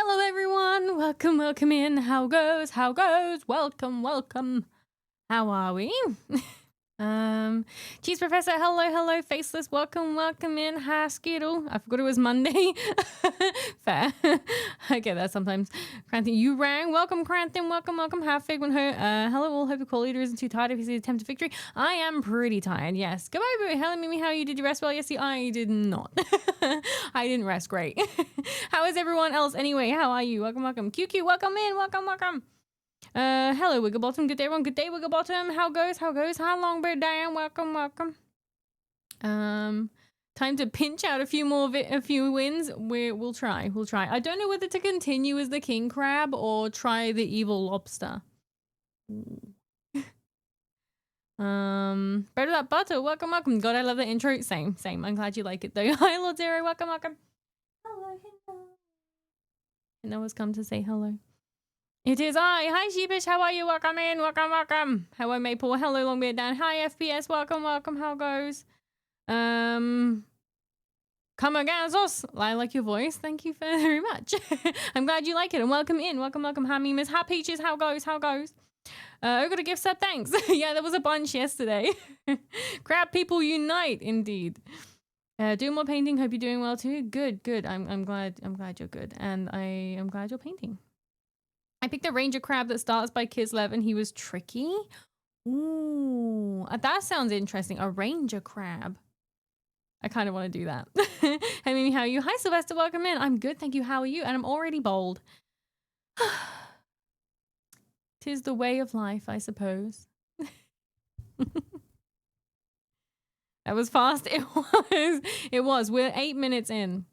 Hello everyone, welcome in. How goes? Welcome. How are we? Cheese Professor, hello, Faceless, welcome in. Hi Skittle, I forgot it was Monday. Fair. I get that sometimes. Cranthon, you rang. Welcome Cranthon, welcome. Have Figment her. Hello all, hope your call leader isn't too tired if you see the attempt to victory. I am pretty tired, yes. Goodbye, boo. Hello Mimi, how are you? Did you rest well? Yes, I did not. I didn't rest great. How is everyone else anyway? How are you? Welcome. QQ, welcome in, welcome. Hello Wigglebottom, good day everyone, good day Wigglebottom. How goes? How long, bear down? Welcome. Time to pinch out a few wins. We'll try. I don't know whether to continue as the king crab or try the evil lobster. Better that butter. Welcome. God, I love the intro. Same. I'm glad you like it though. Hi Lord Zero, welcome. Hello. Noah's come to say hello. It is I. Hi Sheepish, how are you? Welcome in. Hello Maple. Hello Longbeard Dan. Hi FPS. Welcome. How goes? Come again, Zos. I like your voice. Thank you very much. I'm glad you like it. And welcome in. Welcome. Hi Mimas. Hi Peaches. How goes? I got a gift set. Thanks. Yeah, there was a bunch yesterday. Crab people unite, indeed. Doing more painting. Hope you're doing well too. Good. I'm glad you're good, and I am glad you're painting. I picked a ranger crab that starts by Kislev, and he was tricky. Ooh, that sounds interesting. A ranger crab. I kind of want to do that. Hey, Mimi, how are you? Hi, Sylvester. Welcome in. I'm good, thank you. How are you? And I'm already bold. 'Tis the way of life, I suppose. That was fast. It was. We're 8 minutes in.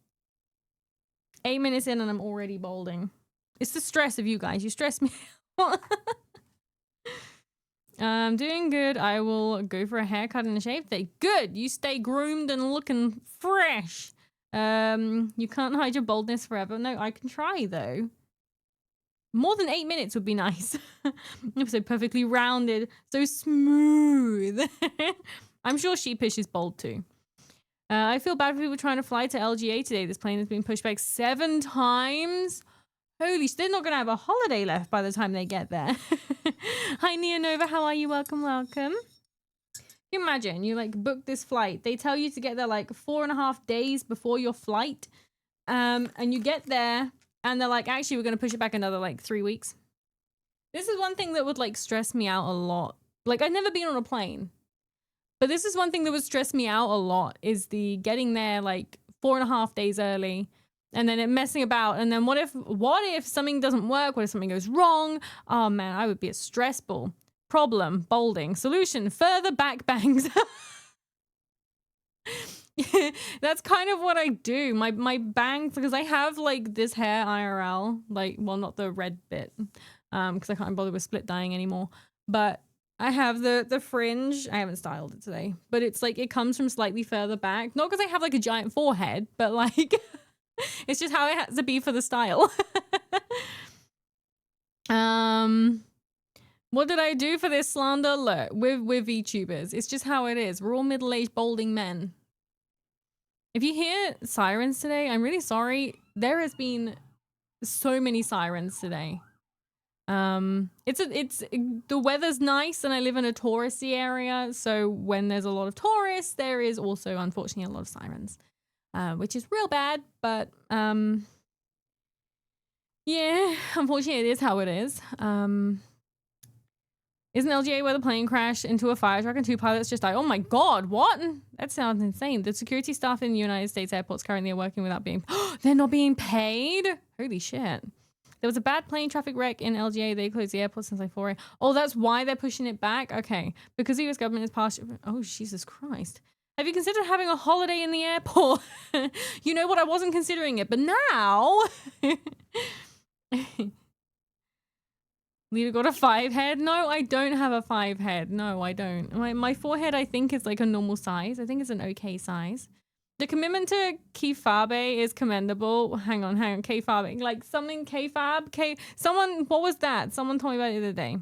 8 minutes in, and I'm already bolding. It's the stress of you guys. You stress me out. I'm doing good. I will go for a haircut and a shave today. Good. You stay groomed and looking fresh. You can't hide your boldness forever. No, I can try though. More than 8 minutes would be nice. So perfectly rounded, so smooth. I'm sure Sheepish is bold too. I feel bad for people trying to fly to LGA today. This plane has been pushed back 7 times. Holy shit, they're not going to have a holiday left by the time they get there. Hi, Neonova. How are you? Welcome. Can you imagine? You like book this flight. They tell you to get there like 4.5 days before your flight. And you get there and they're like, actually, we're going to push it back another like 3 weeks. This is one thing that would like stress me out a lot. Like I've never been on a plane. But this is one thing that would stress me out a lot is the getting there like 4.5 days early. And then it messing about, and then what if something doesn't work? What if something goes wrong? Oh man, I would be a stress ball. Problem, bolding, solution, further back bangs. That's kind of what I do. My bangs, because I have like this hair IRL, like, well, not the red bit, because I can't bother with split dyeing anymore. But I have the fringe. I haven't styled it today, but it's like it comes from slightly further back. Not because I have like a giant forehead, but like. It's just how it has to be for the style. What did I do for this slander alert with VTubers? It's just how it is. We're all middle-aged balding men. If you hear sirens today, I'm really sorry. There has been so many sirens today. The weather's nice and I live in a touristy area, so when there's a lot of tourists, there is also unfortunately a lot of sirens. Which is real bad, but yeah, unfortunately it is how it is. Isn't LGA where the plane crashed into a fire truck and 2 pilots just died? Oh my god, what? That sounds insane. The security staff in the United States airports currently are working without being... They're not being paid? Holy shit. There was a bad plane traffic wreck in LGA. They closed the airport since like 4 a.m. Oh, that's why they're pushing it back? Okay. Because the US government has passed... Oh, Jesus Christ. Have you considered having a holiday in the airport? You know what? I wasn't considering it, but now... Lita got a 5 head? No, I don't have a 5 head. No, I don't. My forehead, I think, is like a normal size. I think it's an okay size. The commitment to Kifabe is commendable. Hang on. Kifabe. Like something Kfab? Someone, what was that? Someone told me about it the other day.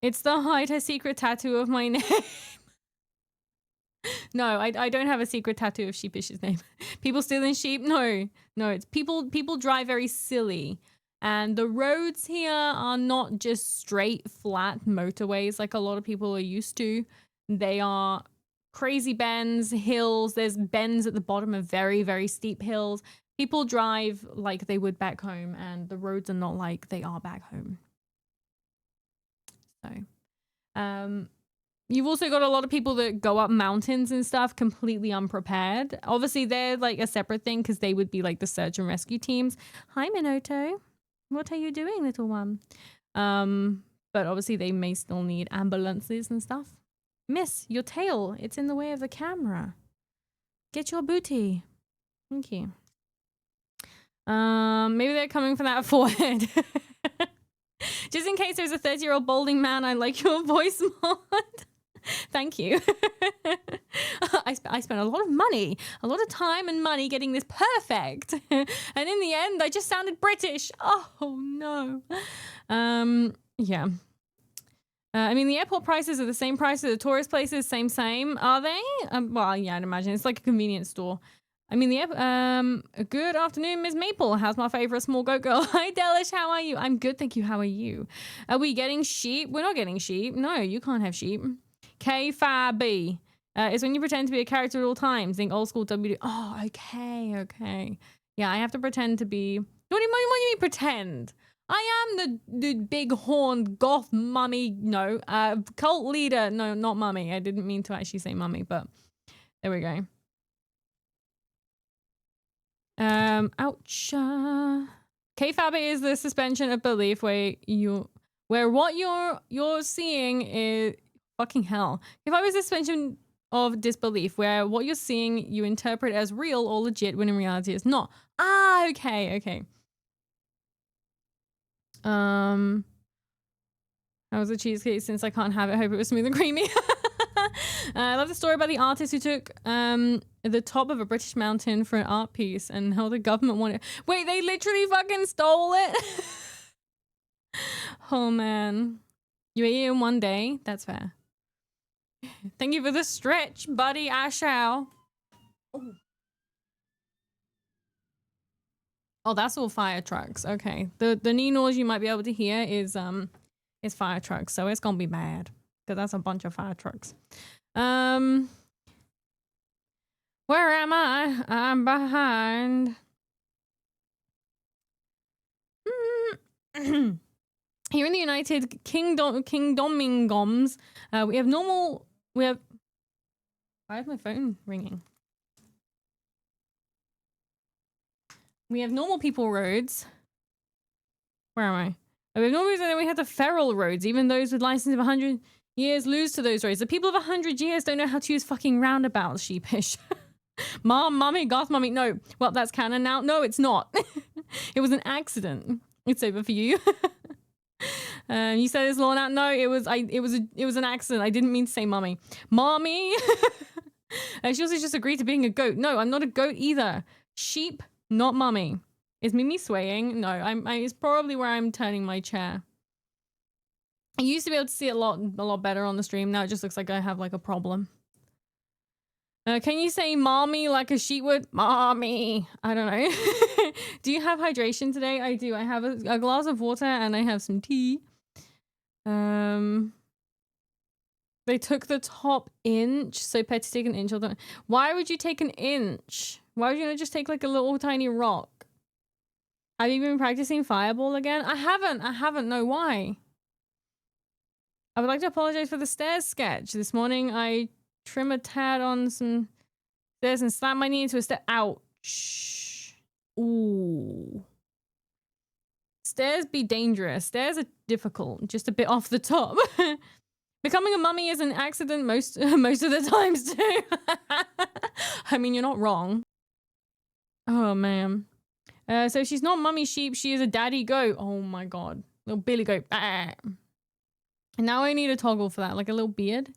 It's the hide her secret tattoo of my name. No, I don't have a secret tattoo of Sheepish's name. People stealing sheep? No, it's people drive very silly. And the roads here are not just straight, flat motorways like a lot of people are used to. They are crazy bends, hills. There's bends at the bottom of very, very steep hills. People drive like they would back home, and the roads are not like they are back home. So, you've also got a lot of people that go up mountains and stuff completely unprepared. Obviously, they're like a separate thing because they would be like the search and rescue teams. Hi, Minoto. What are you doing, little one? But obviously they may still need ambulances and stuff. Miss, your tail, it's in the way of the camera. Get your booty. Thank you. Maybe they're coming for that forehead. Just in case there's a 30-year-old balding man, I like your voice mod. Thank you. I spent a lot of money, a lot of time and money getting this perfect. And in the end, I just sounded British. Oh, no. Yeah. I mean, the airport prices are the same price as the tourist places. Same. Are they? Well, yeah, I'd imagine. It's like a convenience store. I mean, good afternoon, Ms. Maple. How's my favorite small goat girl? Hi, Delish. How are you? I'm good, thank you. How are you? Are we getting sheep? We're not getting sheep. No, you can't have sheep. K-F-A-B is when you pretend to be a character at all times. Think old school WD. Oh, okay. Yeah, I have to pretend to be... What do you mean pretend? I am the big horned goth mummy. No, cult leader. No, not mummy. I didn't mean to actually say mummy, but there we go. Ouch. K-Fab is the suspension of belief where what you're seeing is fucking hell. If I was a suspension of disbelief where what you're seeing you interpret as real or legit when in reality it's not. Ah, okay. How was the cheesecake? Since I can't have it, hope it was smooth and creamy. I love the story about the artist who took the top of a British mountain for an art piece and how the government wanted. Wait, they literally fucking stole it? Oh man. You ate it in one day? That's fair. Thank you for the stretch, buddy. I shall. Oh, that's all fire trucks. Okay. The knee noise you might be able to hear is fire trucks, so it's gonna be bad. Because that's a bunch of fire trucks. Where am I? I'm behind. Here in the United Kingdomingoms, we have normal... Why is my phone ringing? We have normal people roads. Where am I? We have normal roads, and then we have the feral roads. Even those with license of 100 years lose to those roads. The people of 100 years don't know how to use fucking roundabouts, sheepish. Mom, mummy, goth mummy. No. Well, that's canon now. No, it's not. It was an accident. It's over for you. You said it's lawn out. No, it was an accident. I didn't mean to say mummy. Mommy. She also just agreed to being a goat. No, I'm not a goat either. Sheep, not mummy. Is Mimi swaying? No, it's probably where I'm turning my chair. I used to be able to see it a lot better on the stream. Now it just looks like I have like a problem. Can you say mommy like a sheep would? Mommy. I don't know. Do you have hydration today? I do. I have a glass of water and I have some tea. They took the top inch, so Petty take an inch. Why would you take an inch? Why would you not just take like a little tiny rock? Have you been practicing Fireball again? I haven't. No, why? I would like to apologize for the stairs sketch. This morning I trim a tad on some stairs and slam my knee into a stair. Ouch. Ooh. Stairs be dangerous. Stairs are difficult. Just a bit off the top. Becoming a mummy is an accident most of the times too. I mean, you're not wrong. Oh, man. So she's not mummy sheep. She is a daddy goat. Oh, my God. Little Billy goat. Ah. And now I need a toggle for that. Like a little beard.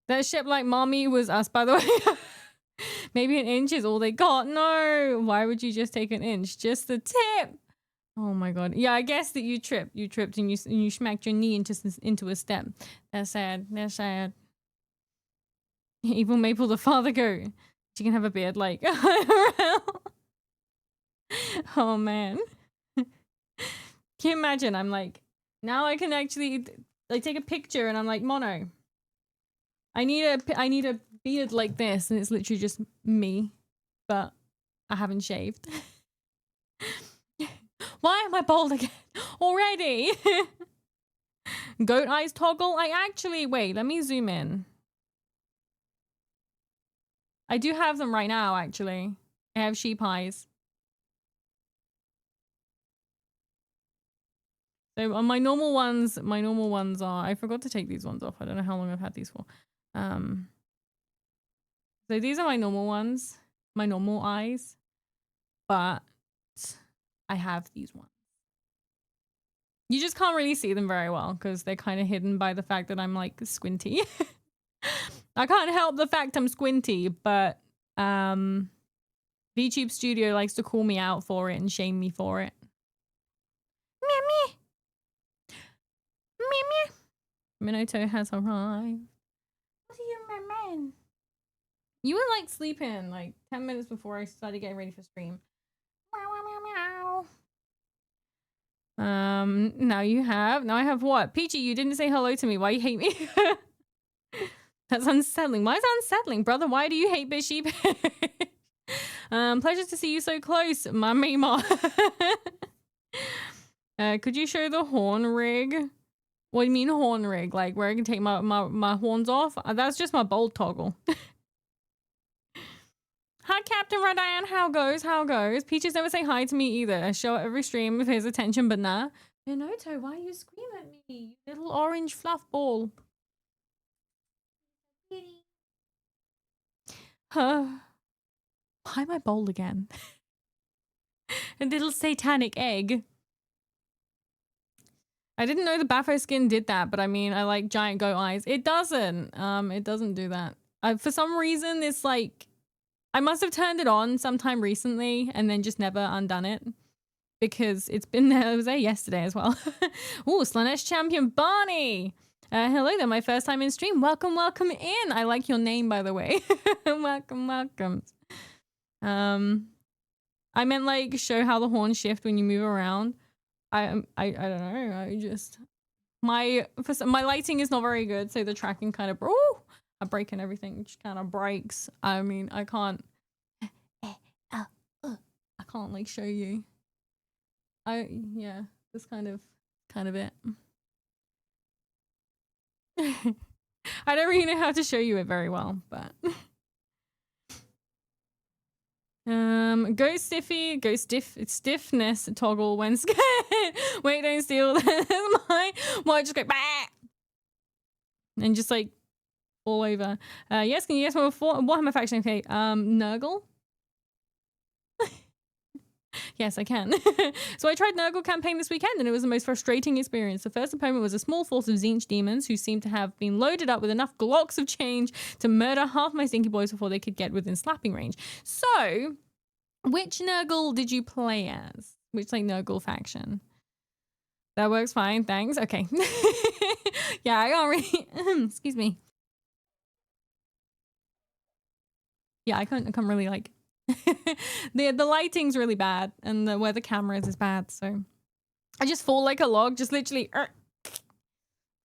That ship like mommy was us, by the way. Maybe an inch is all they got. No. Why would you just take an inch? Just the tip. Oh my God. Yeah, I guess that you tripped. You tripped and you smacked your knee into a step. That's sad. That's sad. Evil Maple the father goat. She can have a beard like IRL. Oh man. Can you imagine? I'm like, now I can actually like take a picture and I'm like, Mono, I need a beard like this, and it's literally just me, but I haven't shaved. Why am I bald again already? Goat eyes toggle. I actually wait. Let me zoom in. I do have them right now. Actually, I have sheep eyes. So on my normal ones are. I forgot to take these ones off. I don't know how long I've had these for. So these are my normal ones, my normal eyes, but I have these ones. You just can't really see them very well because they're kind of hidden by the fact that I'm like squinty. I can't help the fact I'm squinty, but VTube Studio likes to call me out for it and shame me for it. Meow meow. Meow meow. Minato has arrived. What are you, my man? You were like sleeping like 10 minutes before I started getting ready for stream. Meow meow meow meow. Now you have. Now I have what? Peachy, you didn't say hello to me. Why you hate me? That's unsettling. Why is that unsettling, brother? Why do you hate Bit Sheep? Pleasure to see you so close, my Mima. Could you show the horn rig? What do you mean horn rig? Like where I can take my horns off? That's just my bold toggle. Hi, Captain Red Iron. How goes? How goes? Peaches never say hi to me either. I show every stream with his attention, but nah. Minato, why you scream at me? You little orange fluff ball. Why am I bold again? A little satanic egg. I didn't know the Baffo skin did that, but I mean, I like giant goat eyes. It doesn't do that. For some reason, it's like, I must have turned it on sometime recently and then just never undone it because it's been there. It was there yesterday as well. Ooh, Slanesh Champion Barney. Hello there, my first time in stream. Welcome, welcome in. I like your name, by the way. Welcome, welcome. I meant like show how the horns shift when you move around. I don't know. I just my lighting is not very good, so the tracking kind of I'm breaking everything. Just kind of breaks. I mean, I can't. I can't like show you. Yeah, that's kind of it. I don't really know how to show you it very well, but stiffness toggle when scared. Wait, don't steal. Might just go bah! And just like all over. Yes, can you guess what Warhammer faction? Okay, Nurgle. Yes, I can. So I tried Nurgle campaign this weekend and it was the most frustrating experience. The first opponent was a small force of Tzeentch demons who seemed to have been loaded up with enough glocks of change to murder half my stinky boys before they could get within slapping range. So, which Nurgle did you play as? Which like Nurgle faction? That works fine, thanks. Okay. Yeah, I can't really excuse me. Yeah, I can't really like the lighting's really bad and where the camera is bad, so I just fall like a log, just literally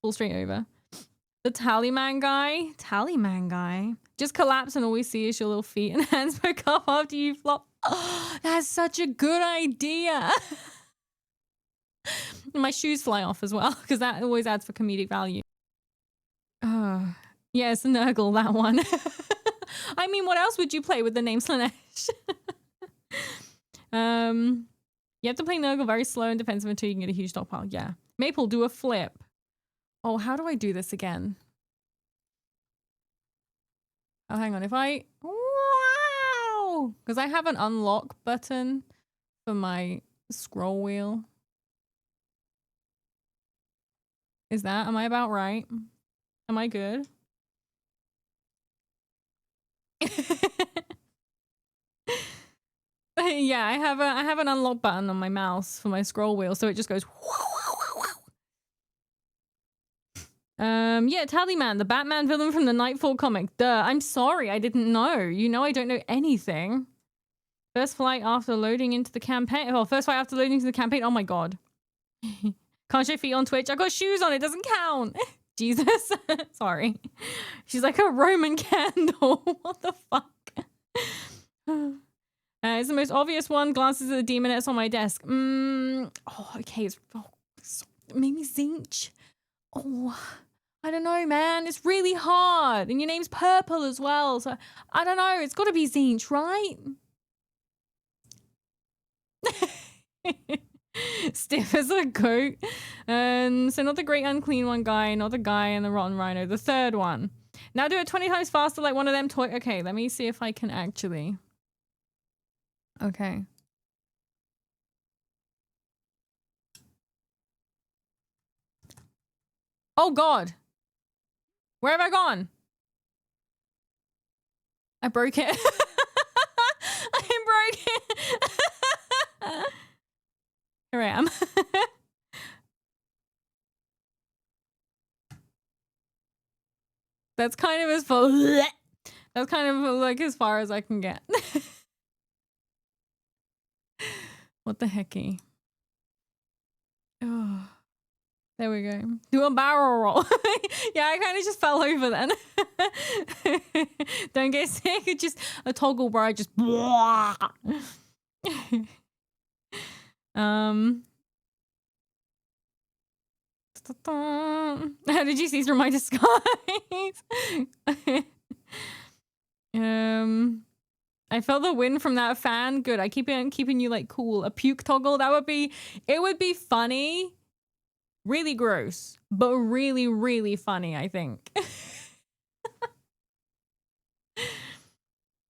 fall straight over. The Tallyman guy just collapse and all we see is your little feet and hands poke up after you flop. Oh, that's such a good idea. My shoes fly off as well because that always adds for comedic value. Yeah, it's a Nurgle, that one. I mean, what else would you play with the name Slanesh? You have to play Nurgle very slow and defensive until you can get a huge stockpile. Yeah. Maple, do a flip. Oh, how do I do this again? Oh, hang on. If I... Wow! Because I have an unlock button for my scroll wheel. Am I about right? Am I good? Yeah, I have an unlock button on my mouse for my scroll wheel, so it just goes. Yeah, Tallyman, the Batman villain from the Nightfall comic. Duh, I'm sorry, I didn't know. You know I don't know anything. First flight after loading into the campaign. Oh, first flight after loading into the campaign. Oh my god. Can't show feet on Twitch. I got shoes on, it doesn't count. Jesus. Sorry. She's like a Roman candle. What the fuck? It's the most obvious one. Glances at the demonettes on my desk. Oh, okay. Maybe Zinch. Oh, I don't know, man. It's really hard. And your name's Purple as well. So I don't know. It's got to be Zinch, right? Stiff as a goat. And so not the great unclean one guy, not the guy and the rotten rhino, the third one. Now do it 20 times faster like one of them toy. Okay, let me see if I can actually. Okay. Oh god. Where have I gone? I broke it. I broke it. Here I am. That's kind of as far. That's kind of like as far as I can get. What the hecky? Oh, there we go. Do a barrel roll. Yeah, I kind of just fell over then. Don't get sick. It's just a toggle where I just. How did you see through my disguise? I felt the wind from that fan. Good. I keeping you like cool. A puke toggle. That would be. It would be funny. Really gross, but really, really funny. I think.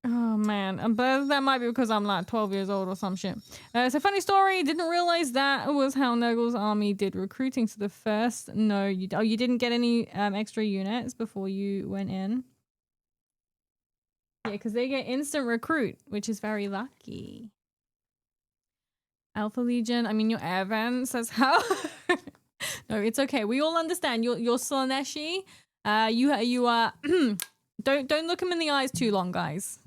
Oh man, but that might be because I'm like 12 years old or some shit. So funny story. Didn't realize that was how Nurgle's army did recruiting. So the first, no, you didn't get any extra units before you went in. Yeah, because they get instant recruit, which is very lucky. Alpha Legion. I mean, your Evan says how. No, it's okay. We all understand. You're Slaneshi. You are. Don't look him in the eyes too long, guys.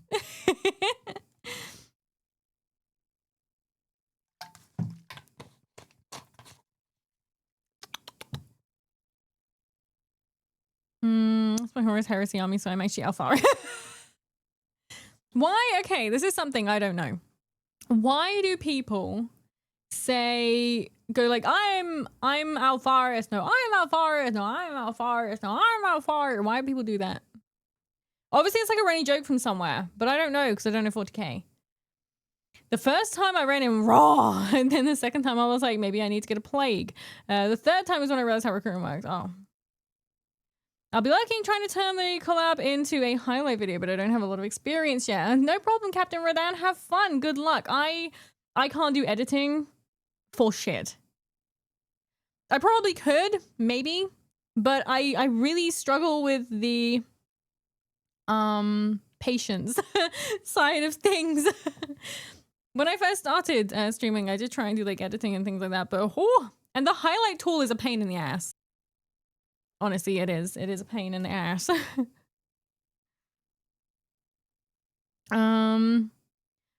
That's my Horus Heresy army, so I'm actually Alfari. Why? Okay, this is something I don't know. Why do people go like I'm Alfaris? No, I'm Alfaris. No, I'm Alfaris. No, I'm Alfaris. Why do people do that? Obviously, it's like a running joke from somewhere, but I don't know because I don't know 40k. The first time I ran in raw, and then the second time I was like, maybe I need to get a plague. The third time was when I realized how recruiting works. Oh. I'll be lurking trying to turn the collab into a highlight video, but I don't have a lot of experience yet. No problem, Captain Rodan. Have fun. Good luck. I can't do editing for shit. I probably could, maybe, but I really struggle with the patience side of things. When I first started streaming, I did try and do like editing and things like that, but and the highlight tool is a pain in the ass. Honestly, it is a pain in the ass.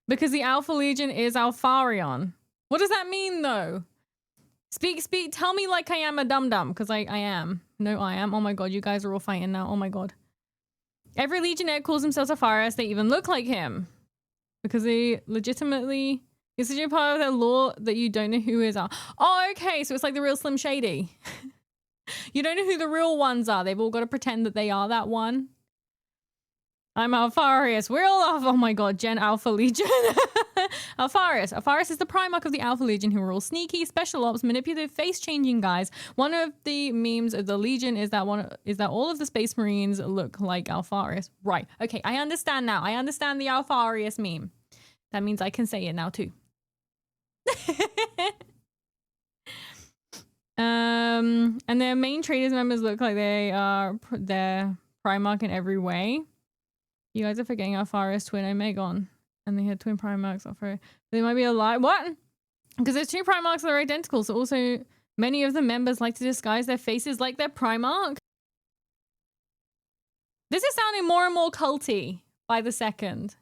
Because the Alpha Legion is Alfarion. What does that mean though? Speak, tell me like I am a dum-dum, because I am. No, I am. Oh my god, you guys are all fighting now. Oh my god. Every Legionnaire calls themselves Alfarius. They even look like him. Because they legitimately... Is it part of their lore that you don't know who is? Oh, okay. So it's like the real Slim Shady. You don't know who the real ones are. They've all got to pretend that they are that one. I'm Alfarius. We're all off. Oh my god, Gen Alpha Legion. Alfarius. Alfarius is the Primarch of the Alpha Legion, who are all sneaky, special ops, manipulative, face-changing guys. One of the memes of the Legion is that all of the Space Marines look like Alfarius. Right. Okay, I understand now. I understand the Alfarius meme. That means I can say it now too. And their main traders members look like they are their Primarch in every way. You guys are forgetting Alfarius twin Omegon. And they had twin Primarchs offer. They might be a lie. What? Because there's two Primarchs that are identical. So also many of the members like to disguise their faces like their Primarch. This is sounding more and more culty by the second.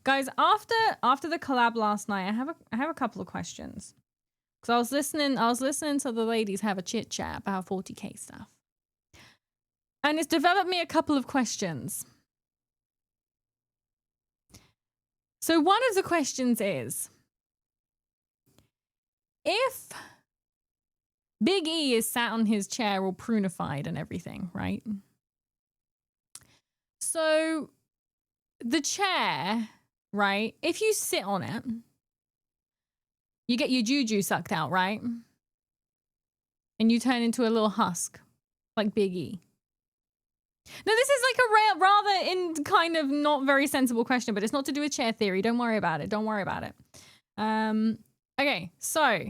Guys, after the collab last night, I have a couple of questions. Because I was listening to the ladies have a chit chat about 40k stuff. And it's developed me a couple of questions. So one of the questions is, if Big E is sat on his chair all prunified and everything, right? So the chair, right? If you sit on it, you get your juju sucked out, right? And you turn into a little husk, like Big E. Now, this is like a rather in kind of not very sensible question, but it's not to do with chair theory. Don't worry about it. Don't worry about it. Okay, so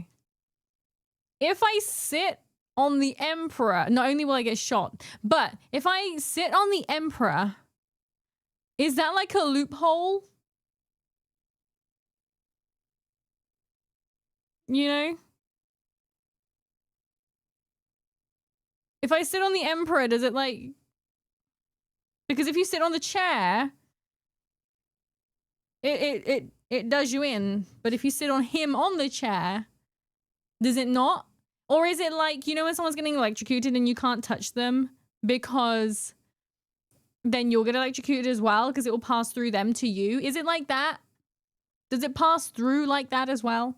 if I sit on the Emperor, not only will I get shot, but if I sit on the Emperor, is that like a loophole? You know? If I sit on the Emperor, does it like... Because if you sit on the chair, it does you in. But if you sit on him on the chair, does it not? Or is it like, you know, when someone's getting electrocuted and you can't touch them because then you'll get electrocuted as well because it will pass through them to you? Is it like that? Does it pass through like that as well?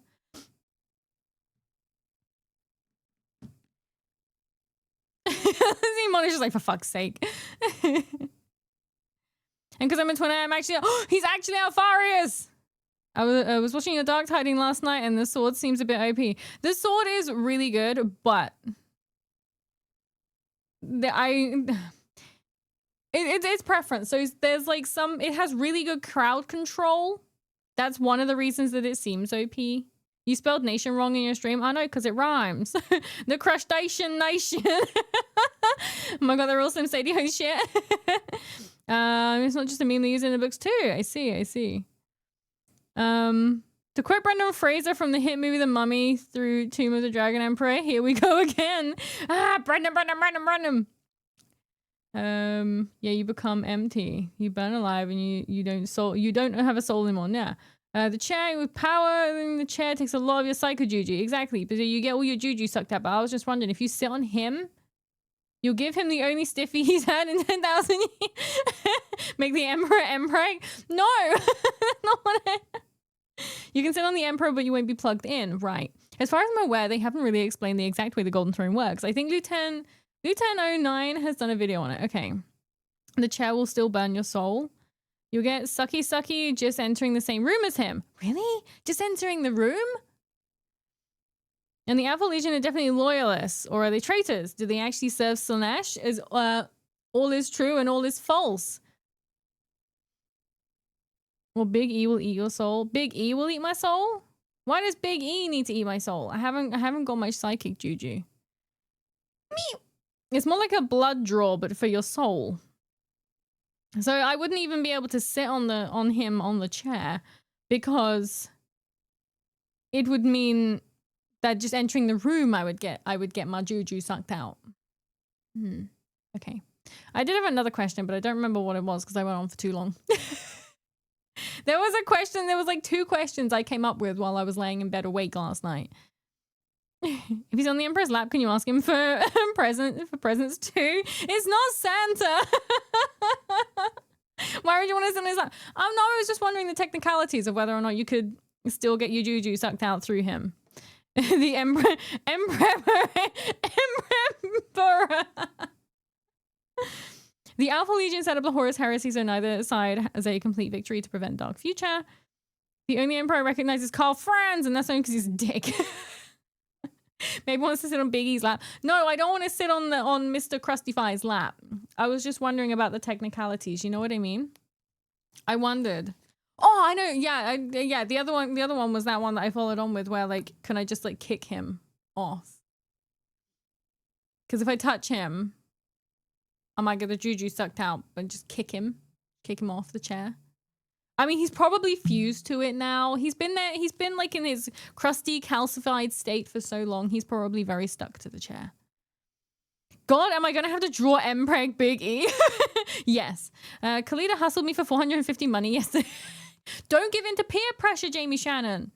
Simon is just like, for fuck's sake. And because I'm in Twitter, I'm actually... Oh, he's actually Alfarius! I was watching your Dark Tiding last night and the sword seems a bit OP. The sword is really good, but... It's preference. So there's like some... It has really good crowd control. That's one of the reasons that it seems OP. You spelled nation wrong in your stream. I know, because it rhymes. The Crustacean Nation. Oh my god, they're all Slim Sadie shit. It's not just a meme they use in the books too. I see. To quote Brendan Fraser from the hit movie The Mummy through Tomb of the Dragon Emperor, here we go again. Brendan. Yeah, you become empty. You burn alive and you don't have a soul anymore. Yeah. The chair with power, the chair takes a lot of your psycho juju. Exactly. But you get all your juju sucked out. But I was just wondering, if you sit on him, you'll give him the only stiffy he's had in 10,000 years. Make the Emperor. No! Not what You can sit on the Emperor, but you won't be plugged in. Right. As far as I'm aware, they haven't really explained the exact way the Golden Throne works. I think Lieutenant 09 has done a video on it. Okay. The chair will still burn your soul. You'll get sucky just entering the same room as him. Really? Just entering the room? And the Alpha Legion are definitely loyalists. Or are they traitors? Do they actually serve Slaanesh? Is all is true and all is false? Well, Big E will eat your soul. Big E will eat my soul? Why does Big E need to eat my soul? I haven't got much psychic juju. It's more like a blood draw, but for your soul. So I wouldn't even be able to sit on him on the chair because it would mean that just entering the room I would get my juju sucked out. Okay. I did have another question, but I don't remember what it was because I went on for too long. There was a question, there was like 2 questions I came up with while I was laying in bed awake last night. If he's on the Emperor's lap, can you ask him for presents too? It's not Santa. Why would you want to sit on his lap? Oh no, I was just wondering the technicalities of whether or not you could still get your juju sucked out through him. The Emperor. The Alpha Legion set up the Horus Heresy, so neither side has a complete victory to prevent Dark Future. The only Emperor I recognize is Karl Franz, and that's only because he's a dick. Maybe wants to sit on Big E's lap. No, I don't want to sit on Mr. Krustify's lap. I was just wondering about the technicalities. You know what I mean? I wondered. Oh, I know. Yeah, yeah. The other one was that one that I followed on with, where like, can I just like kick him off? Because if I touch him, I might get the juju sucked out, but just kick him off the chair. I mean, he's probably fused to it now. He's been there. He's been like in his crusty, calcified state for so long. He's probably very stuck to the chair. God, am I gonna have to draw Mpreg Big E? Yes. Kalita hustled me for 450 money yesterday. Don't give in to peer pressure, Jamie Shannon.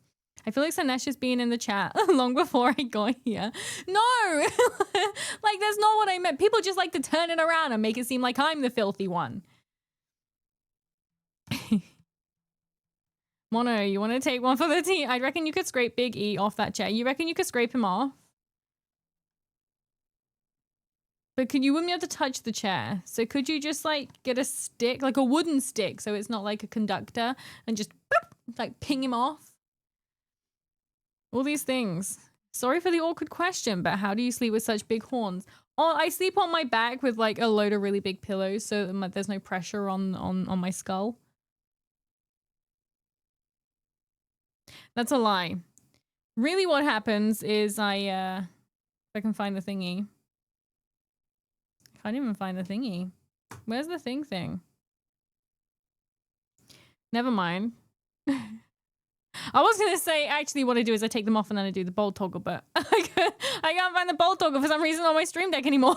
I feel like Slanesh is being in the chat long before I got here. No! Like, that's not what I meant. People just like to turn it around and make it seem like I'm the filthy one. Mono, you want to take one for the team? I reckon you could scrape Big E off that chair. You reckon you could scrape him off? But you wouldn't be able to touch the chair. So could you just like get a stick, like a wooden stick, so it's not like a conductor, and just like ping him off? All these things. Sorry for the awkward question, but how do you sleep with such big horns? Oh, I sleep on my back with like a load of really big pillows, so there's no pressure on my skull. That's a lie. Really what happens is if I can find the thingy. I can't even find the thingy. Where's the thing? Never mind. I was gonna say actually what I do is I take them off and then I do the bold toggle, but I can't find the bold toggle for some reason on my stream deck anymore.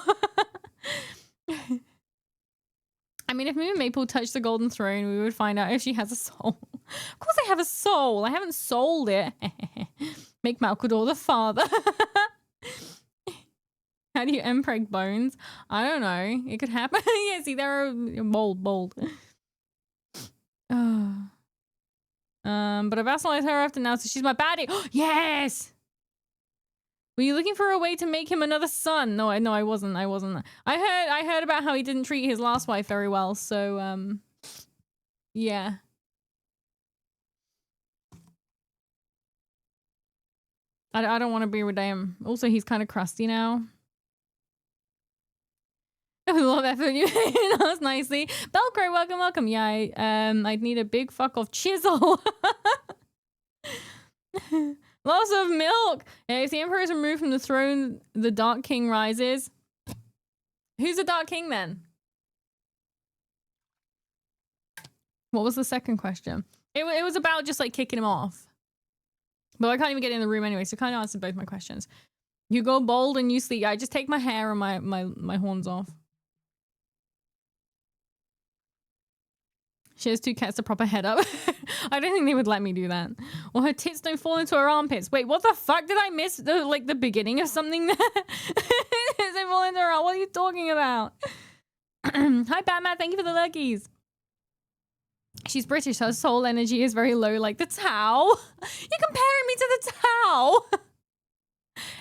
I mean, if MimiMaple touched the golden throne, we would find out if she has a soul. Of course I have a soul. I haven't sold it. Make Malkador the father. How do you impreg bones? I don't know. It could happen. Yeah, see, they're bold. But I vassalized her after now, so she's my baddie. Yes! Were you looking for a way to make him another son? No, I wasn't. I heard about how he didn't treat his last wife very well, so yeah. I don't want to be with him. Also, he's kind of crusty now. I love that food you made us nicely. Belcro, welcome. Yeah, I'd need a big fuck off chisel. Loss of milk. If the emperor is removed from the throne, the Dark King rises. Who's the Dark King then? What was the second question? It was about just like kicking him off. But I can't even get in the room anyway, so kind of answered both my questions. You go bold and you sleep. I just take my hair and my horns off. She has 2 cats to prop her head up. I don't think they would let me do that. Or her tits don't fall into her armpits. Wait, what the fuck? Did I miss the beginning of something there? They fall into her arm. What are you talking about? Hi, Batman. Thank you for the luckies. She's British. Her soul energy is very low, like the Tau. You're comparing me to the Tau.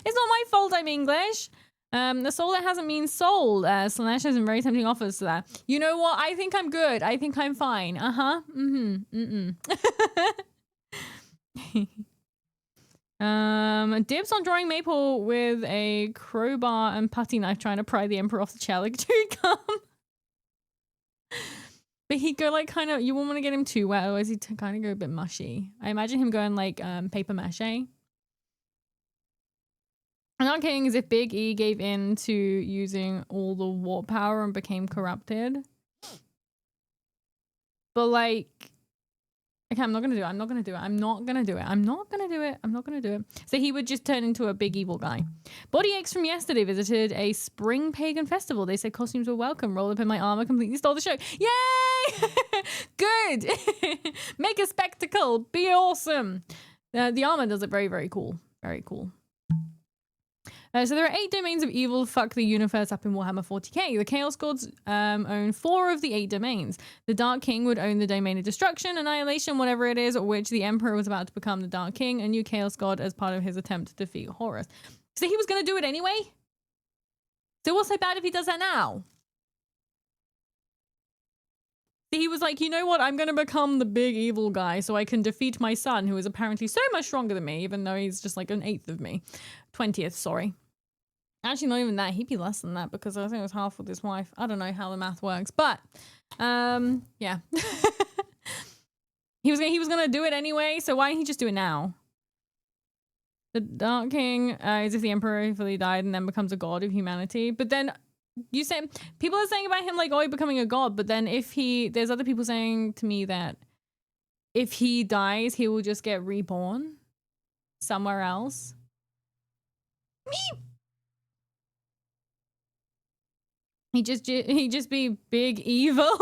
It's not my fault I'm English. The soul that hasn't mean sold. Slanesh has some very tempting offers to that. You know what? I think I'm good. I think I'm fine. Uh-huh. Dibs on drawing Maple with a crowbar and putty knife trying to pry the Emperor off the chair like dude, come. But he'd go like kind of, you wouldn't want to get him too wet, otherwise he'd kind of go a bit mushy. I imagine him going like paper mache. I'm not kidding, as if Big E gave in to using all the warp power and became corrupted. But like, okay, I'm not gonna do it. So he would just turn into a big evil guy. Body aches from yesterday visited a spring pagan festival. They said costumes were welcome. Roll up in my armor, completely stole the show. Yay! Good! Make a spectacle. Be awesome. The armor does it very, very cool. Very cool. So there are 8 domains of evil fuck the universe up in Warhammer 40k. The Chaos Gods own 4 of the 8 domains. The Dark King would own the domain of destruction, annihilation, whatever it is, which the Emperor was about to become the Dark King, a new Chaos God as part of his attempt to defeat Horus. So he was going to do it anyway? So what's so bad if he does that now? So he was like, you know what? I'm going to become the big evil guy so I can defeat my son, who is apparently so much stronger than me, even though he's just like an 1/8 of me. 20th, sorry. Actually, not even that. He'd be less than that because I think it was half with his wife. I don't know how the math works, but yeah. he was gonna do it anyway, so why didn't he just do it now? The Dark King is if the Emperor fully died and then becomes a god of humanity. But then you say people are saying about him like, oh, he's becoming a god. But then there's other people saying to me that if he dies, he will just get reborn somewhere else. Me. He just be big evil.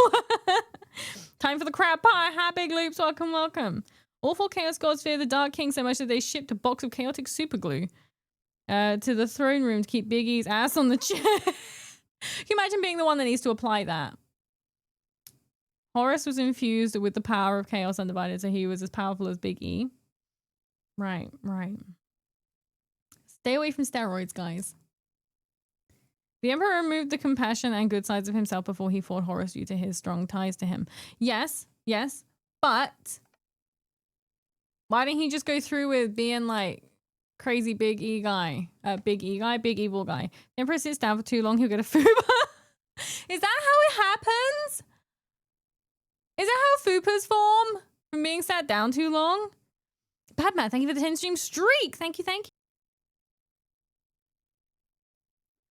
Time for the crab pie. Hi, Big Loops. Welcome, welcome. Awful chaos gods fear the Dark King so much that they shipped a box of chaotic super glue to the throne room to keep Big E's ass on the chair. Can you imagine being the one that needs to apply that? Horus was infused with the power of chaos undivided, so he was as powerful as Big E. Right, right. Stay away from steroids, guys. The Emperor removed the compassion and good sides of himself before he fought Horus due to his strong ties to him. Yes, yes, but why didn't he just go through with being like crazy big E guy? Big E guy, big evil guy. The Emperor sits down for too long, he'll get a fupa. Is that how it happens? Is that how fupas form? From being sat down too long? Badman, thank you for the 10 stream streak. Thank you, thank you.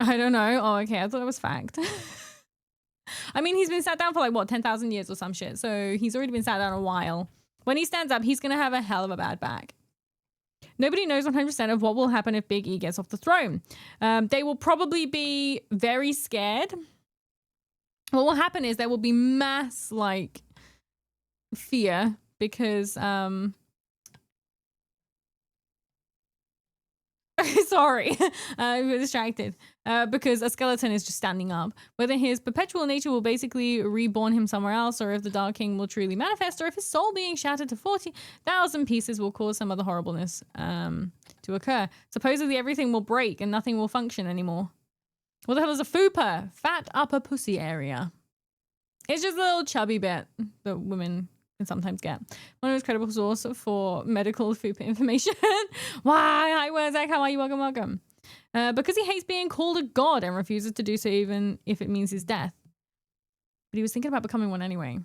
I don't know. Oh, okay. I thought it was fact. I mean, he's been sat down for like, what, 10,000 years or some shit. So he's already been sat down a while. When he stands up, he's going to have a hell of a bad back. Nobody knows 100% of what will happen if Big E gets off the throne. They will probably be very scared. What will happen is there will be mass, like, fear because, sorry, I was distracted. Because a skeleton is just standing up. Whether his perpetual nature will basically reborn him somewhere else, or if the Dark King will truly manifest, or if his soul being shattered to 40,000 pieces will cause some other horribleness to occur. Supposedly everything will break and nothing will function anymore. What the hell is a fupa? Fat upper pussy area. It's just a little chubby bit that women can sometimes get. One of those credible source for medical fupa information. Why? Hi, Wherzak. How are you? Welcome, welcome. Because he hates being called a god and refuses to do so even if it means his death. But he was thinking about becoming one anyway.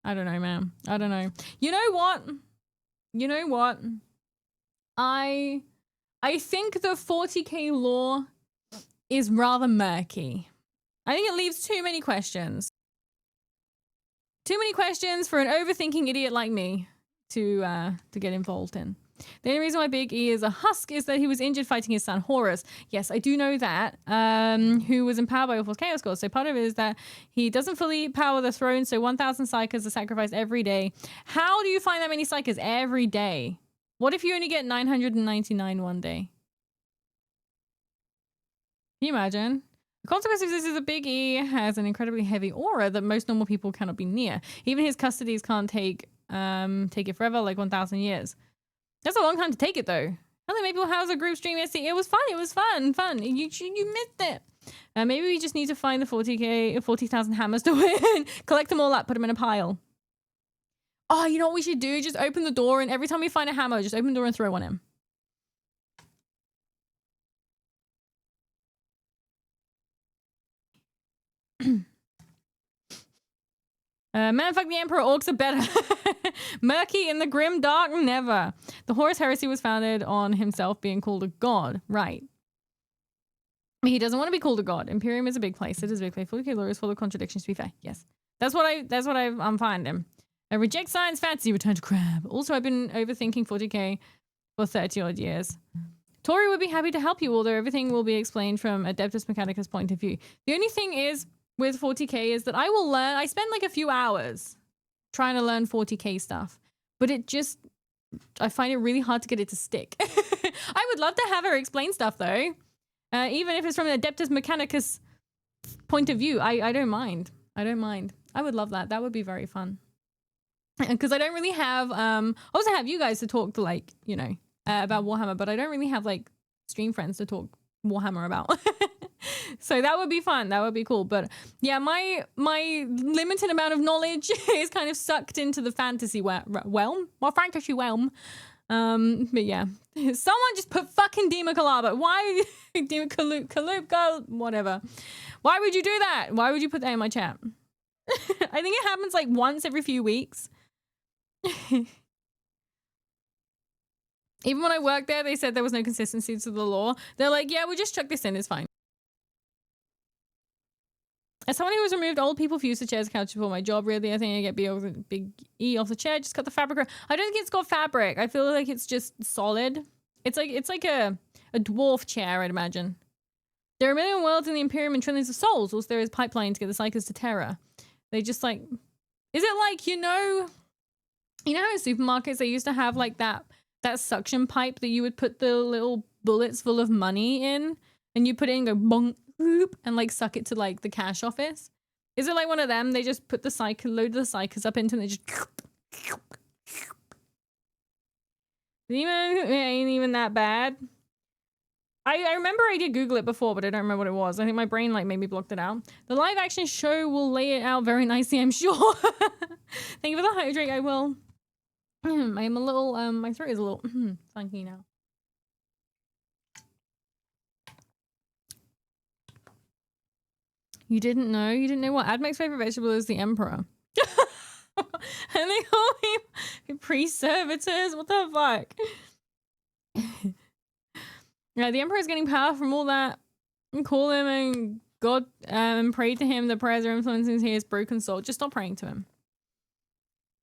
I don't know, man. I don't know. You know what? You know what? I think the 40k lore is rather murky. I think it leaves too many questions. Too many questions for an overthinking idiot like me to get involved in. The only reason why Big E is a husk is that he was injured fighting his son Horus. Yes, I do know that. Who was empowered by Awful's Chaos God. So part of it is that he doesn't fully power the throne, so 1,000 psychers are sacrificed every day. How do you find that many psychers every day? What if you only get 999 one day? Can you imagine? The consequence of this is that Big E has an incredibly heavy aura that most normal people cannot be near. Even his custodies can't take it forever, like 1,000 years. That's a long time to take it, though. I think maybe we'll have a group stream yesterday. It was fun. It was fun. You missed it. Maybe we just need to find the 40,000 hammers to win. Collect them all up, put them in a pile. Oh, you know what we should do? Just open the door, and every time we find a hammer, just open the door and throw one in. Man, fuck the Emperor, orcs are better. Murky in the grim dark, never. The Horus heresy was founded on himself being called a god, right? He doesn't want to be called a god. Imperium is a big place. It is a big place. 40k lore is full of contradictions, to be fair. Yes. That's what I'm finding. I reject science, fantasy, return to crab. Also, I've been overthinking 40k for 30 odd years. Tori would be happy to help you, although everything will be explained from Adeptus Mechanicus' point of view. The only thing is, with 40k is that I spend like a few hours trying to learn 40k stuff, but I find it really hard to get it to stick. I would love to have her explain stuff though. Even if it's from an Adeptus Mechanicus point of view, I don't mind. I don't mind. I would love that. That would be very fun. Because I don't really have, I also have you guys to talk to like, you know, about Warhammer, but I don't really have like stream friends to talk Warhammer about. So that would be fun. That would be cool. But yeah, my limited amount of knowledge is kind of sucked into the fantasy realm. Well, fantasy realm. But yeah, someone just put fucking Dima Kalaba. Why Dima Kaloop girl? Whatever. Why would you do that? Why would you put that in my chat? I think it happens like once every few weeks. Even when I worked there, they said there was no consistency to the law. They're like, yeah, we'll just chuck this in. It's fine. As someone who has removed old people fuse the chairs couch before my job, really, I think I get big E off the chair. Just cut the fabric. I don't think it's got fabric. I feel like it's just solid. It's like a dwarf chair, I'd imagine. There are a million worlds in the Imperium and trillions of souls. Also, there is pipeline to get the Psychers to Terra. They just like... Is it like, you know how in supermarkets they used to have like that suction pipe that you would put the little bullets full of money in? And you put it in and go bonk, boop, and like suck it to like the cash office? Is it like one of them? They just put the load the Psychers up into and they just... It ain't even that bad. I remember I did Google it before, but I don't remember what it was. I think my brain like maybe blocked it out. The live action show will lay it out very nicely, I'm sure. Thank you for the hydrate. I will. I'm a little, my throat is a little funky now. You didn't know? You didn't know what? Admec's favorite vegetable is the emperor. And they call me pre-servitors? What the fuck? Yeah, the emperor is getting power from all that. Call him and God and pray to him. The prayers are influencing his broken soul. Just stop praying to him.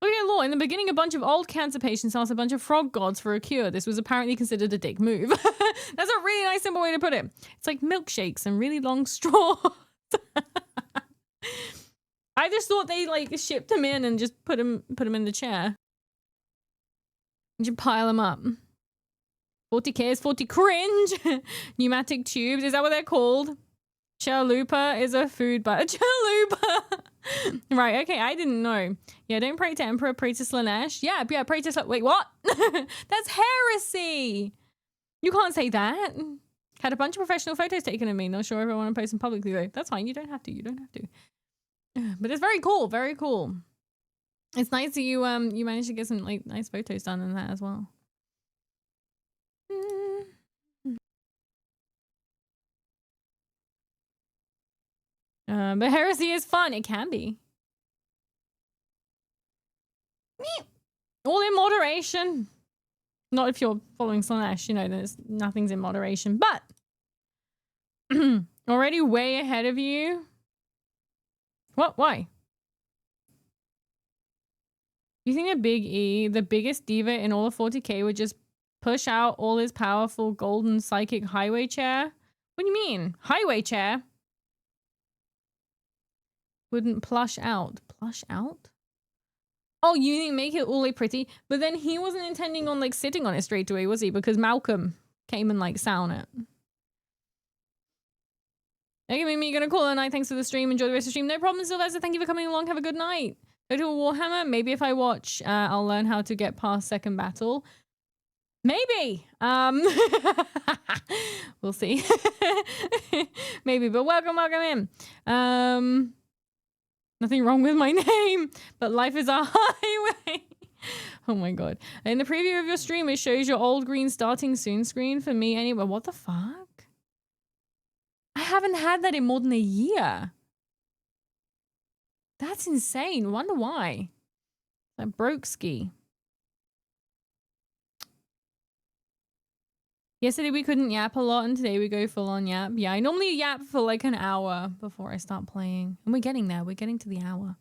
Look at law. In the beginning, a bunch of old cancer patients asked a bunch of frog gods for a cure. This was apparently considered a dick move. That's a really nice, simple way to put it. It's like milkshakes and really long straws. I just thought they like shipped him in and just put him in the chair. You should pile him up. 40k is 40 cringe. Pneumatic tubes, is that what they're called? Chalupa is a food, but chalupa. Right, okay, I didn't know. Yeah, don't pray to Emperor, pray to Slanesh. Yeah, pray to wait, what? That's heresy. You can't say that. Had a bunch of professional photos taken of me. Not sure if I want to post them publicly though. That's fine, you don't have to. But it's very cool, very cool. It's nice that you you managed to get some like nice photos done in that as well. But heresy is fun. It can be. All in moderation. Not if you're following Slanesh, you know, there's nothing's in moderation. But already way ahead of you. What? Why? You think that Big E, the biggest diva in all of 40k, would just push out all his powerful golden psychic highway chair? What do you mean? Highway chair? Wouldn't plush out. Plush out? Oh, you didn't make it all like pretty? But then he wasn't intending on like sitting on it straight away, was he? Because Malcolm came and like sat on it. Okay, Mimi, gonna call it a night. Thanks for the stream. Enjoy the rest of the stream. No problem, Sylvester. Thank you for coming along. Have a good night. Go to a Warhammer. Maybe if I watch, I'll learn how to get past second battle. Maybe. We'll see. Maybe, but welcome in. Nothing wrong with my name, but life is a highway. Oh my god. In the preview of your stream, it shows your old green starting soon screen for me anyway. What the fuck? I haven't had that in more than a year. That's insane. Wonder why. Like broke ski. Yesterday we couldn't yap a lot and today we go full on yap. Yeah, I normally yap for like an hour before I start playing. And we're getting there. We're getting to the hour.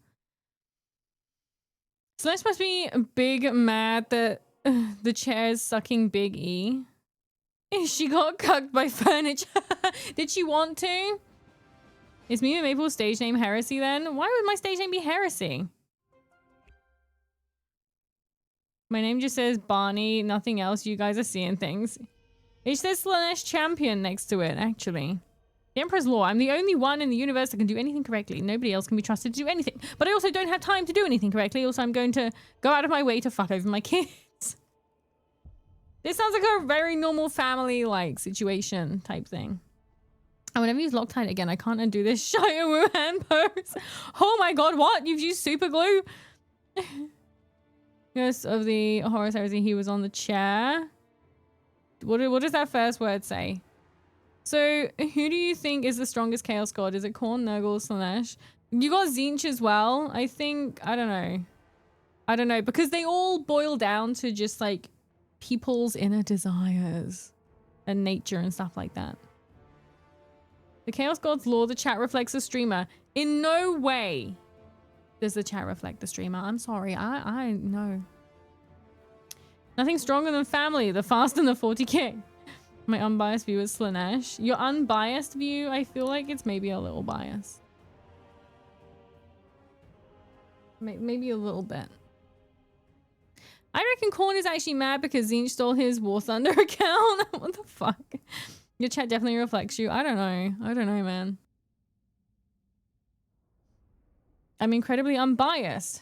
So this must be big mad that the chair is sucking Big E. She got cucked by furniture. Did she want to? Is MimiMaple's stage name Heresy then? Why would my stage name be Heresy? My name just says Barney, nothing else. You guys are seeing things. It says Slanesh Champion next to it, actually. The Emperor's Law. I'm the only one in the universe that can do anything correctly. Nobody else can be trusted to do anything. But I also don't have time to do anything correctly. Also, I'm going to go out of my way to fuck over my kids. This sounds like a very normal family-like situation type thing. And whenever you use Loctite again, I can't undo this shy Wuhan pose. Oh my god, what? You've used super glue? Yes, of the Horus Heresy, he was on the chair. What does that first word say? So, who do you think is the strongest Chaos God? Is it Khorne, Nurgle, Slanesh? You got Tzeentch as well. I think, I don't know. I don't know, because they all boil down to just like people's inner desires and nature and stuff like that. The Chaos God's law, the chat reflects the streamer. In no way does the chat reflect the streamer. I'm sorry. I know. Nothing stronger than family, the fast and the 40k. My unbiased view is Slanesh. Your unbiased view, I feel like it's maybe a little biased. Maybe a little bit. I reckon Korn is actually mad because Zinch stole his War Thunder account. What the fuck? Your chat definitely reflects you. I don't know. I don't know, man. I'm incredibly unbiased.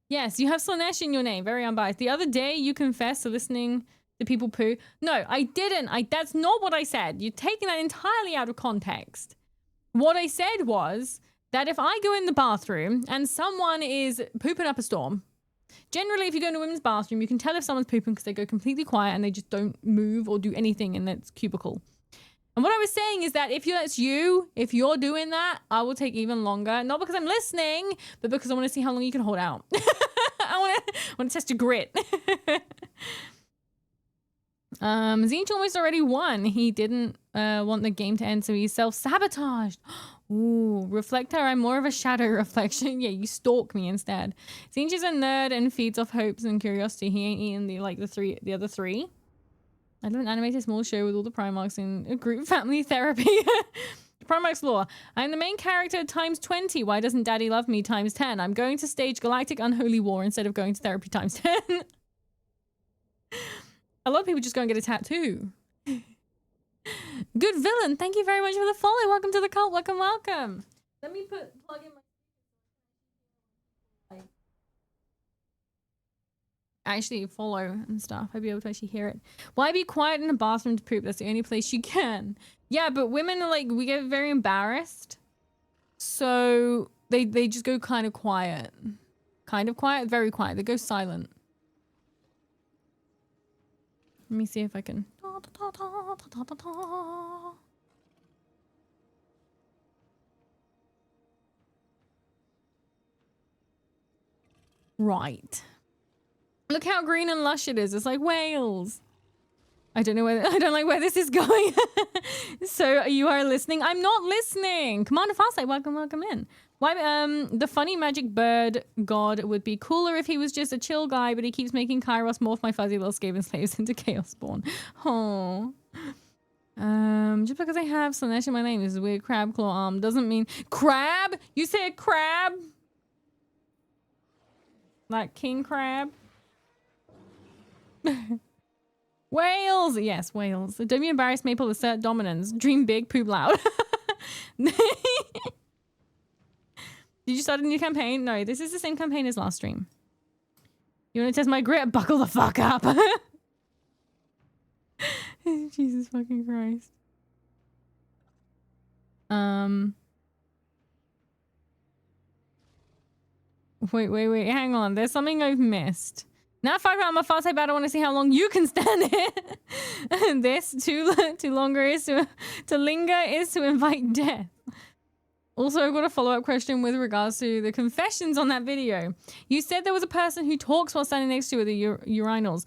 Yes, you have Slanesh in your name. Very unbiased. The other day, you confessed to listening to people poo. No, I didn't. That's not what I said. You're taking that entirely out of context. What I said was that if I go in the bathroom and someone is pooping up a storm, generally, if you go in a women's bathroom, you can tell if someone's pooping because they go completely quiet and they just don't move or do anything in that cubicle. And what I was saying is that if you're doing that, I will take even longer. Not because I'm listening, but because I want to see how long you can hold out. I want to test your grit. Zinch almost already won. He didn't want the game to end, so he self-sabotaged. Ooh, Reflector, I'm more of a shadow reflection. Yeah, you stalk me instead. Zinch is a nerd and feeds off hopes and curiosity. He ain't eating the other three. I love an animated small show with all the Primarchs in a group family therapy. Primarch's lore. I'm the main character times 20. Why doesn't Daddy love me times 10? I'm going to stage galactic unholy war instead of going to therapy times 10. A lot of people just go and get a tattoo. Good villain. Thank you very much for the follow. Welcome to the cult. Welcome, welcome. Let me plug in my... actually follow and stuff. I'd be able to actually hear it. Why be quiet in a bathroom to poop? That's the only place you can. Yeah, but women are like, we get very embarrassed. So they just go kind of quiet. Kind of quiet, very quiet. They go silent. Let me see if I can. Right. Look how green and lush it is. It's like Wales. I don't like where this is going. So you are listening. I'm not listening. Commander Farsight, welcome in. Why the funny magic bird god would be cooler if he was just a chill guy, but he keeps making Kairos morph my fuzzy little Skaven slaves into Chaos Spawn. Oh. Just because I have Slanesh in my name is a weird crab claw arm doesn't mean crab? You said crab? Like king crab? Wales! Yes, Wales. Don't be embarrassed, Maple. Assert dominance. Dream big, poop loud. Did you start a new campaign? No, this is the same campaign as last stream. You want to test my grit? Buckle the fuck up. Jesus fucking Christ. Wait. Hang on. There's something I've missed. Now fuck I'm a fast type, I don't want to see how long you can stand it. And this too longer is to linger is to invite death. Also, I've got a follow-up question with regards to the confessions on that video. You said there was a person who talks while standing next to you with the urinals.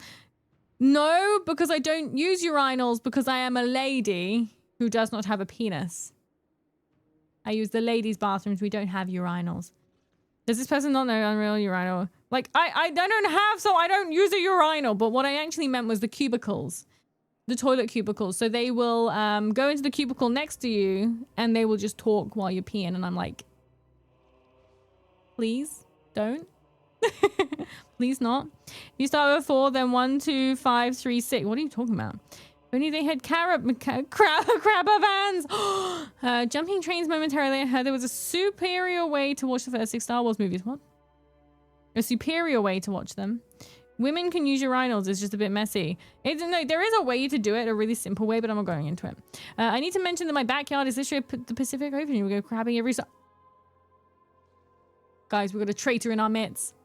No, because I don't use urinals because I am a lady who does not have a penis. I use the ladies' bathrooms. We don't have urinals. Does this person not know Unreal urinal? Like, I don't have, so I don't use a urinal. But what I actually meant was the cubicles. The toilet cubicles. So they will go into the cubicle next to you and they will just talk while you're peeing. And I'm like, please don't. Please not. If you start with 4, then 1, 2, 5, 3, 6. What are you talking about? Only they had crabber vans. Jumping trains momentarily. I heard there was a superior way to watch the first 6 Star Wars movies. What? A superior way to watch them. Women can use urinals. It's just a bit messy. No, there is a way to do it, a really simple way, but I'm not going into it. I need to mention that my backyard is literally the Pacific Ocean. We go crabbing every... Guys, we've got a traitor in our midst.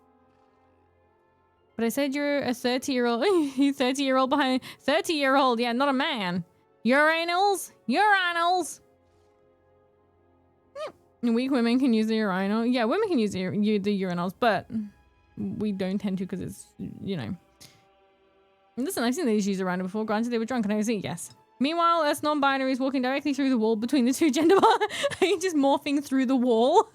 But I said you're a 30-year-old. 30-year-old behind... 30-year-old, yeah, not a man. Urinals? Urinals! Weak women can use the urinal. Yeah, women can use the urinals, but... we don't tend to because it's, you know. Listen, I've seen these use around before. Granted, they were drunk and I was like, yes. Meanwhile, us non-binaries walking directly through the wall between the two gender bars. Are you just morphing through the wall?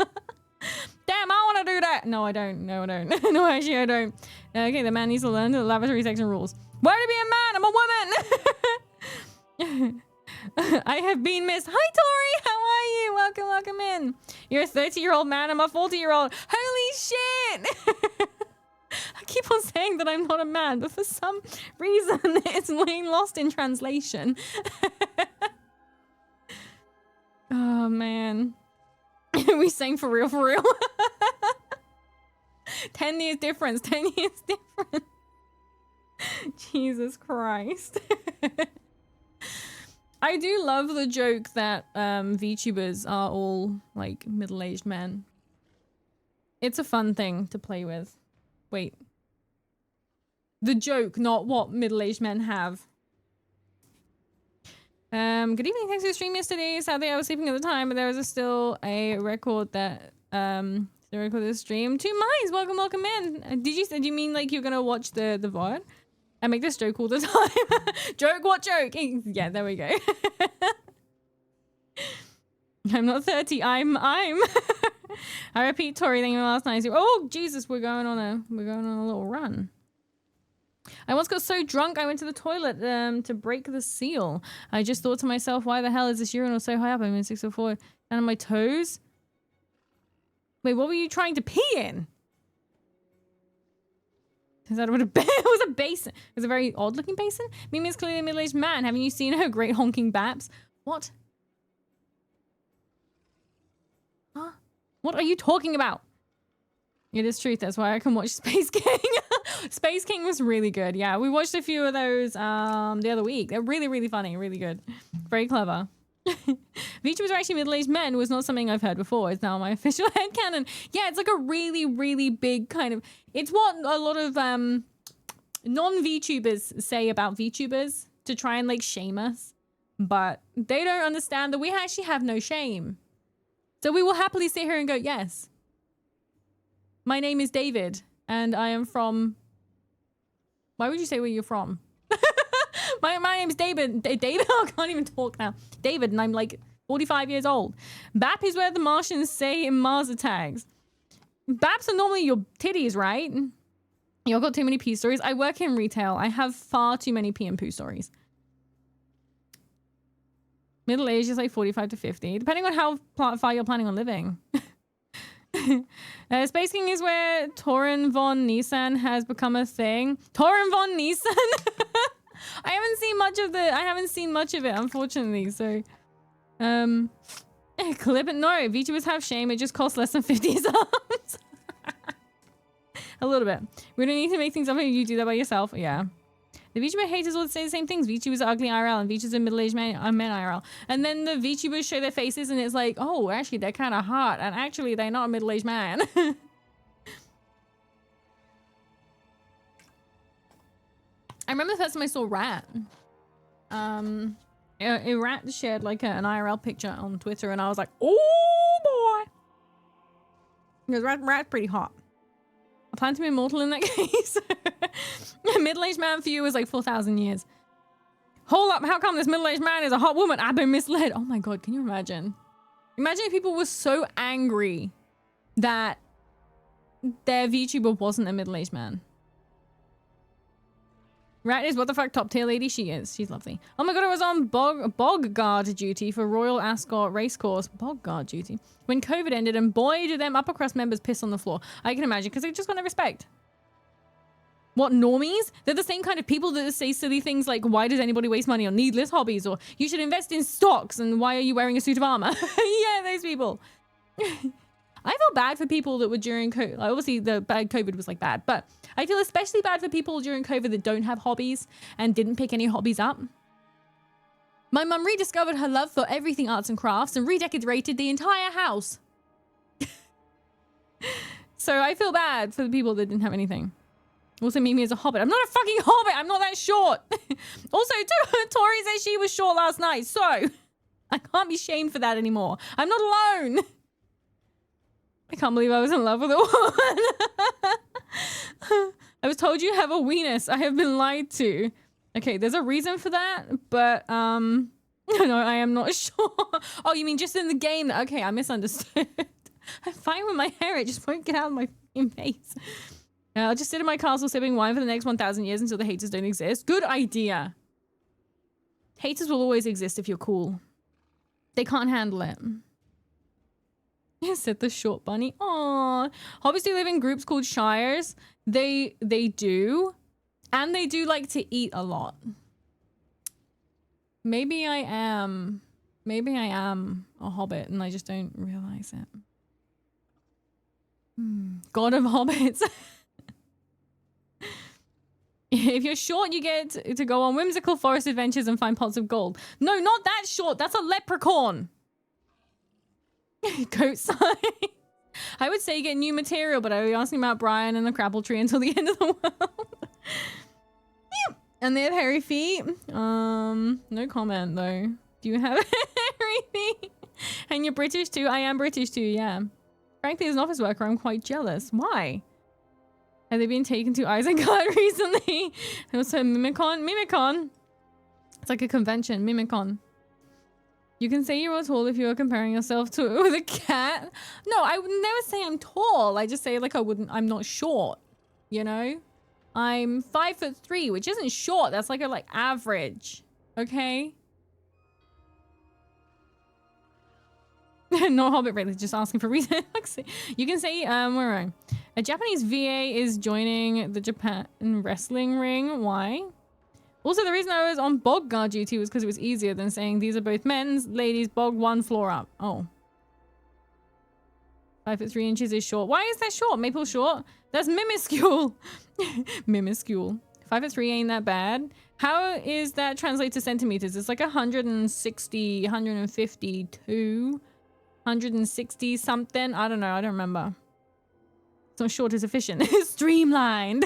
Damn, I want to do that. No, I don't. No, I don't. No, actually, I don't. Okay, the man needs to learn the lavatory section rules. Why to be a man? I'm a woman. I have been missed. Hi, Tori. How are you? Welcome, welcome in. You're a 30-year-old man. I'm a 40-year-old. Holy shit. I keep on saying that I'm not a man, but for some reason it's getting lost in translation. Oh, man. We sang for real, for real. 10 years difference. 10 years difference. Jesus Christ. I do love the joke that VTubers are all like middle-aged men. It's a fun thing to play with. Wait. The joke, not what middle-aged men have. Good evening, thanks for the stream yesterday. Sadly, I was sleeping at the time, but there was still a record that the record of the stream. 2 minds, welcome, welcome in. Did you mean like you're gonna watch the VOD? I make this joke all the time. Joke, what joke? Yeah, there we go. I'm not 30. I'm. I repeat, Tori, thank you last night. Oh Jesus, we're going on a little run. I once got so drunk I went to the toilet to break the seal. I just thought to myself, why the hell is this urinal so high up? I'm in 604 and on my toes. Wait, what were you trying to pee in? Is that what it was? A basin. It was a very odd looking basin. Mimi is clearly a middle-aged man. Haven't you seen her great honking baps? What? Huh? What are you talking about? It is truth. That's why I can watch Space King. Space King was really good. Yeah, we watched a few of those the other week. They're really, really funny. Really good. Very clever. VTubers are actually middle-aged men was not something I've heard before. It's now my official headcanon. Yeah, it's like a really, really big kind of... It's what a lot of non-VTubers say about VTubers to try and like shame us. But they don't understand that we actually have no shame. So we will happily sit here and go, yes. My name is David and I am from... Why would you say where you're from? My name's David. David? I can't even talk now. David, and I'm like 45 years old. BAP is where the Martians say in Mars attacks. BAPs are normally your titties, right? You've got too many pee stories. I work in retail. I have far too many pee and poo stories. Middle age is like 45 to 50, depending on how far you're planning on living. Space King is where Torin von Nissan has become a thing. Torin von Nissan? I haven't seen much of it, unfortunately, so clip it. No, VTubers have shame. It just costs less than 50 subs. A little bit. We don't need to make things up. You do that by yourself. Yeah. The VTuber haters all say the same things. VTubers are ugly IRL and VTubers are middle-aged men IRL. And then the VTubers show their faces and it's like, oh, actually, they're kind of hot. And actually, they're not a middle-aged man. I remember the first time I saw Rat. A Rat shared like an IRL picture on Twitter and I was like, oh boy. Because Rat's pretty hot. I plan to be immortal in that case. A middle-aged man for you is like 4,000 years. Hold up, how come this middle-aged man is a hot woman? I've been misled. Oh my God, can you imagine? Imagine if people were so angry that their VTuber wasn't a middle-aged man. Rat is what the fuck top tier lady she is. She's lovely. Oh my God, I was on bog guard duty for Royal Ascot Racecourse. Bog guard duty. When COVID ended and boy did them upper crust members piss on the floor. I can imagine because they just got no respect. What, normies? They're the same kind of people that say silly things like, why does anybody waste money on needless hobbies? Or you should invest in stocks and why are you wearing a suit of armor? Yeah, those people. I feel bad for people that were during COVID. Obviously, the bad COVID was like bad, but I feel especially bad for people during COVID that don't have hobbies and didn't pick any hobbies up. My mum rediscovered her love for everything arts and crafts and redecorated the entire house. So I feel bad for the people that didn't have anything. Also, Mimi is a hobbit. I'm not a fucking hobbit. I'm not that short. Also, Tori said she was short last night, so I can't be shamed for that anymore. I'm not alone. I can't believe I was in love with a woman. I was told you have a weenus. I have been lied to. Okay, there's a reason for that, but no, I am not sure. Oh, you mean just in the game? Okay, I misunderstood. I'm fine with my hair. It just won't get out of my face. I'll just sit in my castle sipping wine for the next 1,000 years until the haters don't exist. Good idea. Haters will always exist if you're cool. They can't handle it. Said the short bunny. Aww. Hobbits do live in groups called shires. They do. And they do like to eat a lot. Maybe I am a hobbit and I just don't realize it. God of hobbits. If you're short, you get to go on whimsical forest adventures and find pots of gold. No, not that short. That's a leprechaun. Goat size. I would say get new material, but I was asking about Brian and the crapple tree until the end of the world. And they have hairy feet. No comment though. Do you have hairy feet? And you're British too? I am British too, yeah. Frankly, as an office worker, I'm quite jealous. Why? Have they been taken to Isengard recently? And also Mimicon. It's like a convention, Mimicon. You can say you're tall if you're comparing yourself to with a cat. No, I would never say I'm tall. I just say like I'm not short, you know? I'm 5'3", which isn't short. That's like a average. Okay? No hobbit really, just asking for reason. You can say where am I? A Japanese VA is joining the Japan wrestling ring. Why? Also, the reason I was on bog guard duty was because it was easier than saying these are both men's, ladies, bog 1 floor up. Oh. 5'3" is short. Why is that short? Maple short? That's minuscule. Minuscule. 5'3" ain't that bad. How is that translate to centimeters? It's like 160, 152, 160 something. I don't know. I don't remember. So short is efficient. Streamlined.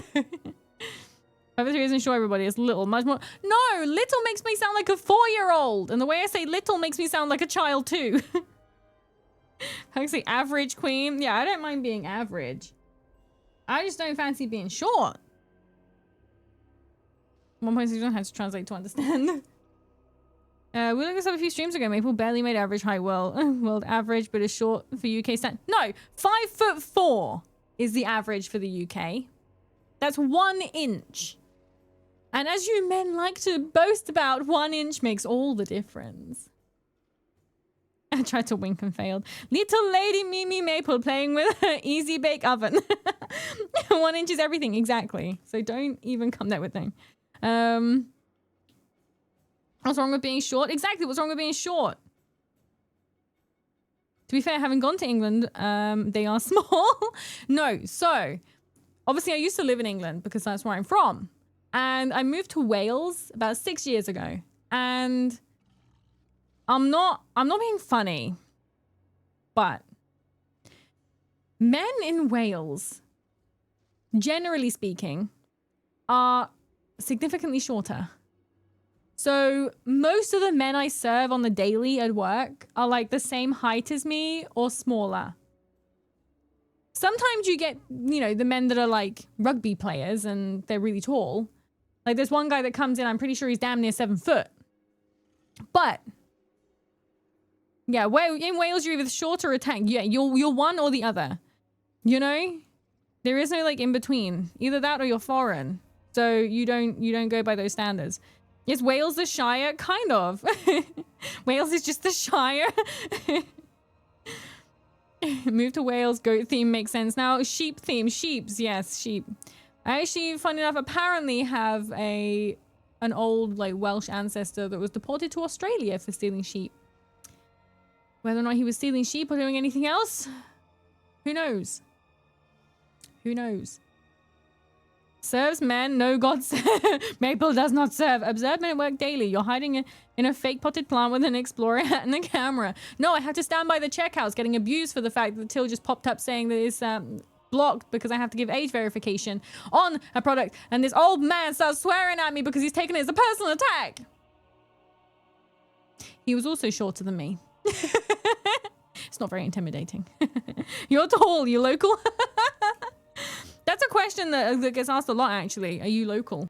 5'3" isn't short, everybody. It's little. Much more. No, little makes me sound like a 4-year-old. And the way I say little makes me sound like a child too. I say average queen. Yeah, I don't mind being average. I just don't fancy being short. 1.6 had to translate to understand. We looked this up a few streams ago. Maple barely made average height world average, but is short for UK stand. No, 5'4" is the average for the UK. That's 1 inch. And as you men like to boast about, 1 inch makes all the difference. I tried to wink and failed. Little lady MimiMaple playing with her easy bake oven. 1 inch is everything, exactly. So don't even come there with thing. What's wrong with being short? Exactly, what's wrong with being short? To be fair, having gone to England, they are small. No, so obviously I used to live in England because that's where I'm from. And I moved to Wales about 6 years ago. And I'm not being funny, but men in Wales, generally speaking, are significantly shorter. So most of the men I serve on the daily at work are like the same height as me or smaller. Sometimes you get, you know, the men that are like rugby players and they're really tall. Like there's one guy that comes in, I'm pretty sure he's damn near 7 foot. But yeah, in Wales you're either short or a tank. Yeah, you're one or the other. You know? There is no like in between. Either that or you're foreign. So you don't go by those standards. Is Wales the Shire? Kind of. Wales is just the Shire. Move to Wales, goat theme makes sense. Now, sheep theme, sheeps, yes, sheep. I actually, funny enough, apparently have an old like Welsh ancestor that was deported to Australia for stealing sheep. Whether or not he was stealing sheep or doing anything else, who knows? Who knows? Serves men, no God serve. Maple does not serve. Observe men at work daily. You're hiding in a fake potted plant with an explorer hat and a camera. No, I have to stand by the checkouts getting abused for the fact that Till just popped up saying that it's blocked because I have to give age verification on a product. And this old man starts swearing at me because he's taken it as a personal attack. He was also shorter than me. It's not very intimidating. You're tall, you local? That's a question that gets asked a lot, actually. Are you local?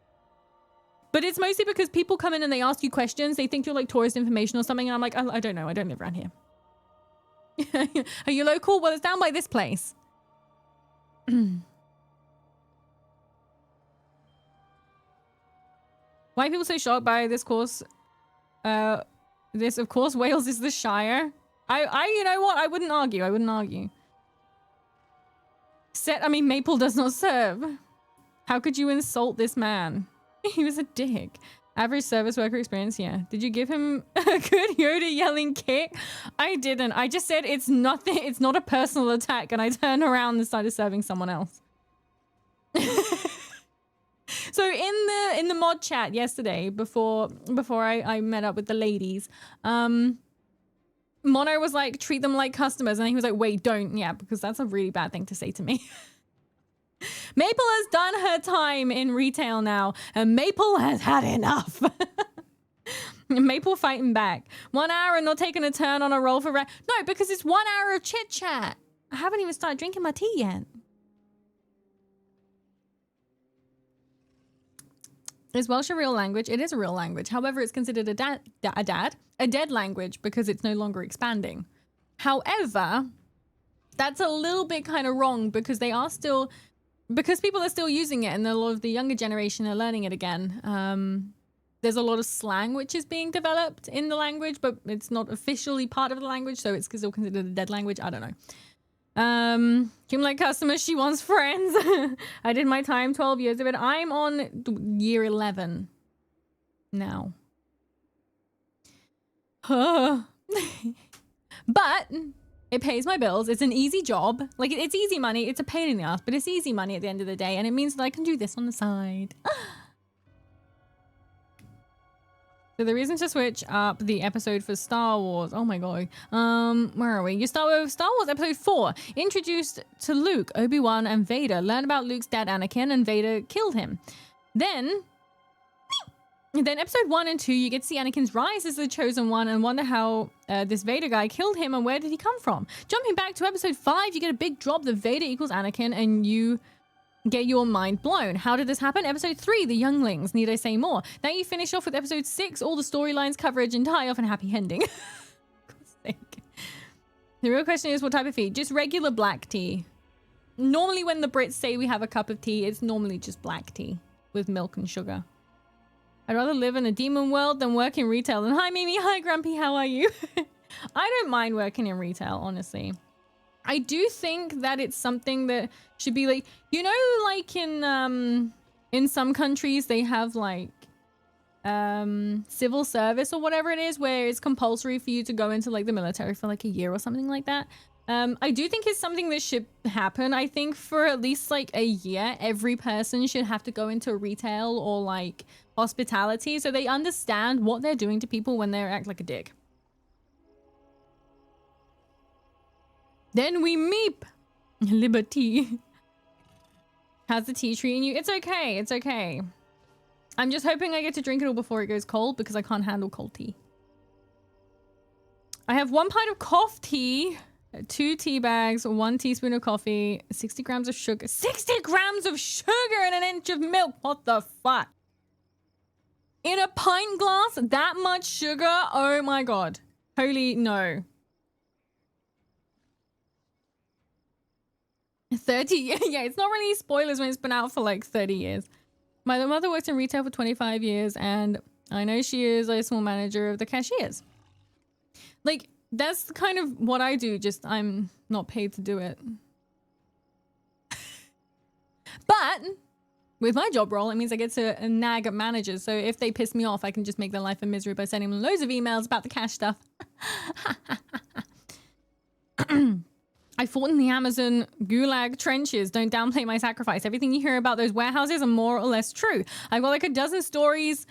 But it's mostly because people come in and they ask you questions. They think you're like tourist information or something. And I'm like, I don't know. I don't live around here. Are you local? Well, it's down by this place. Why are people so shocked by this course This, of course, Wales is the Shire. You know what? I wouldn't argue. I wouldn't argue. Maple does not serve. How could you insult this man? He was a dick. Average service worker experience, yeah. Did you give him a good Yoda yelling kick? I didn't. I just said it's nothing. It's not a personal attack, and I turned around and started serving someone else. So in the mod chat yesterday, before I met up with the ladies, Mono was like, treat them like customers, and he was like, wait, don't, yeah, because that's a really bad thing to say to me. Maple has done her time in retail now, and Maple has had enough. Maple fighting back. 1 hour and not taking a turn on a roll for... No, because it's 1 hour of chit chat. I haven't even started drinking my tea yet. Is Welsh a real language? It is a real language. However, it's considered a dead language because it's no longer expanding. However, that's a little bit kind of wrong because they are still... Because people are still using it and a lot of the younger generation are learning it again. There's a lot of slang which is being developed in the language, but it's not officially part of the language, so it's still considered a dead language. I don't know. Kim like customers, she wants friends. I did my time, 12 years of it. I'm on year 11 now. But it pays my bills. It's an easy job. Like, it's easy money. It's a pain in the ass, but it's easy money at the end of the day. And it means that I can do this on the side. So the reason to switch up the episode for Star Wars. Oh my god. Where are we? You start with Star Wars episode 4. Introduced to Luke, Obi-Wan, and Vader. Learn about Luke's dad, Anakin, and Vader killed him. Then episode 1 and 2, you get to see Anakin's rise as the chosen one and wonder how this Vader guy killed him and where did he come from. Jumping back to episode 5, you get a big drop that Vader equals Anakin and you get your mind blown. How did this happen? Episode 3, the younglings. Need I say more? Now you finish off with episode 6, all the storylines, coverage, and tie off and happy ending. For God's sake. The real question is what type of tea? Just regular black tea. Normally when the Brits say we have a cup of tea, it's normally just black tea with milk and sugar. I'd rather live in a demon world than work in retail. And hi, Mimi. Hi, Grumpy. How are you? I don't mind working in retail, honestly. I do think that it's something that should be like, you know, like in some countries, they have like civil service or whatever it is, where it's compulsory for you to go into like the military for like a year or something like that. I do think it's something that should happen. I think for at least like a year, every person should have to go into retail or like hospitality so they understand what they're doing to people when they act like a dick. Then we meep. Liberty. How's the tea treating you? It's okay. It's okay. I'm just hoping I get to drink it all before it goes cold because I can't handle cold tea. I have 1 pint of cough tea, 2 tea bags, 1 teaspoon of coffee, 60 grams of sugar. 60 grams of sugar and an inch of milk. What the fuck? In a pint glass? That much sugar? Oh my god. Holy no. 30 years. Yeah, it's not really spoilers when it's been out for like 30 years. My mother works in retail for 25 years and I know she is a small manager of the cashiers. Like, that's kind of what I do, just I'm not paid to do it. But with my job role, it means I get to nag at managers. So if they piss me off, I can just make their life a misery by sending them loads of emails about the cash stuff. I fought in the Amazon gulag trenches. Don't downplay my sacrifice. Everything you hear about those warehouses are more or less true. I've got like a dozen stories.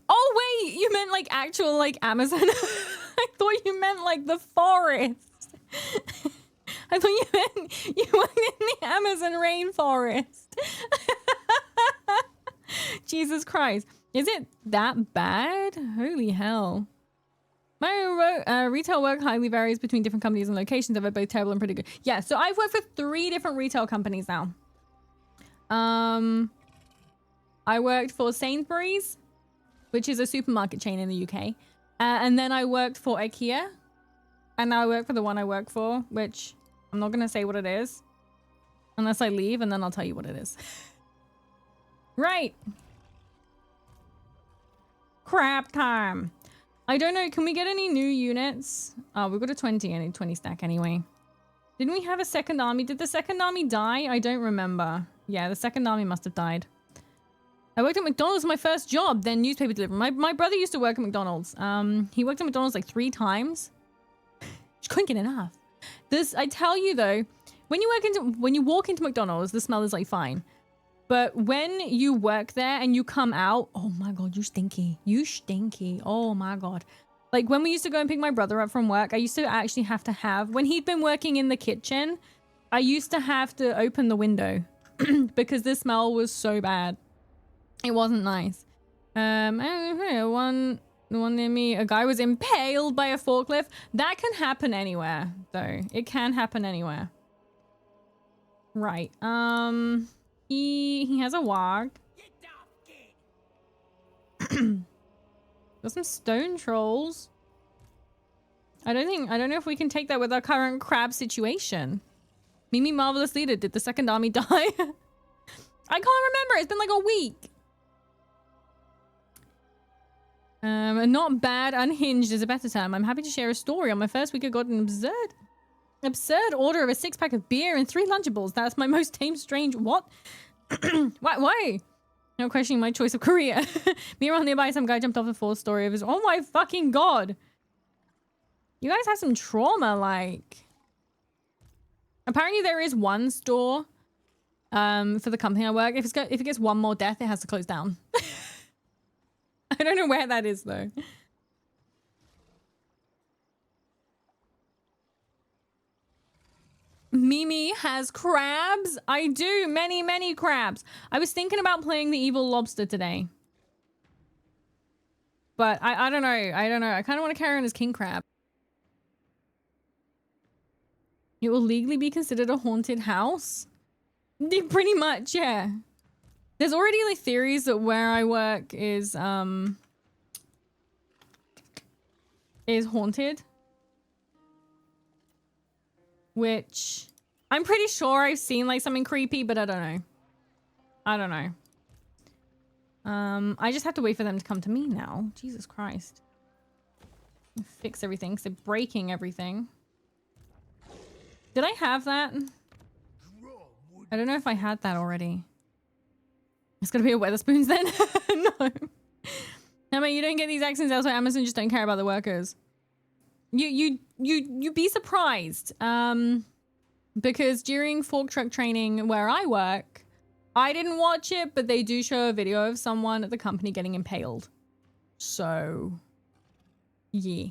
Oh wait, you meant like actual like Amazon? I thought you meant like the forest. I thought you meant you were in the Amazon rainforest. Jesus Christ. Is it that bad? Holy hell. My retail work highly varies between different companies and locations. I've had both terrible and pretty good. Yeah, so I've worked for 3 different retail companies now. I worked for Sainsbury's, which is a supermarket chain in the UK. And then I worked for IKEA. And now I work for the one I work for, which I'm not going to say what it is. Unless I leave, and then I'll tell you what it is. Right. Crap time. I don't know. Can we get any new units? Oh, we've got a 20 and a 20 stack anyway. Didn't we have a second army? Did the second army die? I don't remember. Yeah, the second army must have died. I worked at McDonald's my first job, then newspaper delivery. My brother used to work at McDonald's. He worked at McDonald's like 3 times. Just couldn't get enough. I tell you though, when you walk into McDonald's, the smell is like fine. But when you work there and you come out, oh my God, you stinky. You stinky. Oh my God. Like when we used to go and pick my brother up from work, I used to actually have to when he'd been working in the kitchen, I used to have to open the window because the smell was so bad. It wasn't nice. The one near me, a guy was impaled by a forklift. That can happen anywhere, though. It can happen anywhere. Right. He has a wog. Got some stone trolls. I don't know if we can take that with our current crab situation. Mimi Marvelous Leader, did the second army die? I can't remember. It's been like a week. Not bad. Unhinged is a better term. I'm happy to share a story. On my first week, I got an absurd order of a 6-pack of beer and 3 Lunchables. That's my most tame strange. What? Why? No questioning my choice of career. Me around nearby, some guy jumped off the 4th story of his. Oh my fucking God. You guys have some trauma, like. Apparently, there is one store for the company I work. If it gets one more death, it has to close down. I don't know where that is though. Mimi has crabs. I do. Many crabs. I was thinking about playing the evil lobster today. But I don't know. I don't know. I kind of want to carry on as king crab. It will legally be considered a haunted house. Pretty much, yeah. There's already like theories that where I work is haunted. Which I'm pretty sure I've seen like something creepy, but I don't know. I don't know. I just have to wait for them to come to me now. Jesus Christ. Fix everything because they're breaking everything. Did I have that? I don't know if I had that already. It's gonna be a Weatherspoons then? No. I mean, you don't get these accents elsewhere. Amazon just don't care about the workers. You'd be surprised. Because during fork truck training where I work, I didn't watch it, but they do show a video of someone at the company getting impaled. So, yeah.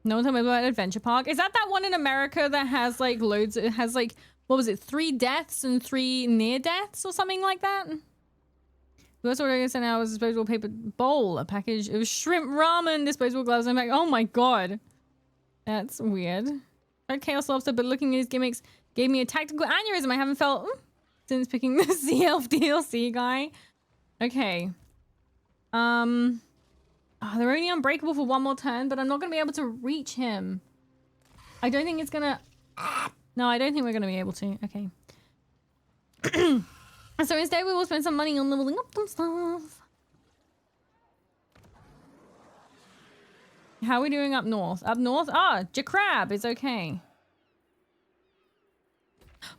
No one told me about Adventure Park. Is that one in America that has like loads? It has like, what was it? 3 deaths and 3 near deaths or something like that? The first order I sent out was a disposable paper bowl, a package. It was shrimp ramen, disposable gloves. I'm like, oh my God. That's weird. Tried Chaos Lobster, but looking at his gimmicks gave me a tactical aneurysm I haven't felt since picking the Sea Elf DLC guy. Okay. Oh, they're only unbreakable for 1 more turn, but I'm not going to be able to reach him. I don't think it's going to... No, I don't think we're going to be able to. Okay. So instead we will spend some money on leveling up some stuff. How are we doing up north? Up north? Ah, Jacrab is okay.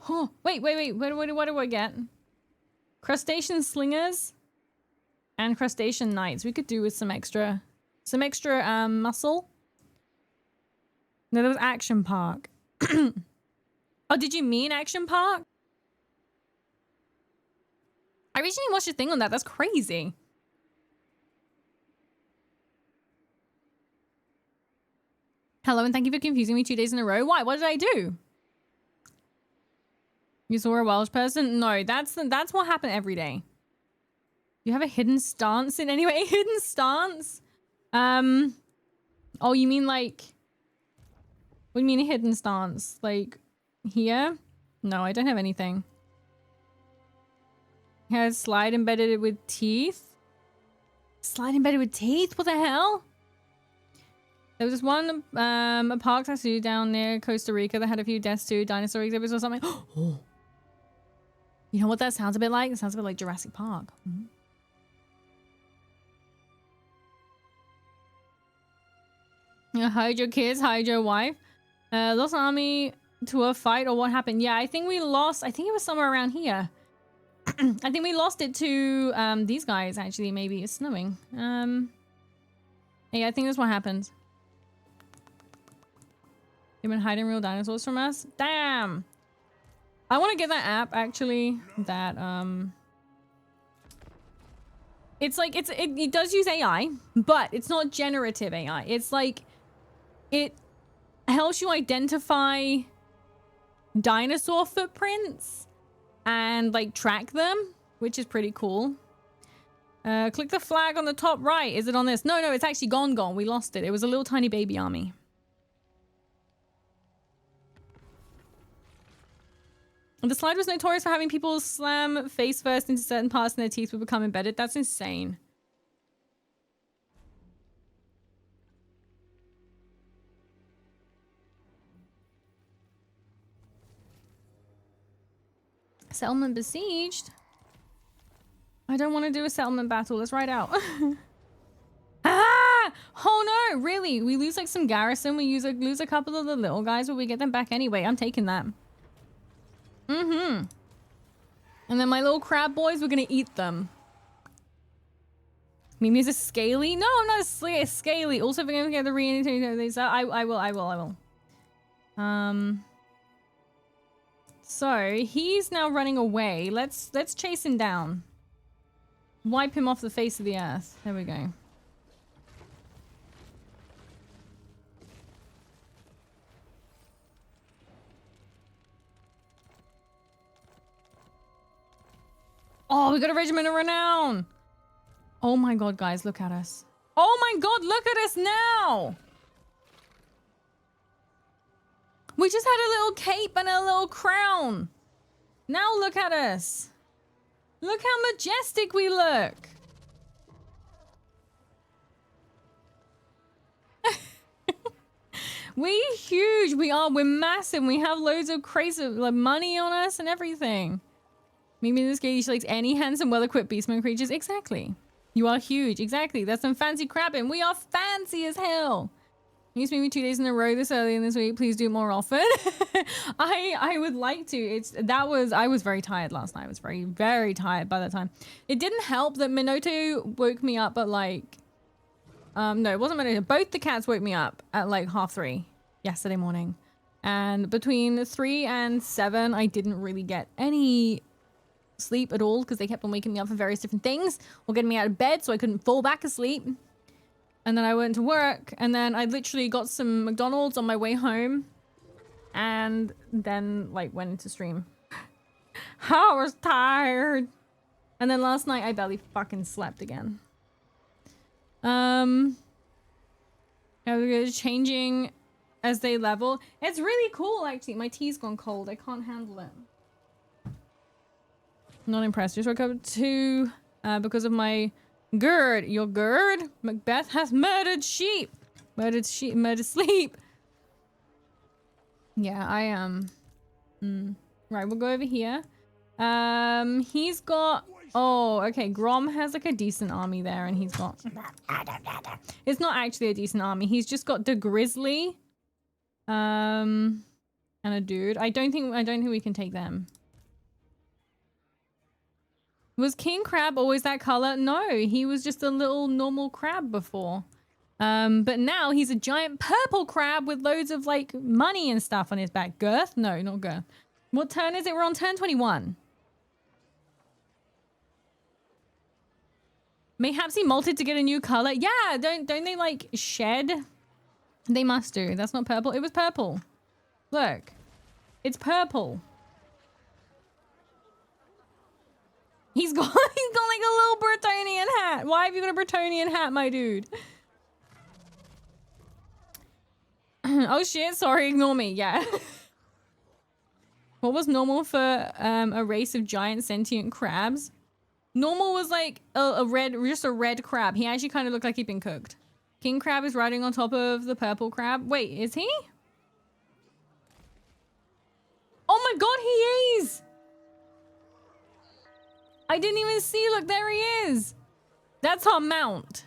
Oh, wait. What do I get? Crustacean Slingers and Crustacean Knights. We could do with some extra muscle. No, there was Action Park. Oh, did you mean Action Park? I recently watched a thing on that. That's crazy. Hello, and thank you for confusing me 2 days in a row. Why? What did I do? You saw a Welsh person? No, that's what happened every day. You have a hidden stance in any way? Hidden stance? Oh, you mean like... What do you mean a hidden stance? Like, here? No, I don't have anything. Has slide embedded with teeth? Slide embedded with teeth? What the hell? There was this one a park tattoo down near Costa Rica that had a few deaths too, dinosaur exhibits or something. Oh. You know what that sounds a bit like? It sounds a bit like Jurassic Park. Hide your kids, hide your wife. Lost an army to a fight or what happened? Yeah, I think we lost. I think it was somewhere around here. I think we lost it to these guys actually. Maybe it's snowing. Yeah, I think that's what happened. They've been hiding real dinosaurs from us. Damn. I want to get that app actually. That it's like it does use AI, but it's not generative AI. It's like it helps you identify dinosaur footprints and like track them, which is pretty cool. Click the flag on the top right. Is it on this? No, it's actually gone. We lost it. It was a little tiny baby army. The slide was notorious for having people slam face first into certain parts and their teeth would become embedded. That's insane. Settlement besieged? I don't want to do a settlement battle. Let's ride out. Ah! Oh no, really? We lose like some garrison. We lose a couple of the little guys, but we get them back anyway. I'm taking that. Mm-hmm. And then my little crab boys, we're gonna eat them. Mimi's a scaly? No, I'm not a scaly. Also, if we're gonna get the re-entry, I will. So he's now running away. Let's chase him down. Wipe him off the face of the earth. There we go. Oh, we got a regiment of renown. Oh my god, guys, look at us. Oh my god, look at us now. We just had a little cape and a little crown. Now look at us. Look how majestic we look. We're huge. We're massive. We have loads of crazy like money on us and everything. Maybe in this case, she likes any handsome, well-equipped beastman creatures. Exactly. You are huge. Exactly. That's some fancy crabbing. We are fancy as hell. You used me 2 days in a row this early in this week. Please do it more often. I would like to. I was very tired last night. I was very, very tired by that time. It didn't help that Minoto woke me up at like, no, it wasn't Minoto. Both the cats woke me up at like 3:30 yesterday morning. And between 3 and 7, I didn't really get any sleep at all because they kept on waking me up for various different things or getting me out of bed so I couldn't fall back asleep. And then I went to work and then I literally got some McDonald's on my way home and then like went into stream. I was tired. And then last night I barely fucking slept again. I was changing as they level. It's really cool actually. My tea's gone cold. I can't handle it. Not impressed. Just woke up too because of my GERD. Your GERD? Macbeth has murdered sheep. Murdered sleep. Yeah, I am. Right, we'll go over here. He's got... Oh, okay. Grom has like a decent army there and he's got... It's not actually a decent army. He's just got the Grizzly. And a dude. I don't think we can take them. Was King Crab always that color? No, he was just a little normal crab before. But now he's a giant purple crab with loads of like money and stuff on his back. Girth? No, not girth. What turn is it? We're on turn 21. Mayhaps he molted to get a new color. Yeah, don't they like shed? They must do. That's not purple. It was purple. Look, it's purple. He's got like a little Bretonian hat. Why have you got a Bretonian hat, my dude? Oh shit, sorry, ignore me. Yeah. What was normal for a race of giant sentient crabs? Normal was like just a red crab. He actually kind of looked like he'd been cooked. King Crab is riding on top of the purple crab. Wait, is he? Oh my god, he is! I didn't even see. Look, there he is. That's our mount.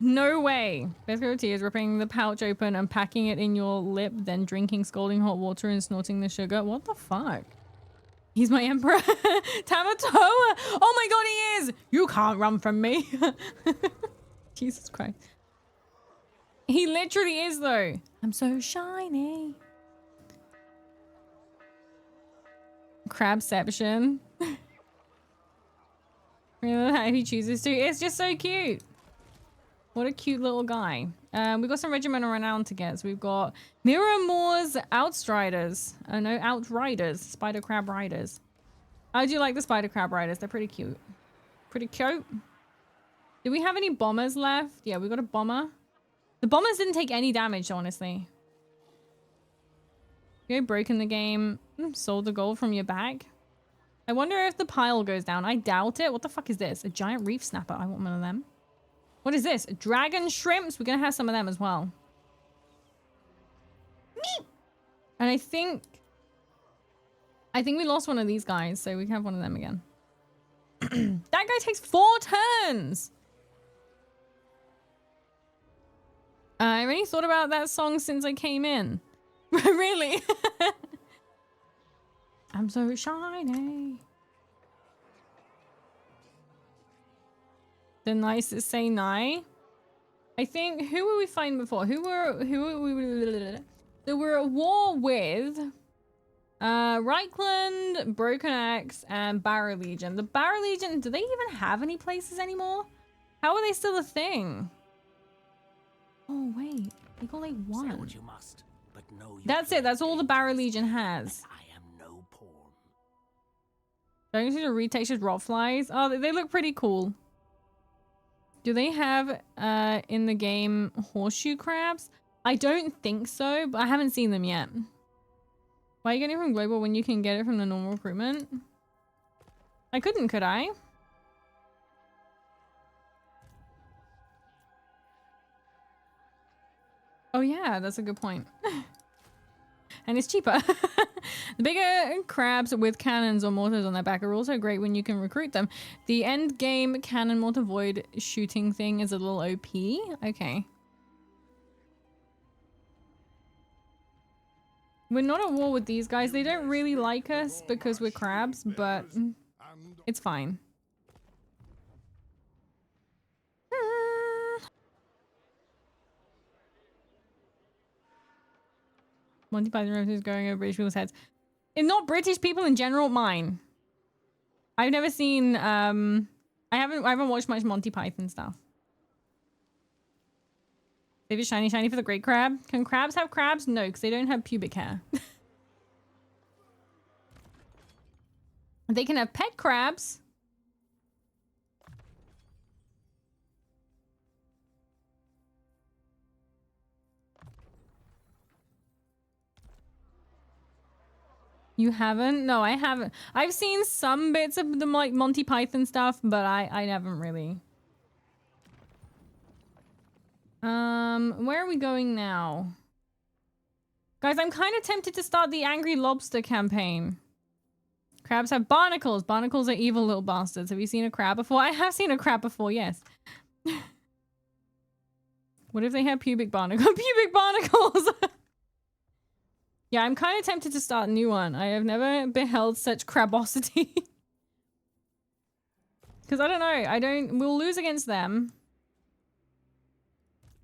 No way. Best go tea is ripping the pouch open and packing it in your lip, then drinking scalding hot water and snorting the sugar. What the fuck? He's my emperor. Tamatoa! Oh my god, he is! You can't run from me. Jesus Christ. He literally is though. I'm so shiny. Crabception. If he chooses to. It's just so cute. What a cute little guy. We've got some regimental renown to get. So we've got Miramore's Outstriders. No, Outriders. Spider Crab Riders. I do like the Spider Crab Riders. They're pretty cute. Pretty cute. Do we have any bombers left? Yeah, we got a bomber. The bombers didn't take any damage, honestly. Okay, broken the game. Sold the gold from your bag. I wonder if the pile goes down. I doubt it. What the fuck is this? A giant reef snapper. I want one of them. What is this? Dragon shrimps? We're gonna have some of them as well. And I think we lost one of these guys, so we can have one of them again. That guy takes 4 turns. I really thought about that song since I came in. Really? I'm so shiny. The nicest say nigh. I think, who were we fighting before? Who were we? So we're at war with Reichland, Broken Axe, and Barrow Legion. The Barrow Legion, do they even have any places anymore? How are they still a thing? Oh wait, they got like one. Say what you must, but no, That's it, that's all the Barrow Legion has. I am no pawn. Don't you see the retextured rot flies? Oh, they look pretty cool. Do they have in the game horseshoe crabs? I don't think so, but I haven't seen them yet. Why are you getting it from global when you can get it from the normal recruitment? I couldn't, could I? Oh yeah, that's a good point. And it's cheaper. The bigger crabs with cannons or mortars on their back are also great when you can recruit them. The end game cannon mortar void shooting thing is a little OP. Okay. We're not at war with these guys. They don't really like us because we're crabs, but it's fine. Monty Python is going over British people's heads. And not British people in general, mine. I've never seen I haven't watched much Monty Python stuff. Save it shiny shiny for the great crab. Can crabs have crabs? No, because they don't have pubic hair. They can have pet crabs. You haven't? No, I haven't. I've seen some bits of the like Monty Python stuff, but I haven't really. Where are we going now? Guys, I'm kind of tempted to start the Angry Lobster campaign. Crabs have barnacles. Barnacles are evil little bastards. Have you seen a crab before? I have seen a crab before, yes. What if they have pubic barnacles? Pubic barnacles! Yeah, I'm kind of tempted to start a new one. I have never beheld such crabosity. Because I don't know. We'll lose against them.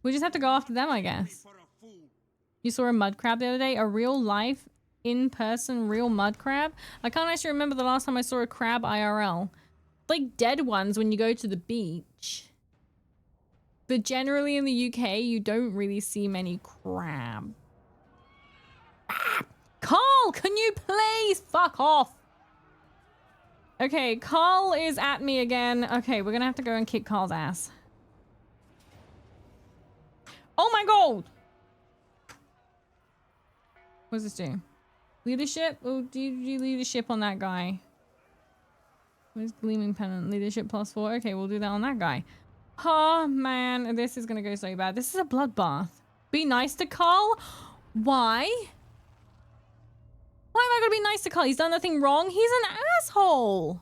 We just have to go after them, I guess. You saw a mud crab the other day? A real life, in-person, real mud crab? I can't actually remember the last time I saw a crab IRL. Like dead ones when you go to the beach. But generally in the UK, you don't really see many crab. Carl, can you please fuck off? Okay, Carl is at me again. Okay, we're gonna have to go and kick Carl's ass. Oh my god! What does this do? Leadership? Oh, do you leadership on that guy? Where's Gleaming Pennant? Leadership +4. Okay, we'll do that on that guy. Oh man, this is gonna go so bad. This is a bloodbath. Be nice to Carl? Why? Why am I gonna be nice to Carl? He's done nothing wrong. He's an asshole.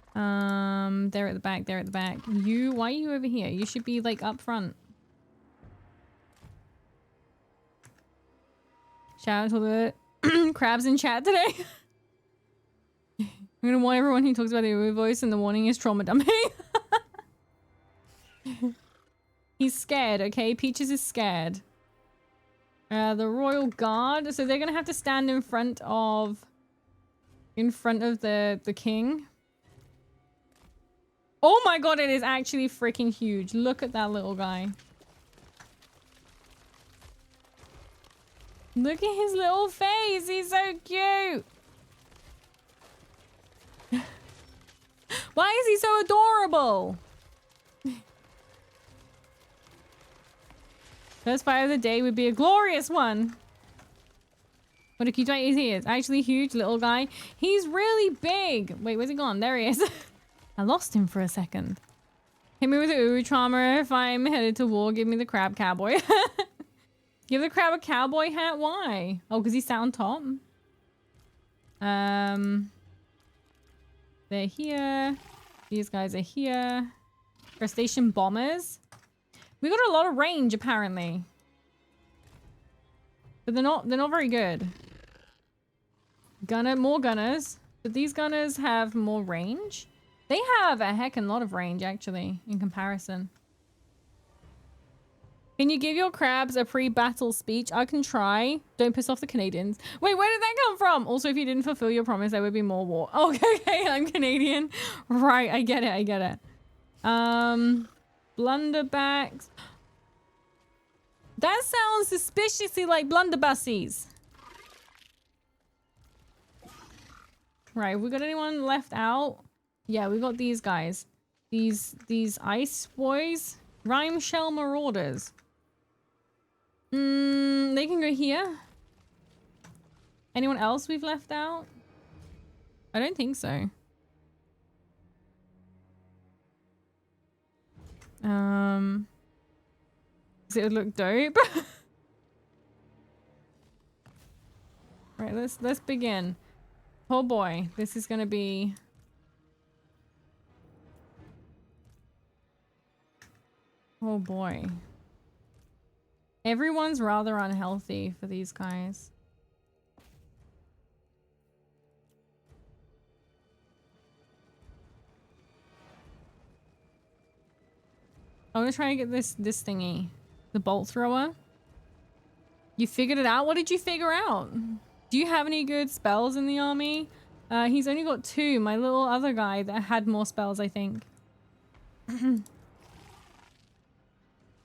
They're at the back. They're at the back. Why are you over here? You should be like up front. Shout out to the crabs in chat today. I'm gonna warn everyone who talks about the Uwu voice, and the warning is trauma dumping. He's scared, okay? Peaches is scared. The Royal Guard. So they're gonna have to stand in front of the king. Oh my god, it is actually freaking huge. Look at that little guy. Look at his little face. He's so cute. Why is he so adorable? First fight of the day would be a glorious one. What a cute guy he is. Actually huge little guy. He's really big. Wait, where's he gone? There he is. I lost him for a second. Hit me with the Uwu trauma if I'm headed to war. Give me the crab cowboy. Give the crab a cowboy hat? Why? Oh, because he's sat on top. They're here. These guys are here. Crustacean bombers. We got a lot of range apparently. But they're not very good. More gunners. But these gunners have more range. They have a heckin' lot of range actually in comparison. Can you give your crabs a pre-battle speech? I can try. Don't piss off the Canadians. Wait, where did that come from? Also, if you didn't fulfill your promise, there would be more war. Oh, okay, I'm Canadian. Right, I get it. Blunderbacks. That sounds suspiciously like blunderbusses. Right, we got anyone left out? Yeah, we got these guys. These ice boys. Rhyme shell marauders. They can go here. Anyone else we've left out? I don't think so. Does it look dope? Right, let's begin. Oh boy, this is gonna be... Oh boy. Everyone's rather unhealthy for these guys. I'm gonna try and get this thingy. The bolt thrower. You figured it out? What did you figure out? Do you have any good spells in the army? He's only got 2. My little other guy that had more spells, I think.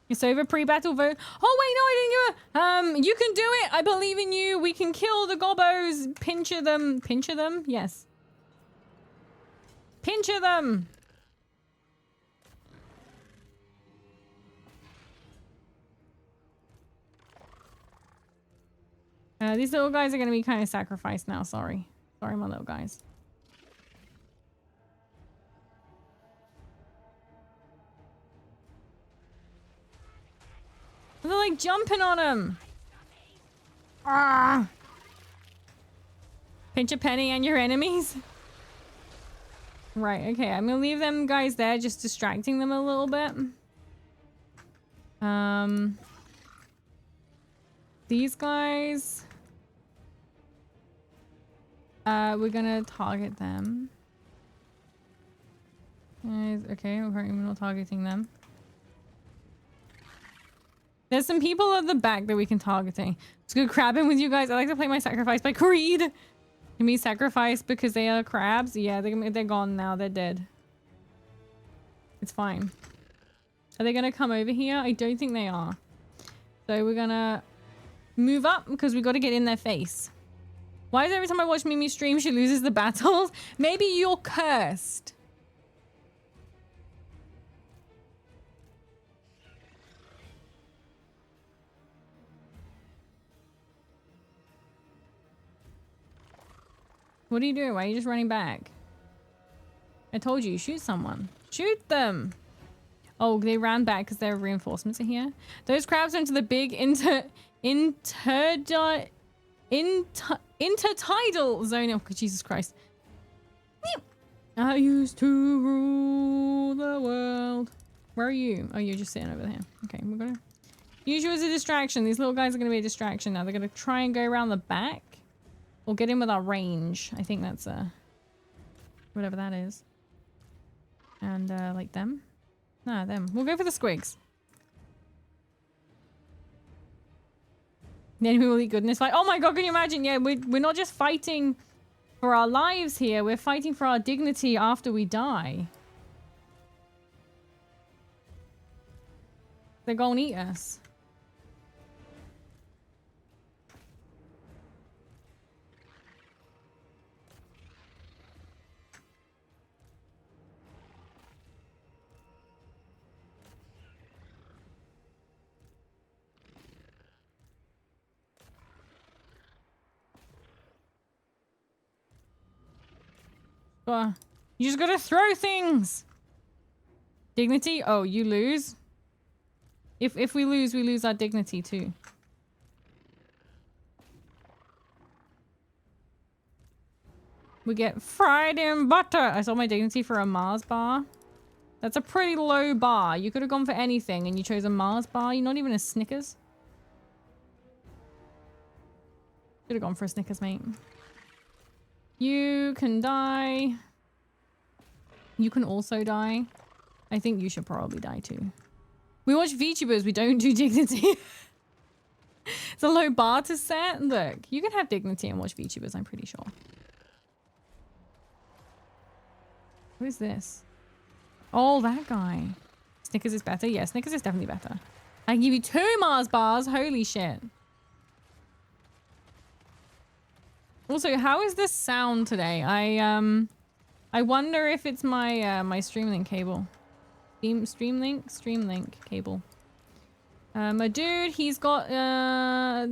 It's over. Pre-battle vote. Oh wait, no, I didn't give it. You can do it. I believe in you. We can kill the gobbos. Pincher them. Pincher them? Yes. Pincher them. These little guys are going to be kind of sacrificed now. Sorry. Sorry, my little guys. They're like jumping on him. Ah! Pinch a penny and your enemies. Right, okay. I'm gonna leave them guys there, just distracting them a little bit. These guys. We're gonna target them. Okay, we're not targeting them. There's some people at the back that we can targeting. It's good crabbing with you guys. I like to play my sacrifice by Creed. Can we sacrifice because they are crabs? Yeah, they're gone now. They're dead. It's fine. Are they gonna come over here? I don't think they are. So we're gonna move up because we got to get in their face. Why is every time I watch Mimi stream she loses the battles? Maybe you're cursed. What are you doing? Why are you just running back? I told you, shoot someone. Shoot them! Oh, they ran back because their reinforcements are here. Those crabs are into the big intertidal zone. Oh, Jesus Christ. I used to rule the world. Where are you? Oh, you're just sitting over there. Okay, we're gonna use you as a distraction. These little guys are gonna be a distraction now. They're gonna try and go around the back. Or get in with our range. I think that's whatever that is. And like them. Nah, them. We'll go for the squigs. The enemy will eat goodness. Like, oh my god, can you imagine? Yeah, we're not just fighting for our lives here. We're fighting for our dignity after we die. They're gonna eat us. You just gotta throw things. Dignity? Oh, you lose? If we lose our dignity too. We get fried in butter. I sold my dignity for a Mars bar. That's a pretty low bar. You could have gone for anything and you chose a Mars bar. You're not even a Snickers. Could have gone for a Snickers, mate. You can die. You can also die. I think you should probably die too. We watch VTubers, we don't do dignity. It's a low bar to set. Look, you can have dignity and watch VTubers, I'm pretty sure. Who is this? Oh, that guy. Snickers is better? Yeah, Snickers is definitely better. I can give you 2 Mars bars. Holy shit. Also, how is this sound today? I wonder if it's my my Streamlink cable. Streamlink cable. My dude, he's got there.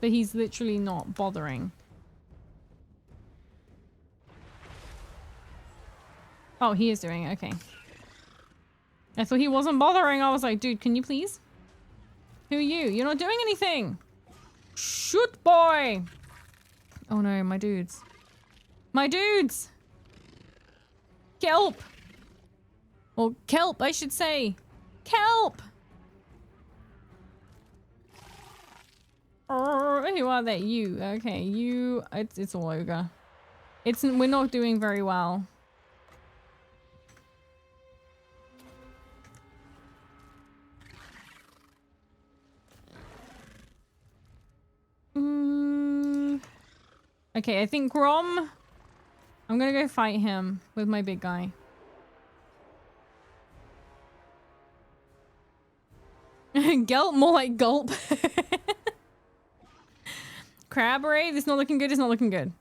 But he's literally not bothering. Oh, he is doing it. Okay. I thought he wasn't bothering. I was like, dude, can you please? Who are you? You're not doing anything. Shoot, boy. Oh no, my dudes. My dudes. Kelp. Or kelp, I should say. Kelp. Who are they? You. Okay, you. It's all ogre. We're not doing very well. Okay, I think Grom. I'm gonna go fight him with my big guy. Gulp, more like gulp. Crab raid. It's not looking good. It's not looking good.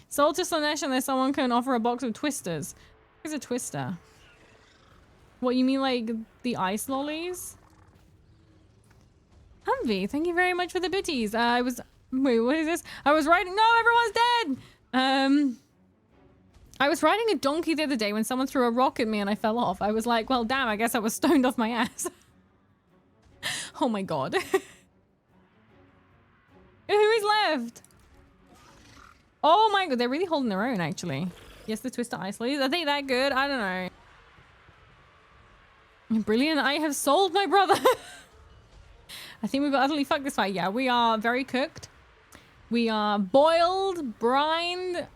Sold to Slanesh unless someone can offer a box of twisters. Where's a twister? What, you mean like the ice lollies? Humvee, thank you very much for the bitties. Wait, what is this? I was riding. No, everyone's dead. I was riding a donkey the other day when someone threw a rock at me and I fell off. I was like, well, damn, I guess I was stoned off my ass. Oh my god. Who is left? Oh my god, they're really holding their own, actually. Yes, the Twister Ice Lollies. Are they that good? I don't know. Brilliant. I have sold my brother. I think we've got utterly fucked this fight. Yeah, we are very cooked. We are boiled, brined.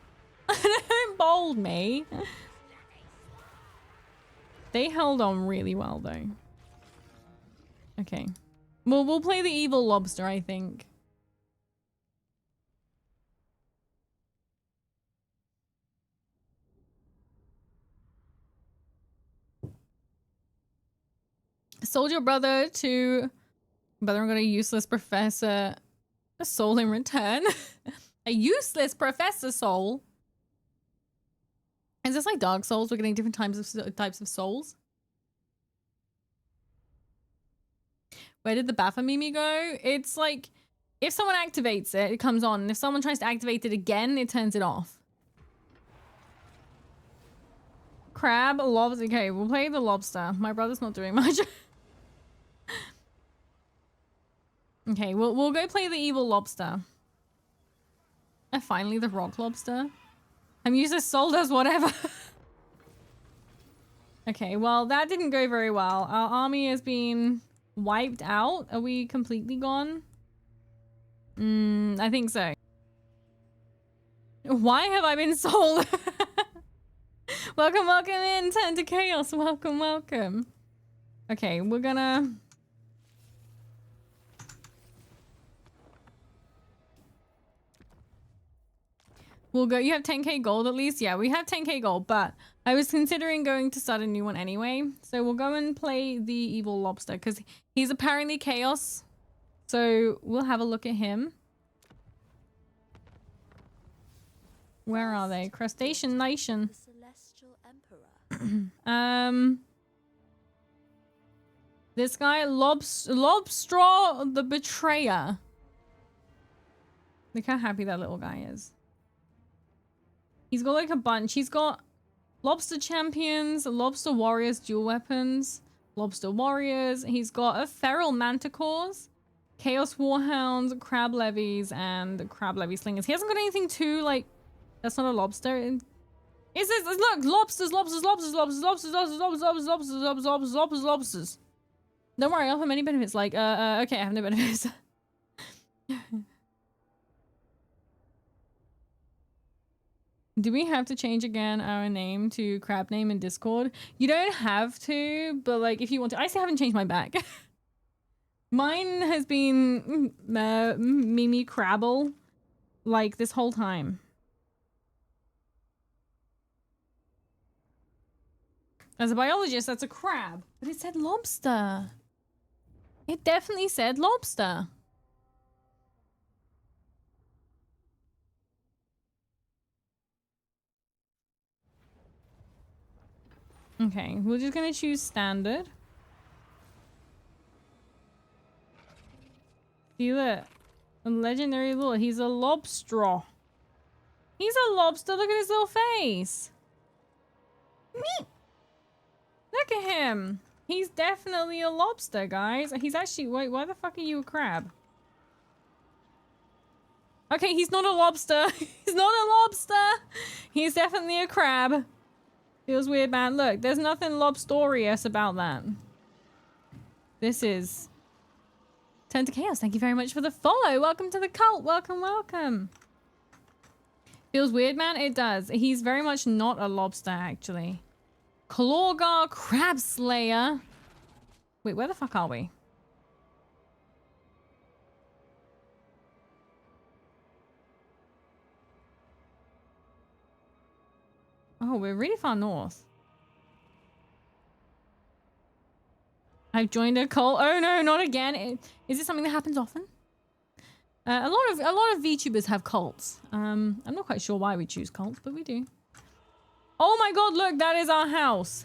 Don't bold me. They held on really well, though. Okay. Well, we'll play the evil lobster, I think. Sold your brother to... Brother, I'm gonna useless professor a soul in return. A useless professor soul? Is this like Dark Souls? We're getting different types of souls? Where did the Baphomet go? It's like, if someone activates it, it comes on. And if someone tries to activate it again, it turns it off. crab, lobster. Okay, we'll play the lobster. My brother's not doing much. Okay, we'll go play the evil lobster. And finally the rock lobster. I'm useless, soul does whatever. Okay, well that didn't go very well. Our army has been wiped out. Are we completely gone? I think so. Why have I been sold? Welcome, welcome in. Turn to chaos. Welcome, welcome. Okay, we're gonna... We'll go. You have 10k gold at least? Yeah, we have 10k gold, but I was considering going to start a new one anyway. So we'll go and play the evil lobster because he's apparently chaos. So we'll have a look at him. Where are they? Crustacean Nation. The Celestial Emperor. This guy, Lobstraw the Betrayer. Look how happy that little guy is. He's got like a bunch. He's got Lobster Champions, Lobster Warriors dual weapons, Lobster Warriors. He's got a Feral Manticores, Chaos Warhounds, Crab Levies, and Crab Levy Slingers. He hasn't got anything too like... That's not a lobster. Is this... Look! Lobsters, lobsters, lobsters, lobsters, lobsters, lobsters, lobsters, lobsters, lobsters, lobsters, lobsters, lobsters, lobsters. Don't worry, I'll have many benefits. Like, okay, I have no benefits. Do we have to change again our name to crab name in Discord? You don't have to, but like if you want to. I still haven't changed my back. Mine has been Mimi Crabble like this whole time. As a biologist, that's a crab. But it said lobster. It definitely said lobster. Okay, we're just gonna choose standard. See that? A legendary lure. He's a lobster. He's a lobster. Look at his little face. Meep. Look at him. He's definitely a lobster, guys. He's actually... Wait, why the fuck are you a crab? Okay, he's not a lobster. He's not a lobster. He's definitely a crab. Feels weird, man. Look, there's nothing lobsterious about that. This is... Turn to Chaos. Thank you very much for the follow. Welcome to the cult. Welcome, welcome. Feels weird, man. It does. He's very much not a lobster, actually. Clawgar Crab Slayer. Wait, where the fuck are we? Oh, we're really far north. I've joined a cult. Oh no, not again. Is this something that happens often? A lot of VTubers have cults. I'm not quite sure why we choose cults, but we do. Oh my god, look, that is our house.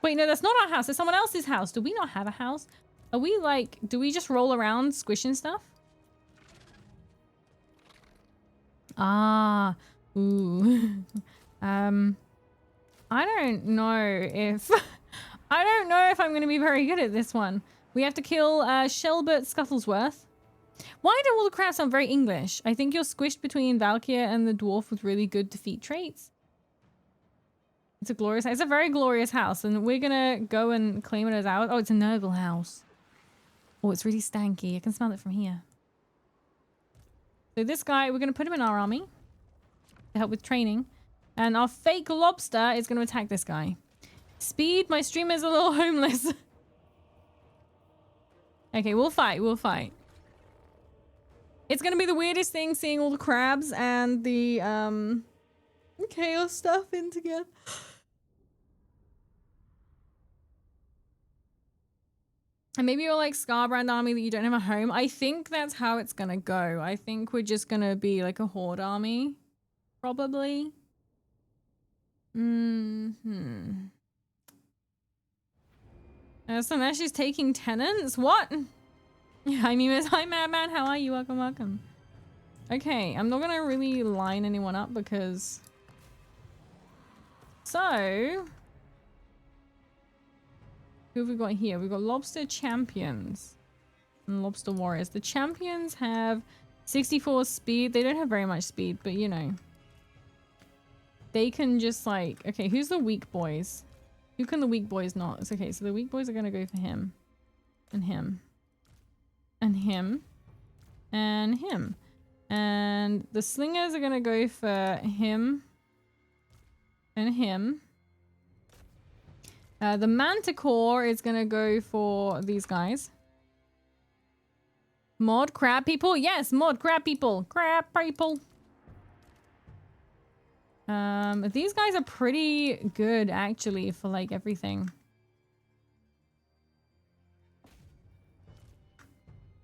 Wait, no, that's not our house. It's someone else's house. Do we not have a house? Are we like, do we just roll around squishing stuff? Ah, ooh. I don't know if... I don't know if I'm going to be very good at this one. We have to kill Shelbert Scuttlesworth. Why do all the crabs sound very English? I think you're squished between Valkyr and the dwarf with really good defeat traits. It's a glorious... It's a very glorious house, and we're going to go and claim it as ours. Oh, it's a noble house. Oh, it's really stanky. I can smell it from here. So this guy, we're going to put him in our army to help with training. And our fake lobster is going to attack this guy. Speed, my streamer's a little homeless. Okay, we'll fight. We'll fight. It's going to be the weirdest thing seeing all the crabs and the chaos stuff in together. And maybe you're like Scarbrand army that you don't have a home. I think that's how it's going to go. I think we're just going to be like a horde army. Probably. So now she's taking tenants? What? Hi, Mimas. Hi, Madman. How are you? Welcome, welcome. Okay, I'm not gonna really line anyone up because So, who have we got here? We've got lobster champions and lobster warriors. The champions have 64 speed. They don't have very much speed, but you know. They can just like... Okay, who's the weak boys? Who can the weak boys not? It's okay, so the weak boys are going to go for him. And him. And him. And him. And the slingers are going to go for him. And him. The manticore is going to go for these guys. Mod crab people? Yes, mod crab people. Crab people. These guys are pretty good actually for like everything.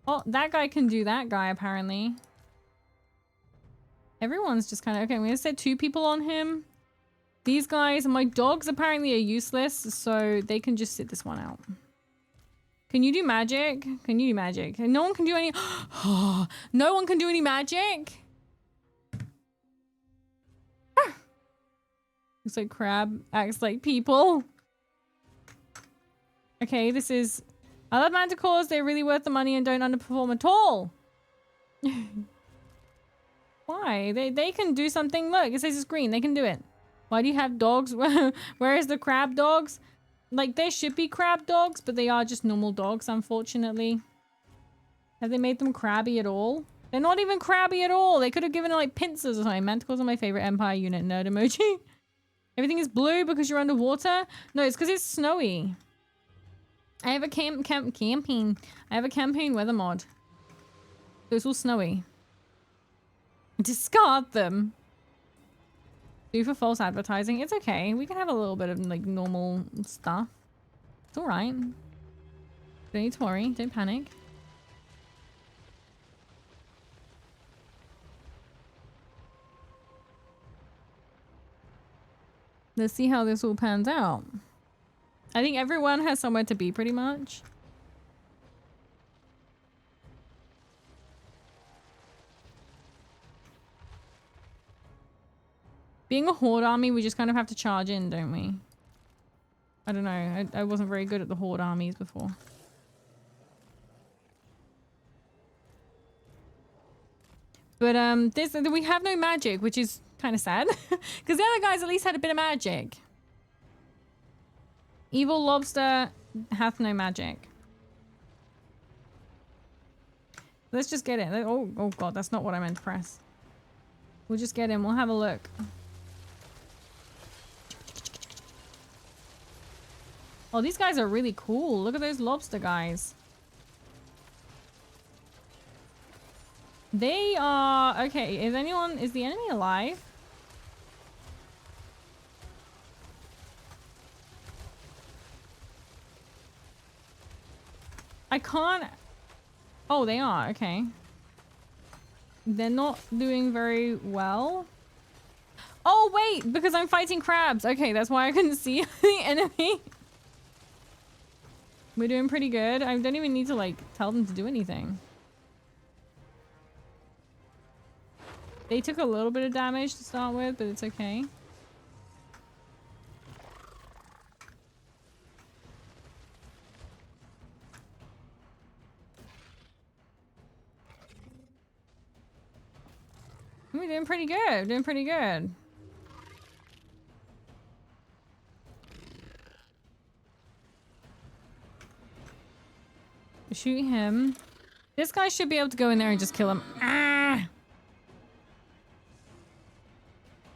Oh, that guy can do that guy apparently. Everyone's just kind of... Okay, I'm going to set 2 people on him. These guys, my dogs apparently are useless, so they can just sit this one out. Can you do magic? Can you do magic? No one can do any... No one can do any magic? Looks like crab acts like people. Okay, this is... I love manticores. They're really worth the money and don't underperform at all. Why? They can do something. Look, it says it's green. They can do it. Why do you have dogs? Where is the crab dogs? Like, there should be crab dogs, but they are just normal dogs, unfortunately. Have they made them crabby at all? They're not even crabby at all. They could have given it, like, pincers or something. Manticores are my favorite Empire unit. Nerd emoji. Everything is blue because you're underwater? No, it's because it's snowy. I have a campaign. I have a campaign weather mod. So it's all snowy. Discard them. Do for false advertising. It's okay. We can have a little bit of like normal stuff. It's alright. Don't need to worry. Don't panic. Let's see how this all pans out. I think everyone has somewhere to be pretty much. Being a horde army, we just kind of have to charge in, don't we? I don't know. I wasn't very good at the horde armies before. But we have no magic, which is kind of sad. Because the other guys at least had a bit of magic. Evil lobster hath no magic. Let's just get it. Oh god, that's not what I meant to press. We'll just get in. We'll have a look. Oh, these guys are really cool. Look at those lobster guys. They are... Okay, is the enemy alive? I can't... Oh, they are. Okay. They're not doing very well. Oh, wait! Because I'm fighting crabs. Okay, that's why I couldn't see the enemy. We're doing pretty good. I don't even need to, like, tell them to do anything. They took a little bit of damage to start with, but it's okay. We're doing pretty good. Doing pretty good. Shoot him. This guy should be able to go in there and just kill him. Ah!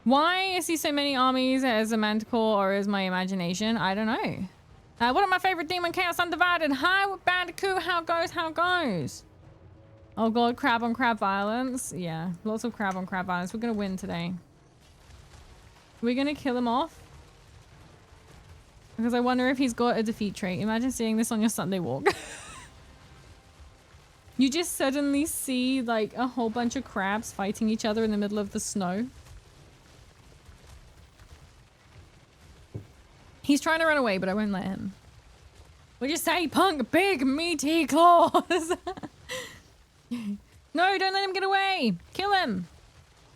Why is he so many armies as a manticore or as my imagination? I don't know. What are my favorite demon chaos undivided? Hi, Bandicoot. How goes? How goes? Oh god, crab on crab violence. Yeah, lots of crab on crab violence. We're gonna win today. We're gonna kill him off. Because I wonder if he's got a defeat trait. Imagine seeing this on your Sunday walk. You just suddenly see like a whole bunch of crabs fighting each other in the middle of the snow. He's trying to run away, but I won't let him. What'd you say, punk? Big meaty claws. No, don't let him get away. Kill him.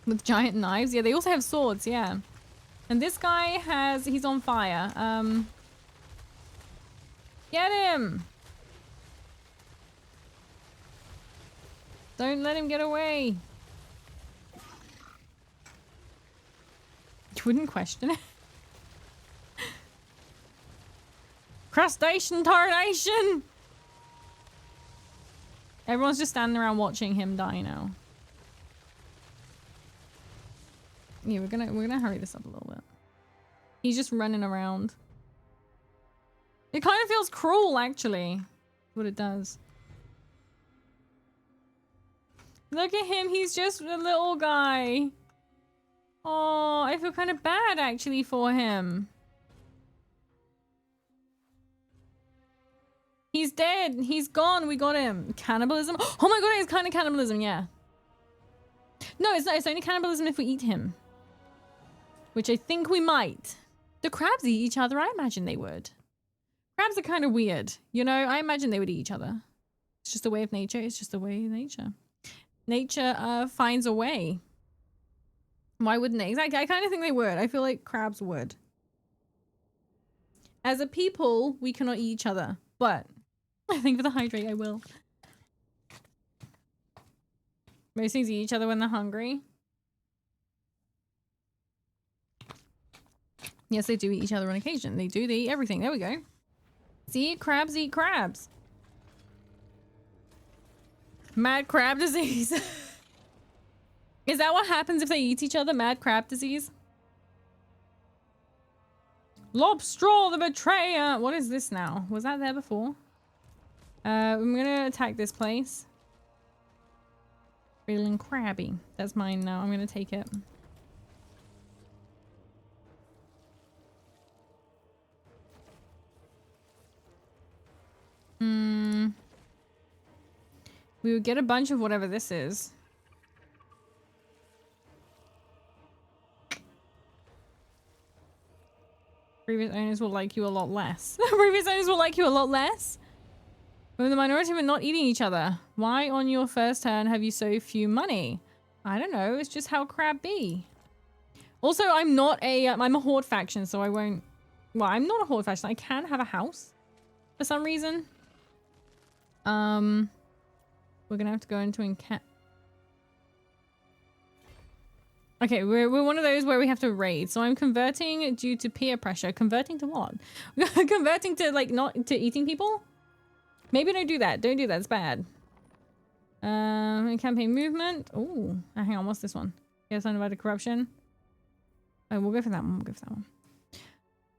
With giant knives. Yeah, they also have swords, yeah. And this guy he's on fire. Get him! Don't let him get away. You wouldn't question it. Crustacean tarnation! Everyone's just standing around watching him die now. Yeah, we're gonna hurry this up a little bit. He's just running around. It kind of feels cruel, actually. What it does. Look at him, he's just a little guy. Oh, I feel kind of bad, actually, for him. He's dead. He's gone. We got him. Cannibalism? Oh my god, it's kind of cannibalism, yeah. No, it's not. It's only cannibalism if we eat him. Which I think we might. Do crabs eat each other? I imagine they would. Crabs are kind of weird. You know, I imagine they would eat each other. It's just a way of nature. It's just a way of nature. Nature finds a way. Why wouldn't they? Exactly. I kind of think they would. I feel like crabs would. As a people, we cannot eat each other. But I think for the hydrate, I will. Most things eat each other when they're hungry. Yes, they do eat each other on occasion. They do. They eat everything. There we go. See? Crabs eat crabs. Mad crab disease. Is that what happens if they eat each other? Mad crab disease? Lobstraw the betrayer. What is this now? Was that there before? I'm gonna attack this place. Feeling crabby. That's mine now. I'm gonna take it. We would get a bunch of whatever this is. Previous owners will like you a lot less. Previous owners will like you a lot less? When the minority were not eating each other. Why on your first turn have you so few money? I don't know. It's just how crab be. Also, I'm not a... I'm a horde faction, so I won't... Well, I'm not a horde faction. I can have a house. For some reason. We're gonna have to go into Okay, we're one of those where we have to raid. So I'm converting due to peer pressure. Converting to what? Converting to, like, not to eating people? Maybe don't do that. Don't do that. It's bad. Campaign movement. Oh, hang on. What's this one? Yeah, something about the corruption. Oh, we'll go for that one. We'll go for that one.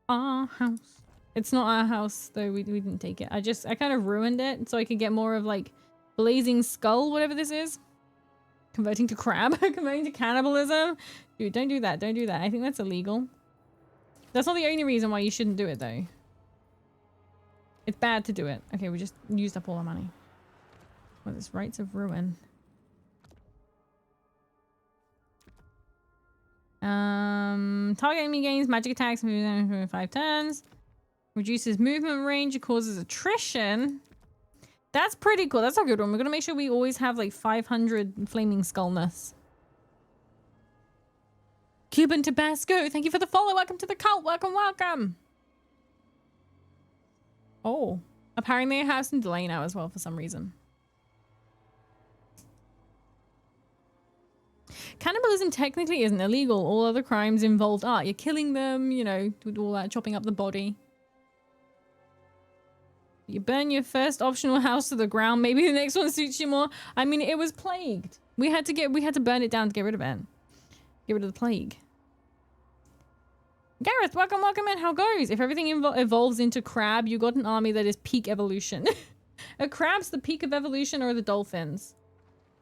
Our house. It's not our house, though. We didn't take it. I kind of ruined it so I could get more of, like, blazing skull, whatever this is. Converting to crab. Converting to cannibalism. Dude, don't do that. Don't do that. I think that's illegal. That's not the only reason why you shouldn't do it, though. It's bad to do it. Okay, we just used up all our money. What is Rites of Ruin? Target enemy gains magic attacks moving 5 turns. Reduces movement range. It causes attrition. That's pretty cool. That's a good one. We're gonna make sure we always have like 500 flaming skullness. Cuban Tabasco, thank you for the follow. Welcome to the cult. Welcome, welcome. Oh, apparently I have some delay now as well for some reason. Cannibalism technically isn't illegal. All other crimes involved are. You're killing them, you know, with all that, chopping up the body. You burn your first optional house to the ground. Maybe the next one suits you more. I mean, it was plagued. We had to burn it down to get rid of it. Get rid of the plague. Gareth, welcome, welcome in. How goes? If everything evolves into crab, you got an army that is peak evolution. Are crabs the peak of evolution or the dolphins?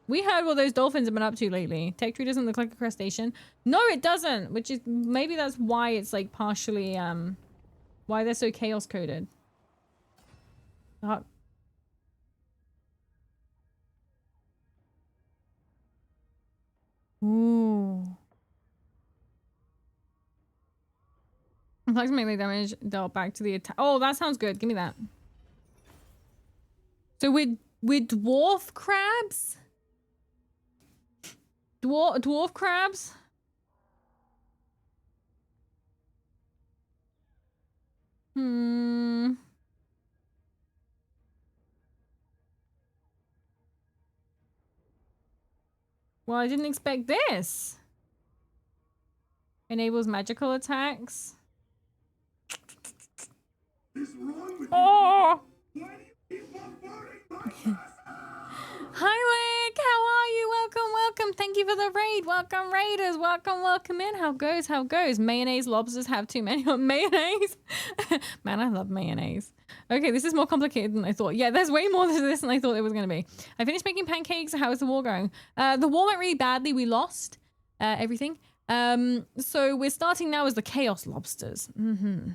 We heard what those dolphins have been up to lately. Tech tree doesn't look like a crustacean. No, it doesn't. Which is maybe that's why it's like partially why they're so chaos coded. Ooh. Flags melee damage dealt back to the attack. Oh, that sounds good. Give me that. So with dwarf crabs? Dwarf crabs? Hmm. Well, I didn't expect this. Enables magical attacks. Oh! Hi, Lick! How are you? Welcome, welcome. Thank you for the raid. Welcome, raiders. Welcome, welcome in. How goes? How goes? Mayonnaise lobsters have too many. Mayonnaise? Man, I love mayonnaise. Okay, this is more complicated than I thought. Yeah, there's way more to this than I thought it was going to be. I finished making pancakes. How is the war going? The war went really badly. We lost everything. So we're starting now as the chaos lobsters. Mm-hmm.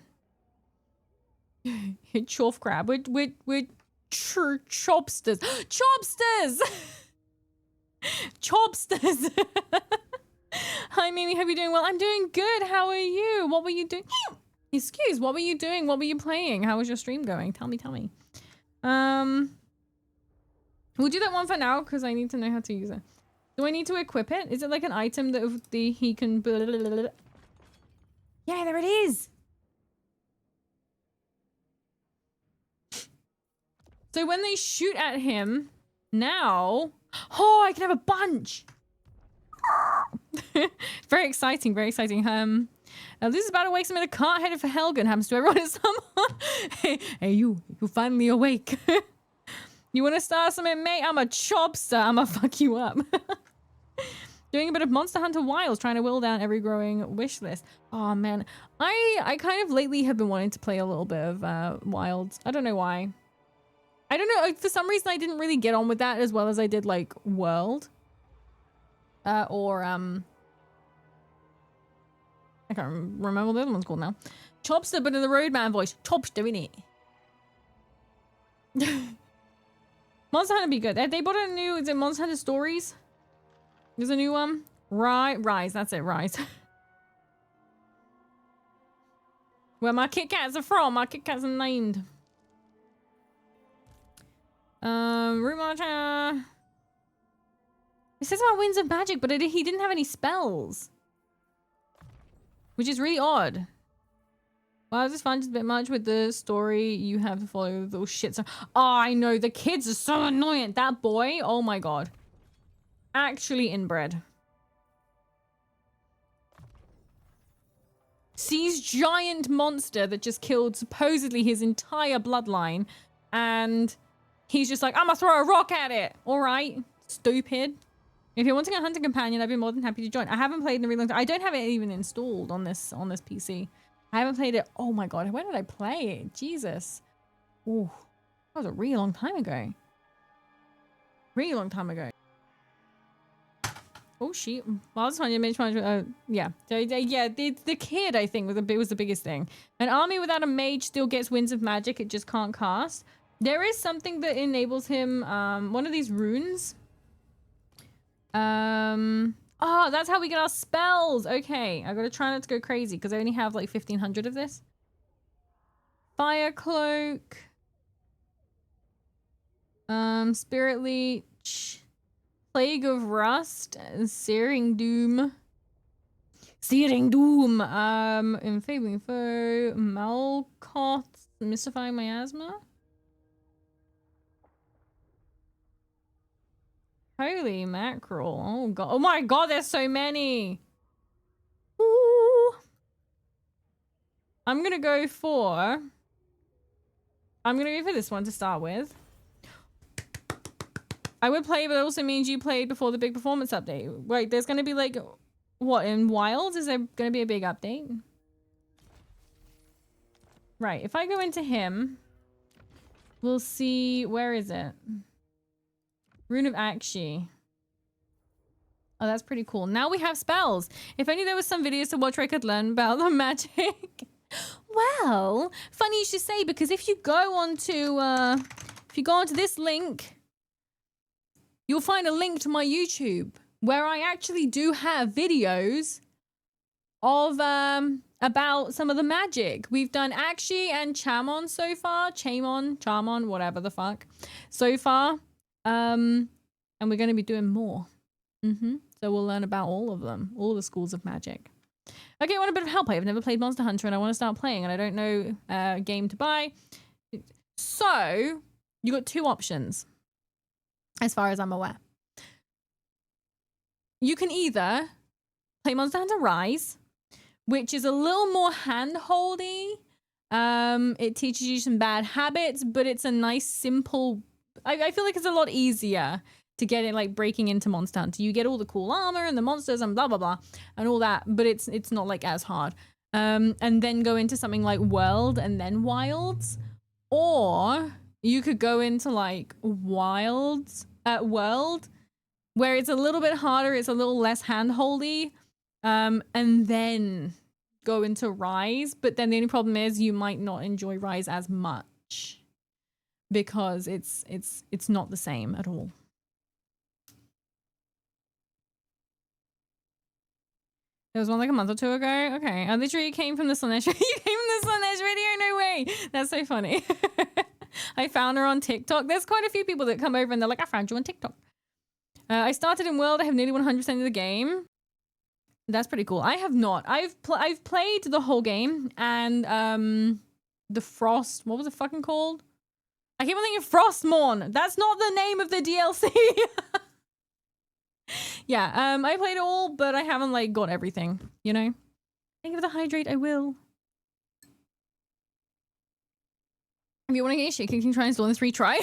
Chorf crab. We're chopsters. Chopsters! Chopsters! Hi, Mimi. Hope you're doing well. I'm doing good. How are you? What were you doing? Excuse, what were you doing? What were you playing? How was your stream going? Tell me, tell me. We'll do that one for now because I need to know how to use it. Do I need to equip it? Is it like an item that he can... Yeah, there it is! So when they shoot at him, now... Oh, I can have a bunch! Very exciting, very exciting. This is about to wake some in the cart headed for Helgen. Happens to everyone at some Hey, you finally awake. You want to start something, mate? I'm a chopster. I'm gonna fuck you up. Doing a bit of Monster Hunter Wilds, trying to whittle down every growing wish list. Oh man, I kind of lately have been wanting to play a little bit of Wilds. I don't know why. I don't know. For some reason, I didn't really get on with that as well as I did like World. I can't remember what the other one's called now. Chopster, but in the Roadman voice. Chopster, innit? Monster Hunter be good. They bought a new, is it Monster Hunter Stories? There's a new one. Rise, that's it, Rise. Where my Kit Kats are from. My Kit Kats are named. Root Marcher. It says about Winds of Magic, but he didn't have any spells. Which is really odd. Wow, this is fun, just a bit much with the story you have to follow those shits. Oh, I know, the kids are so annoying. That boy, oh my god. Actually inbred. Sees giant monster that just killed supposedly his entire bloodline. And he's just like, I'm gonna throw a rock at it. Alright, stupid. If you're wanting a hunting companion, I'd be more than happy to join. I haven't played in a really long time. I don't have it even installed on this PC. I haven't played it. Oh my god, when did I play it? Jesus. Ooh, that was a really long time ago. Really long time ago. Oh shit. Well, I just wanted to mention, yeah. Yeah, the kid, I think, was the biggest thing. An army without a mage still gets Winds of Magic. It just can't cast. There is something that enables him, one of these runes. Oh, that's how we get our spells. Okay, I gotta try not to go crazy because I only have like 1,500 of this. Fire Cloak. Spirit Leech. Plague of Rust. Searing Doom. Searing Doom. Enfabling Foe. Malkoth. Mystifying Miasma. Holy mackerel. Oh god. Oh my god, there's so many. Ooh. I'm gonna go for this one to start with. I would play, but it also means you played before the big performance update. Wait, there's gonna be like, what, in Wilds? Is there gonna be a big update? Right, if I go into him, we'll see, where is it? Rune of Akshi. Oh, that's pretty cool. Now we have spells. If only there was some videos to watch where I could learn about the magic. Well, funny you should say, because if you go onto this link, you'll find a link to my YouTube where I actually do have videos of about some of the magic. We've done Akshi and Chamon so far. Chamon, whatever the fuck. So far. And we're going to be doing more. So we'll learn about all of them, all the schools of magic. Okay, I want a bit of help. I've never played Monster Hunter and I want to start playing and I don't know a game to buy. So, you got two options, as far as I'm aware. You can either play Monster Hunter Rise, which is a little more hand-holdy. It teaches you some bad habits, but it's a nice, simple... I feel like it's a lot easier to get it, like, breaking into Monster Hunter. You get all the cool armor and the monsters and blah, blah, blah, and all that, but it's not, like, as hard. And then go into something like World and then Wilds. Or you could go into, like, World, where it's a little bit harder, it's a little less hand-holdy, and then go into Rise. But then the only problem is you might not enjoy Rise as much because it's not the same at all. There was one like a month or two ago. Okay, I literally came from the Slanesh. You came from the Slanesh video? No way. That's so funny. I found her on TikTok. There's quite a few people that come over and they're like, I found you on TikTok. I started in World. I have nearly 100% of the game. That's pretty cool. I have not. I've played the whole game and the Frost. What was it fucking called? I keep on thinking Frostmourne. That's not the name of the DLC. Yeah, I played it all, but I haven't like got everything, you know? Thank you for the hydrate, I will. If you want to get your shit kicked, you can try and install in 3 try.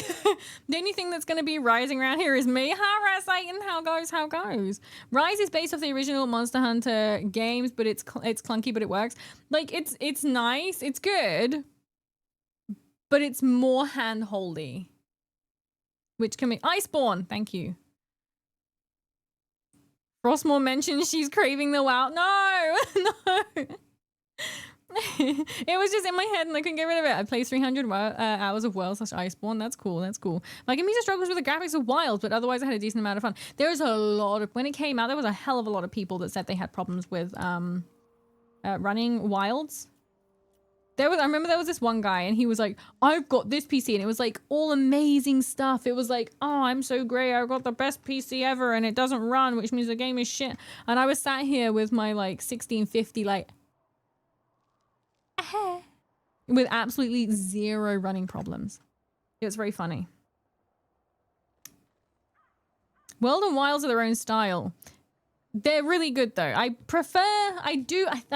The only thing that's going to be rising around here is me. Ha, Satan, how goes? Rise is based off the original Monster Hunter games, but it's clunky, but it works. Like, it's nice, it's good, but it's more hand-holdy. Which can be... Iceborne, thank you. Frostmourne mentions she's craving the WoW. No, no. It was just in my head and I couldn't get rid of it. I played 300 hours of World / Iceborne. That's cool. That's cool. My computer struggles with the graphics of Wild, but otherwise I had a decent amount of fun. There was a lot of... When it came out, there was a hell of a lot of people that said they had problems with running Wilds. I remember there was this one guy and he was like, I've got this PC and it was like all amazing stuff. It was like, oh, I'm so great. I've got the best PC ever and it doesn't run, which means the game is shit. And I was sat here with my like 1650, like, with absolutely zero running problems. It was very funny. World and Wilds are their own style. They're really good though. I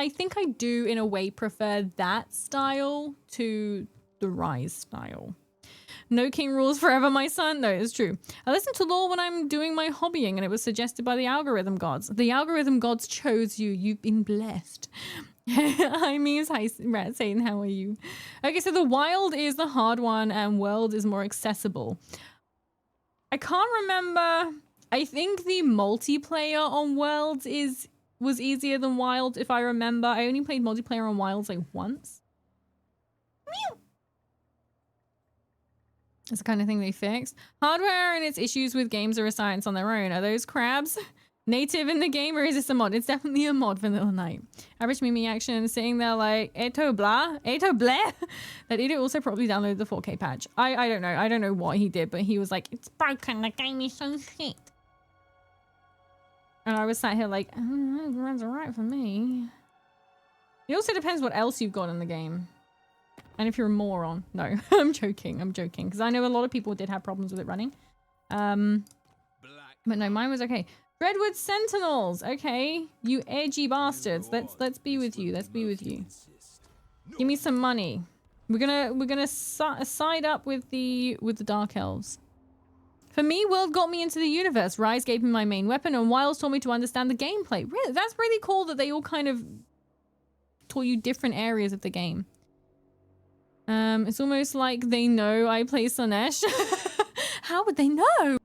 think I do in a way prefer that style to the Rise style. No king rules forever, my son. No, it's true. I listen to lore when I'm doing my hobbying and it was suggested by the algorithm gods. The algorithm gods chose you. You've been blessed. Hi, memes. Hi, Rat Satan. How are you? Okay, so the Wild is the hard one and World is more accessible. I can't remember... I think the multiplayer on Worlds was easier than Wild, if I remember. I only played multiplayer on Wilds like once. Meow. That's the kind of thing they fixed. Hardware and its issues with games are a science on their own. Are those crabs native in the game or is this a mod? It's definitely a mod, Vanilla Night. Average Mimi action sitting there like, Eto blah? That idiot also probably downloaded the 4K patch. I don't know. I don't know what he did, but he was like, it's broken. The game is so shit. And I was sat here like, oh, it runs alright for me. It also depends what else you've got in the game. And if you're a moron. No, I'm joking. Because I know a lot of people did have problems with it running. But no, mine was okay. Redwood Sentinels. Okay, you edgy bastards. Let's be with you. Let's be with you. Give me some money. We're gonna side up with the Dark Elves. For me, World got me into the universe. Rise gave me my main weapon, and Wilds taught me to understand the gameplay. Really, that's really cool that they all kind of taught you different areas of the game. It's almost like they know I play Slanesh. How would they know?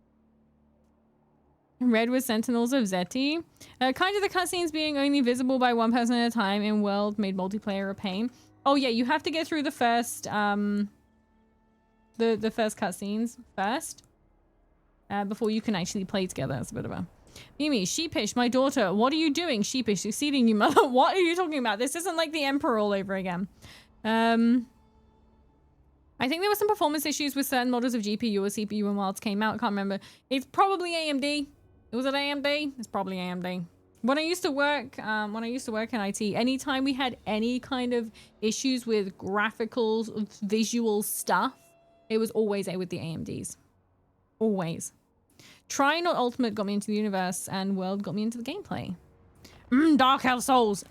Redwood Sentinels of Zeti. Kind of the cutscenes being only visible by one person at a time in World made multiplayer a pain. Oh yeah, you have to get through the first, the first cutscenes first. Before you can actually play together. That's a bit of a... Mimi, sheepish, my daughter. What are you doing? Sheepish, succeeding you, mother. What are you talking about? This isn't like the Emperor all over again. I think there were some performance issues with certain models of GPU or CPU when Wilds came out. I can't remember. It's probably AMD. Was it AMD? It's probably AMD. When I used to work in IT, anytime we had any kind of issues with graphical, visual stuff, it was always with the AMDs. Always. Try Not Ultimate got me into the universe, and World got me into the gameplay. Dark Elf Souls.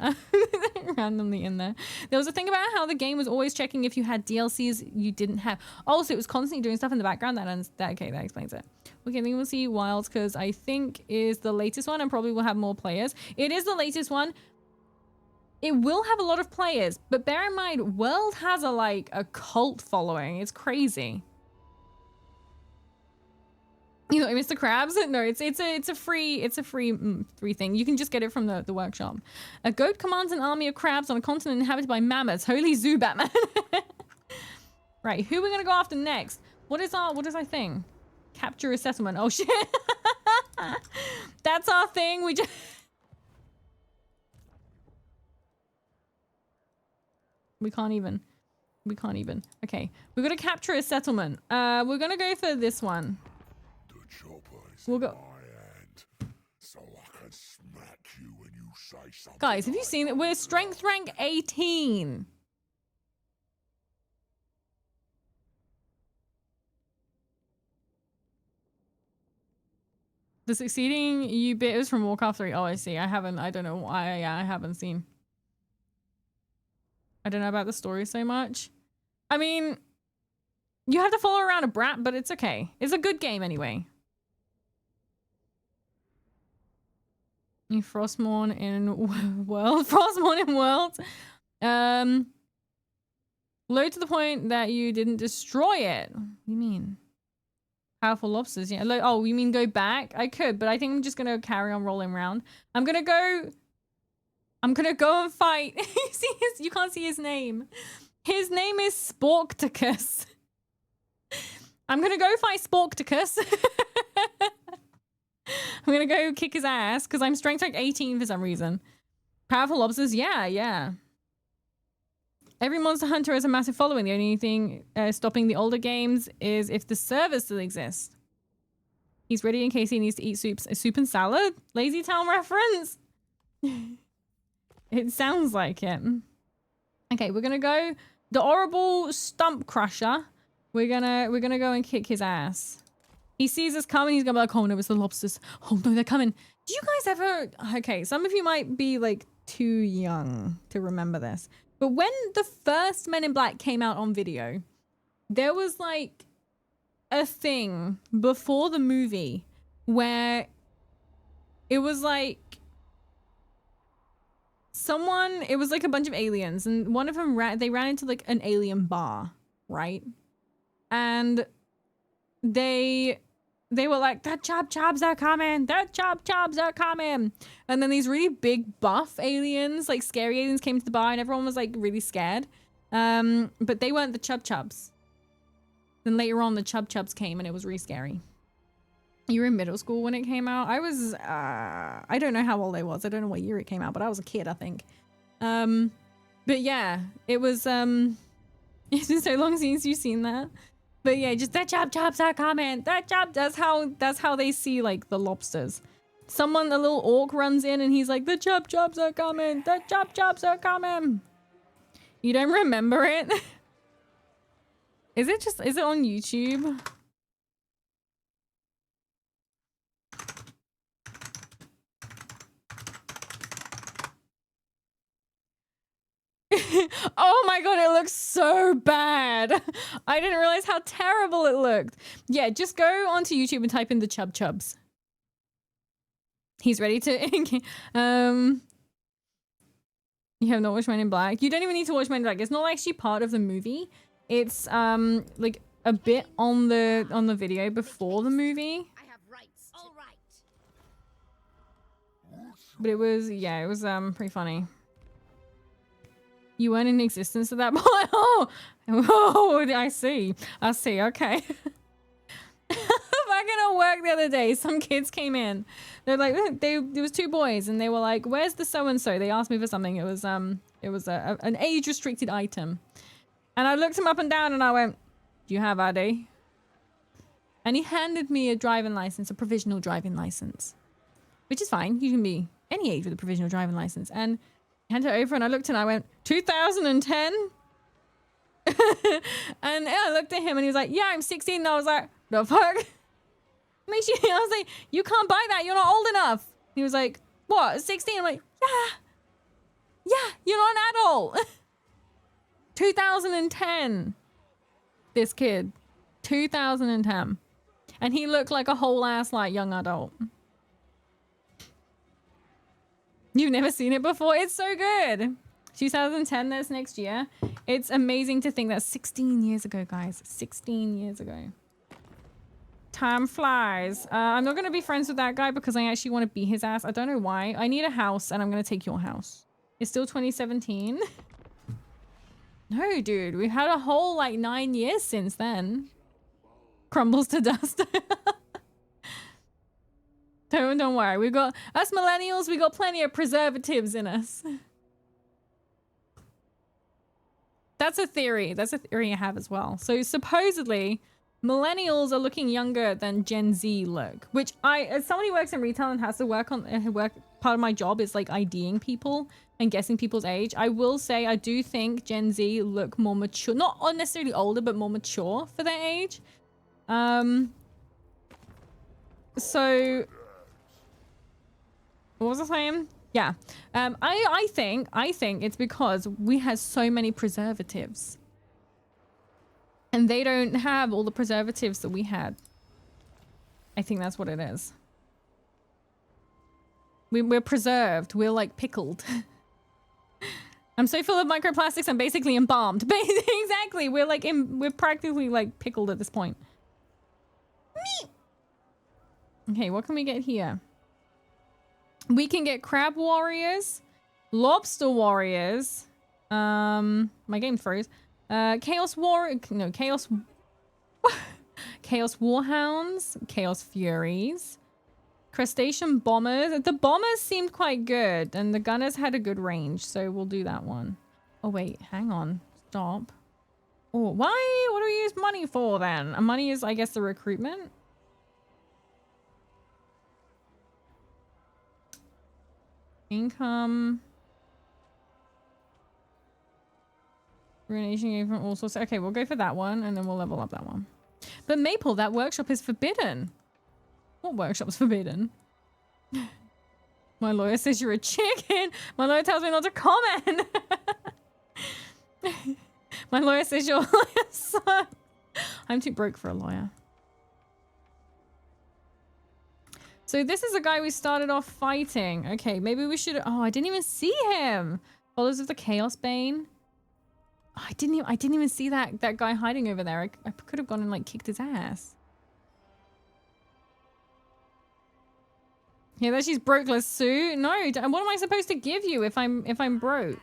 Randomly in there. There was a thing about how the game was always checking if you had DLCs you didn't have. Also, it was constantly doing stuff in the background. Okay, that explains it. Okay, then we'll see Wilds, because I think is the latest one and probably will have more players. It is the latest one. It will have a lot of players, but bear in mind, World has a cult following. It's crazy. You know, Mr. Krabs? No, it's a free thing. You can just get it from the workshop. A goat commands an army of crabs on a continent inhabited by mammoths. Holy zoo, Batman. Right, who are we gonna go after next? What is our thing? Capture a settlement. Oh shit. That's our thing. We can't even. Okay, we're gonna capture a settlement. We're gonna go for this one. We'll go. So I can smack you when you say something. Guys, have you seen it? We're strength rank 18. The succeeding you bit is from Warcraft 3. Oh, I see. I don't know why. I haven't seen. I don't know about the story so much. I mean, you have to follow around a brat, but it's okay. It's a good game anyway. Frostmourne in World. Frostmourne in World. Low to the point that you didn't destroy it. What do you mean? Powerful lobsters, yeah. Oh, you mean go back? I could, but I think I'm just gonna carry on rolling around. I'm gonna go and fight. You can't see his name. His name is Sporkticus. I'm gonna go fight Sporkticus. I'm gonna go kick his ass because I'm strength like 18 for some reason. Powerful lobsters, yeah. Every Monster Hunter has a massive following. The only thing stopping the older games is if the servers still exist. He's ready in case he needs to eat soup and salad. Lazy Town reference. It sounds like it. Okay, we're gonna go the horrible Stump Crusher. We're gonna go and kick his ass. He sees us coming, he's gonna be like, oh no, it's the lobsters. Oh no, they're coming. Do you guys ever... Okay, some of you might be like too young to remember this. But when the first Men in Black came out on video, there was like a thing before the movie where it was like it was like a bunch of aliens, and one of them they ran into like an alien bar, right? And they were like, the chub-chubs are coming, the chub-chubs are coming. And then these really big buff aliens, like scary aliens, came to the bar and everyone was like really scared. But they weren't the chub-chubs. Then later on the chub-chubs came and it was really scary. You were in middle school when it came out? I was, I don't know how old I was. I don't know what year it came out, but I was a kid, I think. But yeah, it was, it's been so long since you've seen that. But yeah, just that chub-chubs are coming. That's how they see like the lobsters. A little orc runs in and he's like, the chub-chubs are coming. The chub-chubs are coming. You don't remember it? Is it on YouTube? Oh my god, it looks so bad. I didn't realize how terrible it looked. Yeah, just go onto YouTube and type in the chub-chubs. He's ready to... You have not watched Men in Black? You don't even need to watch Men in Black. It's not actually part of the movie. It's like a bit on the video before the movie. I have rights. All right. But it was pretty funny. You weren't in existence at that point. Oh, I see. Okay. Back at work the other day, some kids came in. They're like, there was two boys, and they were like, "Where's the so and so?" They asked me for something. It was an age restricted item, and I looked him up and down, and I went, "Do you have ID?" And he handed me a driving license, a provisional driving license, which is fine. You can be any age with a provisional driving license. And he handed it over and I looked and I went, 2010? And I looked at him and he was like, yeah, I'm 16. And I was like, the fuck? Makes you, I was like, you can't buy that. You're not old enough. He was like, what, 16? I'm like, yeah, you're not an adult. 2010. This kid. 2010. And he looked like a whole ass like young adult. You've never seen it before? It's so good. 2010, that's next year. It's amazing to think that's 16 years ago, guys. 16 years ago. Time flies. I'm not going to be friends with that guy because I actually want to beat his ass. I don't know why. I need a house and I'm going to take your house. It's still 2017. No, dude. We've had a whole like 9 years since then. Crumbles to dust. Don't worry. We got us millennials. We got plenty of preservatives in us. That's a theory. That's a theory I have as well. So supposedly, millennials are looking younger than Gen Z look. Which as somebody who works in retail and has to work on part of my job is like IDing people and guessing people's age. I will say I do think Gen Z look more mature, not necessarily older, but more mature for their age. So what was I saying? Yeah. I think it's because we have so many preservatives. And they don't have all the preservatives that we had. I think that's what it is. We're preserved. We're like pickled. I'm so full of microplastics, I'm basically embalmed. Exactly. We're practically like pickled at this point. Okay, what can we get here? We can get crab warriors, lobster warriors. My game froze. Chaos warhounds, chaos furies, crustacean bombers. The bombers seemed quite good, and the gunners had a good range, so we'll do that one. Oh wait, hang on, stop. Oh, why? What do we use money for then? Money is, I guess, the recruitment. Income. Ruination gave from all sorts. Okay, we'll go for that one and then we'll level up that one. But Maple, that workshop is forbidden. What workshop's forbidden? My lawyer says you're a chicken. My lawyer tells me not to comment. My lawyer says your lawyer sucks. I'm too broke for a lawyer. So this is a guy we started off fighting. Okay, maybe we should... Oh, I didn't even see him. Followers of the Chaos Bane. Oh, I didn't even see that guy hiding over there. I could have gone and like kicked his ass. Yeah, that she's broke. Let's sue. No, what am I supposed to give you if I'm broke?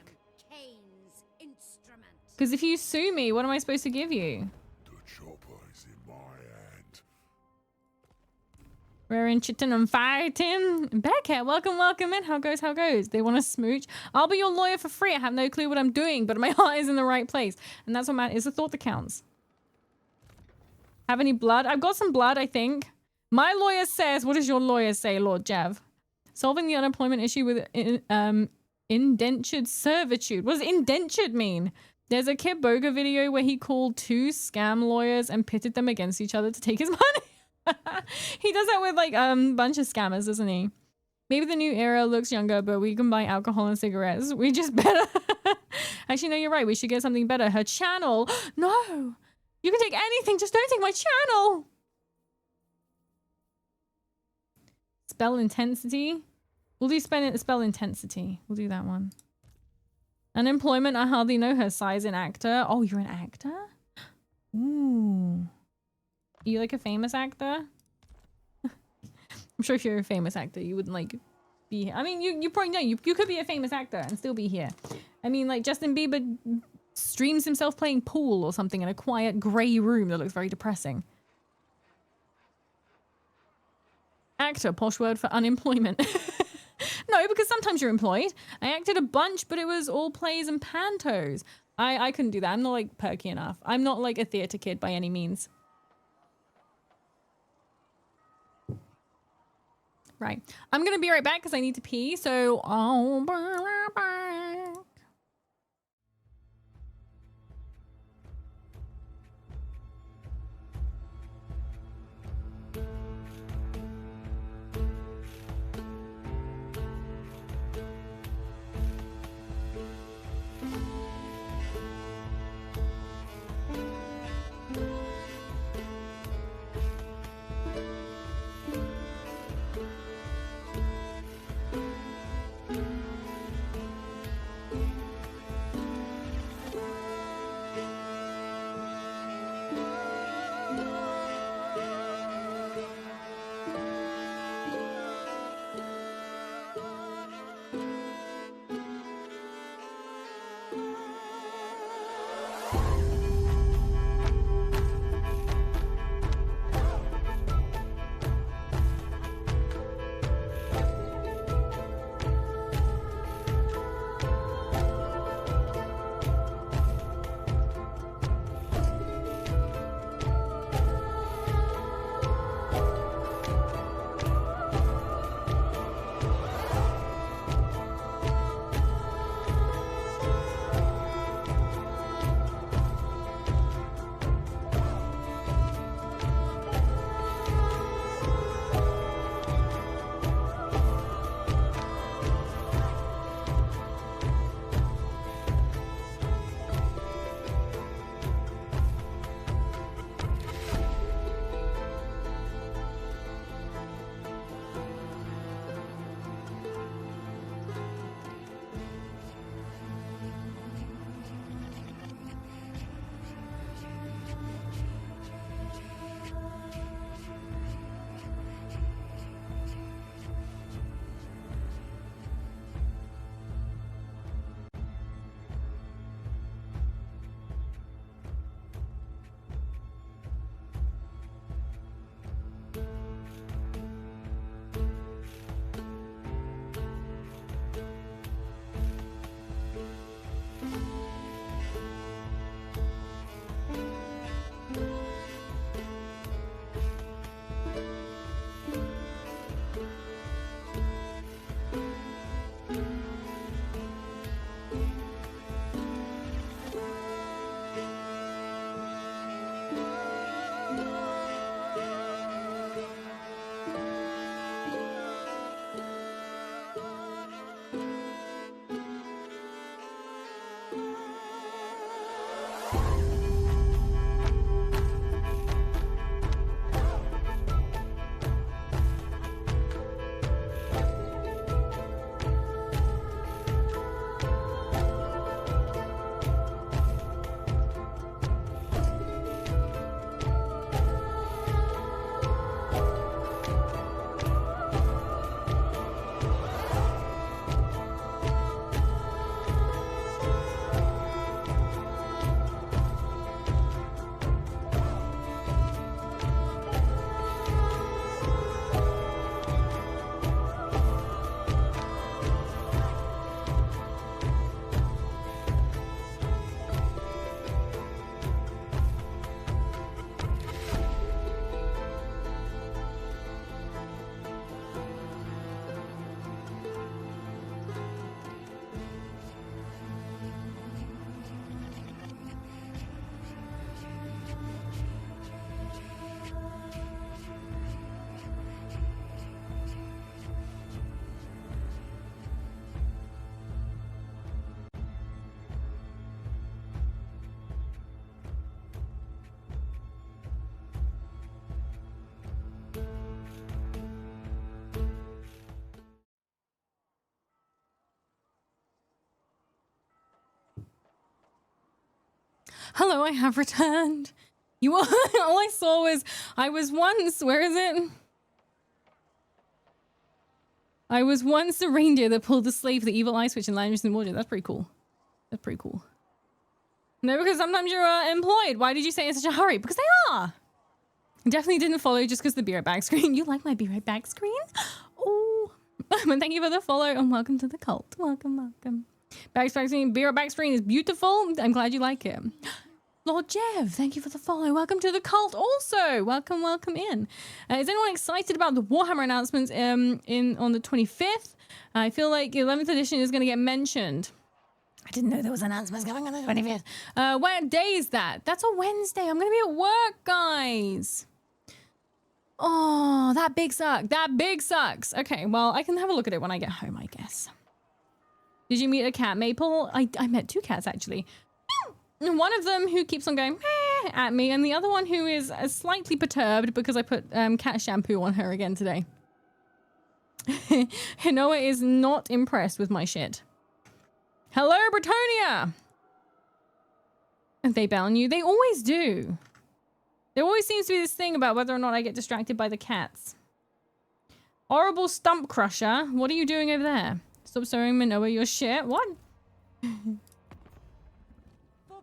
Because if you sue me, what am I supposed to give you? The chopper is in my hand. We're in Chitin and fighting. Bearcat, welcome in. How goes? They want to smooch. I'll be your lawyer for free. I have no clue what I'm doing, but my heart is in the right place. And that's what matters. It's the thought that counts. Have any blood? I've got some blood, I think. My lawyer says, what does your lawyer say, Lord Jav? Solving the unemployment issue with indentured servitude. What does indentured mean? There's a Kid Boga video where he called 2 scam lawyers and pitted them against each other to take his money. He does that with like a bunch of scammers, doesn't he? Maybe the new era looks younger, but we can buy alcohol and cigarettes. We just better. Actually, no, you're right. We should get something better. Her channel. No, you can take anything. Just don't take my channel. Spell intensity. We'll do spell intensity. We'll do that one. Unemployment. I hardly know her. Size and actor. Oh, you're an actor? Ooh. Are you like a famous actor? I'm sure if you're a famous actor, you wouldn't like be here. I mean, you probably know you could be a famous actor and still be here. I mean, like Justin Bieber streams himself playing pool or something in a quiet grey room that looks very depressing. Actor, posh word for unemployment. No, because sometimes you're employed. I acted a bunch, but it was all plays and pantos. I couldn't do that. I'm not like perky enough. I'm not like a theatre kid by any means. Right. I'm going to be right back because I need to pee. So I'll be right back. Hello, I have returned. You all I saw was I was once, where is it? I was once a reindeer that pulled the sleeve for the evil eye switch and landed in the water. That's pretty cool. That's pretty cool. No, because sometimes you're employed. Why did you say in such a hurry? Because they are. Definitely didn't follow just because the be right back screen. You like my be right back screen? Oh, but thank you for the follow and welcome to the cult. Welcome, welcome. Back screen, be right back screen is beautiful. I'm glad you like it. Lord Jev, thank you for the follow. Welcome to the cult also. Welcome in. Is anyone excited about the Warhammer announcements on the 25th? I feel like 11th edition is going to get mentioned. I didn't know there was announcements going on the 25th. What day is that? That's a Wednesday. I'm going to be at work, guys. Oh, that big sucks. That big sucks. Okay, well, I can have a look at it when I get home, I guess. Did you meet a cat, Maple? I met 2 cats, actually. One of them who keeps on going at me, and the other one who is slightly perturbed because I put cat shampoo on her again today. Hinoa is not impressed with my shit. Hello, Bretonia! They bail on you. They always do. There always seems to be this thing about whether or not I get distracted by the cats. Horrible stump crusher. What are you doing over there? Stop showing Minoa your shit. What?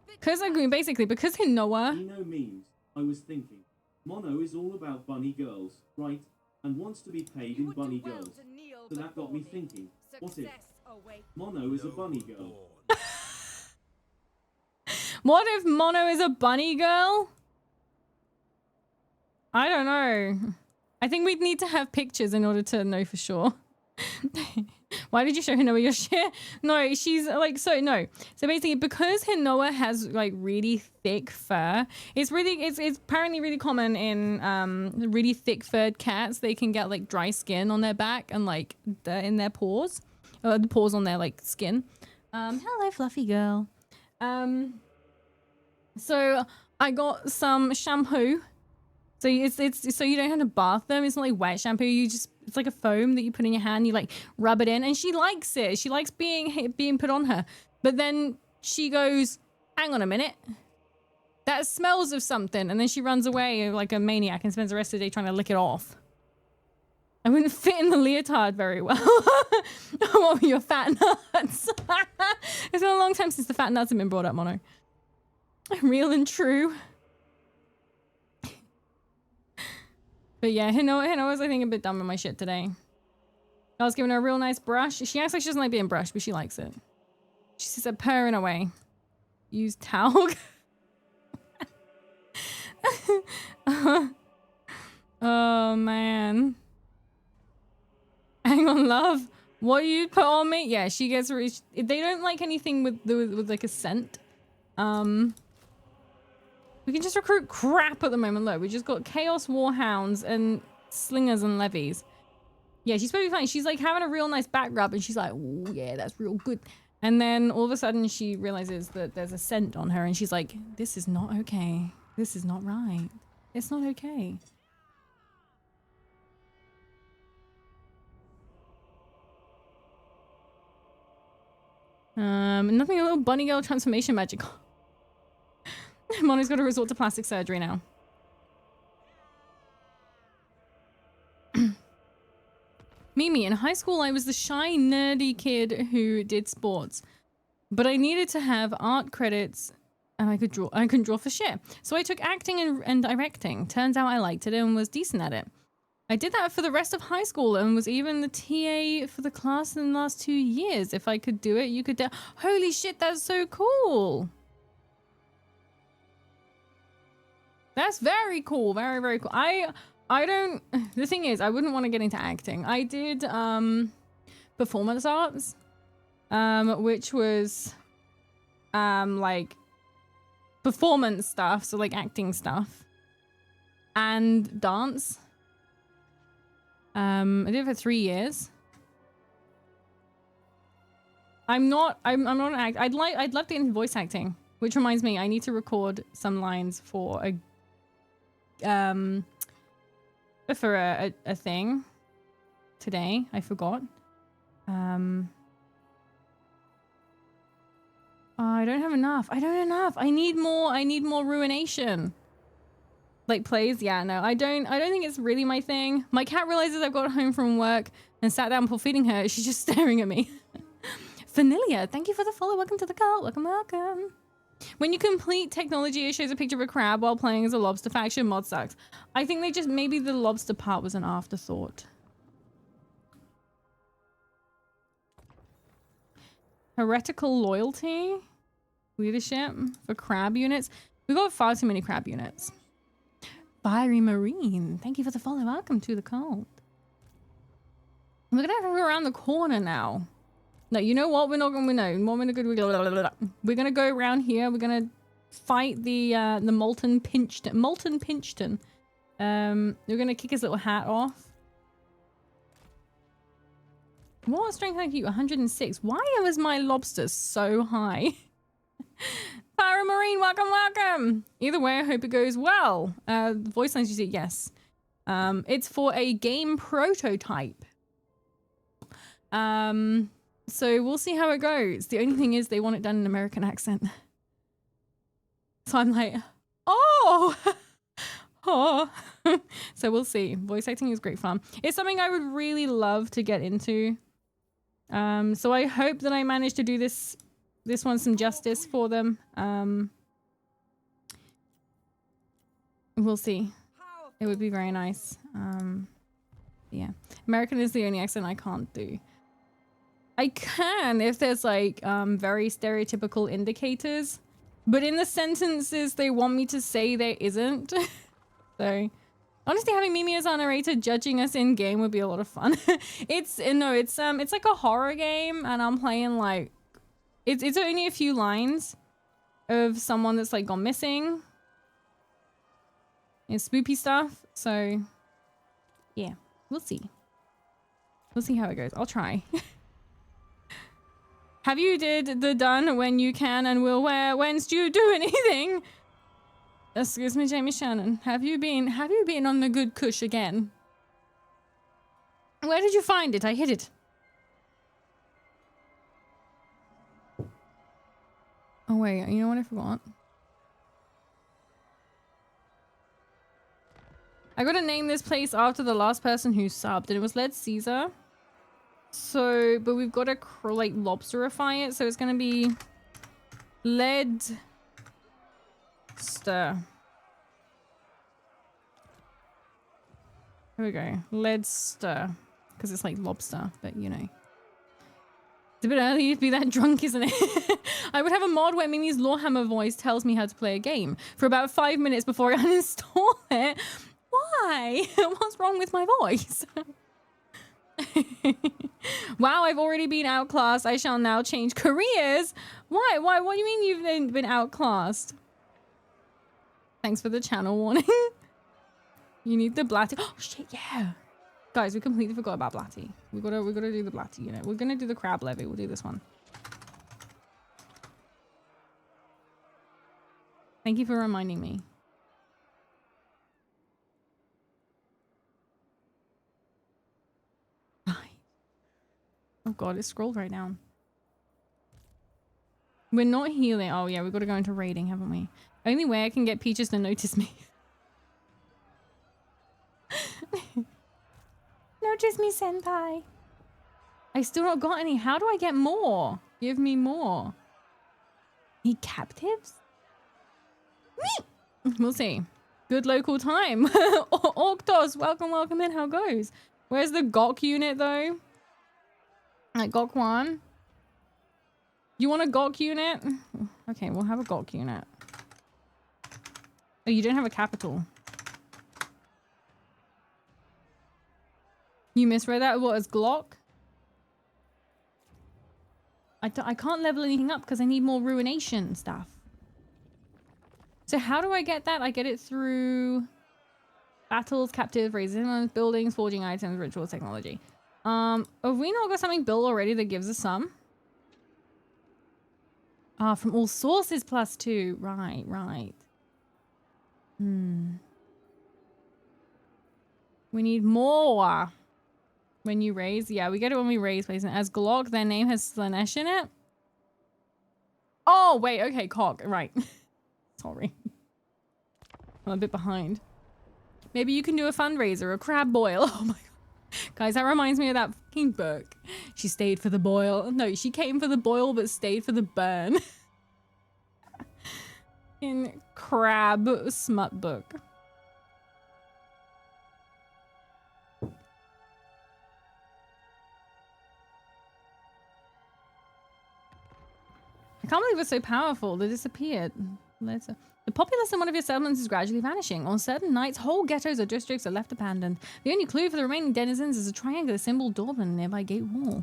Because basically, because Hinoa... You know memes. I was thinking. Mono is all about bunny girls, right? And wants to be paid in bunny girls. So that got me thinking. What if Mono is a bunny girl? What if Mono is a bunny girl? I don't know. I think we'd need to have pictures in order to know for sure. Why did you show Hinoa your shit? No, she's like, so basically because Hinoa has like really thick fur, it's apparently really common in really thick furred cats. They can get like dry skin on their back and like in their paws, the paws on their like skin. Hello, fluffy girl. So I got some shampoo. So it's so you don't have to bath them. It's not like wet shampoo. It's like a foam that you put in your hand. You like rub it in, and she likes it. She likes being put on her. But then she goes, "Hang on a minute, that smells of something," and then she runs away like a maniac and spends the rest of the day trying to lick it off. I wouldn't fit in the leotard very well. What were your fat nuts? It's been a long time since the fat nuts have been brought up, Mono. Real and true. But yeah, Hinoa's, I think, a bit dumb with my shit today. I was giving her a real nice brush. She acts like she doesn't like being brushed, but she likes it. She said purring away. Use towel. Oh, man. Hang on, love. What you put on me? Yeah, she gets... They don't like anything with like a scent. We can just recruit crap at the moment. Look, we just got Chaos Warhounds and Slingers and Levies. Yeah, she's probably fine. She's like having a real nice back rub and she's like, "Ooh, yeah, that's real good." And then all of a sudden she realizes that there's a scent on her and she's like, "This is not okay. This is not right. It's not okay." Nothing a little bunny girl transformation magic. Mono's got to resort to plastic surgery now. Mimi, in high school I was the shy, nerdy kid who did sports. But I needed to have art credits and I couldn't draw for shit. So I took acting and directing. Turns out I liked it and was decent at it. I did that for the rest of high school and was even the TA for the class in the last 2 years. If I could do it, you could do. Holy shit, that's so cool. That's very cool. Very, very cool. I don't... The thing is, I wouldn't want to get into acting. I did performance arts, which was like performance stuff, so like acting stuff, and dance. I did it for 3 years. I'm not an act. I'd love to get into voice acting, which reminds me, I need to record some lines for a thing today. I forgot. Oh, I don't have enough. I don't have enough. I need more ruination. Like plays? Yeah, no, I don't think it's really my thing. My cat realizes I've got home from work and sat down before feeding her. She's just staring at me. Vanilla, thank you for the follow. Welcome to the cult. Welcome, welcome. When you complete technology, it shows a picture of a crab while playing as a lobster faction. Mod sucks. I think they just, maybe the lobster part was an afterthought. Heretical loyalty? Leadership for crab units? We got far too many crab units. Fiery Marine, thank you for the follow. Welcome to the cult. We're gonna have to go around the corner now. No, you know what? We're not gonna know. We're gonna go around here. We're gonna fight the molten Pinchton. We're gonna kick his little hat off. What strength thank you? 106. Why was my lobster so high? Fire Marine, welcome. Either way, I hope it goes well. Voice lines you see, yes. It's for a game prototype. So we'll see how it goes. The only thing is they want it done in an American accent. So I'm like, oh, oh. So we'll see. Voice acting is great fun. It's something I would really love to get into. So I hope that I manage to do this one some justice for them. We'll see. It would be very nice. Yeah. American is the only accent I can't do. I can if there's like very stereotypical indicators, but in the sentences they want me to say there isn't. So honestly, having Mimi as our narrator judging us in game would be a lot of fun. It's like a horror game, and I'm playing like it's only a few lines of someone that's like gone missing. It's spoopy stuff, so yeah, we'll see. We'll see how it goes. I'll try. Have you did the done when you can and will wear? When's do you do anything? Excuse me, Jamie Shannon. Have you been on the good kush again? Where did you find it? I hid it. Oh wait, you know what I forgot? I gotta name this place after the last person who subbed, and it was Led Caesar. So, but we've got to like lobsterify it, so it's gonna be Led Stir. Here we go. Led Stir, because it's like lobster, but you know. It's a bit early to be that drunk, isn't it? I would have a mod where Mimi's Warhammer voice tells me how to play a game for about 5 minutes before I uninstall it. Why? What's wrong with my voice? Wow, I've already been outclassed. I shall now change careers. Why? What do you mean you've been outclassed? Thanks for the channel warning. You need the Blatty. Oh shit, yeah. Guys, we completely forgot about Blatty. We gotta do the Blatty unit. We're gonna do the crab levy. We'll do this one. Thank you for reminding me. Oh god, it scrolled right down. We're not healing. Oh yeah, we've got to go into raiding, haven't we? Only way I can get Peaches to notice me. Notice me, senpai. I still not got any. How do I get more? Give me more. Need captives? We'll see. Good local time. Orktos, welcome in. How goes? Where's the Gok unit though? Like Gok 1. You want a Gok unit? Okay, we'll have a Gok unit. Oh, you don't have a capital. You misread that? What, as Glock? I can't level anything up because I need more ruination stuff. So how do I get that? I get it through battles, captive, resistance, buildings, forging items, rituals, technology. Have we not got something built already that gives us some? Ah, from all sources +2. Right. We need more. When you raise, yeah, we get it when we raise, please. And as Glock, their name has Slanesh in it. Oh, wait, okay, cock, right. Sorry. I'm a bit behind. Maybe you can do a fundraiser, a crab boil. Oh my god. Guys, that reminds me of that fucking book. She stayed for the boil. No, she came for the boil, but stayed for the burn. In crab smut book. I can't believe it's so powerful. They disappeared. The The populace in one of your settlements is gradually vanishing. On certain nights, whole ghettos or districts are left abandoned. The only clue for the remaining denizens is a triangular symbol daubed on a nearby gate wall.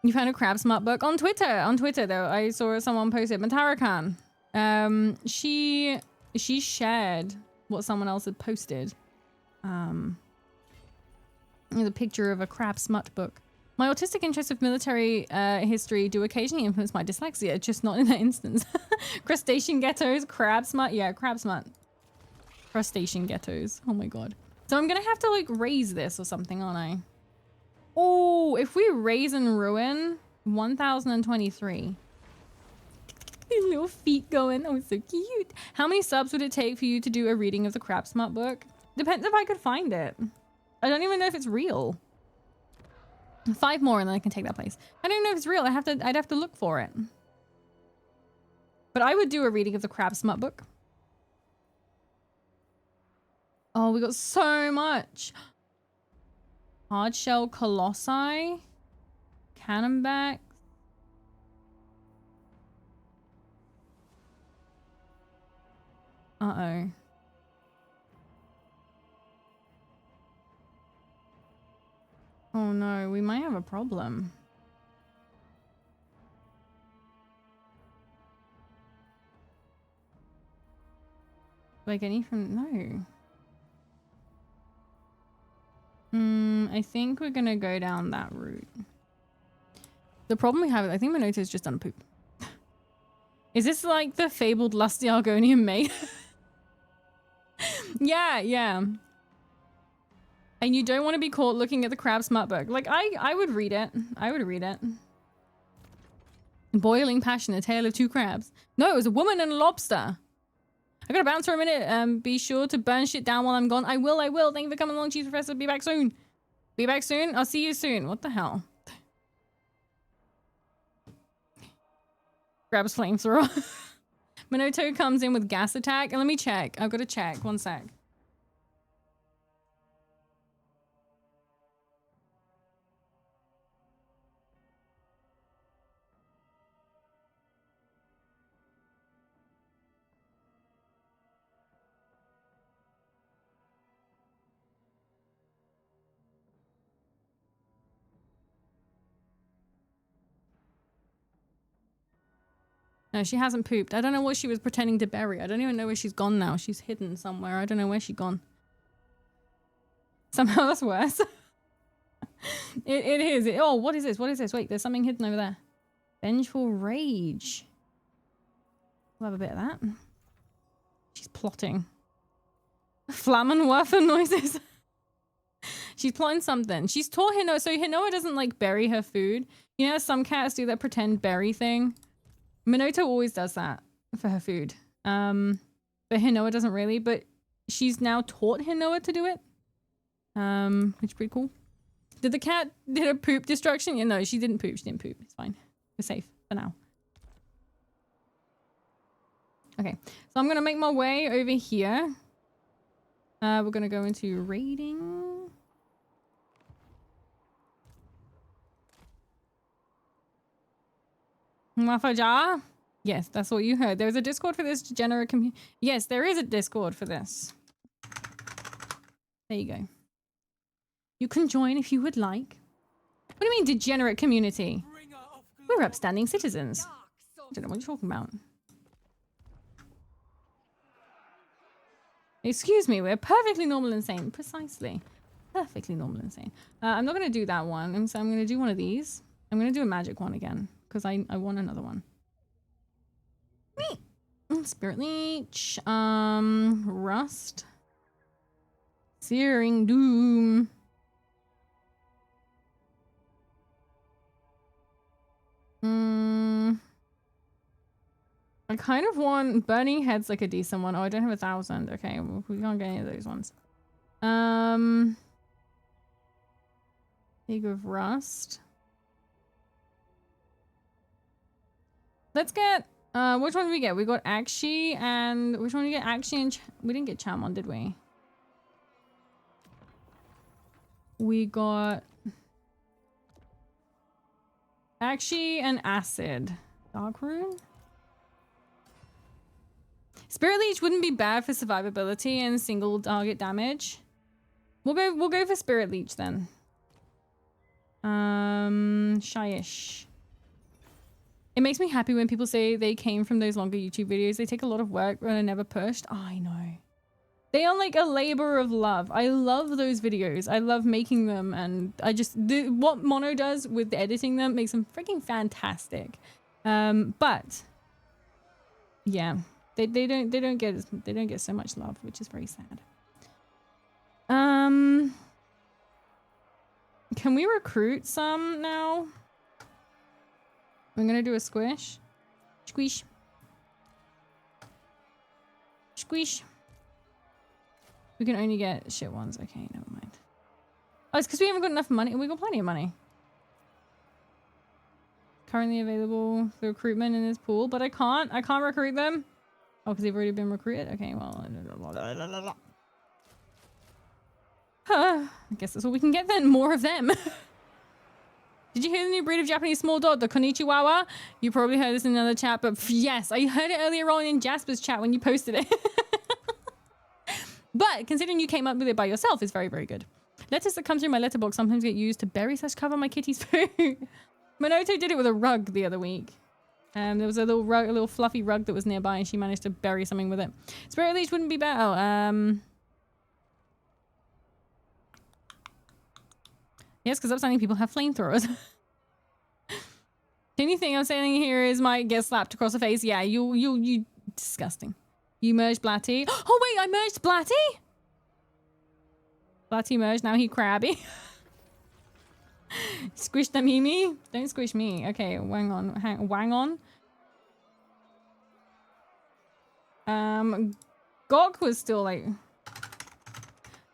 You found a crab smart book on Twitter. On Twitter, though, I saw someone post it. Matara-kan. She shared what someone else had posted. There's a picture of a crab smut book. My autistic interest of military history do occasionally influence my dyslexia, just not in that instance. Crustacean ghettos, crab smut. Yeah, crab smut. Crustacean ghettos. Oh my god. So I'm gonna have to like raise this or something, aren't I? Oh, if we raise and ruin 1023. These little feet going. Oh, so cute. How many subs would it take for you to do a reading of the crab smut book? Depends if I could find it. I don't even know if it's real. 5 more and then I can take that place. I don't know if it's real. I'd have to look for it. But I would do a reading of the crab smut book. Oh, we got so much. Hard shell colossi. Cannonback. Uh-oh. Oh no, we might have a problem. Like any from no. I think we're gonna go down that route. The problem we have is I think Minotaur's just done a poop. Is this like the fabled lusty Argonian maid? Yeah, yeah. And you don't want to be caught looking at the crab smut book. Like, I would read it. I would read it. Boiling passion, a tale of 2 crabs. No, it was a woman and a lobster. I gotta bounce for a minute. Be sure to burn shit down while I'm gone. I will. Thank you for coming along, Chief Professor. Be back soon. Be back soon. I'll see you soon. What the hell? Grabs flamethrower. Minotaur comes in with gas attack. And let me check. I've got to check. One sec. No, she hasn't pooped. I don't know what she was pretending to bury. I don't even know where she's gone now. She's hidden somewhere. I don't know where she's gone. Somehow that's worse. It is. Oh, what is this? What is this? Wait, there's something hidden over there. Vengeful Rage. We'll have a bit of that. She's plotting. Flammenwerfer noises. She's plotting something. She's taught Hinoa. So Hinoa doesn't like bury her food. You know, some cats do that pretend bury thing. Minotaur always does that for her food. But Hinoa doesn't really, but she's now taught Hinoa to do it. Which is pretty cool. Did the cat did a poop destruction? Yeah, no, she didn't poop. She didn't poop. It's fine. We're safe for now. Okay, so I'm gonna make my way over here. We're gonna go into raiding. Mafaja? Yes, that's what you heard. There's a Discord for this degenerate community. Yes, there is a Discord for this. There you go. You can join if you would like. What do you mean degenerate community? We're upstanding citizens. I don't know what you're talking about. Excuse me, we're perfectly normal and sane. Precisely. Perfectly normal and sane. I'm not going to do that one. So I'm going to do one of these. I'm going to do a magic one again. Because I want another one. Spirit Leech. Rust. Searing Doom. I kind of want Burning Head's like a decent one. Oh, I don't have 1,000. Okay, well, we can't get any of those ones. Fig of Rust. Let's get, which one did we get? We got Akshi and, which one did we get? Akshi and, we didn't get Chamon, did we? We got Akshi and Acid. Dark Rune? Spirit Leech wouldn't be bad for survivability and single target damage. We'll go for Spirit Leech then. Shyish. It makes me happy when people say they came from those longer YouTube videos. They take a lot of work but are never pushed. Oh, I know. They are like a labor of love. I love those videos. I love making them, and I just what Mono does with editing them makes them freaking fantastic. But yeah, they don't get so much love, which is very sad. Can we recruit some now? I'm gonna do a squish. Squish. Squish. We can only get shit ones. Okay, never mind. Oh, it's because we haven't got enough money. We got plenty of money. Currently available for recruitment in this pool, but I can't recruit them. Oh, because they've already been recruited? Okay, well. I guess that's all we can get then. More of them. Did you hear the new breed of Japanese small dog, the Konnichiwa? You probably heard this in another chat, but yes, I heard it earlier on in Jasper's chat when you posted it. But considering you came up with it by yourself, it's very, very good. Letters that come through my letterbox sometimes get used to bury/cover my kitty's poo. Minoto did it with a rug the other week. There was a little rug, a little fluffy rug that was nearby, and she managed to bury something with it. Spirit Leech wouldn't be bad. Oh, yes, because upstanding people have flamethrowers. The only thing I'm saying here is might get slapped across the face. Yeah, you disgusting. You merged Blatty. Oh wait, I merged Blatty? Blatty merged, now he crabby. Squish the Mimi? Don't squish me. Okay, wang on. Gok was still like...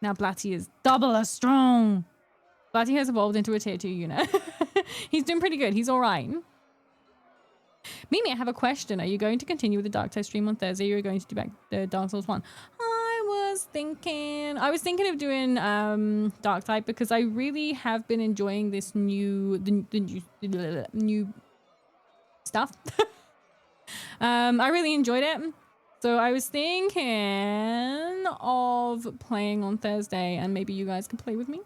Now Blatty is double as strong. Blatty has evolved into a tier 2 unit. He's doing pretty good. He's alright. Mimi, I have a question. Are you going to continue with the Dark Tide stream on Thursday? Or are you going to do back the Dark Souls 1? I was thinking of doing Dark Tide because I really have been enjoying this new stuff. I really enjoyed it. So I was thinking of playing on Thursday, and maybe you guys can play with me.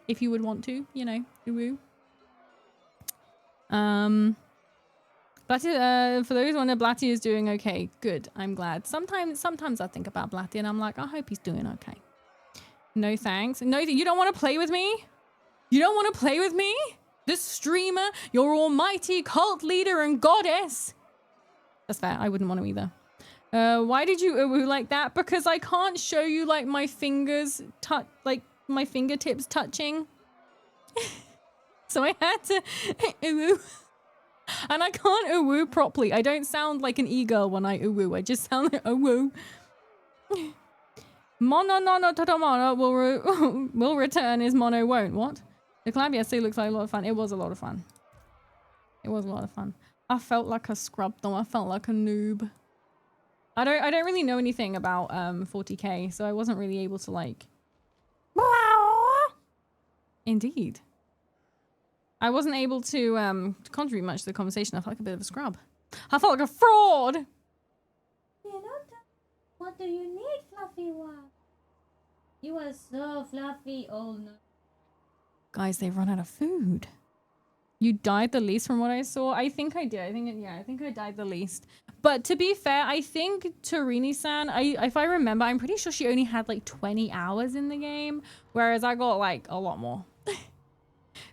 If you would want to, you know, woo. Blatty, for those wondering, Blatty is doing okay. Good. I'm glad. Sometimes I think about Blatty and I'm like, I hope he's doing okay. No thanks. No, you don't want to play with me? You don't want to play with me? The streamer, your almighty cult leader and goddess. That's fair. I wouldn't want to either. Why did you ooh like that? Because I can't show you like my fingers like my fingertips touching. So I had to ooh. And I can't ooh properly. I don't sound like an e-girl when I ooh. I just sound like ooh. Mono no totomono will return as Mono won't. What? The collab yesterday looks like a lot of fun. It was a lot of fun. It was a lot of fun. I felt like a scrub though. I felt like a noob. I don't really know anything about 40k, so I wasn't really able to like Indeed. I wasn't able to contribute much to the conversation. I felt like a bit of a scrub. I felt like a fraud! What do you need, Fluffy one? You are so fluffy, oh no. Guys, they've run out of food. You died the least from what I saw? I think I did. I think I died the least. But to be fair, I think Torini-san, if I remember, I'm pretty sure she only had like 20 hours in the game, whereas I got like a lot more.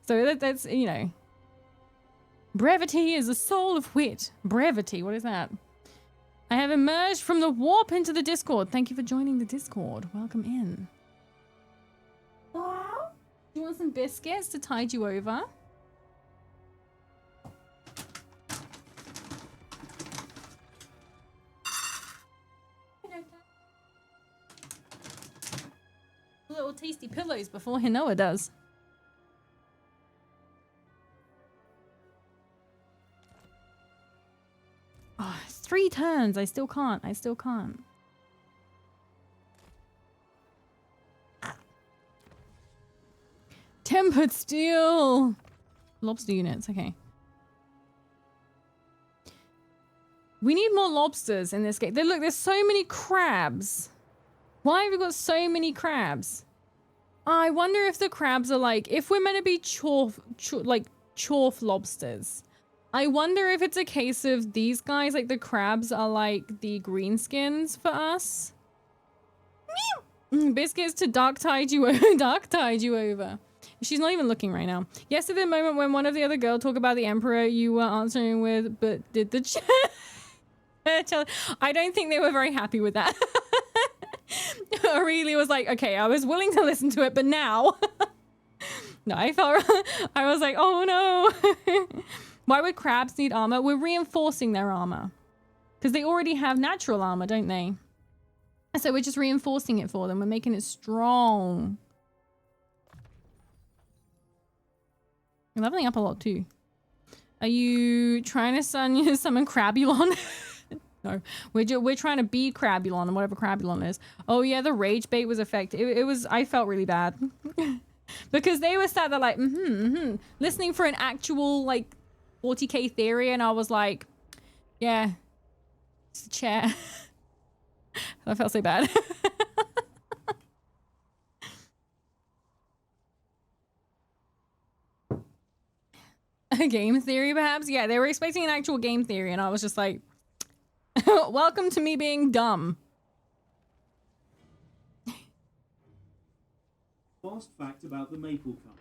So that's, you know. Brevity is the soul of wit. Brevity, what is that? I have emerged from the warp into the Discord. Thank you for joining the Discord. Welcome in. Wow. Do you want some biscuits to tide you over? Little tasty pillows before Hinoa does. Oh, 3 turns. I still can't. Tempered steel. Lobster units. Okay. We need more lobsters in this game. Look, there's so many crabs. Why have we got so many crabs? I wonder if the crabs are like, if we're meant to be chorf lobsters, I wonder if it's a case of these guys, like the crabs, are like the greenskins for us. Biscuits to dark tide you over. She's not even looking right now. Yesterday, the moment when one of the other girls talk about the emperor, you were answering with, but did the I don't think they were very happy with that. Aurelia was like, okay, I was willing to listen to it, but now. No, I was like, oh no. Why would crabs need armor? We're reinforcing their armor. Because they already have natural armor, don't they? So we're just reinforcing it for them. We're making it strong. You're leveling up a lot too. Are you trying to summon Crabulon? No, we're trying to be Crabulon and whatever Crabulon is. Oh yeah, the rage bait was effective. It was, I felt really bad. Because they were sat there like, listening for an actual like 40k theory, and I was like, yeah, it's a chair. I felt so bad. A game theory, perhaps? Yeah, they were expecting an actual game theory, and I was just like, welcome to me being dumb. Fast fact about the Maple Cup.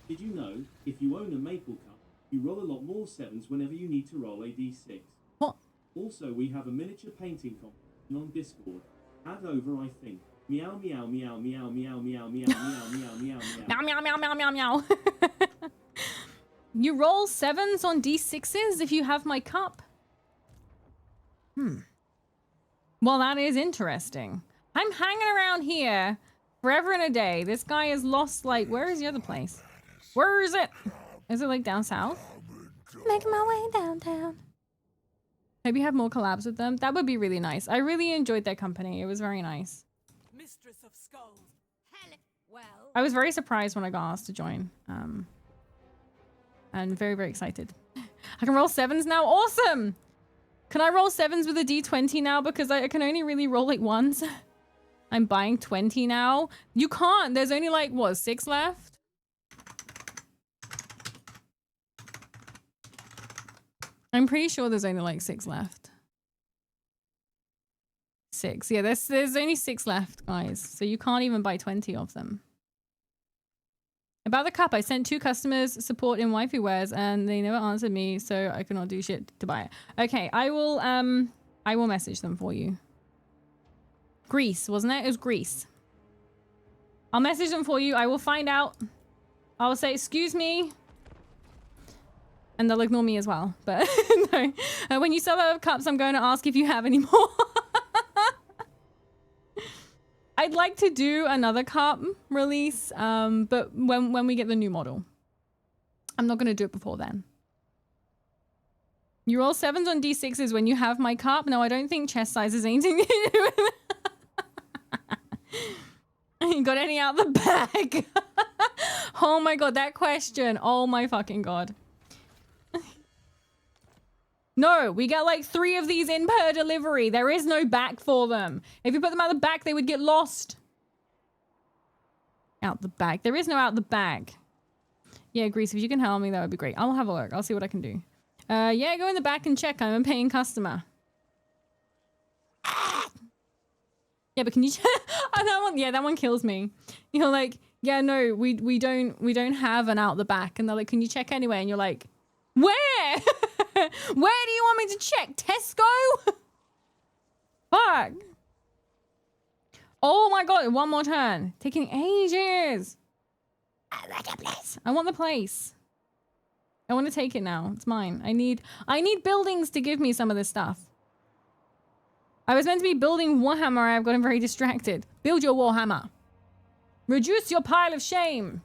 Did you know, if you own a Maple Cup, you roll a lot more 7s whenever you need to roll a d6. What? Also, we have a miniature painting competition on Discord. Add over, I think. Meow, meow, meow, meow, meow, meow, meow, meow, meow, meow, meow. Meow, meow, meow, meow, meow, meow. You roll 7s on d6s if you have my cup? Well, that is interesting. I'm hanging around here forever and a day. This guy is lost, like, where is the other place? Where is it? Is it like down south? Making my way downtown. Maybe have more collabs with them. That would be really nice. I really enjoyed their company. It was very nice. Mistress of Skulls. Well, I was very surprised when I got asked to join. And very, very excited. I can roll 7s now. Awesome! Can I roll 7s with a d20 now? Because I can only really roll like 1s. I'm buying 20 now. You can't. There's only like, what, 6 left? I'm pretty sure there's only like 6 left. 6. Yeah, there's only 6 left, guys. So you can't even buy 20 of them. About the cup, I sent 2 customers support in waifu wares and they never answered me, so I cannot do shit to buy it. Okay, I will message them for you. Greece, wasn't it? It was Greece. I'll message them for you. I will find out. I will say, excuse me. And they'll ignore me as well. But no. When you sell out of cups, I'm going to ask if you have any more. I'd like to do another cup release, but when we get the new model. I'm not going to do it before then. You roll 7s on d6s when you have my cup? No, I don't think chest size is anything to do with it. You got any out the bag? Oh my god, that question. Oh my fucking god. No, we get like 3 of these in per delivery. There is no back for them. If you put them out the back, they would get lost. Out the back. There is no out the back. Yeah, Grease, if you can help me, that would be great. I'll have a look. I'll see what I can do. Yeah, go in the back and check. I'm a paying customer. Yeah, but can you check? Oh, that one, yeah, that one kills me. You're like, yeah, no, we don't have an out the back. And they're like, can you check anyway? And you're like, where? Where do you want me to check? Tesco? Fuck. Oh my god, one more turn. Taking ages. I want a place. I want the place. I want to take it now. It's mine. I need buildings to give me some of this stuff. I was meant to be building Warhammer. I've gotten very distracted. Build your Warhammer. Reduce your pile of shame.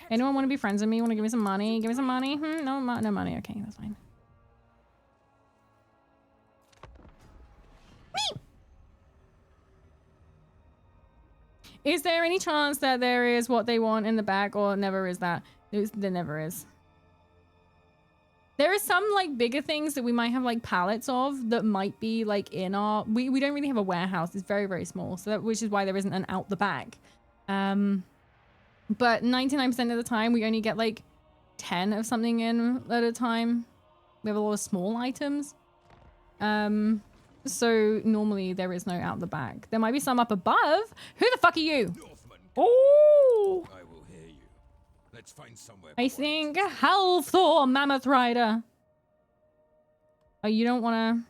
Anyone want to be friends with me? Want to give me some money? Give me some money? No, no money. Okay, that's fine. Me. Is there any chance that there is what they want in the back, or never is that? There never is. There are some like bigger things that we might have like pallets of that might be like in our, we don't really have a warehouse. It's very, very small. So that, which is why there isn't an out the back. But 99% of the time we only get like 10 of something in at a time. We have a lot of small items. So normally there is no out the back. There might be some up above. Who the fuck are you? Oh! I will hear you. Let's find somewhere. I think Halthor Mammoth Rider. Oh, you don't want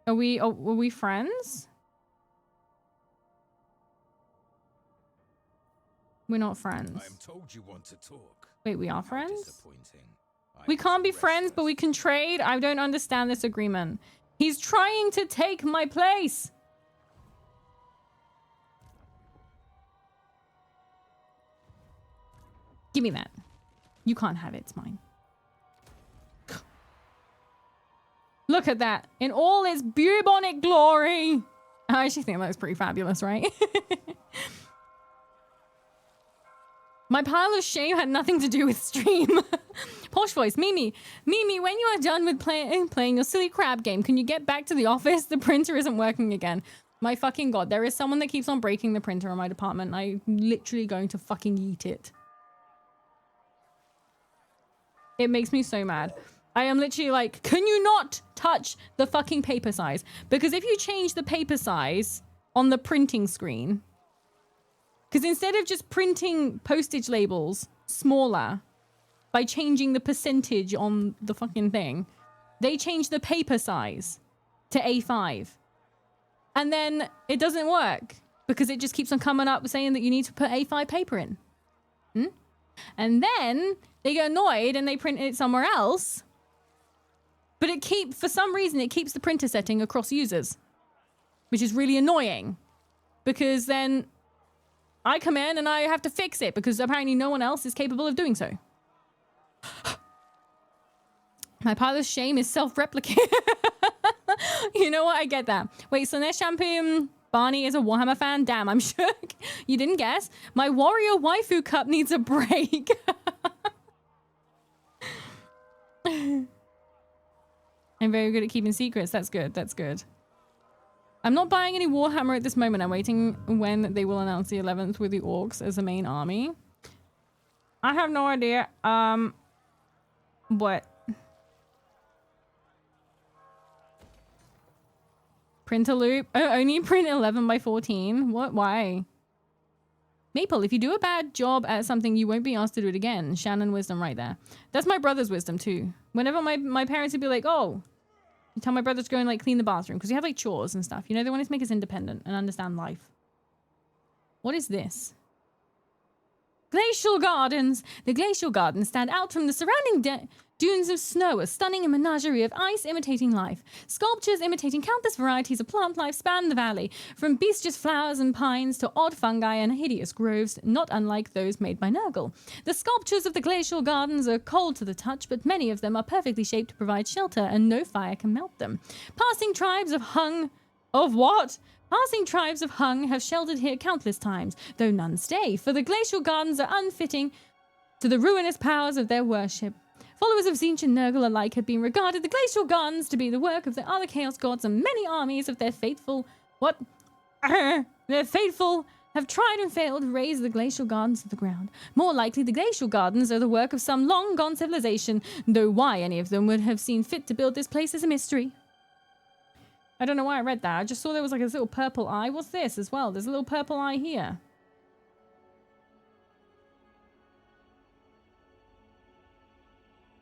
to... Are we friends? We're not friends. I am told you want to talk. Wait, we are How friends? disappointing. We can't be friends, but we can trade. I don't understand this agreement. He's trying to take my place. Give me that. You can't have it. It's mine. Look at that. In all its bubonic glory. I actually think that was pretty fabulous, right? My pile of shame had nothing to do with stream. Posh voice, Mimi. Mimi, when you are done with playing your silly crab game, can you get back to the office? The printer isn't working again. My fucking god, there is someone that keeps on breaking the printer in my department. I'm literally going to fucking eat it. It makes me so mad. I am literally like, can you not touch the fucking paper size? Because if you change the paper size on the printing screen, because instead of just printing postage labels smaller by changing the percentage on the fucking thing, they change the paper size to A5. And then it doesn't work because it just keeps on coming up saying that you need to put A5 paper in. And then they get annoyed and they print it somewhere else. But for some reason, it keeps the printer setting across users, which is really annoying because then I come in and I have to fix it because apparently no one else is capable of doing so. My pile of shame is self-replicating. You know what? I get that. Wait, so there's Shampoo Barney is a Warhammer fan? Damn, I'm shook. You didn't guess. My warrior waifu cup needs a break. I'm very good at keeping secrets. That's good. That's good. I'm not buying any Warhammer at this moment. I'm waiting when they will announce the 11th with the orcs as the main army. I have no idea. What? Print a loop? Oh, only print 11 by 14? What? Why? Maple, if you do a bad job at something, you won't be asked to do it again. Shannon wisdom right there. That's my brother's wisdom too. Whenever my parents would be like, oh, you tell my brother to go and like clean the bathroom because we have like chores and stuff. You know, they want us to make us independent and understand life. What is this? Glacial gardens. The glacial gardens stand out from the surrounding dunes of snow, a stunning menagerie of ice imitating life. Sculptures imitating countless varieties of plant life span the valley, from bestious flowers and pines to odd fungi and hideous groves, not unlike those made by Nurgle. The sculptures of the glacial gardens are cold to the touch, but many of them are perfectly shaped to provide shelter, and no fire can melt them. Passing tribes of Hung... Of what? Passing tribes of Hung have sheltered here countless times, though none stay, for the glacial gardens are unfitting to the ruinous powers of their worship. Followers of Tzeentch and Nurgle alike have been regarded the glacial gardens to be the work of the other chaos gods, and many armies of their faithful... What? Their faithful have tried and failed to raise the glacial gardens to the ground. More likely, the glacial gardens are the work of some long-gone civilization, though why any of them would have seen fit to build this place is a mystery. I don't know why I read that. I just saw there was like a little purple eye. What's this as well? There's a little purple eye here.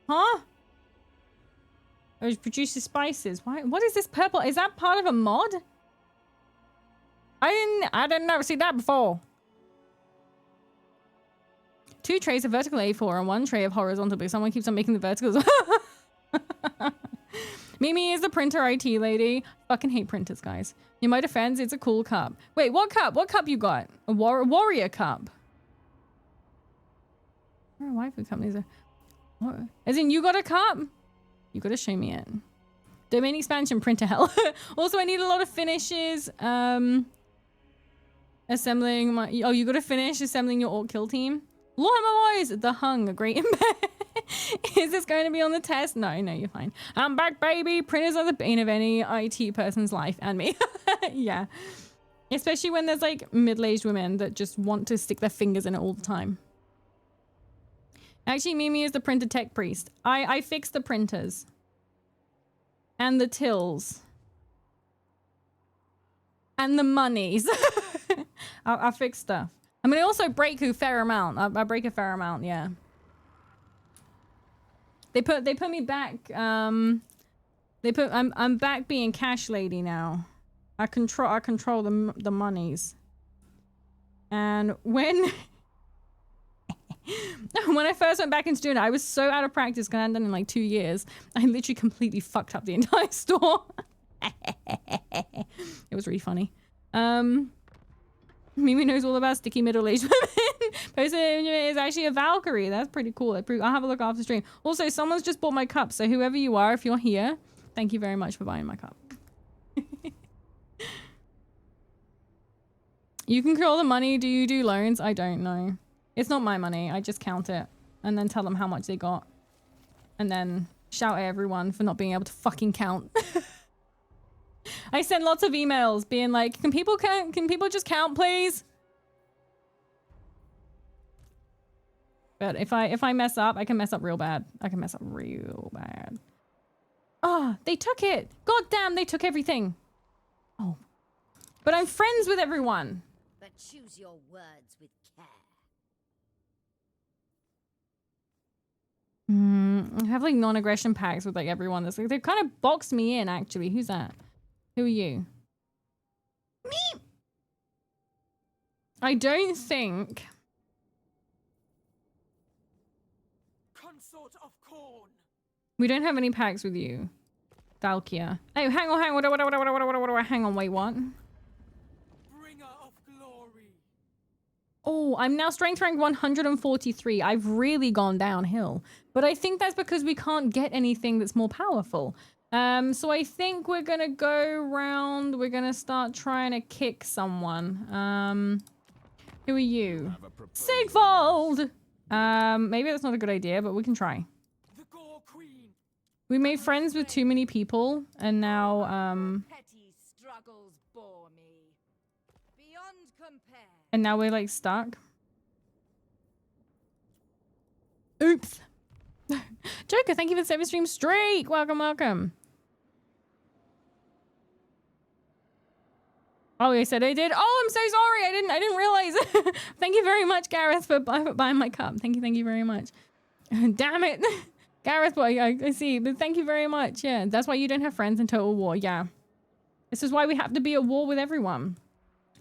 Huh? Oh, it produces spices. Why? What is this purple? Is that part of a mod? I didn't never see that before. 2 trays of vertical A4 and 1 tray of horizontal because someone keeps on making the verticals. Mimi is the printer IT lady. Fucking hate printers, guys. In my defense, it's a cool cup. Wait, what cup? What cup you got? A warrior cup. Where are waifu companies? What? As in, you got a cup? You gotta show me it. Domain expansion, printer hell. Also, I need a lot of finishes. Assembling my... Oh, you gotta finish assembling your orc kill team. Warhammer boys! The Hung, a great in bed. Is this going to be on the test? No, you're fine. I'm back, baby. Printers are the bane of any IT person's life, and me. Yeah. Especially when there's like middle-aged women that just want to stick their fingers in it all the time. Actually, Mimi is the printer tech priest. I fix the printers. And the tills. And the monies. I fix stuff. I mean, I also break a fair amount. I break a fair amount, yeah. They put me back. I'm back being cash lady now. I control the monies. And when when I first went back into doing it, I was so out of practice because I hadn't done it in like 2 years. I literally completely fucked up the entire store. It was really funny. Mimi knows all about sticky middle-aged women. Person is actually a Valkyrie. That's pretty cool. I'll have a look after stream. Also, someone's just bought my cup. So whoever you are, if you're here, thank you very much for buying my cup. You can control the money. Do you do loans? I don't know. It's not my money. I just count it and then tell them how much they got. And then shout at everyone for not being able to fucking count. I send lots of emails being like, can people just count, please? But if I mess up, I can mess up real bad. I can mess up real bad. Ah, they took it. God damn, they took everything. Oh. But I'm friends with everyone. But choose your words with care. I have like non-aggression packs with like everyone. That's like, they've kind of boxed me in actually. Who's that? Who are you? Me. I don't think. Consort of corn. We don't have any packs with you, Valkia. Oh, hang on. Hang on. Wait, what? Bringer of glory. Oh, I'm now strength rank 143. I've really gone downhill. But I think that's because we can't get anything that's more powerful. So I think we're gonna go round. We're gonna start trying to kick someone. Who are you? Sigvald! Maybe that's not a good idea, but we can try. The Gore Queen. We made friends with too many people, and now, Petty struggles bore me. Beyond compare. and now we're like stuck. Oops. Joker, thank you for the 7 stream streak. Welcome, welcome. Oh, you said I did. Oh, I'm so sorry. I didn't realize. Thank you very much, Gareth, for buying my cup. Thank you very much. Damn it. Gareth, boy, I see. But thank you very much. Yeah, that's why you don't have friends in Total War. Yeah. This is why we have to be at war with everyone.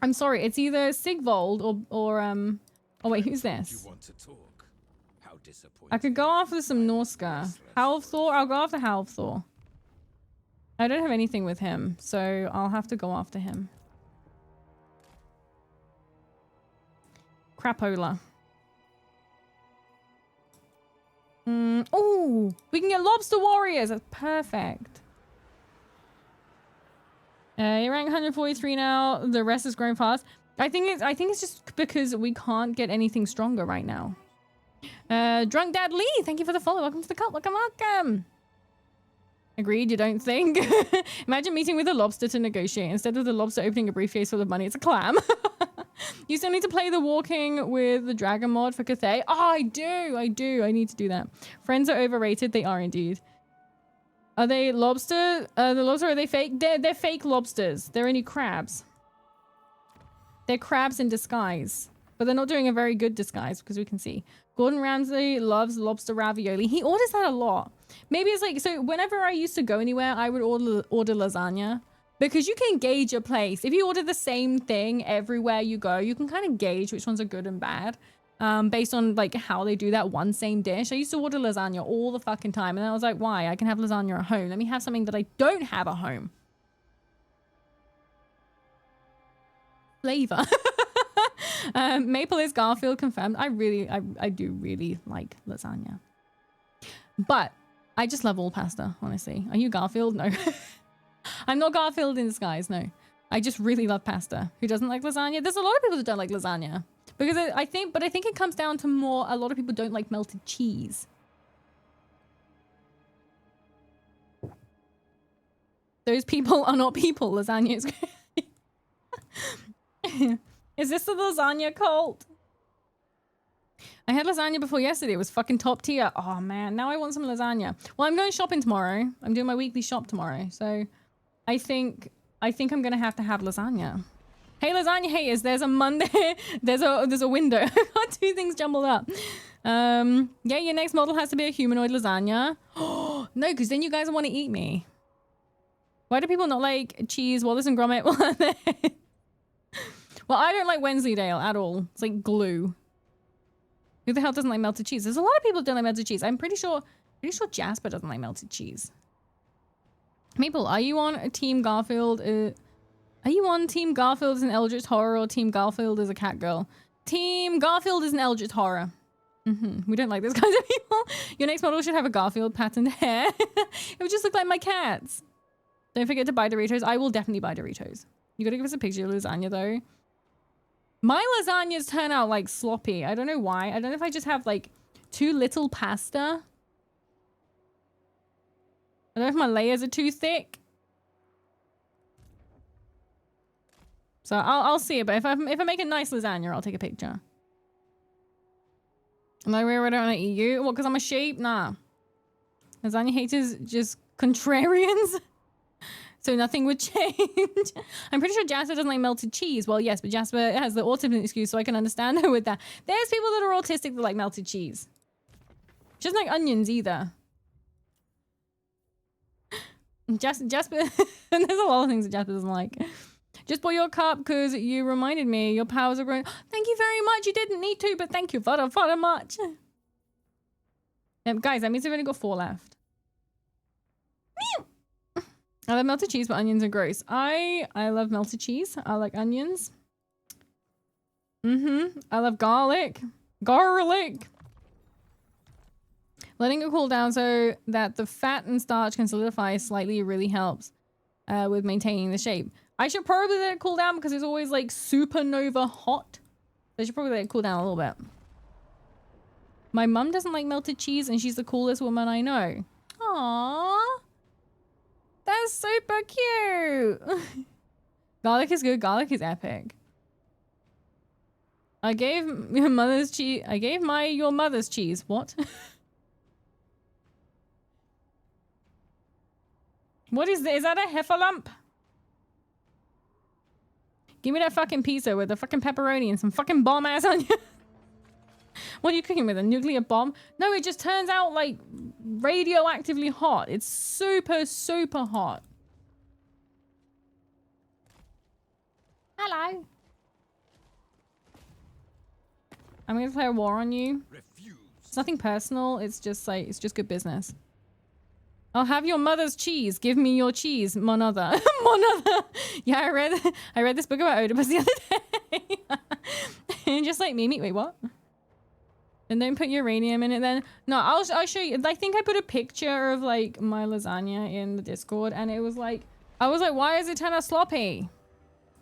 I'm sorry. It's either Sigvald or oh wait, who's this? You want to talk? How disappointing. I could go after some Norska. Halfthor? I'll go after Halfthor. I don't have anything with him, so I'll have to go after him. Crapola. Oh, we can get lobster warriors. That's perfect. You're rank 143 now. The rest is growing fast. I think it's just because we can't get anything stronger right now. Drunk Dad Lee, thank you for the follow. Welcome to the cult. Welcome. Agreed, you don't think? Imagine meeting with a lobster to negotiate. Instead of the lobster opening a briefcase full of money, it's a clam. You still need to play the walking with the dragon mod for Cathay. Oh, I do. I need to do that. Friends are overrated. They are indeed. Are they lobster? The lobster, are they fake? They're fake lobsters. They're only crabs. They're crabs in disguise. But they're not doing a very good disguise because we can see. Gordon Ramsay loves lobster ravioli. He orders that a lot. Maybe it's like, so whenever I used to go anywhere, I would order lasagna. Because you can gauge a place. If you order the same thing everywhere you go, you can kind of gauge which ones are good and bad. Based on like how they do that one same dish. I used to order lasagna all the fucking time. And then I was like, why? I can have lasagna at home. Let me have something that I don't have at home. Flavor. Maple is Garfield confirmed. I do really like lasagna. But I just love all pasta, honestly. Are you Garfield? No. I'm not Garfield in disguise, no. I just really love pasta. Who doesn't like lasagna? There's a lot of people that don't like lasagna. Because I think it comes down to more, a lot of people don't like melted cheese. Those people are not people. Lasagna is Is this the lasagna cult? I had lasagna before yesterday. It was fucking top tier. Oh man, now I want some lasagna. Well, I'm going shopping tomorrow. I'm doing my weekly shop tomorrow. So I think I'm gonna have to have lasagna. Hey lasagna haters, there's a Monday. there's a window. I got two things jumbled up. Yeah, your next model has to be a humanoid lasagna. Oh no, because then you guys want to eat me. Why do people not like cheese, Wallace and Gromit? Well, I don't like Wensleydale at all. It's like glue. Who the hell doesn't like melted cheese? There's a lot of people who don't like melted cheese. I'm pretty sure Jasper doesn't like melted cheese. Maple, are you on Team Garfield? Are you on Team Garfield as an Eldritch Horror or Team Garfield as a cat girl? Team Garfield is an Eldritch Horror. We don't like those kinds of people. Your next model should have a Garfield patterned hair. It would just look like my cats. Don't forget to buy Doritos. I will definitely buy Doritos. You gotta give us a picture of lasagna though. My lasagnas turn out like sloppy. I don't know why. I don't know if I just have like too little pasta. I don't know if my layers are too thick. So I'll see it, but if I make a nice lasagna, I'll take a picture. Am I really don't want to eat you? What, because I'm a sheep? Nah. Lasagna haters just contrarians. So nothing would change. I'm pretty sure Jasper doesn't like melted cheese. Well, yes, but Jasper has the autism excuse, so I can understand her with that. There's people that are autistic that like melted cheese. She doesn't like onions either. Jasper, and there's a lot of things that Jasper doesn't like. Just bought your cup because you reminded me your powers are growing. Thank you very much. You didn't need to, but thank you very much. Guys, that means we've only got 4 left. I love melted cheese, but onions are gross. I love melted cheese. I like onions. I love garlic. Garlic. Letting it cool down so that the fat and starch can solidify slightly really helps with maintaining the shape. I should probably let it cool down because it's always like supernova hot. So I should probably let it cool down a little bit. My mum doesn't like melted cheese and she's the coolest woman I know. Aww. That's super cute. Garlic is good. Garlic is epic. I gave your mother's cheese. I gave your mother's cheese. What? What is this? Is that a heffalump? Give me that fucking pizza with the fucking pepperoni and some fucking bomb ass onion. What are you cooking with? A nuclear bomb? No, it just turns out like radioactively hot. It's super, super hot. Hello. I'm gonna declare war on you. Refuse. It's nothing personal. It's just like, it's just good business. I'll have your mother's cheese. Give me your cheese, monother. Monother. Yeah, I read this book about Oedipus the other day. And just like Mimi, wait, what? And don't put uranium in it then. No, I'll show you. I think I put a picture of like my lasagna in the Discord and it was like, I was like, why is it turn out sloppy?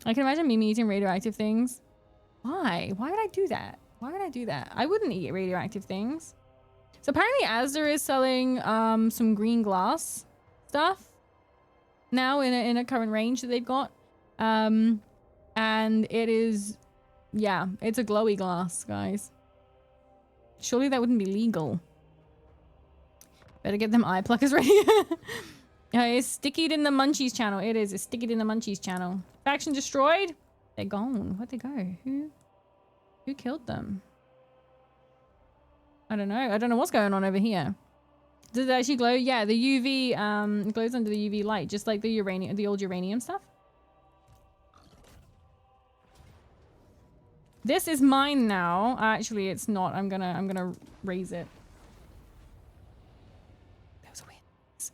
I can imagine Mimi eating radioactive things. Why? Why would I do that? Why would I do that? I wouldn't eat radioactive things. So apparently Asda is selling some green glass stuff now in a current range that they've got. And it is, yeah, it's a glowy glass, guys. Surely that wouldn't be legal. Better get them eye pluckers ready. It's stickied in the Munchies channel. It is. It's stickied in the Munchies channel. Faction destroyed? They're gone. Where'd they go? Who killed them? I don't know. I don't know what's going on over here. Does it actually glow? Yeah, the UV it glows under the UV light, just like the uranium, the old uranium stuff. This is mine now. Actually, it's not. I'm gonna raise it. That was weird.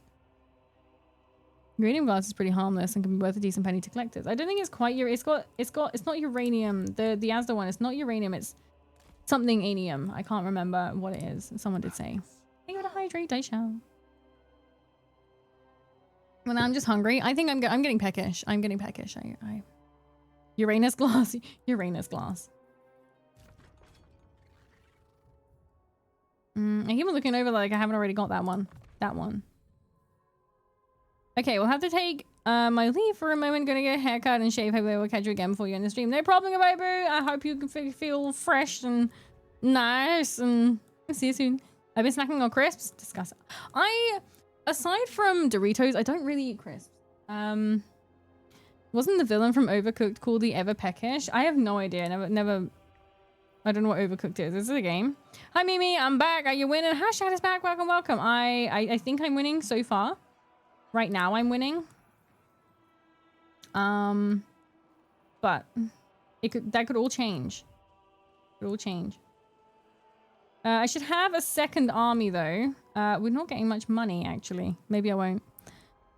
Uranium glass is pretty harmless and can be worth a decent penny to collectors. I don't think it's quite it's not uranium. The Asda one, it's not uranium, it's something anium. I can't remember what it is. Someone did say. I gotta hydrate, I shall. Well, I'm just hungry. I think I'm getting peckish. I'm getting peckish. I Uranus glass. Uranus glass. I keep on looking over like I haven't already got that one. That one. Okay, we'll have to take I leave for a moment, gonna get a haircut and shave. Hopefully I will catch you again before you end the stream. No problem, goodbye, boo. I hope you can feel fresh and nice, and see you soon. I've been snacking on crisps. Discuss it. Aside from Doritos, I don't really eat crisps. Wasn't the villain from Overcooked called the Ever Peckish? I have no idea. Never. I don't know what Overcooked is. Is it a game? Hi, Mimi. I'm back. Are you winning? Hashtag is back. Welcome, welcome. I think I'm winning so far. Right now, I'm winning. But that could all change. It could all change. I should have a second army though. We're not getting much money actually. Maybe I won't.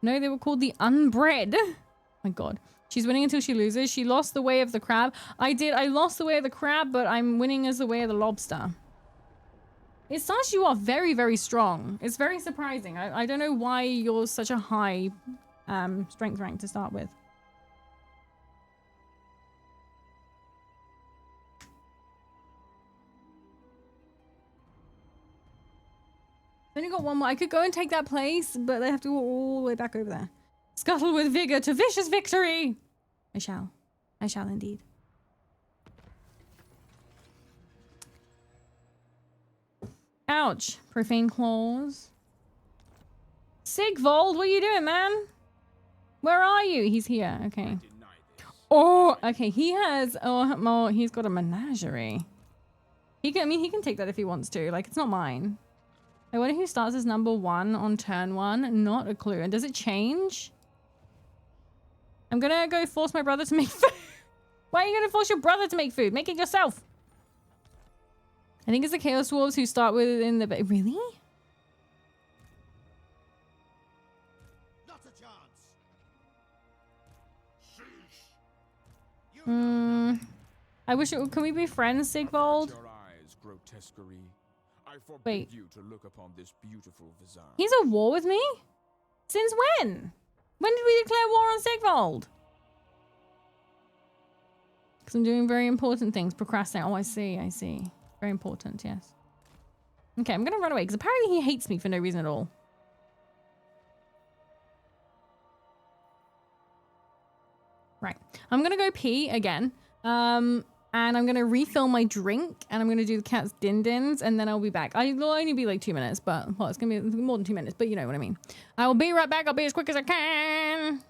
No, they were called the Unbred. Oh my god. She's winning until she loses. She lost the way of the crab. I lost the way of the crab, but I'm winning as the way of the lobster. It starts you off very, very strong. It's very surprising. I don't know why you're such a high strength rank to start with. Only got one more. I could go and take that place, but they have to go all the way back over there. Scuttle with vigor to vicious victory! I shall. I shall indeed. Ouch. Profane claws. Sigvold, what are you doing, man? Where are you? He's here. Okay. Oh, okay. He has... Oh, he's got a menagerie. He can take that if he wants to. Like, it's not mine. I wonder who starts as number 1 on turn 1. Not a clue. And does it change? I'm gonna go force my brother to make food. Why are you gonna force your brother to make food? Make it yourself. I think it's the Chaos Dwarves who start within the... Really? Not a chance. I wish it... Can we be friends, Sigvold? I forbid Wait. you to look upon this beautiful visage. He's at war with me? Since when? When did we declare war on Sigvold? Because I'm doing very important things. Procrastinate. Oh, I see. I see. Very important, yes. Okay, I'm going to run away because apparently he hates me for no reason at all. Right. I'm going to go pee again. And I'm going to refill my drink and I'm going to do the cat's din-dins and then I'll be back. It'll only be like 2 minutes, but well, it's going to be more than 2 minutes, but you know what I mean. I will be right back. I'll be as quick as I can.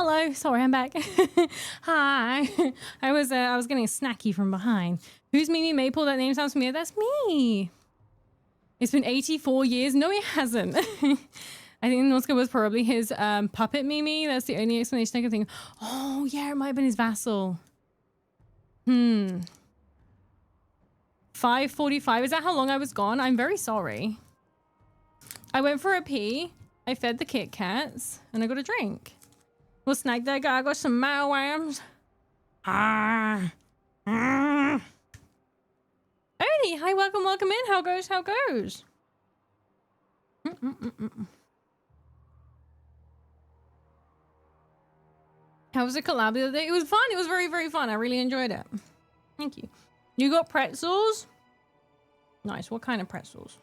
Hello, sorry, I'm back. Hi. I was getting a snacky from behind. Who's MimiMaple? That name sounds familiar. That's me. It's been 84 years. No, it hasn't. I think Norska was probably his puppet Mimi. That's the only explanation I can think of. Oh, yeah, it might have been his vassal. 5:45. Is that how long I was gone? I'm very sorry. I went for a pee. I fed the Kit Kats. And I got a drink. What snack did I got? I got some Malwams. Odie, hi, welcome in. How goes? How was the collab the other day? It was fun. It was very, very fun. I really enjoyed it. Thank you. You got pretzels? Nice. What kind of pretzels?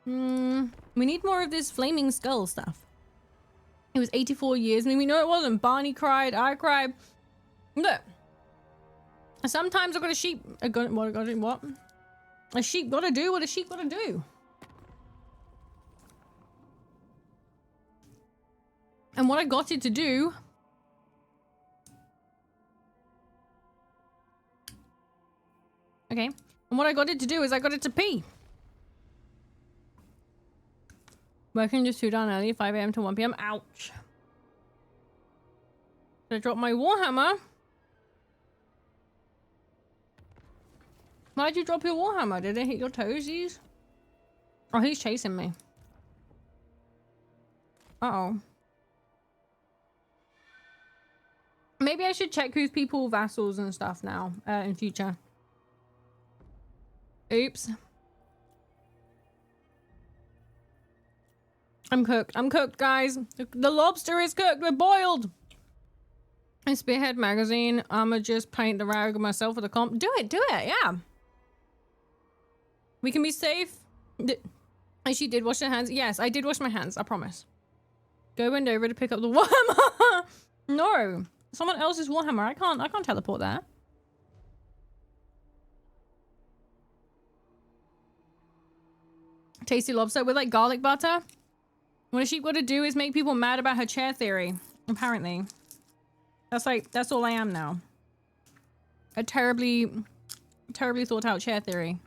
We need more of this flaming skull stuff. It was 84 years. I mean, we know it wasn't. Barney cried. I cried. Look. Sometimes I got a sheep. What? A sheep gotta do what a sheep gotta do. And what I got it to do... Okay. And what I got it to do is I got it to pee. Working just 2 down early, 5 AM to 1 PM. Ouch. Did I drop my Warhammer? Why'd you drop your Warhammer? Did it hit your toesies? Oh, he's chasing me. Uh-oh. Maybe I should check who's people vassals and stuff now, in future. Oops. I'm cooked, guys. The lobster is cooked. We're boiled. And Spearhead magazine. I'ma just paint the rag of myself for the comp. Do it, yeah. We can be safe. She did wash her hands. Yes, I did wash my hands, I promise. Go bend over to pick up the Warhammer. No. Someone else's Warhammer. I can't teleport that. Tasty lobster with like garlic butter. What a sheep got to do is make people mad about her chair theory. Apparently. That's all I am now. A terribly thought out chair theory.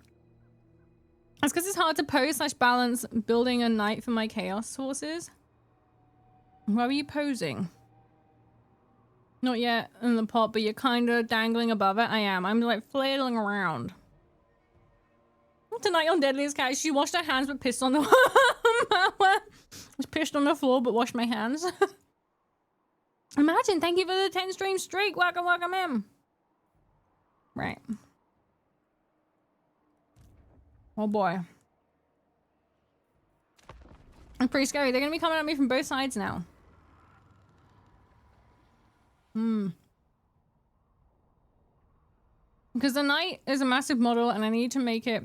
That's because it's hard to pose / balance building a knight for my chaos sources. Why were you posing? Not yet in the pot, but you're kind of dangling above it. I am. I'm like flailing around. Tonight on Deadliest Cat, she washed her hands but pissed on the was pissed on the floor but washed my hands. Imagine, thank you for the 10 stream streak. Welcome in. Right. Oh boy. It's pretty scary. They're gonna be coming at me from both sides now. Because the knight is a massive model and I need to make it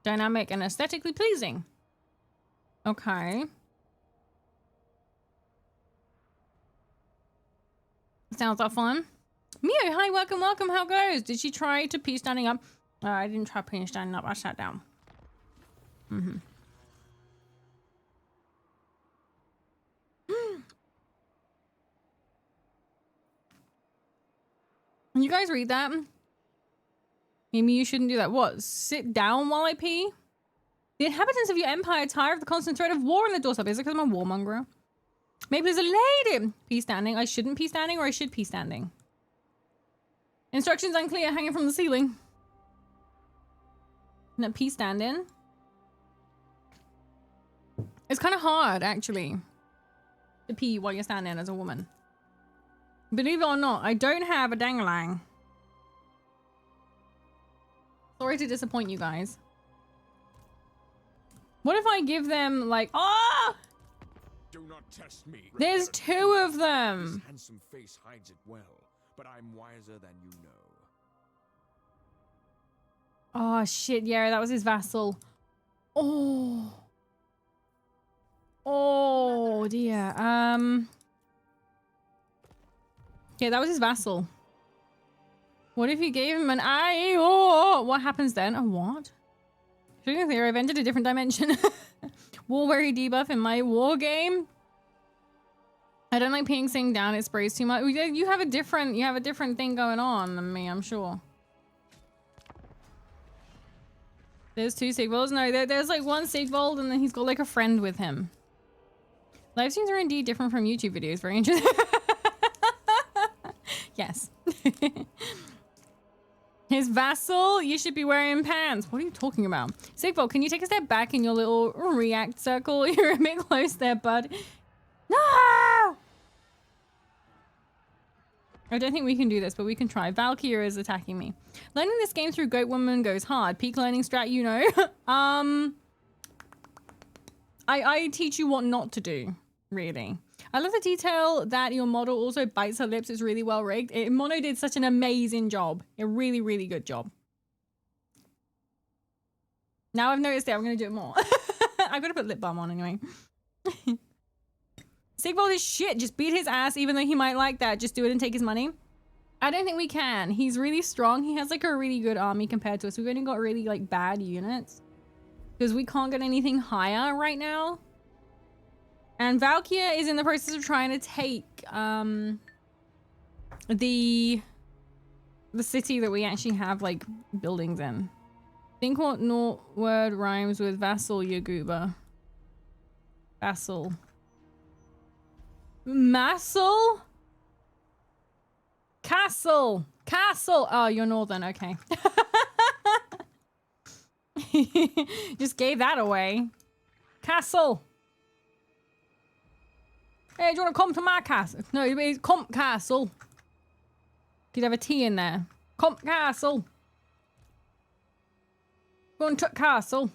dynamic and aesthetically pleasing. Okay. Sounds like fun. Mio, hi, welcome. How goes? Did she try to pee standing up? I didn't try peeing standing up. I sat down. You guys read that? Maybe you shouldn't do that. What? Sit down while I pee? The inhabitants of your empire tire of the constant threat of war on the doorstep. Is it because I'm a warmonger? Maybe there's a lady. Pee standing. I shouldn't pee standing or I should pee standing. Instructions unclear, hanging from the ceiling. No, pee standing. It's kind of hard, actually, to pee while you're standing as a woman. Believe it or not, I don't have a dangling. Sorry to disappoint you guys. What if I give them like, oh! Do not test me. There's 2 of them. His handsome face hides it well, but I'm wiser than you know. Oh shit, yeah, that was his vassal. Oh. Oh dear. Yeah, that was his vassal. What if you gave him an eye? Oh, what happens then? A what? Shooting theory, I've entered a different dimension. War weary debuff in my war game. I don't like peeing sitting down, it sprays too much. You have a different thing going on than me, I'm sure. There's 2 Sigvolds? No, there's like 1 Sigvold and then he's got like a friend with him. Live streams are indeed different from YouTube videos. Very interesting. Yes. His vassal, you should be wearing pants. What are you talking about? Sigvold, can you take a step back in your little react circle? You're a bit close there, bud. No! I don't think we can do this, but we can try. Valkyria is attacking me. Learning this game through Goat Woman goes hard. Peak learning strat, you know. I teach you what not to do, really. I love the detail that your model also bites her lips. It's really well rigged. Mono did such an amazing job. A really, really good job. Now I've noticed it, I'm going to do it more. I've got to put lip balm on anyway. Sigvold is shit. Just beat his ass, even though he might like that. Just do it and take his money. I don't think we can. He's really strong. He has like a really good army compared to us. We've only got really like bad units. Because we can't get anything higher right now. And Valkyria is in the process of trying to take the city that we actually have like buildings in. Think what word rhymes with vassal, Yaguba. Vassal. Massal? Castle. Castle. Oh, you're northern. Okay. Just gave that away. Castle. Hey, do you want to come to my castle? No, it's Comp Castle. Could have a T in there. Comp Castle. Go and to castle.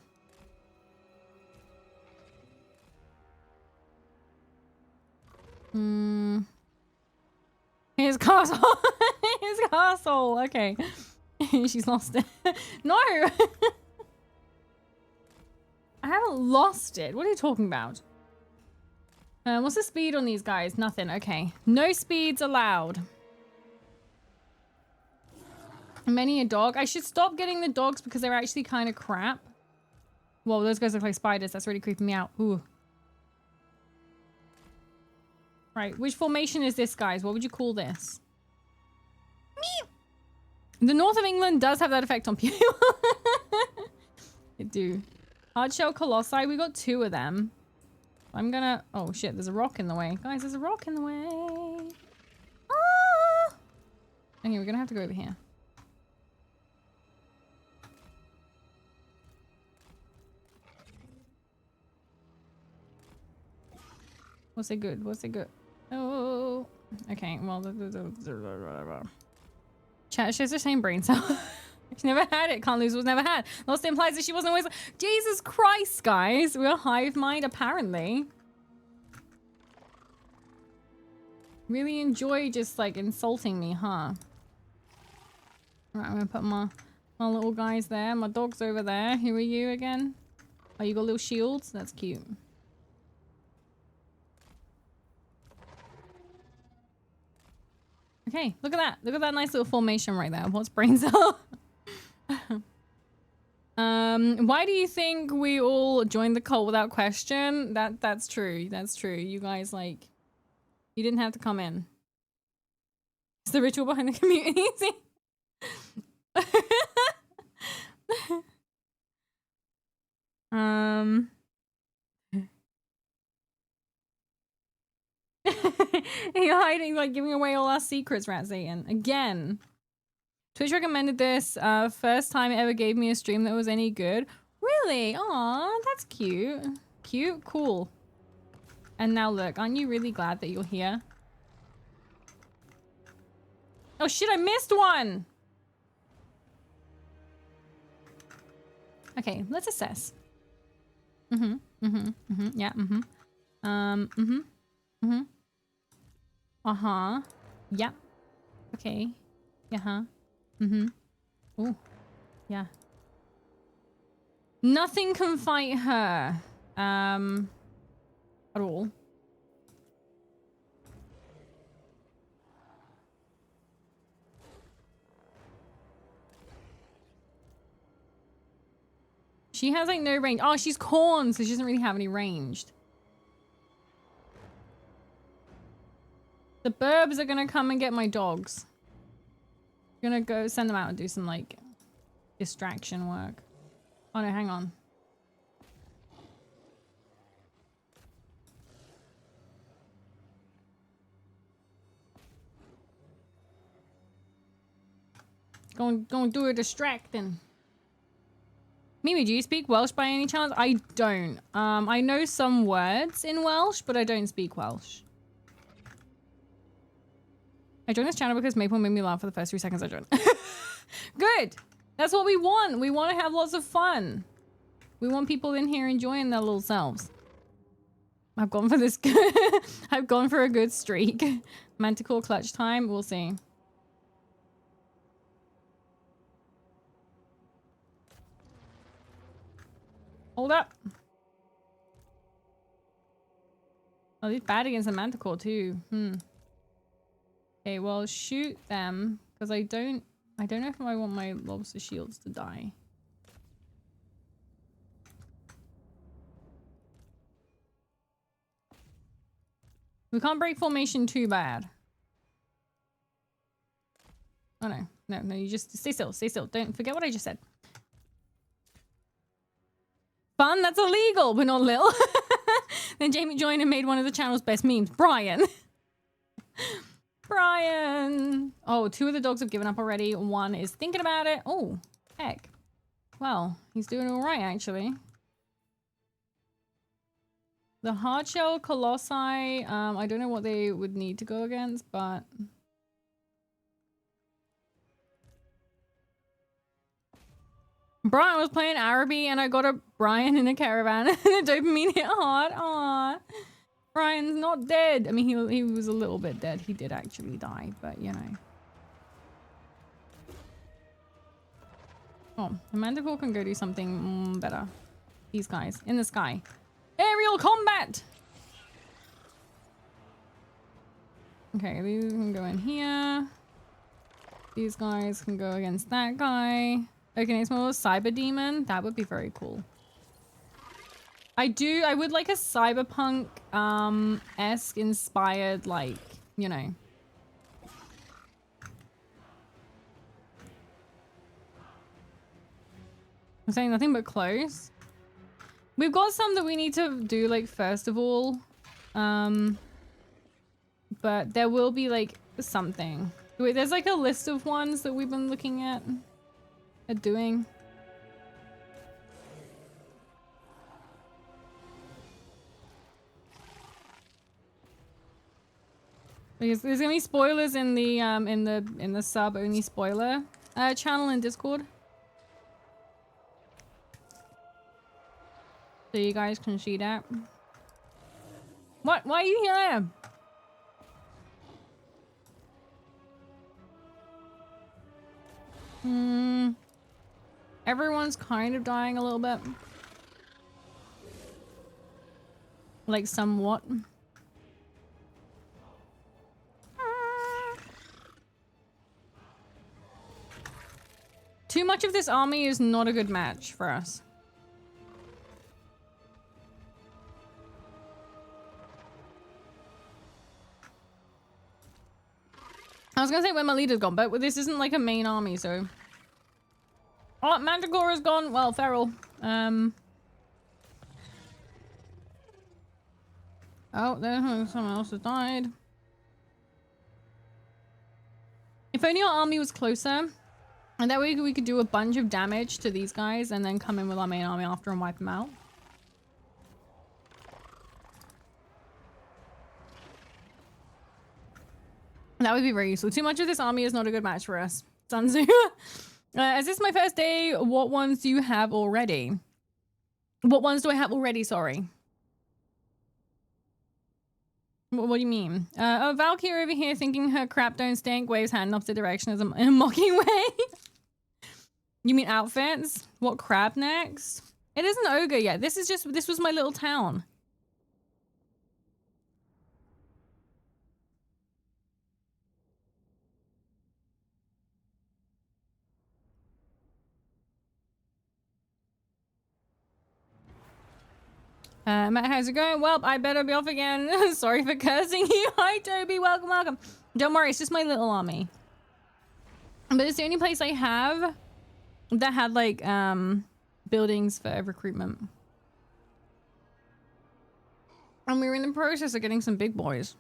His castle. His castle. Okay. She's lost it. No. I haven't lost it. What are you talking about? What's the speed on these guys? Nothing. Okay. No speeds allowed. Many a dog. I should stop getting the dogs because they're actually kind of crap. Whoa, those guys look like spiders. That's really creeping me out. Ooh. Right. Which formation is this, guys? What would you call this? Me. The north of England does have that effect on people. It do. Hardshell Colossi. We got 2 of them. I'm gonna... Oh, shit. There's a rock in the way. Guys, there's a rock in the way. Ah! Okay, we're gonna have to go over here. What's it good? What's it good? Oh. Okay, well... Chat shares the same brain cell. She never had it. Can't lose was never had. Lost implies that she wasn't always... Jesus Christ, guys. We're hive mind, apparently. Really enjoy just, like, insulting me, huh? Alright, I'm gonna put my little guys there. My dog's over there. Who are you again? Oh, you got little shields? That's cute. Okay, look at that. Look at that nice little formation right there. What's brain cell? Why do you think we all joined the cult without question? That's true. That's true. You guys, like, you didn't have to come in. It's the ritual behind the community. You're hiding, like, giving away all our secrets, Ratsatan. Again. Twitch recommended this. First time it ever gave me a stream that was any good. Really? Aw, that's cute. Cute? Cool. And now look, aren't you really glad that you're here? Oh shit, I missed one! Okay, let's assess. Yeah, Uh-huh. Yeah. Okay. Yeah, Oh. Yeah. Nothing can fight her. At all. She has like no range. Oh, she's corn, so she doesn't really have any ranged. The burbs are gonna come and get my dogs. I'm gonna go send them out and do some like distraction work. Oh no, hang on. Go and do a distracting. Mimi, do you speak Welsh by any chance? I don't. I know some words in Welsh, but I don't speak Welsh. I joined this channel because Maple made me laugh for the first 3 seconds I joined. Good! That's what we want! We want to have lots of fun. We want people in here enjoying their little selves. I've gone for this. I've gone for a good streak. Manticore clutch time. We'll see. Hold up. Oh, he's bad against the Manticore too. Okay, well, shoot them because I don't know if I want my lobster shields to die. We can't break formation too bad. Oh no, you just stay still, stay still. Don't forget what I just said. Fun? That's illegal, but not Lil. Then Jamie joined and made one of the channel's best memes. Brian. Brian. Oh, 2 of the dogs have given up already. 1 is thinking about it. Oh, heck. Well, he's doing all right, actually. The hardshell colossi, I don't know what they would need to go against, but... Brian was playing Araby and I got a Brian in a caravan and the dopamine hit hard. Aww. Brian's not dead. I mean, he was a little bit dead. He did actually die, but you know. Oh, the Manticore can go do something better. These guys in the sky. Aerial combat! Okay, these can go in here. These guys can go against that guy. Okay, next one was Cyber Demon. That would be very cool. I would like a cyberpunk esque inspired, like, you know. I'm saying nothing but close. We've got some that we need to do, like, first of all. But there will be, like, something. Wait, there's, like, a list of ones that we've been looking at doing. Because there's gonna be spoilers in the sub only spoiler channel in Discord. So you guys can see that. What? Why are you here? Everyone's kind of dying a little bit. Like somewhat. Too much of this army is not a good match for us. I was gonna say where my leader's gone, but this isn't like a main army, so... Oh, Manticore is gone. Well, Feral. Oh, there's someone else has died. If only our army was closer. And that way we could do a bunch of damage to these guys and then come in with our main army after and wipe them out. That would be very useful. Too much of this army is not a good match for us. Sunzu. Is this my first day? What ones do you have already? What ones do I have already? Sorry. What do you mean? Oh, Valkyrie over here thinking her crap don't stink, waves hand in opposite direction as in a mocking way. You mean outfits? What crab next? It isn't ogre yet. This was my little town. Matt, how's it going? Well, I better be off again. Sorry for cursing you. Hi, Toby. Welcome, welcome. Don't worry, it's just my little army. But it's the only place I have that had like buildings for recruitment. And we were in the process of getting some big boys.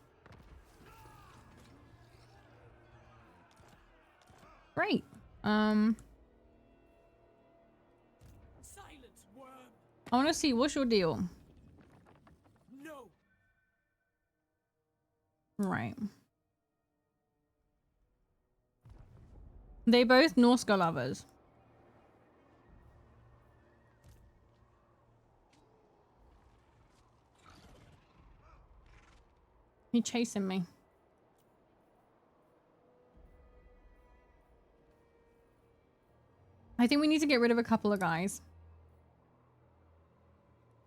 Great. Silence, worm. I want to see, what's your deal? No. Right. They both Norska lovers. He chasing me. I think we need to get rid of a couple of guys.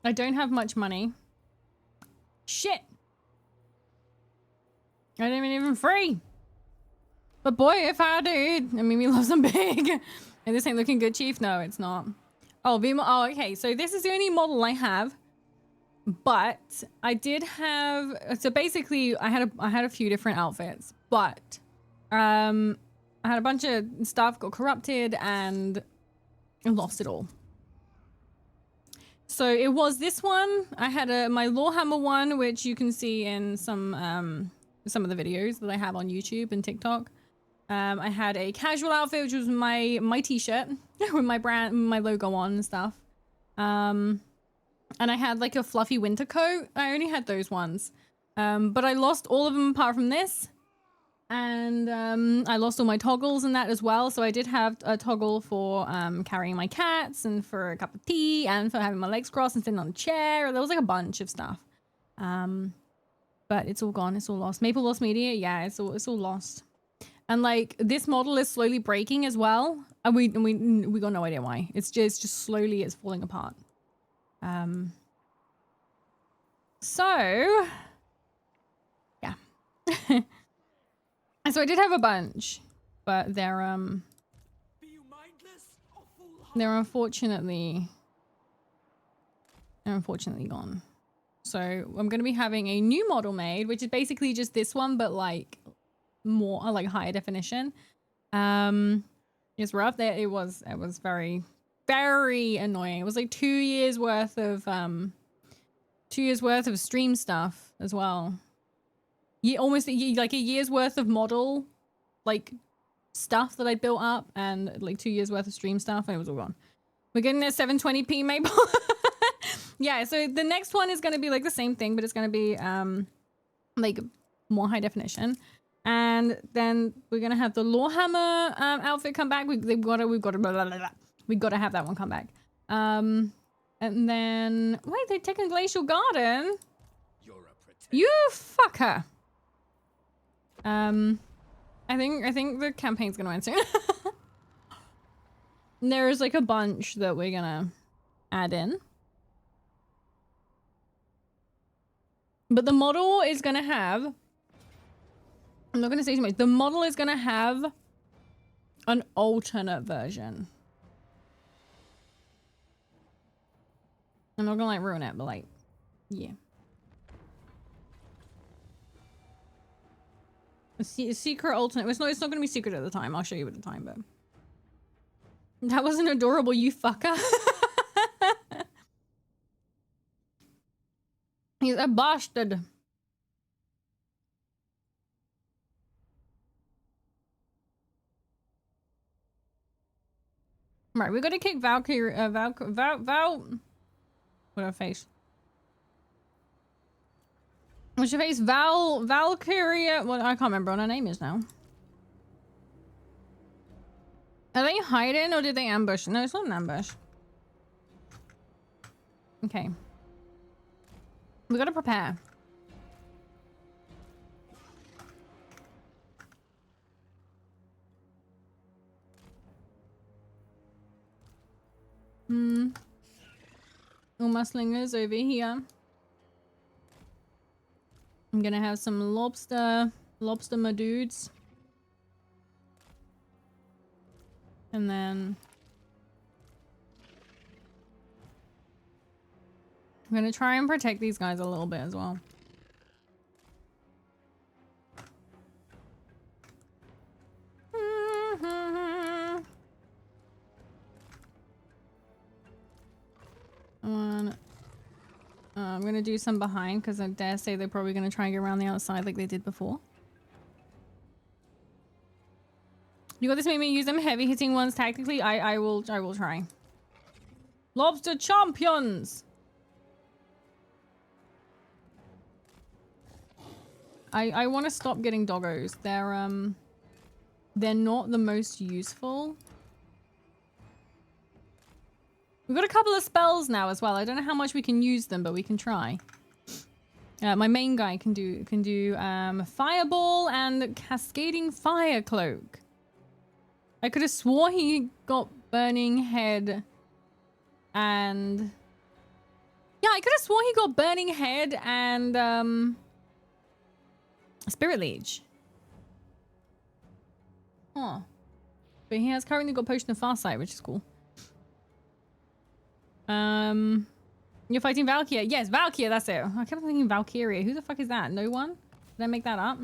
I don't have much money. Shit! I didn't even free. But boy, if I did. I mean, we love them big. And this ain't looking good, Chief. No, it's not. Oh, oh, okay. So this is the only model I have. But I did have, so basically I had a few different outfits, but I had a bunch of stuff got corrupted and I lost it all. So it was this one. I had my Warhammer one, which you can see in some of the videos that I have on YouTube and TikTok. I had a casual outfit, which was my t-shirt with my brand, my logo on and stuff. And I had like a fluffy winter coat. I only had those ones. But I lost all of them apart from this. And I lost all my toggles and that as well. So I did have a toggle for carrying my cats and for a cup of tea and for having my legs crossed and sitting on a chair. There was like a bunch of stuff. But it's all gone. It's all lost. Maple Lost Media. Yeah, it's all lost. And like this model is slowly breaking as well. And we got no idea why. It's just slowly it's falling apart. So yeah. So I did have a bunch, but they're unfortunately gone. So I'm going to be having a new model made, which is basically just this one, but like more like higher definition. It's rough. It was very, very annoying. It was like 2 years worth of 2 years worth of stream stuff as well. Yeah, almost like a year's worth of model like stuff that I built up and like 2 years worth of stream stuff, and it was all gone. We're getting at 720p Maple. Yeah, so the next one is going to be like the same thing, but it's going to be like more high definition. And then we're going to have the Warhammer outfit come back. We've got to have that one come back. And then wait, they're taking Glacial Garden. You fucker. I think the campaign's gonna end soon. There's like a bunch that we're gonna add in. But the model is gonna have, I'm not gonna say too much, the model is gonna have an alternate version. I'm not gonna like ruin it, but like, yeah. A secret alternate. It's not gonna be secret at the time. I'll show you at the time, but that wasn't adorable, you fucker. He's a bastard. Right, we gotta kick Valkyrie. What her face? What's your face? Valkyria. Well, I can't remember what her name is now. Are they hiding or did they ambush? No, it's not an ambush. Okay. We gotta prepare. All my slingers over here. I'm gonna have some lobster my dudes. And then I'm gonna try and protect these guys a little bit as well. I'm gonna do some behind because I dare say they're probably gonna try and get around the outside like they did before. You got this, made me use them heavy hitting ones tactically. I will try. Lobster champions. I want to stop getting doggos. They're not the most useful. We've got a couple of spells now as well. I don't know how much we can use them, but we can try. My main guy can do fireball and cascading fire cloak. I could have swore he got burning head and yeah, I could have swore he got burning head and spirit leech. Huh. But he has currently got potion of farsight, which is cool. You're fighting Valkyria. Yes, Valkyria, that's it. I kept thinking Valkyria. Who the fuck is that? No one? Did I make that up?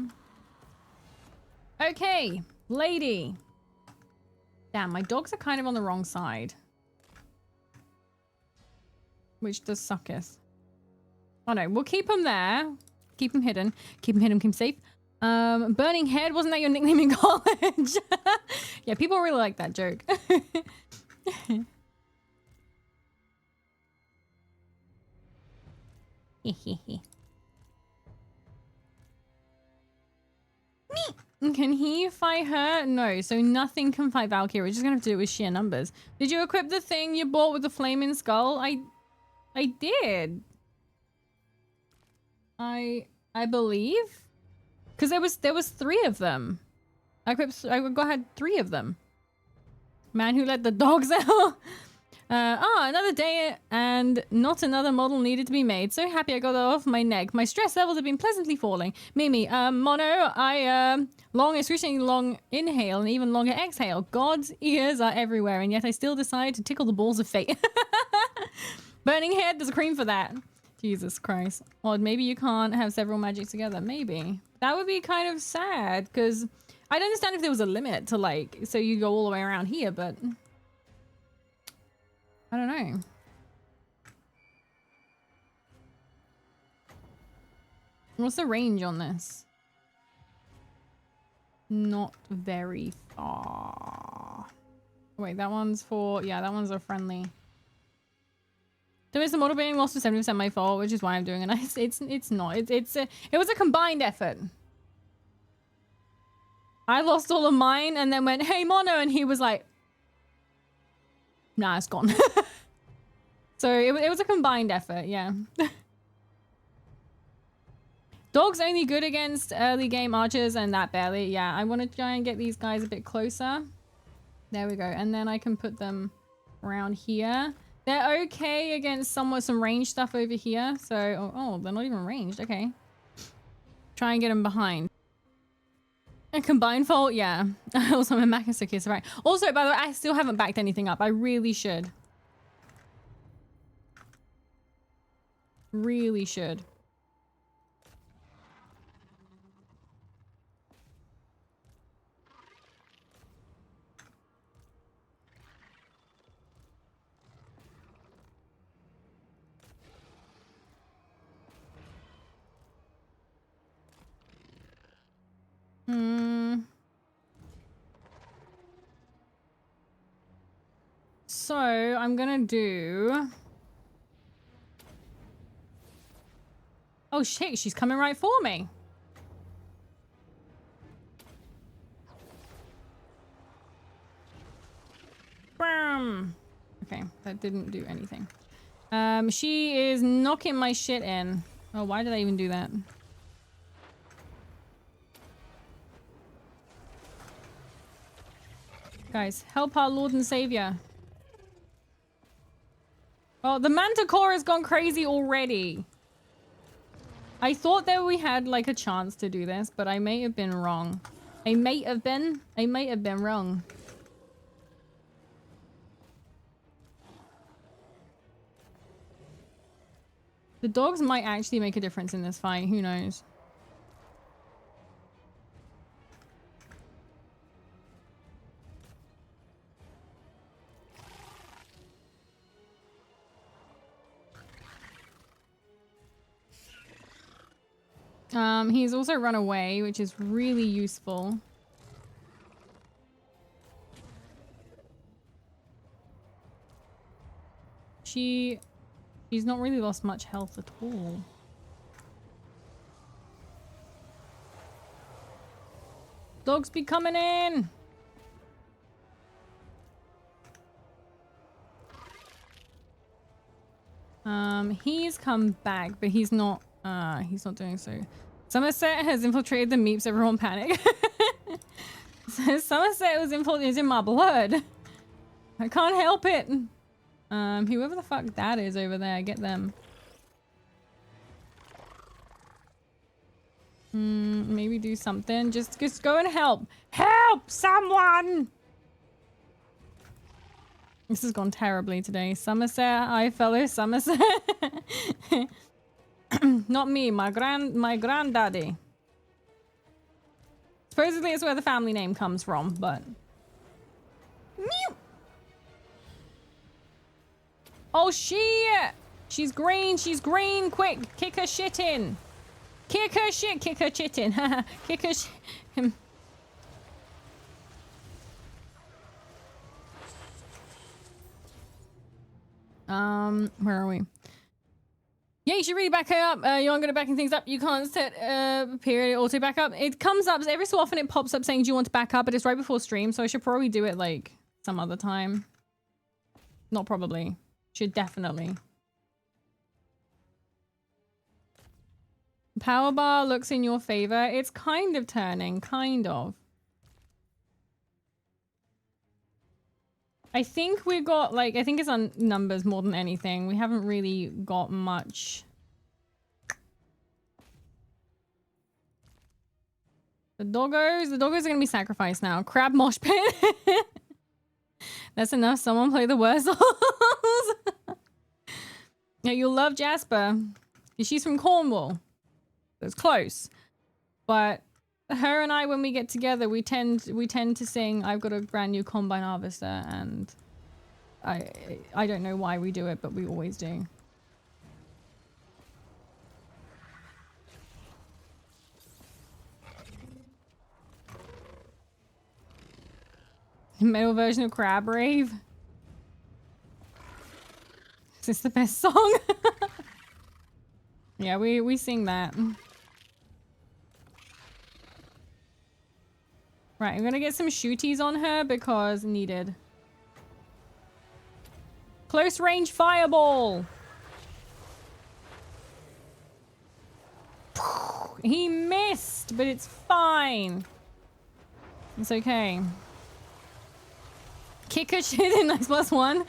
Okay, lady. Damn, my dogs are kind of on the wrong side. Which does sucketh. Oh no, we'll keep them there. Keep them hidden. Keep them hidden, keep them safe. Burning head, wasn't that your nickname in college? Yeah, people really like that joke. Can he fight her? No, so nothing can fight Valkyrie. We're just gonna have to do it with sheer numbers. Did you equip the thing you bought with the flaming skull? I did. I believe, because there was 3 of them. I had 3 of them. Man who let the dogs out. Another day and not another model needed to be made. So happy I got that off my neck. My stress levels have been pleasantly falling. Mimi, Mono, excruciatingly long inhale and even longer exhale. God's ears are everywhere, and yet I still decide to tickle the balls of fate. Burning head, there's a cream for that. Jesus Christ. Odd, maybe you can't have several magics together. Maybe. That would be kind of sad, because I'd understand if there was a limit to, like, so you go all the way around here, but I don't know. What's the range on this? Not very far. Wait, that one's for... Yeah, that one's a friendly. There is the model being lost for 70% my fault, which is why I'm doing it. It's not. It was a combined effort. I lost all of mine and then went, hey, Mono, and he was like, nah, it's gone. So it was a combined effort, yeah. Dog's only good against early game archers and that barely. Yeah, I want to try and get these guys a bit closer. There we go. And then I can put them around here. They're okay against some range stuff over here. So, oh, they're not even ranged. Okay. Try and get them behind. A combined fault? Yeah. Also, I'm a Makasukis, right. Also, by the way, I still haven't backed anything up. I really should. Really should. So I'm gonna do... Oh shit, she's coming right for me. Bam. Okay, that didn't do anything. She is knocking my shit in. Oh, why did I even do that? Guys, help our Lord and Savior. Oh, the Manticore has gone crazy already. I thought that we had like a chance to do this, but I may have been wrong. I may have been wrong. The dogs might actually make a difference in this fight. Who knows? He's also run away, which is really useful. She's not really lost much health at all. Dogs be coming in! He's come back, but he's not doing so. Somerset has infiltrated the Meeps, everyone panic. So Somerset is in my blood. I can't help it. Whoever the fuck that is over there, get them. Maybe do something. Just go and help. Help someone! This has gone terribly today. Somerset, I fellow Somerset. Not me, my granddaddy. Supposedly it's where the family name comes from, but... Mew! Oh shit! She's green, quick! Kick her shit in! Kick her shit in! Kick her shit. Where are we? Yeah, you should really back her up. You aren't good at backing things up. You can't set period auto back up. It comes up every so often. It pops up saying, "Do you want to back up?" But it's right before stream, so I should probably do it like some other time. Not probably. Should definitely. Power bar looks in your favor. It's kind of turning, kind of. I think we've got, like, I think it's on numbers more than anything. We haven't really got much. The doggos are going to be sacrificed now. Crab mosh pit. That's enough. Someone play the Wurzels. Yeah, you'll love Jasper. She's from Cornwall. It's close. But her and I, when we get together, we tend to sing "I've Got a Brand New Combine Harvester," and I don't know why we do it, but we always do. Metal version of Crab Rave. Is this the best song? Yeah, we sing that. Right, I'm gonna get some shooties on her because needed. Close range fireball! He missed, but it's fine. It's okay. Kick her shit in, nice +1.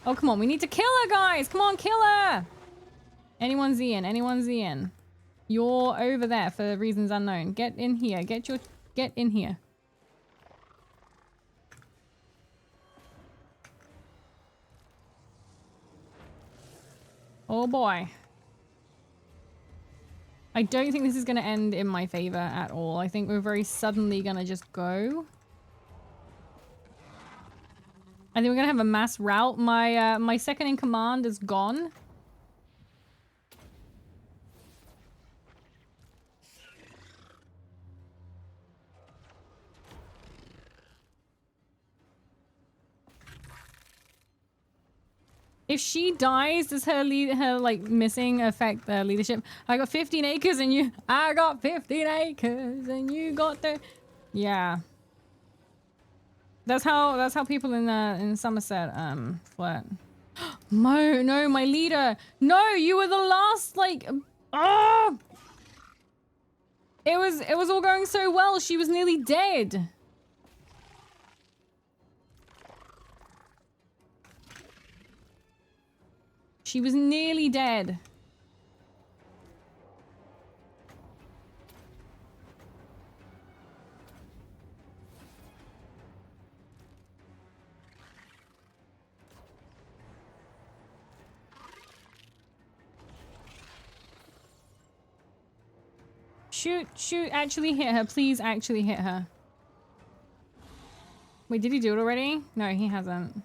Oh, come on, we need to kill her, guys! Come on, kill her! Anyone's Ian. You're over there for reasons unknown. Get in here. Get in here. Oh boy. I don't think this is going to end in my favor at all. I think we're very suddenly going to just go. I think we're going to have a mass rout. My second in command is gone. If she dies, does her like missing affect leadership? I got 15 acres and you... I got 15 acres and you got the... Yeah. That's how people in Somerset flirt. No, my leader. No, you were the last, like... Oh! It was all going so well. She was nearly dead. She was nearly dead. Shoot, shoot, actually hit her. Please actually hit her. Wait, did he do it already? No, he hasn't.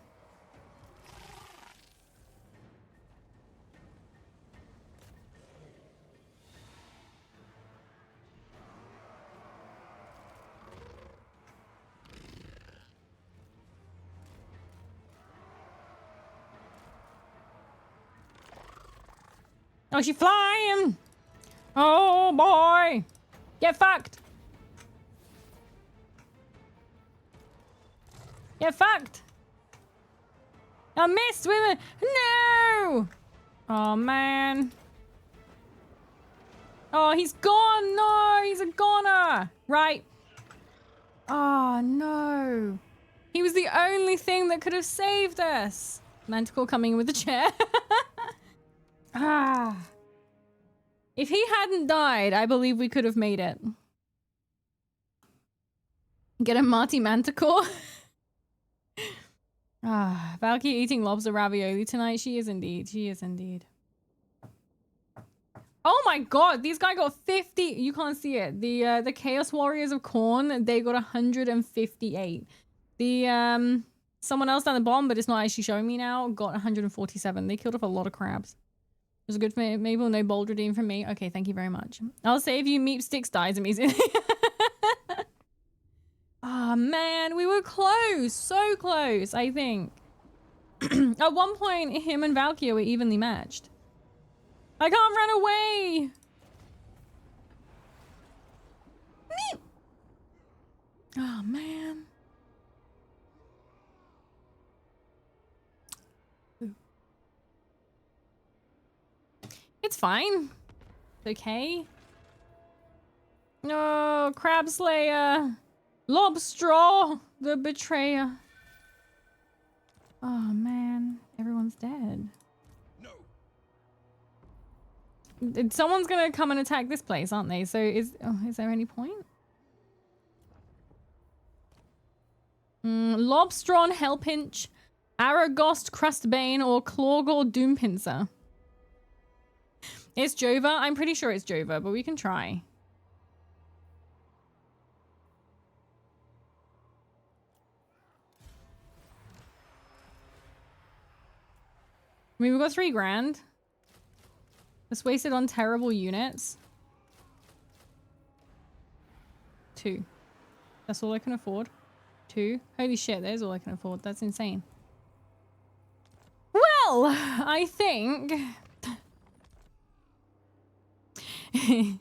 Oh, she's flying! Oh boy! Get fucked! Get fucked! I missed with it! No! Oh man. Oh, he's gone! No! He's a goner! Right. Oh no. He was the only thing that could have saved us. Manticore coming with a chair. Ah. If he hadn't died, I believe we could have made it. Get a Marty Manticore. Ah, Valky eating lobster ravioli tonight. She is indeed. She is indeed. Oh my god, these guys got 50. You can't see it. The Chaos Warriors of Khorne, they got 158. The someone else down the bottom, but it's not actually showing me now, got 147. They killed off a lot of crabs. It was a good Mabel, no bold redeem from me. Okay, thank you very much. I'll save you. Meep Sticks dies immediately. Oh man, we were close. So close, I think. At one point, him and Valkyrie were evenly matched. I can't run away! Meep! Oh man. It's fine. It's okay. No, Crab Slayer. Lobstraw, the betrayer. Oh man, everyone's dead. No. Someone's gonna come and attack this place, aren't they? So is there any point? Lobstron, Hellpinch, Aragost, Crustbane, or Clawgore Doompincer. It's Jova. I'm pretty sure it's Jova, but we can try. I mean, we've got 3 grand. Let's waste it on terrible units. 2. That's all I can afford. 2. Holy shit, there's all I can afford. That's insane. Well, I think... I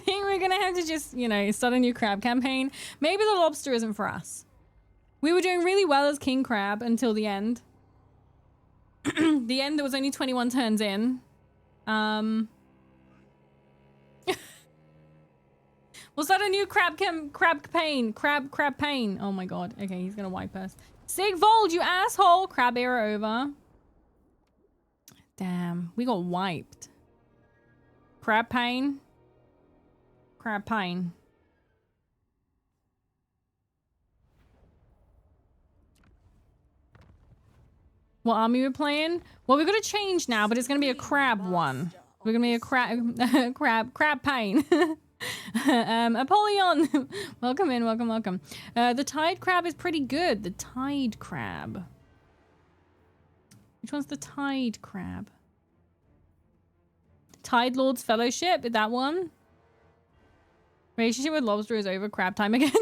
think we're gonna have to just, you know, start a new crab campaign. Maybe the lobster isn't for us. We were doing really well as King Crab until the end. The end, there was only 21 turns in. Was that a new crab pain? Crab pain. Oh my god. Okay, he's gonna wipe us. Sigvold, you asshole! Crab era over. Damn, we got wiped. Crab pain. Crab pain. What army we're playing? Well, we're gonna change now, but it's gonna be a crab one. We're gonna be a crab pain. Apollyon, welcome in, welcome. The tide crab is pretty good. The tide crab. Which one's the tide crab? Tide Lord's Fellowship, that one. Relationship with lobster is over. Crab time again.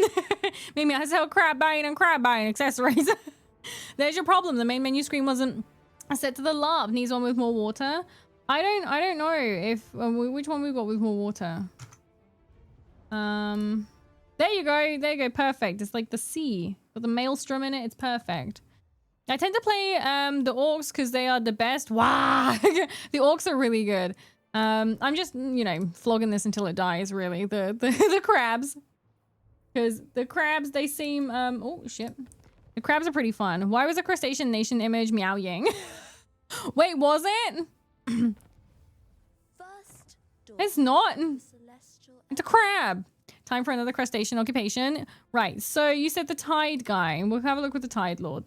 Maybe I sell crab bane and crab bane accessories. There's your problem. The main menu screen wasn't set to the larp. Needs one with more water. I don't know if which one we got with more water. There you go. Perfect. It's like the sea with the maelstrom in it. It's perfect. I tend to play the orcs because they are the best. Wow, the orcs are really good. I'm just, you know, flogging this until it dies. Really, the crabs, because the crabs, they seem oh shit. The crabs are pretty fun. Why was a crustacean nation image meowing? Wait, was it? It's not. It's a crab. Time for another crustacean occupation. Right, so you said the tide guy. We'll have a look with the tide lord.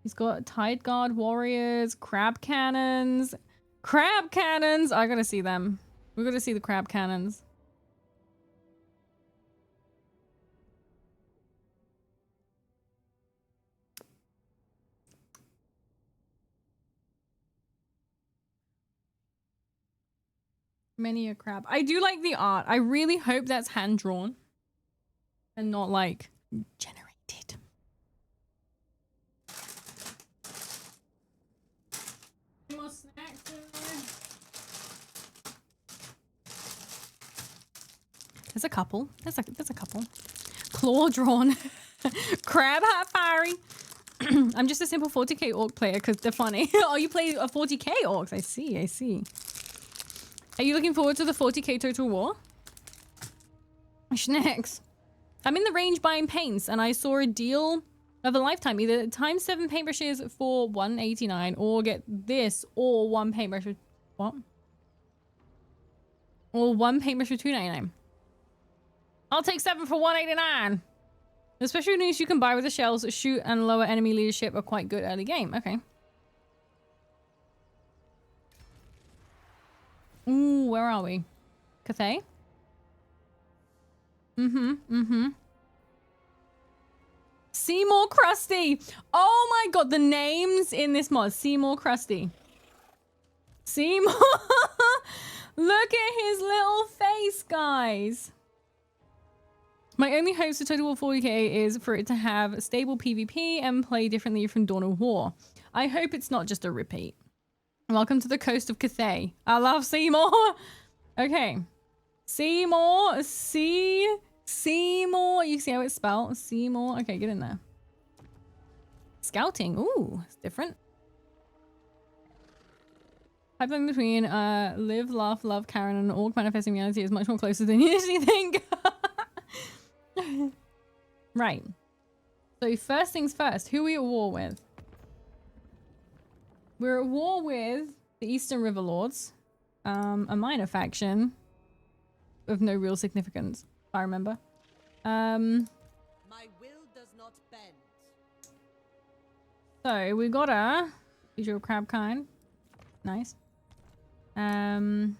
He's got tide guard warriors, crab cannons. Crab cannons. I gotta see them. We gotta see the crab cannons. Many a crab. I do like the art. I really hope that's hand drawn and not like generated. Any more snacks in there? There's a couple. There's a couple. Claw drawn. Crab hat fiery. I'm just a simple 40k orc player because they're funny. Oh, you play a 40k orcs. I see. I see. Are you looking forward to the 40k Total War? Schnecks. I'm in the range buying paints and I saw a deal of a lifetime. Either times 7 paintbrushes for $189 or get this or one paintbrush for... What? Or one paintbrush for $2.99. I'll take 7 for $189. The special units you can buy with the shells, shoot and lower enemy leadership are quite good early game. Okay. Ooh, where are we? Cathay? Seymour Krusty! Oh my god, the names in this mod. Seymour Krusty. Seymour! Look at his little face, guys. My only hopes for Total War 40k is for it to have stable PvP and play differently from Dawn of War. I hope it's not just a repeat. Welcome to the coast of Cathay. I love Seymour. Okay. Seymour. Seymour. You see how it's spelled? Seymour. Okay, get in there. Scouting. Ooh, it's different. Pipeline between live, laugh, love, Karen, and orc manifesting reality is much more closer than you usually think. Right. So first things first. Who are we at war with? We're at war with the Eastern River Lords, a minor faction of no real significance, if I remember. My will does not bend. So we got a visual crab kind. Nice. No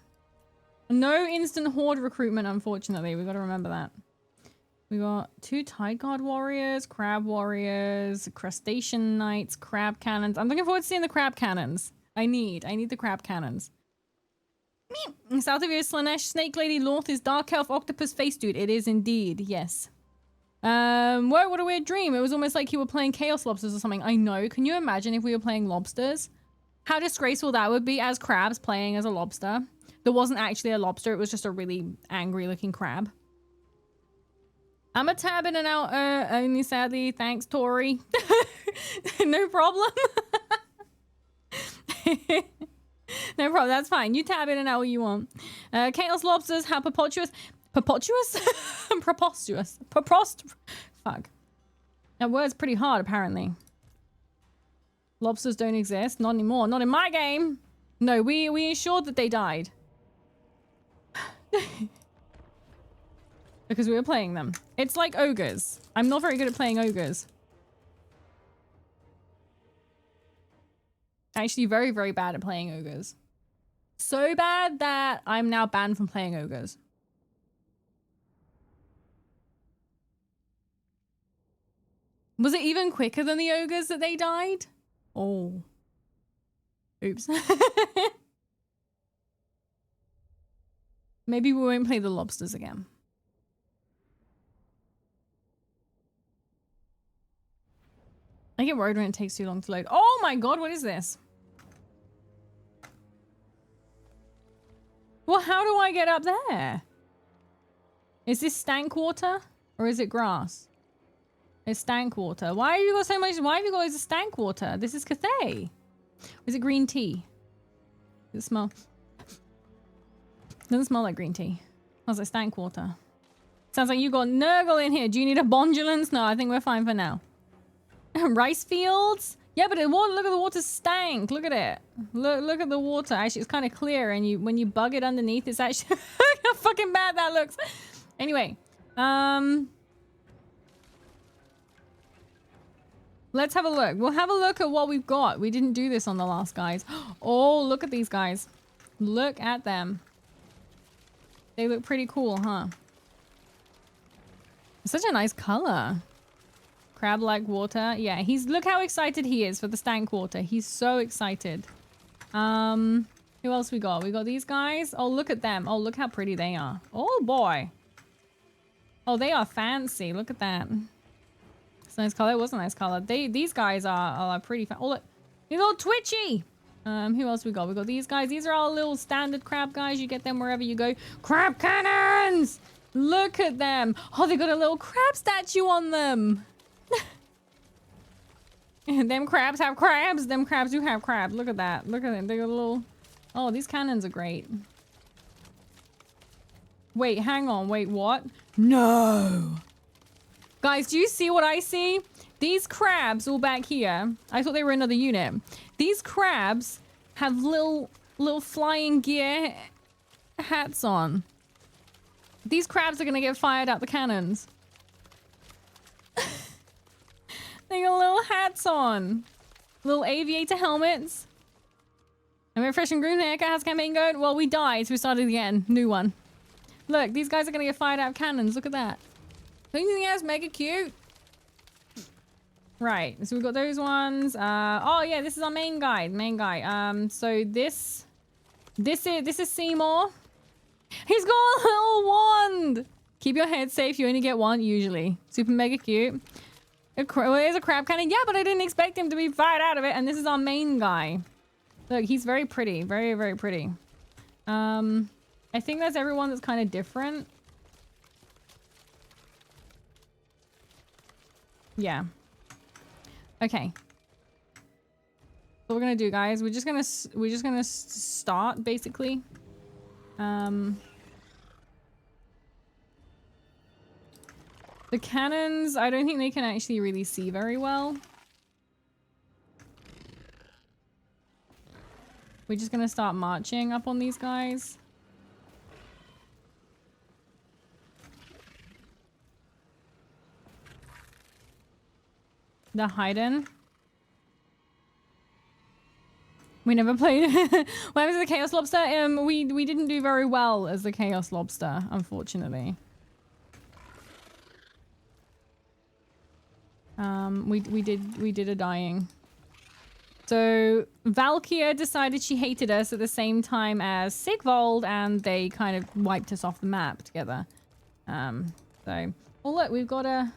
instant horde recruitment, unfortunately. We got to remember that. We got 2 Tide Guard warriors, crab warriors, crustacean knights, crab cannons. I'm looking forward to seeing the crab cannons. I need the crab cannons. South of you is Slanesh, Snake Lady, North is Dark Elf, Octopus Face Dude. It is indeed, yes. Whoa, what a weird dream. It was almost like you were playing Chaos Lobsters or something. I know. Can you imagine if we were playing lobsters? How disgraceful that would be as crabs playing as a lobster. There wasn't actually a lobster. It was just a really angry looking crab. I'm a tab in and out, only sadly. Thanks, Tori. No problem. No problem, that's fine. You tab in and out what you want. Chaos lobsters, how preposterous. Preposterous? Preposterous. Fuck. That word's pretty hard, apparently. Lobsters don't exist. Not anymore. Not in my game. No, we ensured that they died. Because we were playing them. It's like ogres. I'm not very good at playing ogres. Actually, very, very bad at playing ogres. So bad that I'm now banned from playing ogres. Was it even quicker than the ogres that they died? Oh. Oops. Maybe we won't play the lobsters again. I get worried when it takes too long to load. Oh my god, what is this? Well, how do I get up there? Is this stank water? Or is it grass? It's stank water. Why have you got so much? Why have you got loads of stank water? This is Cathay. Or is it green tea? Does it smell? Doesn't smell like green tea. Smells like stank water. Sounds like you got Nurgle in here. Do you need a bondulance? No, I think we're fine for now. Rice fields? Yeah, but look at the water stank. Look at it. Look at the water. Actually, it's kind of clear, and when you bug it underneath, it's actually how fucking bad that looks. Anyway, let's have a look. We'll have a look at what we've got. We didn't do this on the last guys. Oh, look at these guys. Look at them. They look pretty cool, huh? It's such a nice color. Crab-like water. Yeah, look how excited he is for the stank water. He's so excited. Who else we got? We got these guys. Oh, look at them. Oh, look how pretty they are. Oh, boy. Oh, they are fancy. Look at that. It's a nice color. It was a nice color. These guys are pretty Oh, look. He's all twitchy. Who else we got? We got these guys. These are our little standard crab guys. You get them wherever you go. Crab cannons! Look at them. Oh, they got a little crab statue on them. And them crabs have crabs. Them crabs do have crabs. Look at that. Look at them. They got a little... Oh, these cannons are great. Wait, hang on. Wait, what? No! Guys, do you see what I see? These crabs all back here. I thought they were another unit. These crabs have little flying gear hats on. These crabs are gonna get fired out the cannons. They got little hats on. Little aviator helmets. I'm refresh and groom haircut. How's campaign going? Well, we died, so we started again. New one. Look, these guys are gonna get fired out of cannons. Look at that. Don't you think that's mega cute? Right, so we've got those ones. Oh yeah, this is our main guy. So this is Seymour. He's got a little wand. Keep your head safe. You only get one usually. Super mega cute. Well, there's a crab cannon. Yeah, but I didn't expect him to be fired out of it. And this is our main guy. Look, he's very pretty. Very, very pretty. I think that's everyone that's kind of different. Yeah. Okay. What we're gonna do, guys? We're just gonna start basically. The cannons, I don't think they can actually really see very well. We're just gonna start marching up on these guys. The hidden. We never played. Where was the Chaos Lobster? We didn't do very well as the Chaos Lobster, unfortunately. We did a dying. So Valkyria decided she hated us at the same time as Sigvald, and they kind of wiped us off the map together. So oh look, we've got a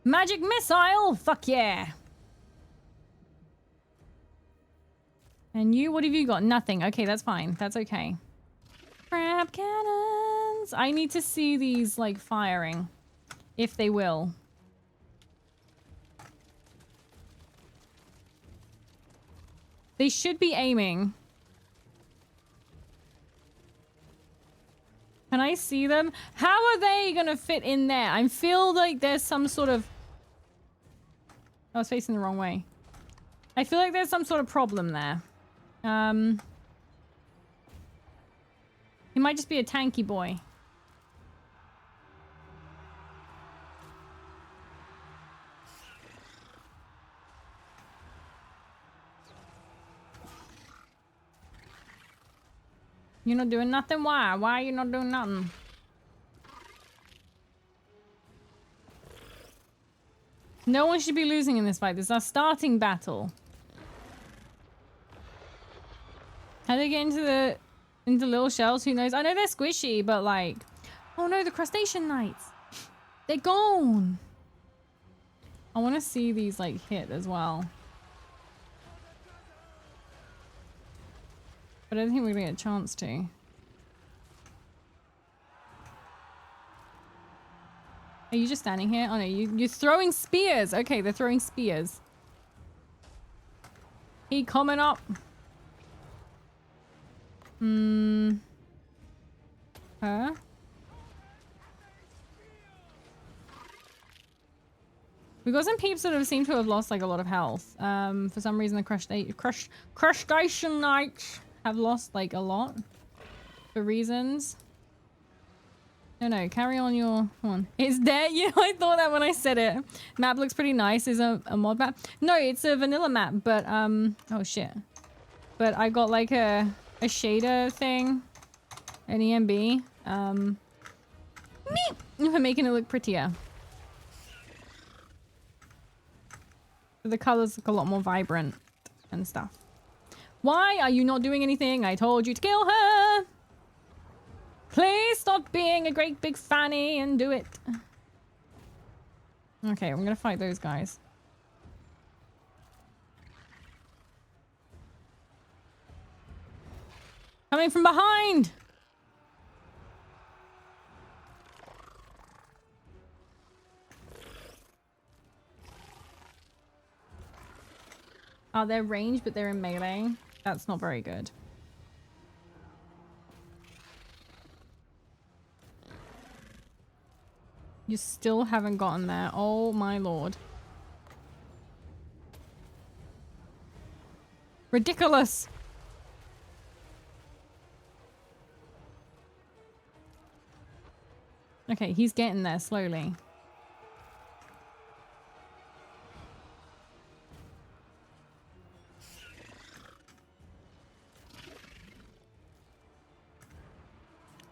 magic missile. Fuck yeah. And you, what have you got? Nothing. Okay, that's fine. That's okay. Crab cannons. I need to see these like firing, if they will. They should be aiming. Can I see them? How are they gonna fit in there? I feel like there's some sort of... I was facing the wrong way. I feel like there's some sort of problem there. He might just be a tanky boy. You're not doing nothing? Why? Why are you not doing nothing? No one should be losing in this fight. This is our starting battle. How do they get into little shells? Who knows? I know they're squishy, but like... Oh no, the crustacean knights! They're gone! I want to see these like hit as well. But I don't think we're gonna get a chance to. Are you just standing here? Oh no, you're throwing spears! Okay, they're throwing spears. He coming up. Huh? We got some peeps that have seemed to have lost like a lot of health. For some reason the crustacean knights have lost like a lot for reasons. No, carry on your one. It's there. You know, I thought that when I said it. Map looks pretty nice. Is a mod map? No, it's a vanilla map, but oh shit. But I got like a a shader thing, an EMB, for making it look prettier. The colors look a lot more vibrant and stuff. Why are you not doing anything? I told you to kill her. Please stop being a great big fanny and do it. Okay, I'm gonna fight those guys. Coming from behind! Oh, they're ranged, but they're in melee. That's not very good. You still haven't gotten there. Oh my lord. Ridiculous! Okay, he's getting there slowly.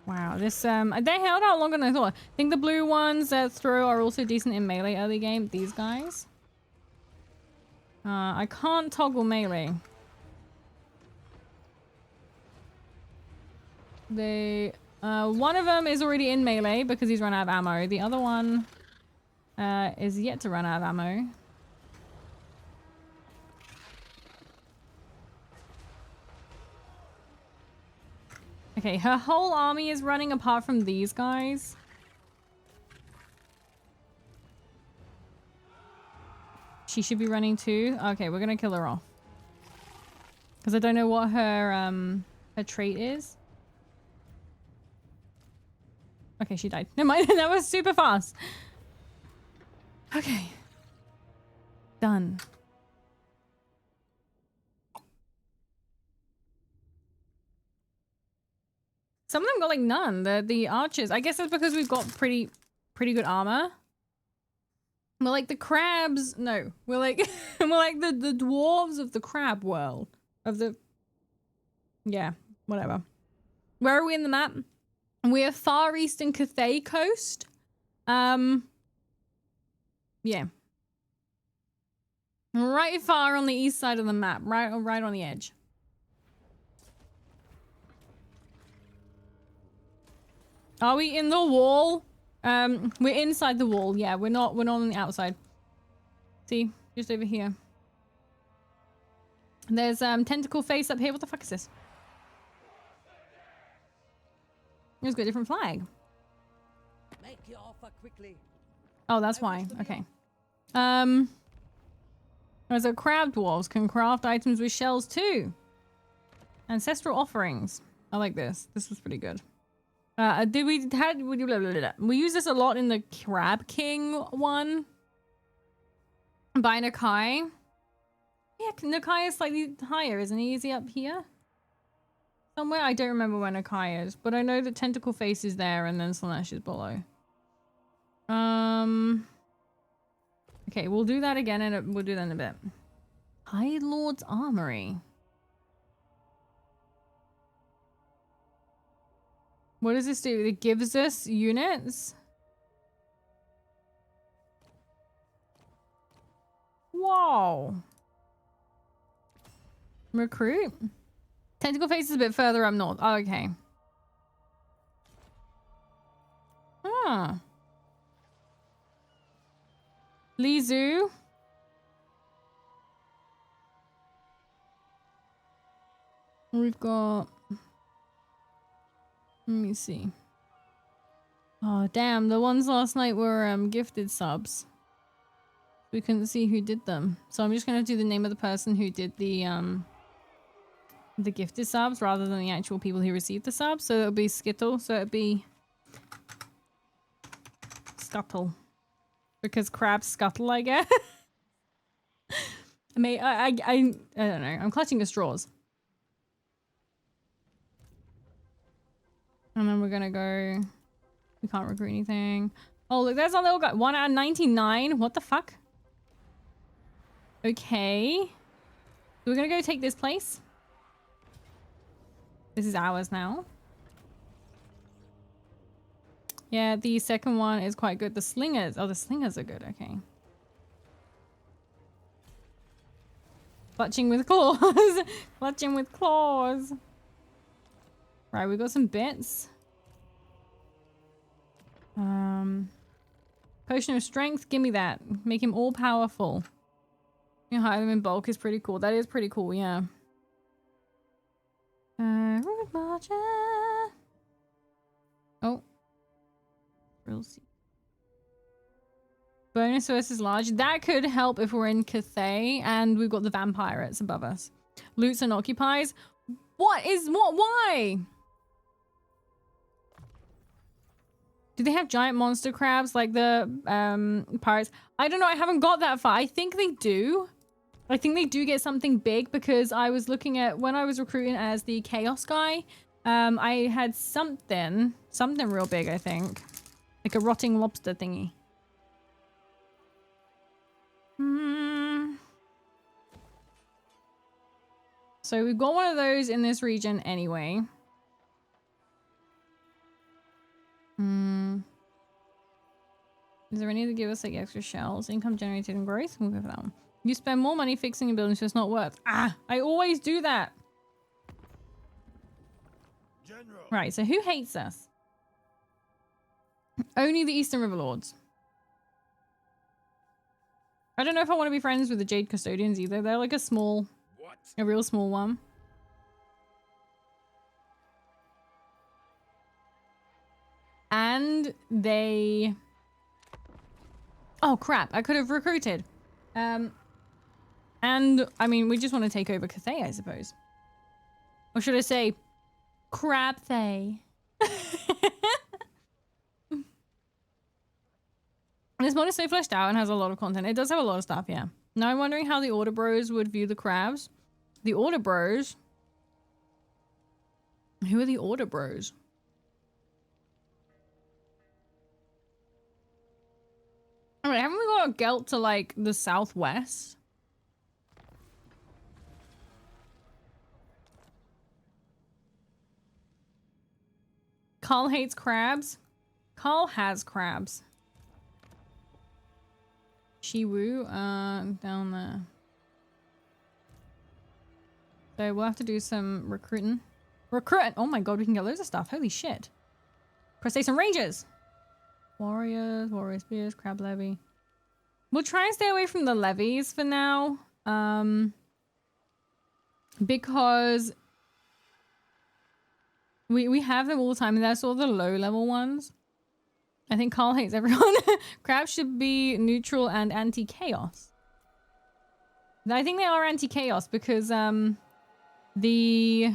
Wow, this they held out longer than I thought. I think the blue ones that throw are also decent in melee early game. These guys. I can't toggle melee. They one of them is already in melee because he's run out of ammo. The other one is yet to run out of ammo. Okay, her whole army is running apart from these guys. She should be running too. Okay, we're gonna kill her off. Because I don't know what her trait is. Okay, she died. Never mind, that was super fast. Okay. Done. Some of them got like none. The archers. I guess it's because we've got pretty good armor. We're like the crabs. No, we're like we're like the dwarves of the crab world. Of the yeah, whatever. Where are we in the map? We're far eastern Cathay coast. Yeah. Right far on the east side of the map. Right on the edge. Are we in the wall? We're inside the wall. Yeah, we're not on the outside. See? Just over here. There's tentacle face up here. What the fuck is this? It's got a different flag. Make your offer quickly. Oh, that's why. Okay. There's a crab dwarves can craft items with shells too. Ancestral offerings. I like this. This was pretty good. We use this a lot in the Crab King one. By Nakai. Yeah, Nakai is slightly higher, isn't he? Is he up here? Somewhere? I don't remember where Nakai is, but I know that Tentacle Face is there and then Slanesh is below. Okay, we'll do that again and we'll do that in a bit. High Lord's Armory. What does this do? It gives us units? Whoa. Recruit? Tentacle Face is a bit further up north. Oh, okay. Huh. Lizu. We've got... Let me see. Oh, damn. The ones last night were gifted subs. We couldn't see who did them. So I'm just going to do the name of the person who did the gifted subs rather than the actual people who received the subs. So it'll be Skittle. So it'll be Scuttle. Because crabs scuttle, I guess. I mean, I don't know. I'm clutching at straws. And then we're gonna go... We can't recruit anything. Oh, look, there's our little guy. 1 out of 99. What the fuck? Okay. So we're gonna go take this place. This is ours now. Yeah, the second one is quite good. The slingers. Oh, the slingers are good. Okay. Clutching with claws. Clutching with claws. Right, we got some bits. Potion of strength. Give me that. Make him all powerful. You hide them in bulk is pretty cool. That is pretty cool, yeah. Root Marcher. Oh. We'll see. Bonus versus large. That could help if we're in Cathay and we've got the vampirates above us. Loots and occupies. Why? Do they have giant monster crabs like the pirates? I don't know. I haven't got that far. I think they do. I think they do get something big because I was looking at when I was recruiting as the chaos guy. I had something real big, I think. Like a rotting lobster thingy. So we've got one of those in this region anyway. Is there any that give us like extra shells? Income generated and growth? We'll go for that one. You spend more money fixing your buildings, so it's not worth. I always do that. General. Right, so who hates us? Only the Eastern River Lords. I don't know if I want to be friends with the Jade Custodians either. They're like a real small one. And they... Oh crap, I could have recruited. And I mean, we just want to take over Cathay, I suppose. Or should I say, Crabthay? This mod is so fleshed out and has a lot of content. It does have a lot of stuff, yeah. Now I'm wondering how the Order Bros would view the crabs. The Order Bros? Who are the Order Bros? Alright, haven't we got a Gelt to like the southwest? Carl hates crabs. Carl has crabs. Shiwu, down there. So we'll have to do some recruiting. Oh my god, we can get loads of stuff. Holy shit. Crustacean Rangers. Warriors, warrior spears, crab levy. We'll try and stay away from the levies for now. Because we have them all the time and that's all the low level ones. I think Carl hates everyone. Crabs should be neutral and anti-chaos. I think they are anti-chaos because we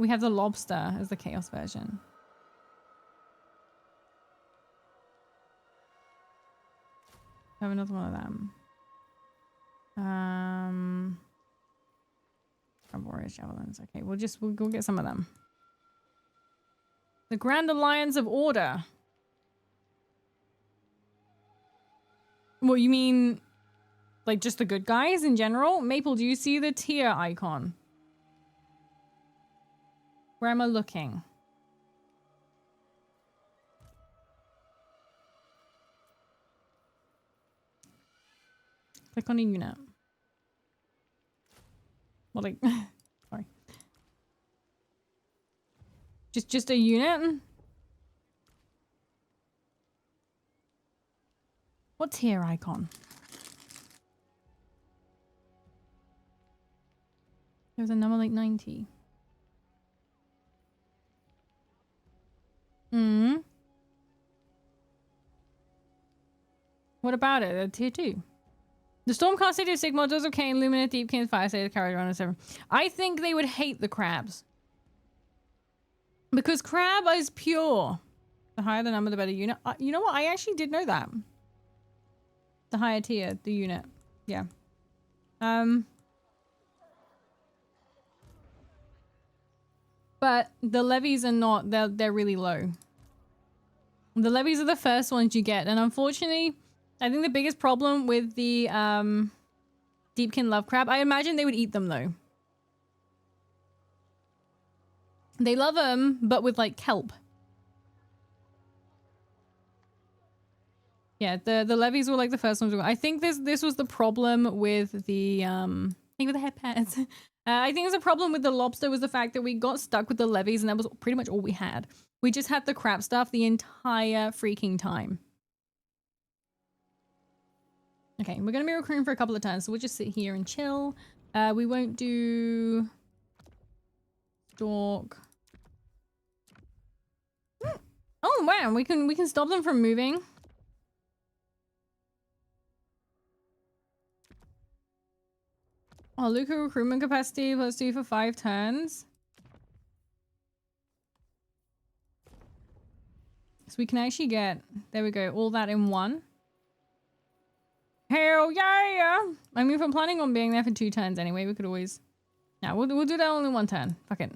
have the lobster as the chaos version. I have another one of them. Warriors, javelins. Okay, we'll go get some of them. The Grand Alliance of Order. What, you mean like just the good guys in general? Maple, do you see the tier icon? Where am I looking? Click on a unit. Well, like, sorry. Just a unit? What tier icon? There's a number like 90. What about it? A tier 2? The Stormcast City of Sigmar does okay, and Lumina Deepkin, Fire State, Carried Around, and 7. I think they would hate the crabs. Because crab is pure. The higher the number, the better unit. You know what? I actually did know that. The higher tier, the unit. Yeah. But the levies are not, they're really low. The levies are the first ones you get. And unfortunately, I think the biggest problem with the Deepkin Love Crab, I imagine they would eat them though. They love them, but with like kelp. Yeah, the levies were like the first ones. I think this was the problem with the with the head pads. I think it was a problem with the lobster was the fact that we got stuck with the levies and that was pretty much all we had. We just had the crab stuff the entire freaking time. Okay, we're gonna be recruiting for a couple of turns, so we'll just sit here and chill. We won't do stalk. Oh wow, we can stop them from moving. Oh, Luca recruitment capacity +2 for 5 turns. So we can actually get, there we go, all that in one. Hell yeah! I mean, if I'm planning on being there for 2 turns anyway, we could always... Yeah, we'll do that only 1 turn. Fuck it.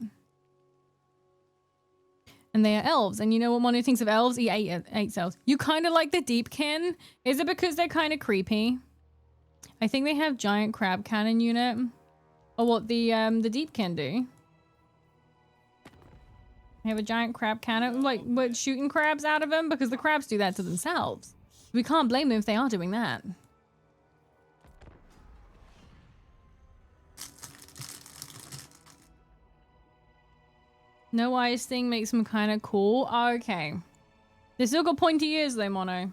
And they are elves. And you know what Mono thinks of elves? He ate elves. You kind of like the Deepkin? Is it because they're kind of creepy? I think they have giant crab cannon unit. Or what the Deepkin do. They have a giant crab cannon. Like, what, shooting crabs out of them? Because the crabs do that to themselves. We can't blame them if they are doing that. No ice thing makes them kind of cool. Oh, okay. They still got pointy ears though, Mono.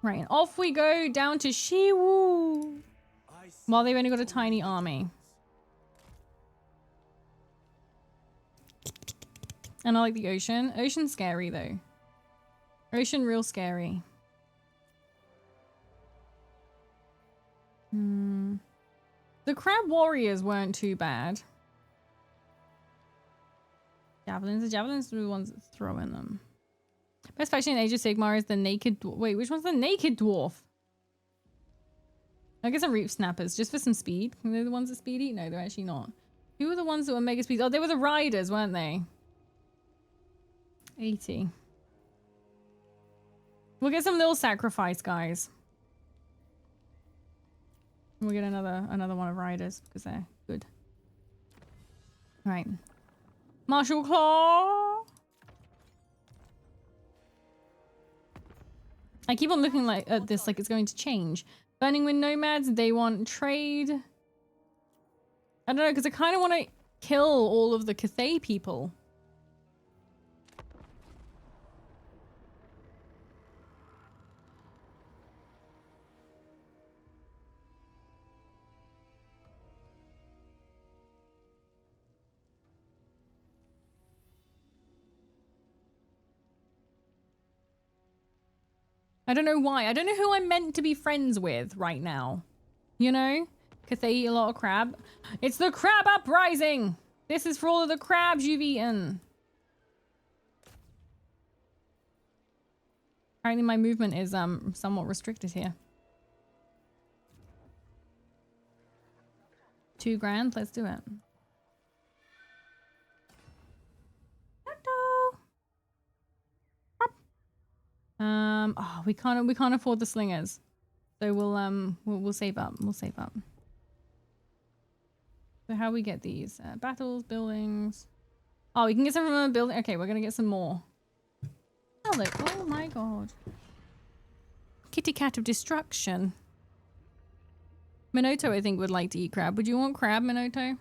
Right, off we go down to Shiwu. While they've only got a tiny army. And I like the ocean. Ocean's scary though. Ocean real scary. The crab warriors weren't too bad. Javelins. The javelins are the ones that throw in them. Best faction in Age of Sigmar is the naked dwarf. Wait, which one's the naked dwarf? I guess some reef snappers just for some speed. Are they the ones that speedy? No, they're actually not. Who were the ones that were mega speed? Oh, they were the riders, weren't they? 80. We'll get some little sacrifice guys. We'll get another one of riders because they're good. All right. Martial Claw. I keep on looking at this like it's going to change. Burning Wind Nomads, they want trade. I don't know, because I kind of want to kill all of the Cathay people. I don't know why. I don't know who I'm meant to be friends with right now. You know? Because they eat a lot of crab. It's the crab uprising! This is for all of the crabs you've eaten. Apparently my movement is somewhat restricted here. 2 grand? Let's do it. Oh, we can't afford the slingers. So we'll save up. We'll save up. So how we get these? Battles, buildings. Oh, we can get some from a building. Okay, we're gonna get some more. Oh look, oh my god. Kitty cat of destruction. Minoto, I think, would like to eat crab. Would you want crab, Minoto? I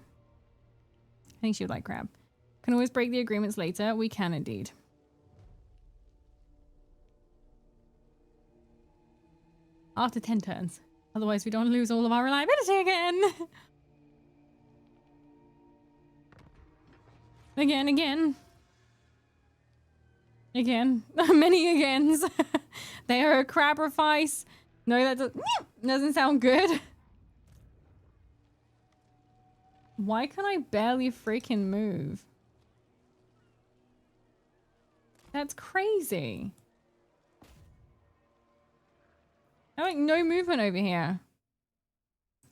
think she would like crab. Can always break the agreements later. We can indeed. After 10 turns. Otherwise we don't lose all of our reliability again. Again. Many agains. They are a crabrifice. No, that doesn't sound good. Why can I barely freaking move? That's crazy. I have like no movement over here.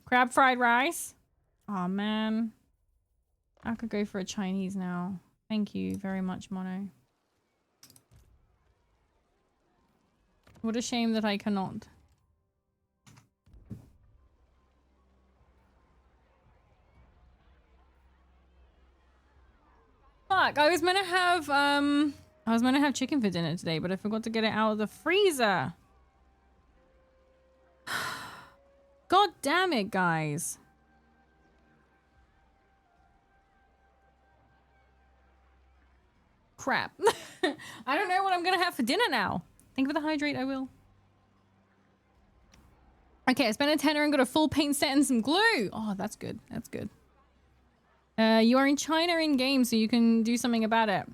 Crab fried rice. Oh man. I could go for a Chinese now. Thank you very much, Mono. What a shame that I cannot. Fuck, I was meant to have chicken for dinner today, but I forgot to get it out of the freezer. God damn it, guys. Crap. I don't know what I'm gonna have for dinner now. Think of the hydrate, I will. Okay, I spent a tenner and got a full paint set and some glue. Oh, that's good. That's good. You are in China in game, so you can do something about it.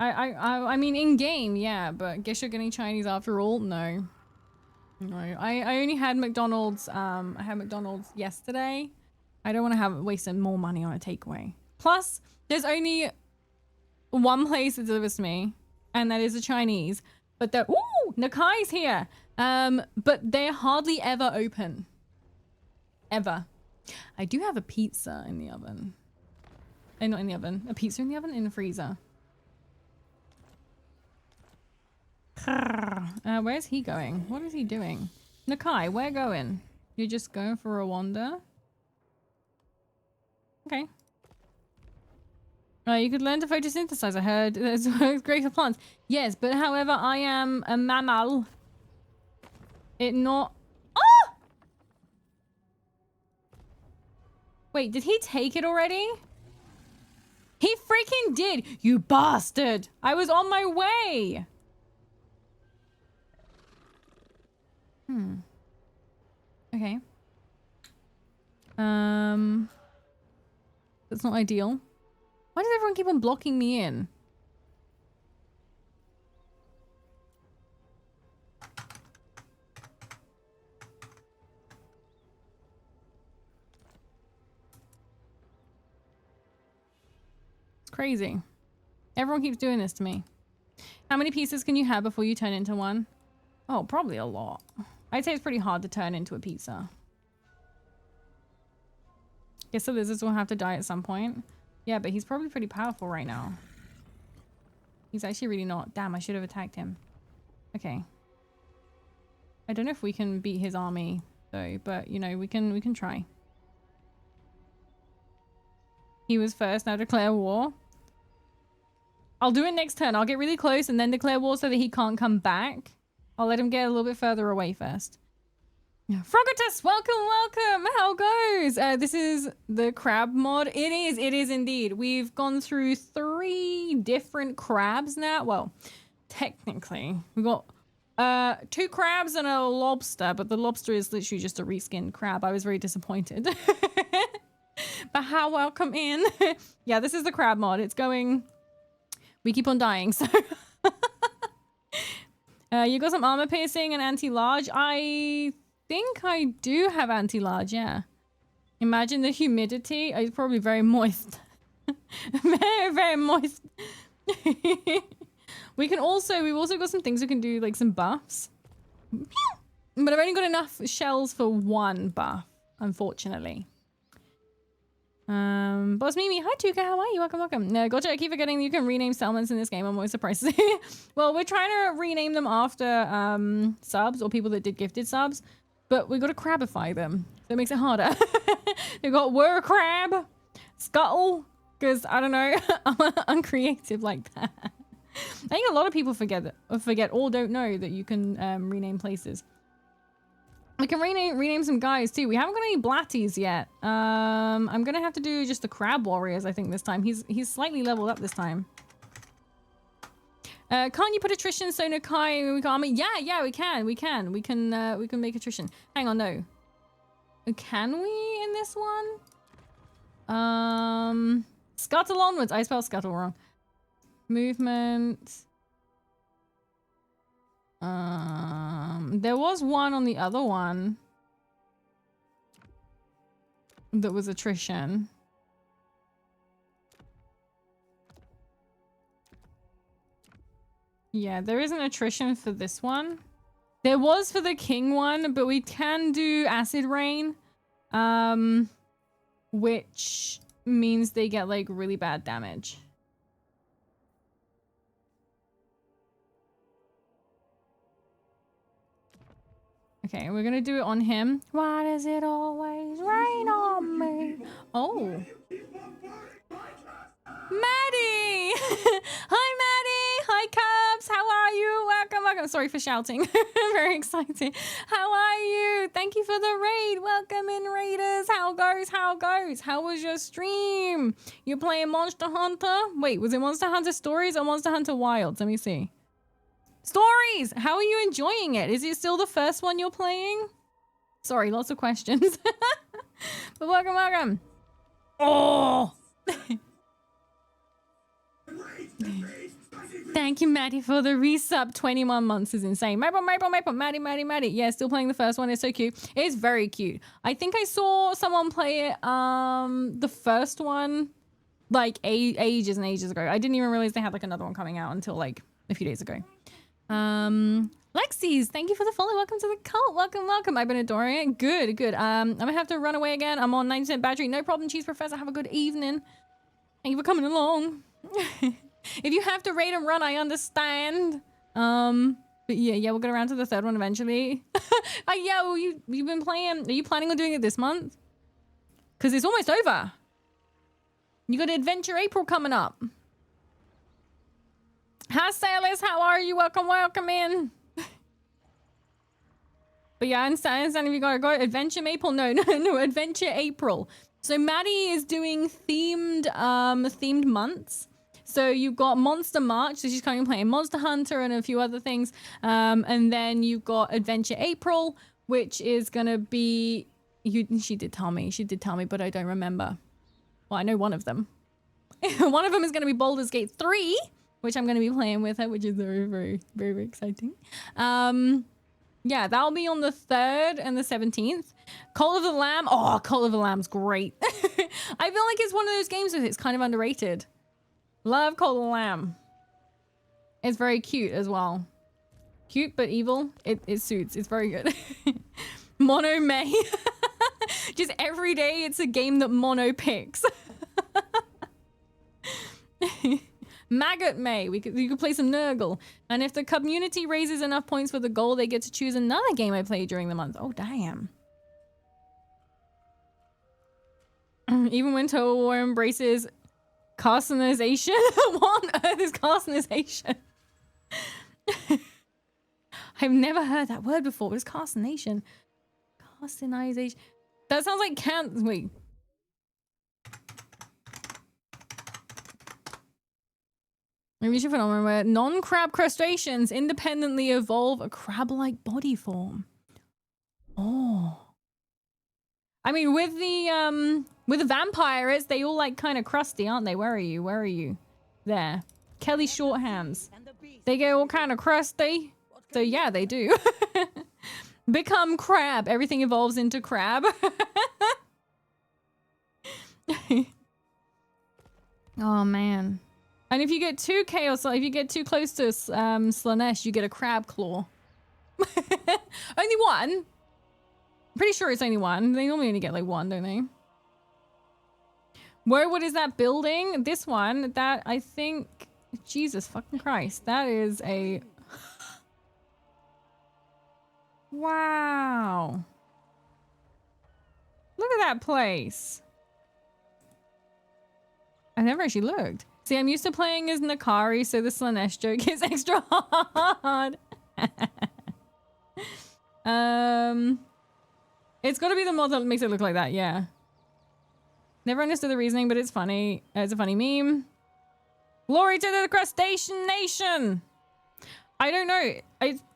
I mean, in game, yeah, but guess you're getting Chinese after all? No. No, I only had McDonald's. I had McDonald's yesterday. I don't want to have wasted more money on a takeaway. Plus, there's only one place that delivers to me, and that is a Chinese. But they're Nakai's here. But they're hardly ever open. Ever. I do have a pizza in the oven. Not in the oven. A pizza in the oven? In the freezer. Where's he going? What is he doing? Nakai, where going? You're just going for a wander? Okay. You could learn to photosynthesize, I heard. It's great for plants. Yes, but however, I am a mammal. It not... Oh! Wait, did he take it already? He freaking did! You bastard! I was on my way! Okay. That's not ideal. Why does everyone keep on blocking me in? It's crazy. Everyone keeps doing this to me. How many pieces can you have before you turn into one? Oh, probably a lot. I'd say it's pretty hard to turn into a pizza. Guess the lizards will have to die at some point. Yeah, but he's probably pretty powerful right now. He's actually really not. Damn, I should have attacked him. Okay. I don't know if we can beat his army though, but you know, we can try. He was first, now declare war. I'll do it next turn. I'll get really close and then declare war so that he can't come back. I'll let him get a little bit further away first. Frogatus, welcome, welcome. How goes? This is the crab mod. It is indeed. We've gone through 3 different crabs now. Well, technically, we've got 2 crabs and a lobster, but the lobster is literally just a reskinned crab. I was very disappointed. But how welcome in. Yeah, this is the crab mod. It's going... We keep on dying, so... You got some armor piercing and anti-large. I think I do have anti-large, yeah. Imagine the humidity. It's probably very moist. Very, very moist. We've also got some things we can do, like some buffs. But I've only got enough shells for 1 buff, unfortunately. Boss Mimi, hi Tuka, how are you? Welcome, welcome. No, gotcha, I keep forgetting you can rename settlements in this game. I'm always surprised to see. Well, we're trying to rename them after subs or people that did gifted subs, but we got to crabify them, so it makes it harder. We've got Were Crab, Scuttle, because I don't know, I'm uncreative like that. I think a lot of people forget or don't know that you can rename places. We can rename some guys too. We haven't got any blatties yet. I'm gonna have to do just the crab warriors, I think, this time. He's slightly leveled up this time. Can't you put attrition so Nakai we can army? Yeah, we can. We can make attrition. Hang on, no. Can we in this one? Scuttle onwards. I spelled scuttle wrong. Movement. There was one on the other one that was attrition. Yeah, there isn't attrition for this one. There was for the king one, but we can do acid rain. Which means they get like really bad damage. Okay, we're gonna do it on him. Why does it always rain on me? Oh. Maddie! Hi, Maddie! Hi, Cubs! How are you? Welcome, welcome. Sorry for shouting. Very excited. How are you? Thank you for the raid. Welcome in, Raiders. How goes? How goes? How was your stream? You're playing Monster Hunter? Wait, was it Monster Hunter Stories or Monster Hunter Wilds? Let me see. Stories! How are you enjoying it? Is it still the first one you're playing? Sorry, lots of questions. But welcome, welcome. Oh! Thank you, Maddie, for the resub. 21 months is insane. Maple, Maddie. Yeah, still playing the first one. It's so cute. It's very cute. I think I saw someone play it, the first one, like ages and ages ago. I didn't even realize they had like another one coming out until like a few days ago. Lexi's, thank you for the follow. Welcome to the cult. Welcome. I've been adoring it. Good. I'm gonna have to run away again. I'm on 90% battery. No problem, Cheese Professor. Have a good evening. Thank you for coming along. If you have to raid and run, I understand. But yeah, we'll get around to the third one eventually. Yo, you've been playing. Are you planning on doing it this month? Because it's almost over. You got Adventure April coming up. Hi, Sailors. How are you? Welcome in. But yeah, I understand if you gotta go. Adventure Maple? No, Adventure April. So Maddie is doing themed months. So you've got Monster March, so she's currently playing Monster Hunter and a few other things. And then you've got Adventure April, which is gonna be... She did tell me, but I don't remember. Well, I know one of them. One of them is gonna be Baldur's Gate 3, which I'm gonna be playing with her, which is very exciting. Yeah, that'll be on the 3rd and the 17th. Call of the Lamb. Oh, Call of the Lamb's great. I feel like it's one of those games that it's kind of underrated. Love Call of the Lamb. It's very cute as well. Cute but evil. It suits. It's very good. Mono May. Just every day it's a game that Mono picks. Maggot May. You could play some Nurgle. And if the community raises enough points for the goal, they get to choose another game I play during the month. Oh, damn. Even when Total War embraces carcinization? What on earth is carcinization? I've never heard that word before. What is carcination? Carcinization. That sounds like wait. Evolution phenomenon where non-crab crustaceans independently evolve a crab-like body form. Oh. I mean, with the vampires, they all like kind of crusty, aren't they? Where are you? There. Kelly Shorthands. They get all kind of crusty. So yeah, they do. Become crab. Everything evolves into crab. Oh man. And if you get too chaos, if you get too close to Slanesh, you get a crab claw. Only one? I'm pretty sure it's only one. They normally only get like one, don't they? What is that building? This one, that I think... Jesus fucking Christ. That is a... Wow. Look at that place. I've never actually looked. See, I'm used to playing as Nakari, so the Slanesh joke is extra hard. It's got to be the mod that makes it look like that, yeah. Never understood the reasoning, but it's funny. It's a funny meme. Glory to the crustacean nation! I don't know.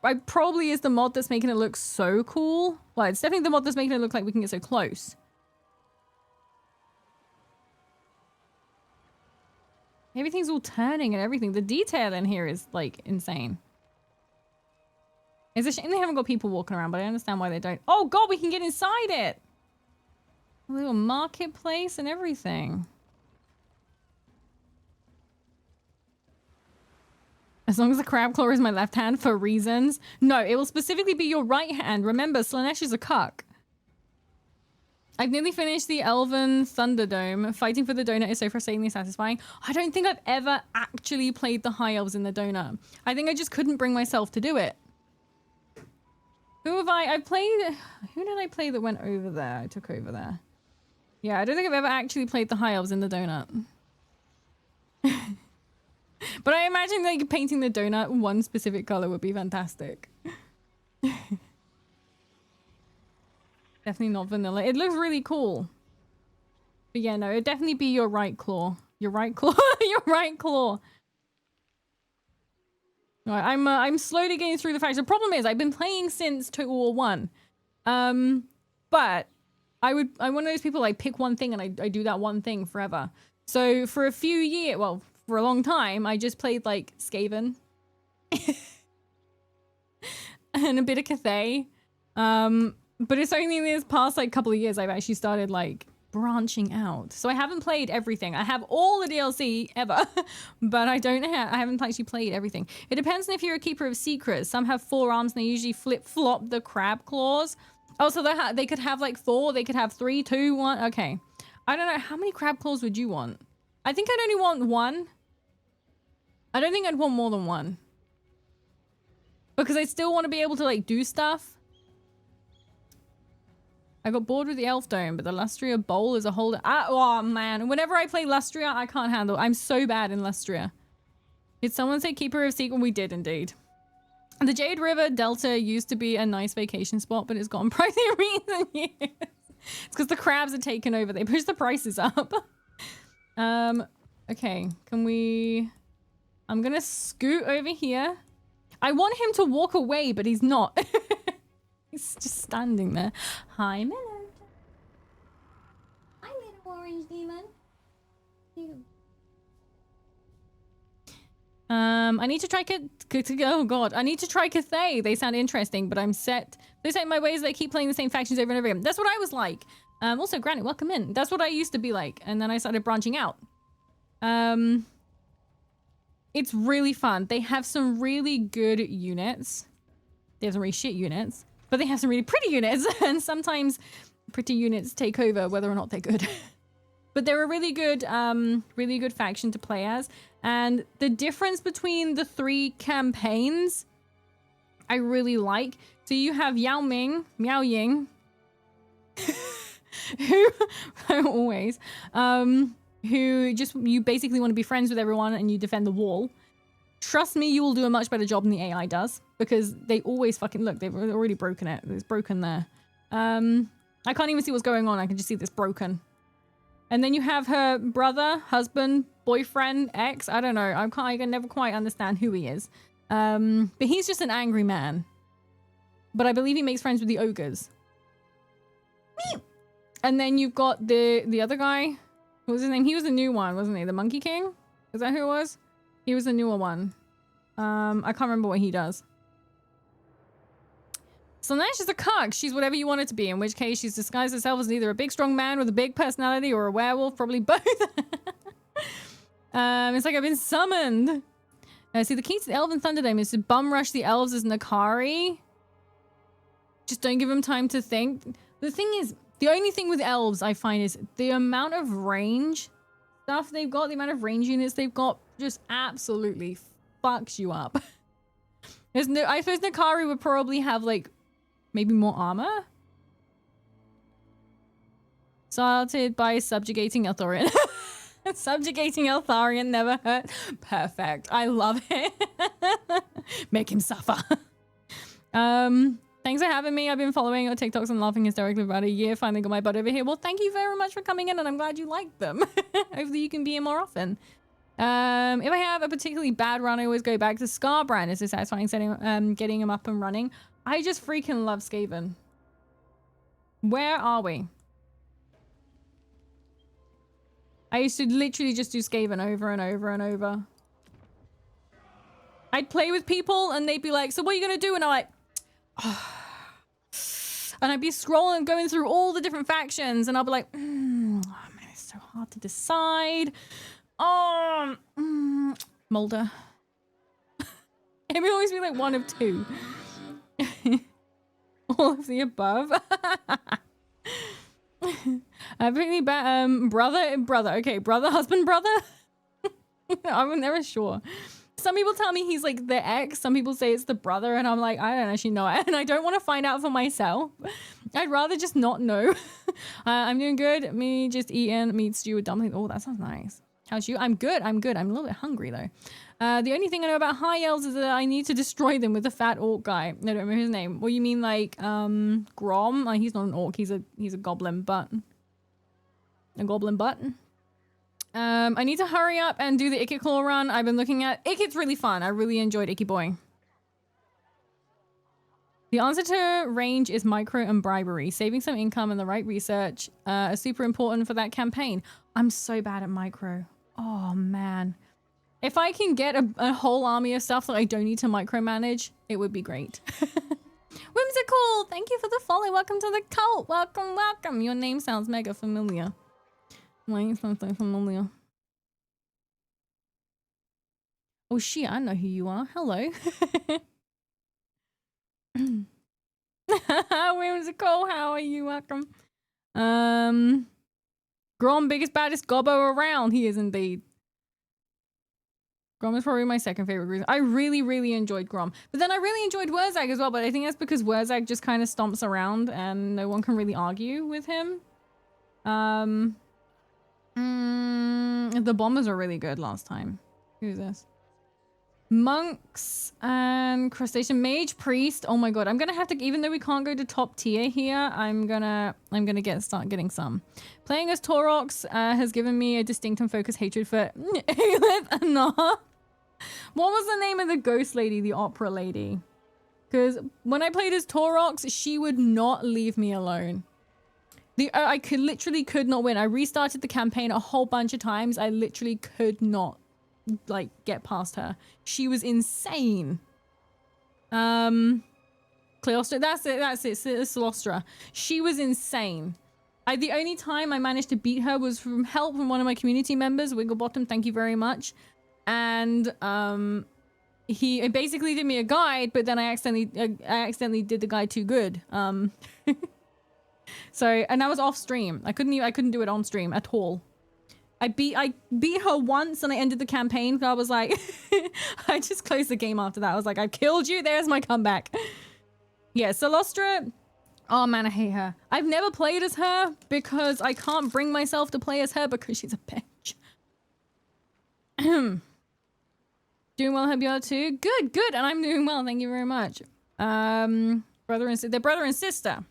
I probably is the mod that's making it look so cool. Well, it's definitely the mod that's making it look like we can get so close. Everything's all turning and everything. The detail in here is like insane. It's a shame they haven't got people walking around, but I understand why they don't. Oh god, we can get inside it! A little marketplace and everything. As long as the crab claw is my left hand for reasons. No, it will specifically be your right hand. Remember, Slanesh is a cuck. I've nearly finished the Elven Thunderdome. Fighting for the donut is so frustratingly satisfying. I don't think I've ever actually played the High Elves in the donut. I think I just couldn't bring myself to do it. Who have I played? Who did I play that went over there? I took over there. Yeah, I don't think I've ever actually played the High Elves in the donut. But I imagine like painting the donut one specific color would be fantastic. Definitely not vanilla. It looks really cool. But yeah, no, it'd definitely be your right claw. Your right claw. Your right claw. Right, I'm slowly getting through the facts. The problem is I've been playing since Total War 1. But I'm one of those people, I pick one thing and I do that one thing forever. So for a few years, well, for a long time, I just played like Skaven. And a bit of Cathay. But it's only in this past like couple of years I've actually started like branching out. So I haven't played everything. I have all the DLC ever, but I haven't actually played everything. It depends on if you're a keeper of secrets. Some have 4 arms and they usually flip-flop the crab claws. Oh, so they could have like 4, they could have 3, 2, 1. Okay. I don't know. How many crab claws would you want? I think I'd only want 1. I don't think I'd want more than 1. Because I still want to be able to like do stuff. I got bored with the Elf Dome, but the Lustria Bowl is a whole... oh, man. Whenever I play Lustria, I can't handle... I'm so bad in Lustria. Did someone say Keeper of Secret? We did, indeed. The Jade River Delta used to be a nice vacation spot, but it's gotten pricey in recent years. It's because the crabs are taken over. They push the prices up. Okay. Can we... I'm going to scoot over here. I want him to walk away, but he's not. He's just standing there. Hi, Mellow. Hi, little orange demon. I need to try oh god, I need to try Cathay. They sound interesting, but I'm set. They say my ways they keep playing the same factions over and over again. That's what I was like. Also, Granny, welcome in. That's what I used to be like, and then I started branching out. It's really fun. They have some really good units. They have some really shit units. But they have some really pretty units, and sometimes pretty units take over whether or not they're good. But they're a really good faction to play as. And the difference between the 3 campaigns, I really like. So you have Yao Ming, Miao Ying, who always, who just you basically want to be friends with everyone and you defend the wall. Trust me, you will do a much better job than the AI does, because they always fucking look. They've already broken it. It's broken there. I can't even see what's going on. I can just see this broken. And then you have her brother, husband, boyfriend, ex. I don't know. I can never quite understand who he is. But he's just an angry man. But I believe he makes friends with the ogres. And then you've got the other guy. What was his name? He was the new one, wasn't he? The Monkey King? Is that who it was? He was the newer one. I can't remember what he does. So now she's a cuck. She's whatever you want her to be, in which case she's disguised herself as either a big strong man with a big personality or a werewolf, probably both. It's like I've been summoned. See, the key to the Elven Thunderdome is to bum rush the elves as Nakari. Just don't give them time to think. The thing is, the only thing with elves I find is the amount of range stuff they've got, the amount of range units they've got just absolutely fucks you up. I suppose Nakari would probably have like maybe more armor. Started by subjugating Eltharion. Subjugating Eltharion never hurt. Perfect. I love it. Make him suffer. Thanks for having me. I've been following your TikToks and laughing hysterically for about a year. Finally got my butt over here. Well, thank you very much for coming in, and I'm glad you liked them. Hopefully you can be in more often. If I have a particularly bad run, I always go back to Scarbrand. It's so satisfying getting him up and running. I just freaking love Skaven. Where are we? I used to literally just do Skaven over and over and over. I'd play with people and they'd be like, so what are you going to do? And I'm like, oh. And I'd be scrolling, going through all the different factions, and I'll be like, oh man, it's so hard to decide. Oh, Mulder. It would always be like one of two. All of the above. Apparently, brother. Okay, brother, husband, brother. I'm never sure. Some people tell me he's like the ex. Some people say it's the brother, and I'm like, I don't actually know, and I don't want to find out for myself. I'd rather just not know. I'm doing good. Me just eating meat stew with dumplings. Oh, that sounds nice. How's you? I'm good. I'm good. I'm a little bit hungry though. The only thing I know about high elves is that I need to destroy them with the fat orc guy. I don't remember his name. What you mean, like Grom? He's not an orc. He's a goblin, but a goblin butt. I need to hurry up and do the Icky Claw run. I've been looking at Icky's really fun. I really enjoyed Icky Boy. The answer to range is micro and bribery. Saving some income and the right research are super important for that campaign. I'm so bad at micro. Oh man. If I can get a whole army of stuff that I don't need to micromanage, it would be great. Whimsical, thank you for the follow. Welcome to the cult. Welcome, welcome. Your name sounds mega familiar. Why is that so familiar? Oh shit, I know who you are. Hello. Whimsical, how are you? Welcome. Grom, biggest, baddest gobbo around. He is indeed. Grom is probably my second favorite reason. I really, really enjoyed Grom. But then I really enjoyed Wurzag as well, but I think that's because Wurzag just kind of stomps around and no one can really argue with him. The bombers are really good last time. Who's this? Monks and crustacean mage priest. Oh my god, I'm gonna have to, even though we can't go to top tier here, I'm gonna start getting some. Playing as Taurox has given me a distinct and focused hatred for Aelith. No. What was the name of the ghost lady, the opera lady? Because when I played as Taurox, she would not leave me alone. I literally could not win. I restarted the campaign a whole bunch of times. I literally could not like get past her. She was insane. Cleostra, that's it, Celostra. She was insane. The only time I managed to beat her was from help from one of my community members, Wigglebottom, thank you very much. And he basically did me a guide, but then I accidentally did the guide too good. So, and I was off stream. I couldn't do it on stream at all. I beat her once and I ended the campaign. I was like, I just closed the game after that. I was like, I've killed you. There's my comeback. Yeah, Celostra. Oh man, I hate her. I've never played as her because I can't bring myself to play as her because she's a bitch. Doing well, hope you are too. Good, good. And I'm doing well. Thank you very much. They're brother and sister.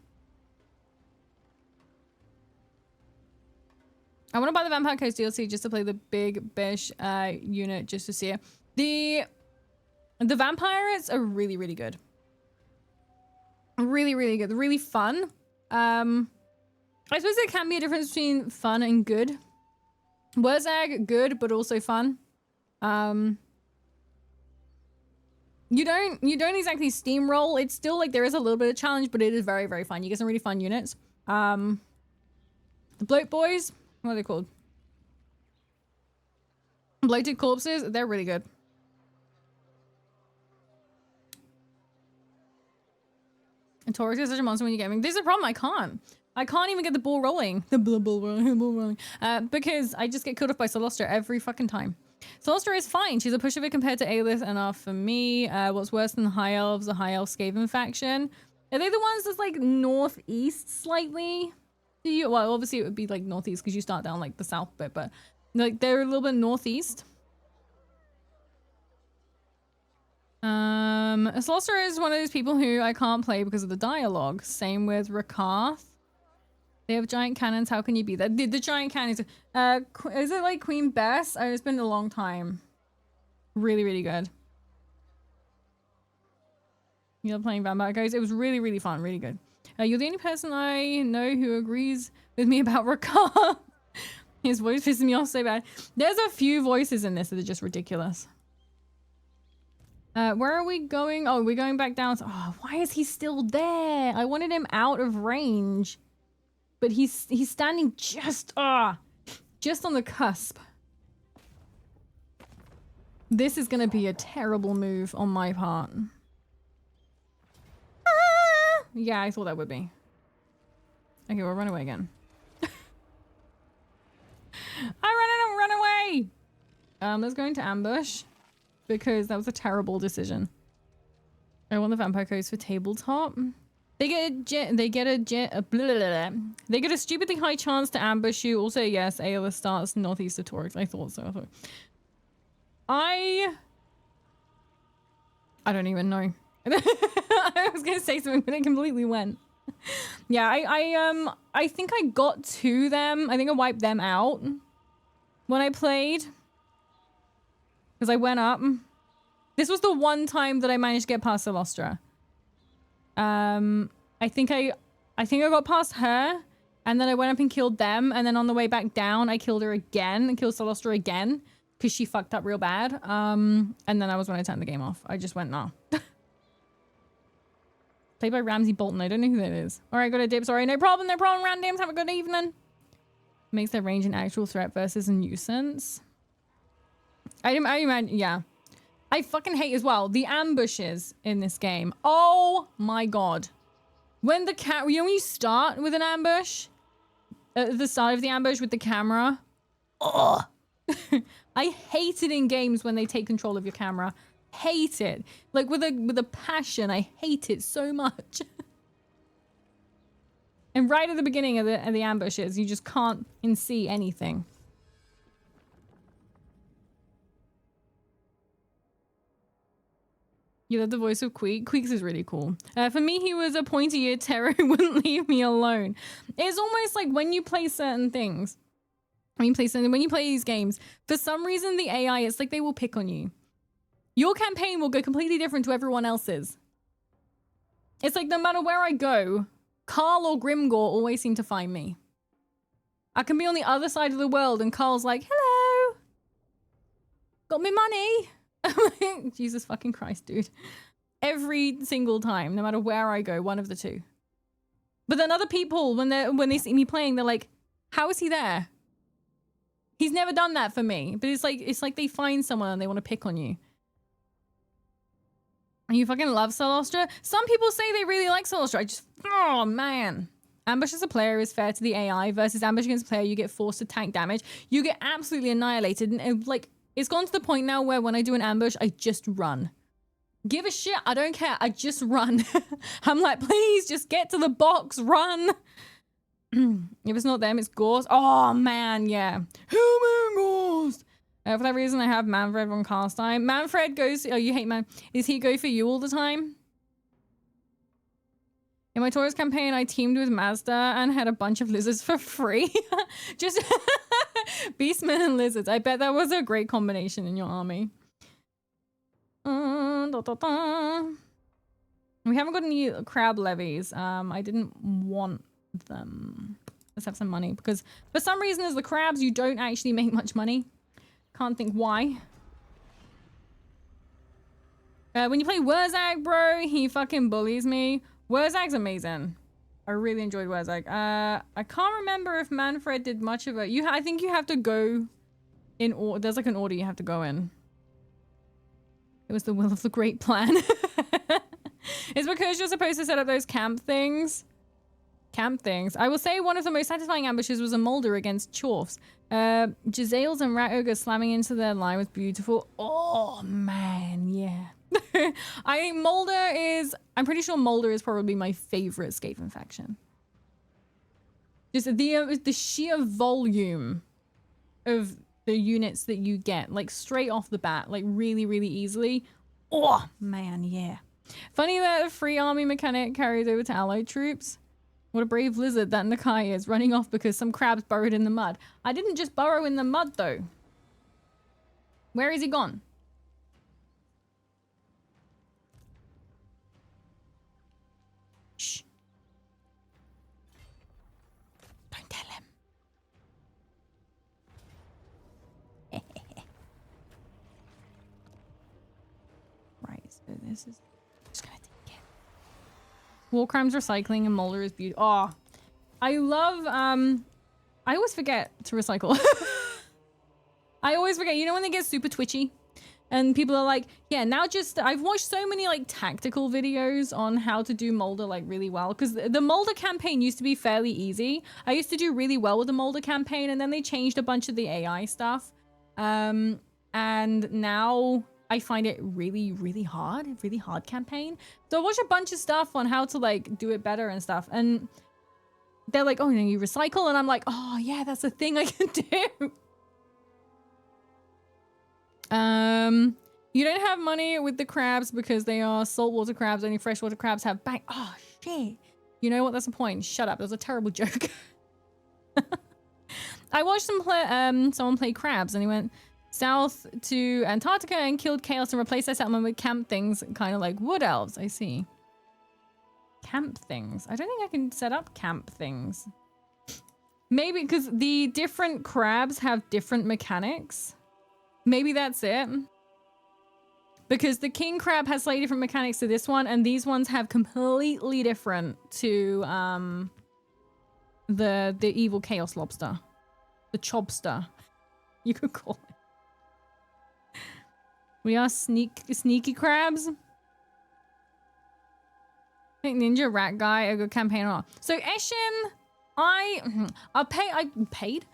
I want to buy the Vampire Coast DLC just to play the big Bish unit just to see it. The vampires are really, really good. Really, really good. They're really fun. I suppose there can be a difference between fun and good. Wurzag, good, but also fun. You don't exactly steamroll. It's still like there is a little bit of challenge, but it is very, very fun. You get some really fun units. The Bloat Boys. What are they called? Bloated Corpses. They're really good. And Taurus is such a monster when you're gaming. There's a problem. I can't even get the ball rolling. The ball rolling. Because I just get killed off by Celostra every fucking time. Celostra is fine. She's a pushover compared to Aelith enough for me. What's worse than the High Elves? The High Elf Skaven faction. Are they the ones that's like northeast slightly? Well, obviously it would be like northeast because you start down like the south bit, but like they're a little bit northeast. Celostra is one of those people who I can't play because of the dialogue. Same with Rakarth. They have giant cannons. How can you be that? The giant cannons. Is it like Queen Bess? Oh, it's been a long time. Really, really good. You're playing Vampire Ghost. It was really, really fun. Really good. You're the only person I know who agrees with me about Rakarth. His voice pisses me off so bad. There's a few voices in this that are just ridiculous. Where are we going? Oh, we're going back down. Oh, why is he still there? I wanted him out of range. But he's standing just on the cusp. This is gonna be a terrible move on my part. Yeah, I thought that would be. Okay, we'll run away again. Let's go into ambush because that was a terrible decision. I want the vampire codes for tabletop. They get a stupidly high chance to ambush you. Also, yes, AOS starts northeast of Torix. I thought so. I don't even know. I was gonna say something, but it completely went. Yeah, I think I got to them. I think I wiped them out when I played. Because I went up. This was the one time that I managed to get past Celostra. I think I got past her, and then I went up and killed them, and then on the way back down, I killed her again and killed Celostra again because she fucked up real bad. And then that was when I turned the game off. I just went, nah. Played by Ramsey Bolton. I don't know who that is. All right, got a dip. Sorry, no problem, randoms. Have a good evening. Makes their range an actual threat versus a nuisance. I imagine, yeah. I fucking hate as well the ambushes in this game. Oh my god. When the you know when you start with an ambush? At the start of the ambush with the camera? Oh. I hate it in games when they take control of your camera. Hate it. Like with a passion. I hate it so much. And right at the beginning of the ambushes, you just can't see anything. You love the voice of Queek. Queeks is really cool. For me, he was a pointy-eared terror who wouldn't leave me alone. It's almost like when you play certain things, when you play these games, for some reason the AI, it's like they will pick on you. Your campaign will go completely different to everyone else's. It's like no matter where I go, Carl or Grimgor always seem to find me. I can be on the other side of the world and Carl's like, hello, got me money. Jesus fucking Christ, dude. Every single time, no matter where I go, one of the two. But then other people, when they see me playing, they're like, how is he there? He's never done that for me. But it's like they find someone and they want to pick on you. And you fucking love Celostra? Some people say they really like Celostra. Oh man. Ambush as a player is fair to the AI versus ambush against a player. You get forced to tank damage. You get absolutely annihilated. And like, it's gone to the point now where when I do an ambush, I just run. Give a shit. I don't care. I just run. I'm like, please just get to the box. Run. If it's not them, it's Ghost. Oh, man. Yeah. Human Ghost. For that reason, I have Manfred on cast time. Manfred goes... Oh, you hate Man. Is he go for you all the time? In my Taurus campaign, I teamed with Mazda and had a bunch of lizards for free. Just beastmen and lizards. I bet that was a great combination in your army. We haven't got any crab levies. I didn't want them. Let's have some money because for some reason as the crabs, you don't actually make much money. Can't think why. When you play Wurzag, bro, he fucking bullies me. Wurzag's amazing. I really enjoyed Wurzag. I can't remember if Manfred did much of it. I think you have to go in order. There's like an order you have to go in. It was the will of the great plan. It's because you're supposed to set up those camp things. I will say one of the most satisfying ambushes was a Molder against Chorfs. Giselles and Rat Ogre slamming into their line was beautiful. Oh man, yeah. I'm pretty sure Molder is probably my favorite Skaven faction. Just the sheer volume of the units that you get, like straight off the bat, like really, really easily. Oh man, yeah. Funny that a free army mechanic carries over to allied troops. What a brave lizard that Nakai is, running off because some crabs burrowed in the mud. I didn't just burrow in the mud though. Where is he gone? Shh. Don't tell him. Right, so this is... Just gonna take it. War Crimes Recycling and Molder is beautiful. Oh, I love... I always forget to recycle. I always forget. You know when they get super twitchy? And people are like, yeah, now just... I've watched so many like tactical videos on how to do Molder like really well. Because the Molder campaign used to be fairly easy. I used to do really well with the Molder campaign. And then they changed a bunch of the AI stuff. and now I find it really hard campaign. So I watched a bunch of stuff on how to like do it better and stuff, and they're like, oh, you recycle, and I'm like, oh yeah, that's a thing I can do. You don't have money with the crabs because they are saltwater crabs. Only freshwater crabs have bank. Oh shit. You know what? That's the point. Shut up. That was a terrible joke. I watched someone play crabs, and he went south to Antarctica and killed chaos and replaced their settlement with camp things, kind of like wood elves. I see. Camp things. I don't think I can set up camp things. Maybe because the different crabs have different mechanics. Maybe that's it. Because the king crab has slightly different mechanics to this one, and these ones have completely different to the evil chaos lobster. The chobster, you could call it. We are sneaky crabs. I think Ninja Rat Guy, a good campaigner. So Eshin, I played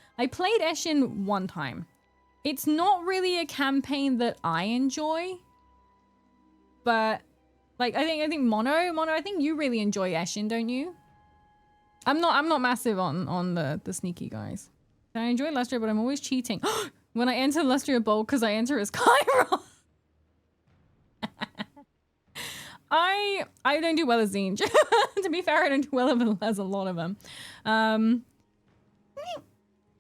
Eshin one time. It's not really a campaign that I enjoy, but like I think Mono, I think you really enjoy Eshin, don't you? I'm not massive on the sneaky guys. I enjoy Lustria, but I'm always cheating when I enter Lustria Bowl because I enter as Kyra. I don't do well as Zinj. To be fair, I don't do well as a lot of them.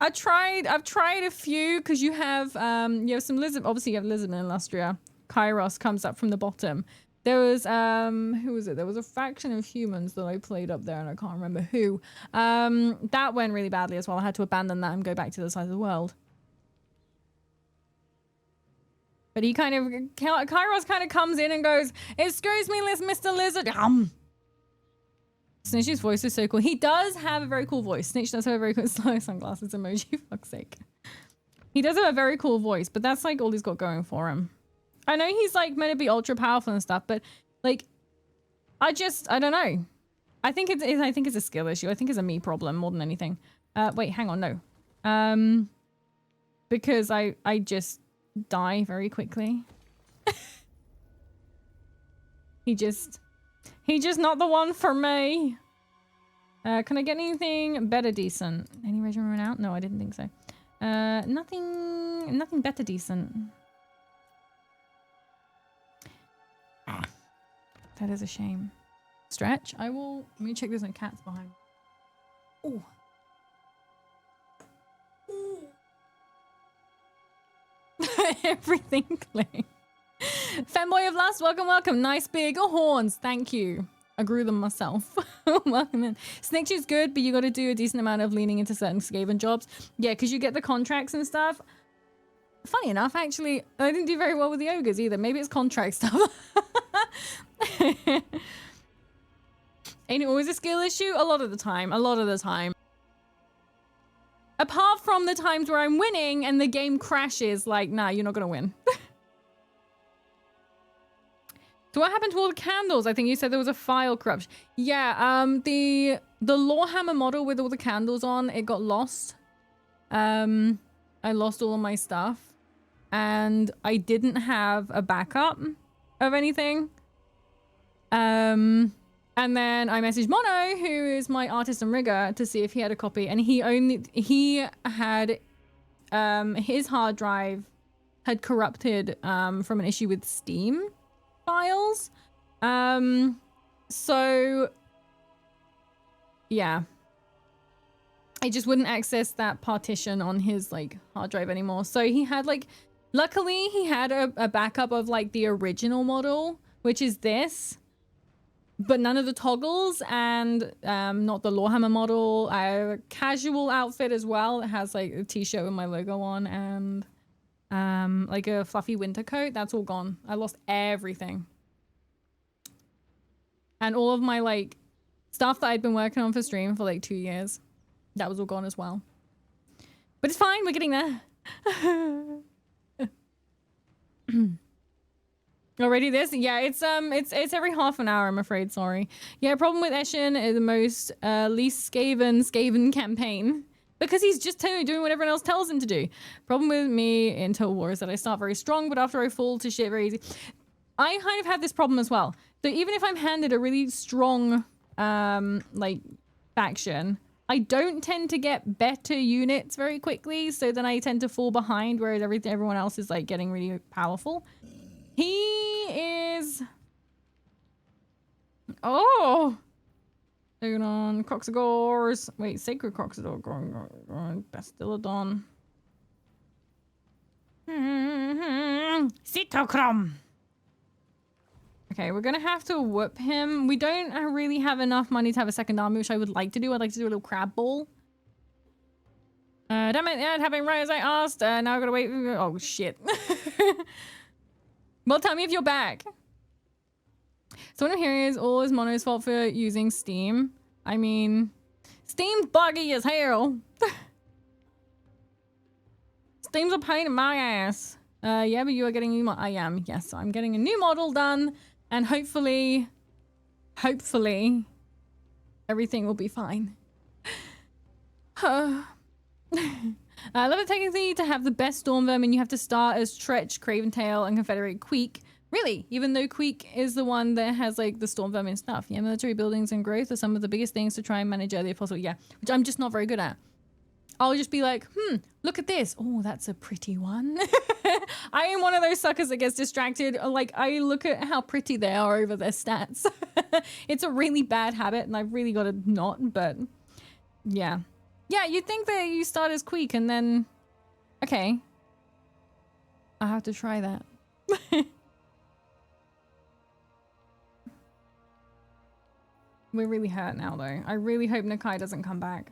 I've tried a few because you have some lizard. Obviously, you have lizard in Lustria. Kairos comes up from the bottom. There was who was it? There was a faction of humans that I played up there, and I can't remember who. That went really badly as well. I had to abandon that and go back to the side of the world. But he kind of, Kairos kind of comes in and goes, "Excuse me, Mr. Lizard." Snitch's voice is so cool. He does have a very cool voice. Snitch does have a very cool sunglasses emoji. Fuck's sake. He does have a very cool voice, but that's like all he's got going for him. I know he's like meant to be ultra powerful and stuff, but like, I don't know. I think it's a skill issue. I think it's a me problem more than anything. Wait, hang on, no. Because I just die very quickly. He just not the one for me. Can I get anything better decent? Any regiment run out? No, I didn't think so. Nothing better decent. That is a shame. Stretch. Let me check there's no cats behind. Oh. Everything clean. Fanboy of Lust, welcome. Nice big horns. Thank you. I grew them myself. Welcome in. Snitch is good, but you got to do a decent amount of leaning into certain Skaven jobs. Yeah, because you get the contracts and stuff. Funny enough, actually, I didn't do very well with the ogres either. Maybe it's contract stuff. Ain't it always a skill issue? A lot of the time. Apart from the times where I'm winning and the game crashes, like, nah, you're not gonna win. So what happened to all the candles? I think you said there was a file corruption. Yeah, the Warhammer model with all the candles on, it got lost. I lost all of my stuff. And I didn't have a backup of anything. And then I messaged Mono, who is my artist and rigger, to see if he had a copy. And he had his hard drive had corrupted from an issue with Steam files. So yeah, I just wouldn't access that partition on his like hard drive anymore. So he had like, luckily he had a backup of like the original model, which is this, but none of the toggles, and not the Lawhammer model. A casual outfit as well. It has like a t-shirt with my logo on, and like a fluffy winter coat. That's all gone. I lost everything. And all of my like stuff that I'd been working on for stream for like 2 years. That was all gone as well. But it's fine, we're getting there. Already this? Yeah, it's every half an hour, I'm afraid, sorry. Yeah, problem with Eshin is the most least Skaven campaign. Because he's just totally doing what everyone else tells him to do. Problem with me in Total War is that I start very strong, but after I fall to shit very easy. I kind of have this problem as well. So even if I'm handed a really strong, like, faction, I don't tend to get better units very quickly, so then I tend to fall behind, whereas everyone else is, like, getting really powerful. He is... Oh! Taking on Croxagores. Wait, Sacred Croxador. Bastillodon. Cytochrome! Okay, we're gonna have to whoop him. We don't really have enough money to have a second army, which I would like to do. I'd like to do a little crab ball. Damn it, yeah, it happened right as I asked. Now I gotta wait. Oh, shit. Well, tell me if you're back. So what I'm hearing is all is Mono's fault for using Steam. I mean, Steam's buggy as hell. Steam's a pain in my ass. Yeah, but you are getting a new model. I am, yes. So I'm getting a new model done. And hopefully, everything will be fine. I love it technically to have the best storm vermin. You have to start as Tretch, Craventail, and Confederate Queek. Really? Even though Queek is the one that has like the storm vermin stuff. Yeah, military buildings and growth are some of the biggest things to try and manage early if possible. Yeah, which I'm just not very good at. I'll just be like, look at this. Oh, that's a pretty one. I am one of those suckers that gets distracted. Like, I look at how pretty they are over their stats. It's a really bad habit, and I've really got to not, but yeah. Yeah, you'd think that you start as Queek, and then... Okay. I'll have to try that. We're really hurt now, though. I really hope Nakai doesn't come back.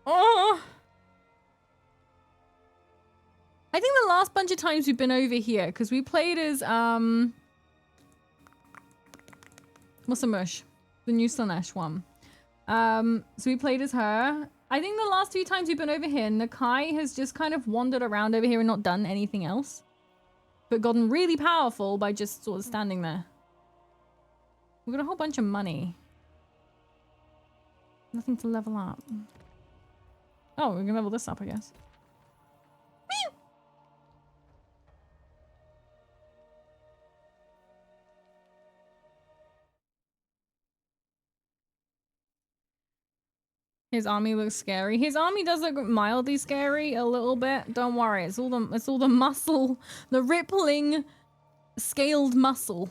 Oh! I think the last bunch of times we've been over here, because we played as, what's the mush? The new Slanesh one. So we played as her. I think the last few times we've been over here, Nakai has just kind of wandered around over here and not done anything else. But gotten really powerful by just sort of standing there. We've got a whole bunch of money. Nothing to level up. Oh, we can level this up, I guess. Meow. His army looks scary. His army does look mildly scary a little bit. Don't worry, it's all the muscle, the rippling, scaled muscle.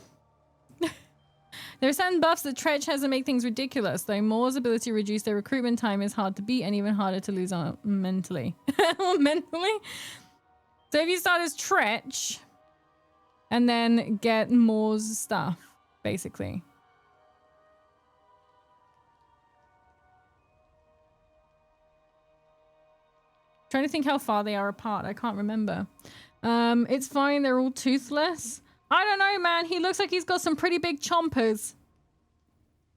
There are certain buffs that Tretch has that make things ridiculous, though Moore's ability to reduce their recruitment time is hard to beat and even harder to lose on mentally. Mentally? So if you start as Tretch and then get Moore's stuff, basically. Trying to think how far they are apart. I can't remember. It's fine. They're all toothless. I don't know, man. He looks like he's got some pretty big chompers.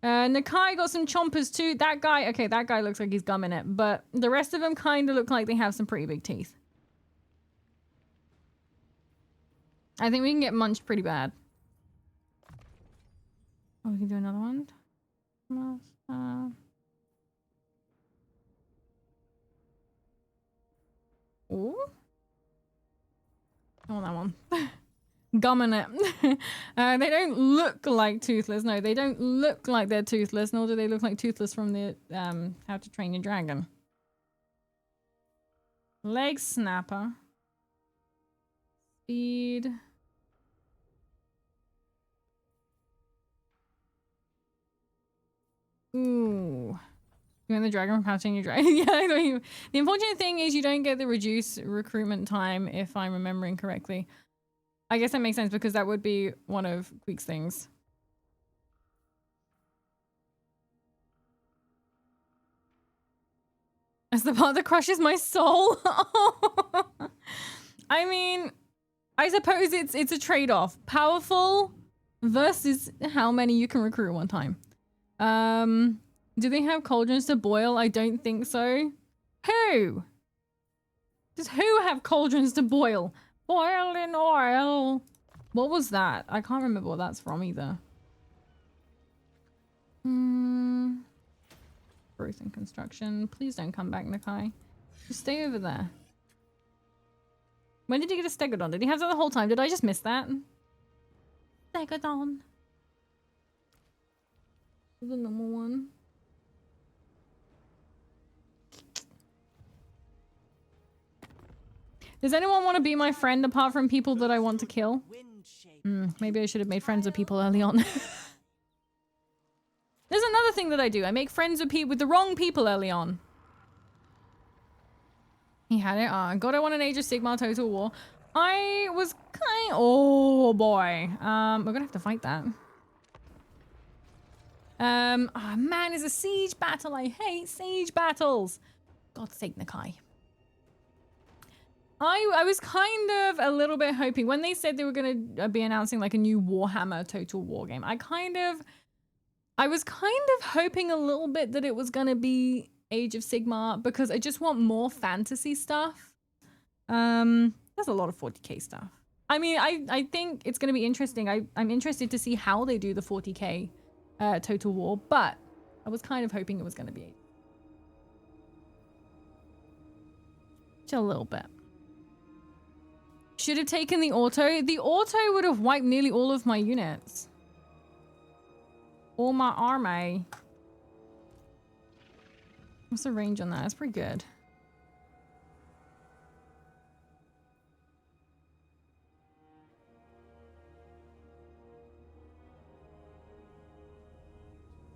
Nakai got some chompers too. That guy, okay, that guy looks like he's gumming it. But the rest of them kind of look like they have some pretty big teeth. I think we can get munched pretty bad. Oh, we can do another one. Ooh. I want that one. Gumming it. They don't look like toothless. No, they don't look like they're toothless, nor do they look like toothless from the How to Train Your Dragon. Leg snapper. Speed. Ooh. You want the dragon from How to Train Your Dragon? Yeah, I know you. The unfortunate thing is you don't get the reduced recruitment time, if I'm remembering correctly. I guess that makes sense because that would be one of Queek's things. That's the part that crushes my soul. I mean, I suppose it's a trade-off. Powerful versus how many you can recruit at one time. Do they have cauldrons to boil? I don't think so. Who? Does who have cauldrons to boil? Boil in oil. What was that? I can't remember what that's from either. Growth and construction. Please don't come back, Nakai. Just stay over there. When did he get a Stegodon? Did he have that the whole time? Did I just miss that? Stegodon. The normal one. Does anyone want to be my friend apart from people that I want to kill? Maybe I should have made friends with people early on. There's another thing that I do. I make friends with the wrong people early on. He had it. God, I want an Age of Sigmar Total War. I was kind... Oh, boy. We're gonna have to fight that. Oh, man, it's a siege battle. I hate siege battles. God's sake, Nakai. I was kind of a little bit hoping... When they said they were going to be announcing, like, a new Warhammer Total War game, I was kind of hoping a little bit that it was going to be Age of Sigmar because I just want more fantasy stuff. There's a lot of 40k stuff. I mean, I think it's going to be interesting. I'm interested to see how they do the 40k Total War, but I was kind of hoping it was going to be just a little bit. Should have taken the auto. The auto would have wiped nearly all of my units. All my army. What's the range on that? That's pretty good.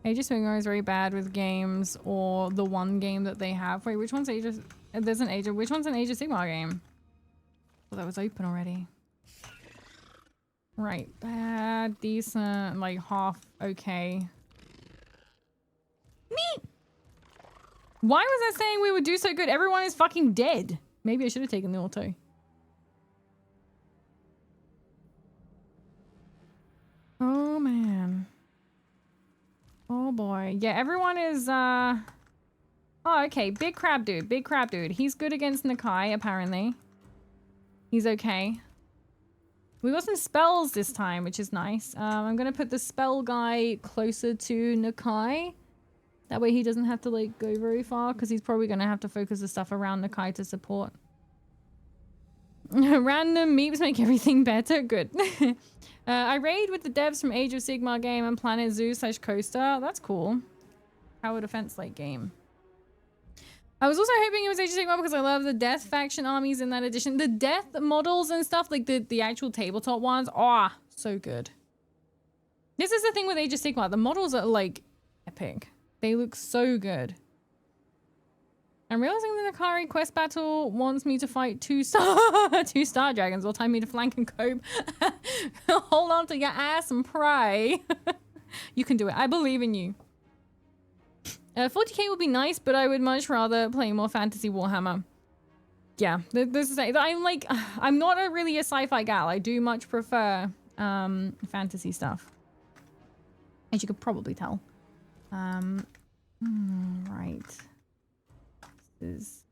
Age of Sigmar is very bad with games or the one game that they have. Wait, which one's Age of... There's an Age of... Which one's an Age of Sigmar game? Well, that was open already. Right. Bad, decent, like half okay. Me! Why was I saying we would do so good? Everyone is fucking dead. Maybe I should have taken the auto. Oh, man. Oh, boy. Yeah, everyone is, Oh, okay. Big crab dude. Big crab dude. He's good against Nakai, apparently. He's okay. We got some spells this time, which is nice. I'm gonna put the spell guy closer to Nakai. That way he doesn't have to, like, go very far, because he's probably gonna have to focus the stuff around Nakai to support. Random meeps make everything better. Good. I raid with the devs from Age of Sigmar game and Planet Zoo / Coaster. That's cool. Tower defense like game. I was also hoping it was Age of Sigmar because I love the death faction armies in that edition. The death models and stuff, like the actual tabletop ones, oh, so good. This is the thing with Age of Sigmar. The models are, like, epic. They look so good. I'm realizing the Nakari quest battle wants me to fight two star dragons or time me to flank and cope. Hold on to your ass and pray. You can do it. I believe in you. 40k would be nice, but I would much rather play more fantasy Warhammer. Yeah, this is I'm not really a sci-fi gal. I do much prefer fantasy stuff, as you could probably tell. Right. This is...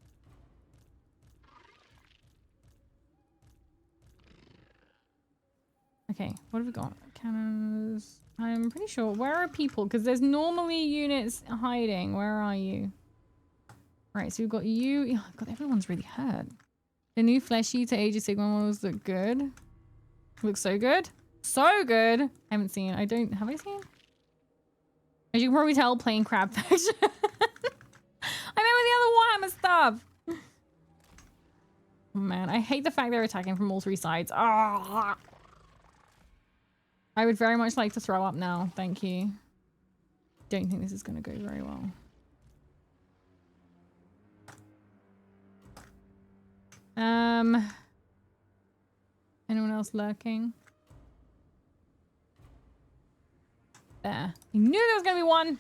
Okay, what have we got? Cannons. I'm pretty sure. Where are people? Because there's normally units hiding. Where are you? Right, so we've got you. Oh, God, everyone's really hurt. The new fleshy to Age of Sigmar models look good. Looks so good. So good. I haven't seen. Have I seen? As you can probably tell, playing Crab Faction. I meant with the other Warhammer stuff. Oh, man, I hate the fact they're attacking from all three sides. Ah. I would very much like to throw up now. Thank you. Don't think this is going to go very well. Anyone else lurking? There. I knew there was going to be one.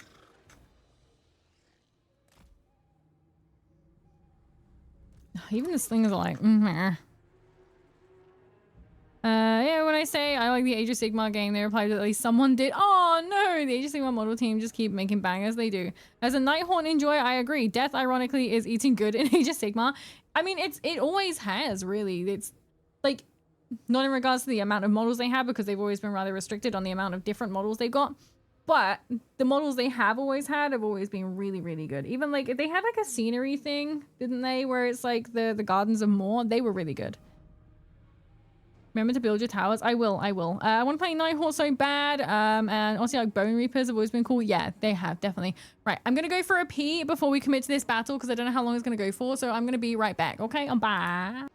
Even the slingers are like, yeah, when I say I like the Age of Sigmar game, they replied that at least someone did. Oh no, the Age of Sigmar model team just keep making bangers. They do. As a Nighthaunt enjoyer, I agree. Death, ironically, is eating good in Age of Sigmar. I mean, it always has, really. It's like, not in regards to the amount of models they have, because they've always been rather restricted on the amount of different models they've got. But the models they have always had have always been really, really good. Even like they had like a scenery thing, didn't they? Where it's like the Gardens of Moor. They were really good. Remember to build your towers. I will. I want to play Nighthawk so bad. And also like Bone Reapers have always been cool. Yeah, they have definitely. Right, I'm gonna go for a pee before we commit to this battle because I don't know how long it's gonna go for. So I'm gonna be right back. Okay, I'm back.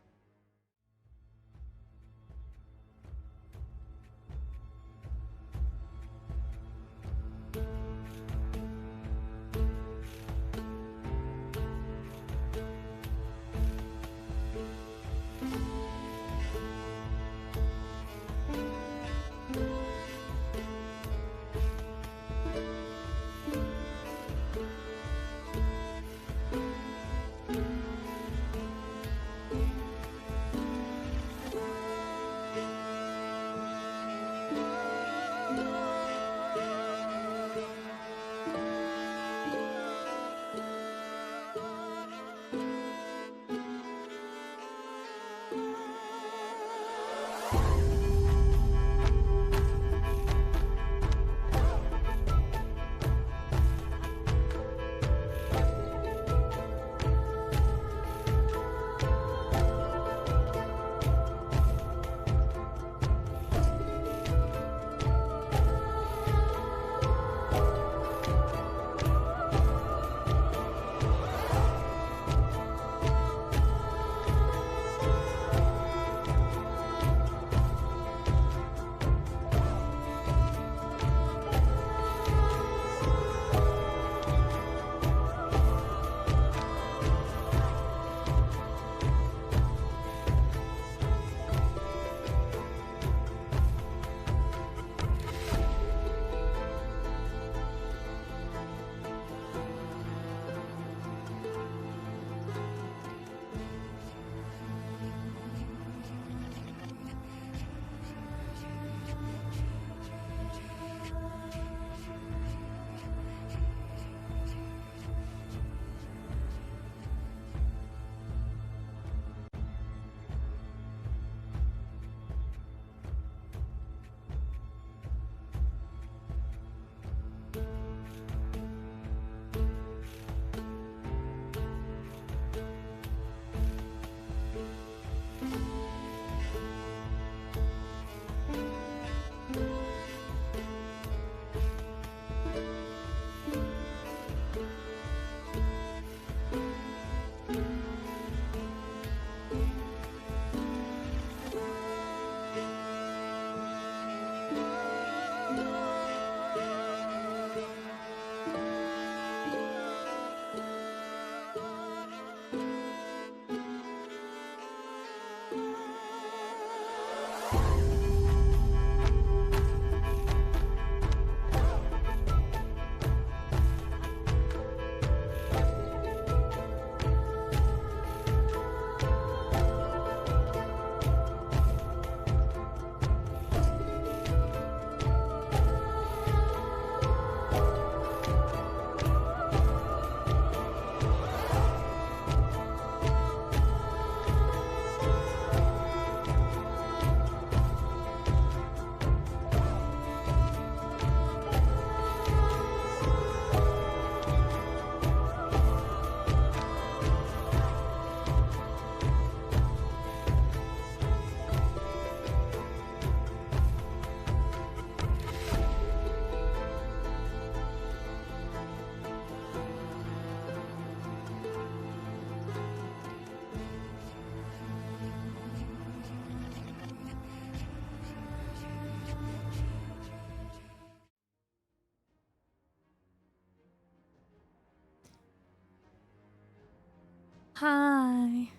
Hi.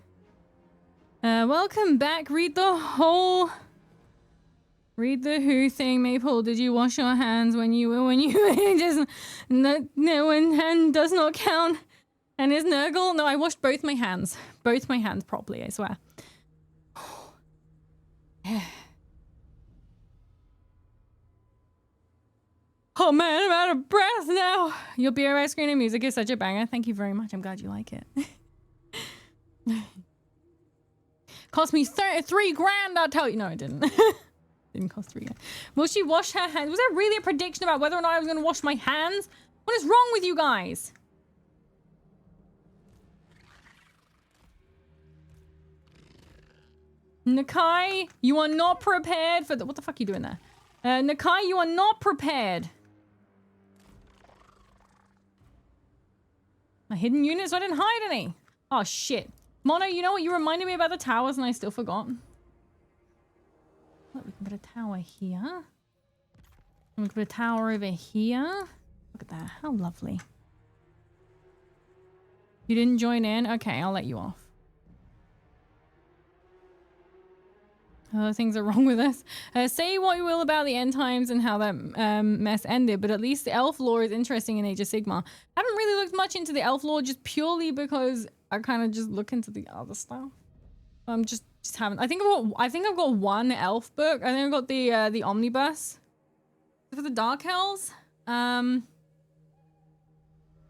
Welcome back. Read the who thing, Maple. Did you wash your hands when you just no when hand does not count and is Nurgle? No, I washed both my hands properly, I swear. Oh man, I'm out of breath now. Your BRS screen and music is such a banger. Thank you very much. I'm glad you like it. Cost me 3 grand, I'll tell you. No, it didn't. Didn't cost 3 yen. Will she wash her hands? Was there really a prediction about whether or not I was going to wash my hands? What is wrong with you guys? Nakai, you are not prepared for the... What the fuck are you doing there? Nakai, you are not prepared. My hidden units, I didn't hide any. Oh, shit. Mono, you know what? You reminded me about the towers and I still forgot. Look, we can put a tower here. And we can put a tower over here. Look at that. How lovely. You didn't join in? Okay, I'll let you off. Other things are wrong with us. Say what you will about the end times and how that mess ended, but at least the elf lore is interesting in Age of Sigmar. I haven't really looked much into the elf lore just purely because I kind of just look into the other stuff. I'm just haven't. I think I've got one elf book. I think I've got the omnibus for the Dark Hells. I'm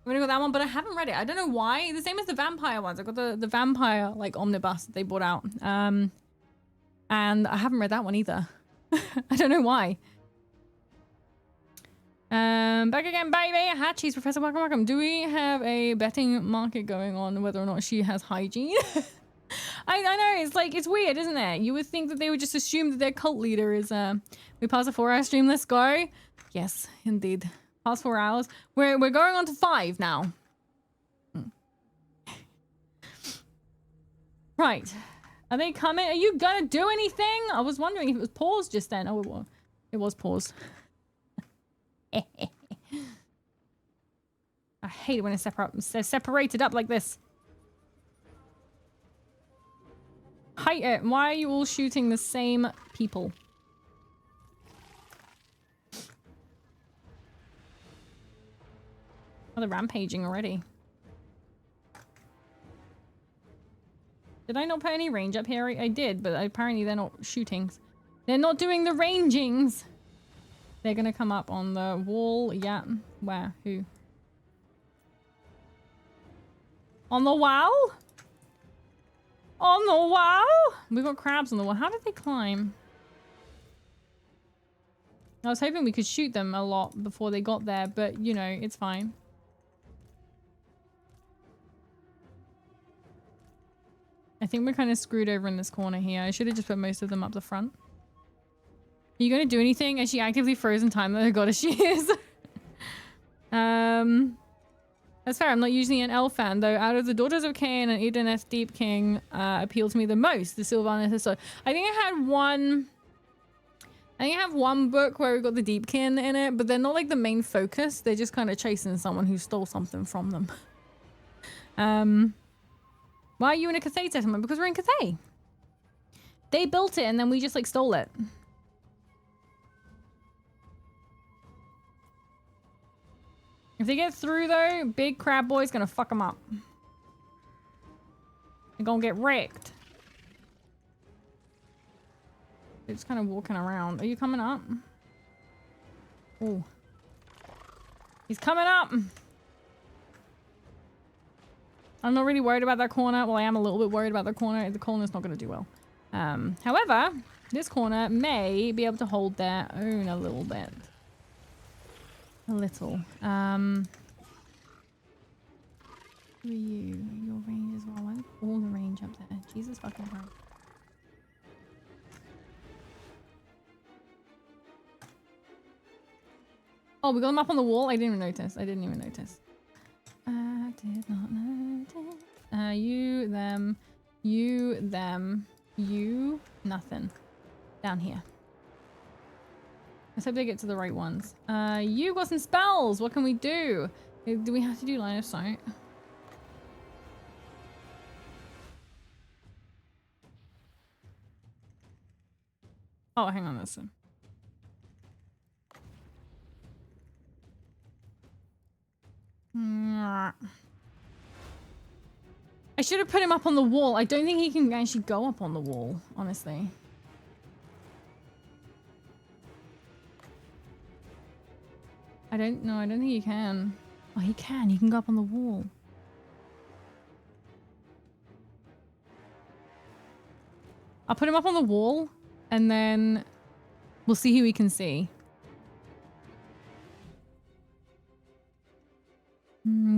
gonna go that one, but I haven't read it. I don't know why. The same as the vampire ones. I got the vampire like omnibus that they brought out. And I haven't read that one either. I don't know why. Back again, baby. Hatchies, Professor. Welcome. Do we have a betting market going on whether or not she has hygiene? I know, it's like, it's weird, isn't it? You would think that they would just assume that their cult leader is, we pass a 4-hour stream, let's go. Yes, indeed. Past 4 hours. We're going on to 5 now. Right. Are they coming? Are you gonna do anything? I was wondering if it was paused just then. Oh, it was paused. I hate it when it's separated up like this. Hate it. Why are you all shooting the same people? Oh, they're rampaging already. Did I not put any range up here? I did, but apparently they're not shooting. They're not doing the rangings. They're gonna come up on the wall. Yeah. Where? Who? On the wall? On the wall? We've got crabs on the wall. How did they climb? I was hoping we could shoot them a lot before they got there, but you know, it's fine. I think we're kind of screwed over in this corner here. I should have just put most of them up the front. Are you going to do anything? Is she actively frozen time? Oh god, she is. That's fair. I'm not usually an elf fan, though. Out of the Daughters of Cain and Edeneth Deep King appeal to me the most. The Sylvanas is so... I think I had one... I think I have one book where we got the Deepkin in it, but they're not like the main focus. They're just kind of chasing someone who stole something from them. Why are you in a Cathay settlement? Because we're in Cathay. They built it and then we just like stole it. If they get through though, big crab boy's gonna fuck them up. They're gonna get wrecked. They're just kind of walking around. Are you coming up? Oh. He's coming up! I'm not really worried about that corner. Well, I am a little bit worried about the corner. The corner's not going to do well. However, this corner may be able to hold their own a little bit. A little. Who are you? Your range as well. Why is all the range up there? Jesus fucking Christ. Oh, we got them up on the wall? I didn't even notice. I didn't even notice. I did not notice. You, them, you, nothing. Down here. Let's hope they get to the right ones. You got some spells. What can we do? Do we have to do line of sight? Oh, hang on, listen. I should have put him up on the wall. I don't think he can actually go up on the wall, honestly. I don't know. I don't think he can. Oh, he can. He can go up on the wall. I'll put him up on the wall and then We'll see who we can see.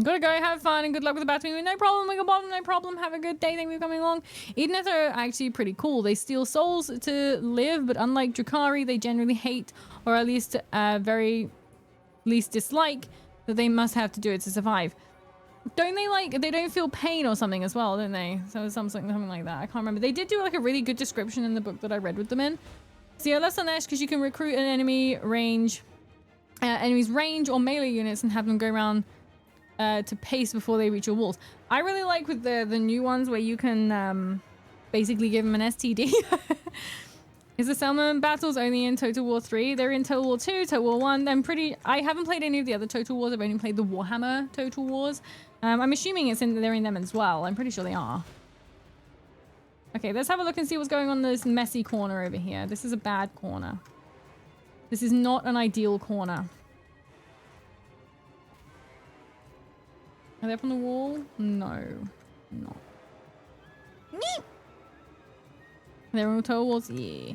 Gotta go, have fun, and good luck with the battle. No problem, wiggle bottom, no problem. Have a good day, thank you for coming along. Edeneth are actually pretty cool. They steal souls to live, but unlike Drakari, they generally hate, or at least very least dislike, that they must have to do it to survive. Don't they like, they don't feel pain or something as well, don't they? So something like that. I can't remember. They did do like a really good description in the book that I read with them in. So yeah, less on Ash because you can recruit an enemy's range or melee units and have them go around to pace before they reach your walls. I really like with the new ones where you can basically give them an STD. Is the Selma battles only in Total War 3? They're in Total War 2, Total War 1. I haven't played any of the other Total Wars. I've only played the Warhammer Total Wars. I'm assuming they're in them as well. I'm pretty sure they are. Okay, let's have a look and see what's going on in this messy corner over here. This is a bad corner. This is not an ideal corner. Are they up on the wall? No. Not. They're all Total Wars? Yeah.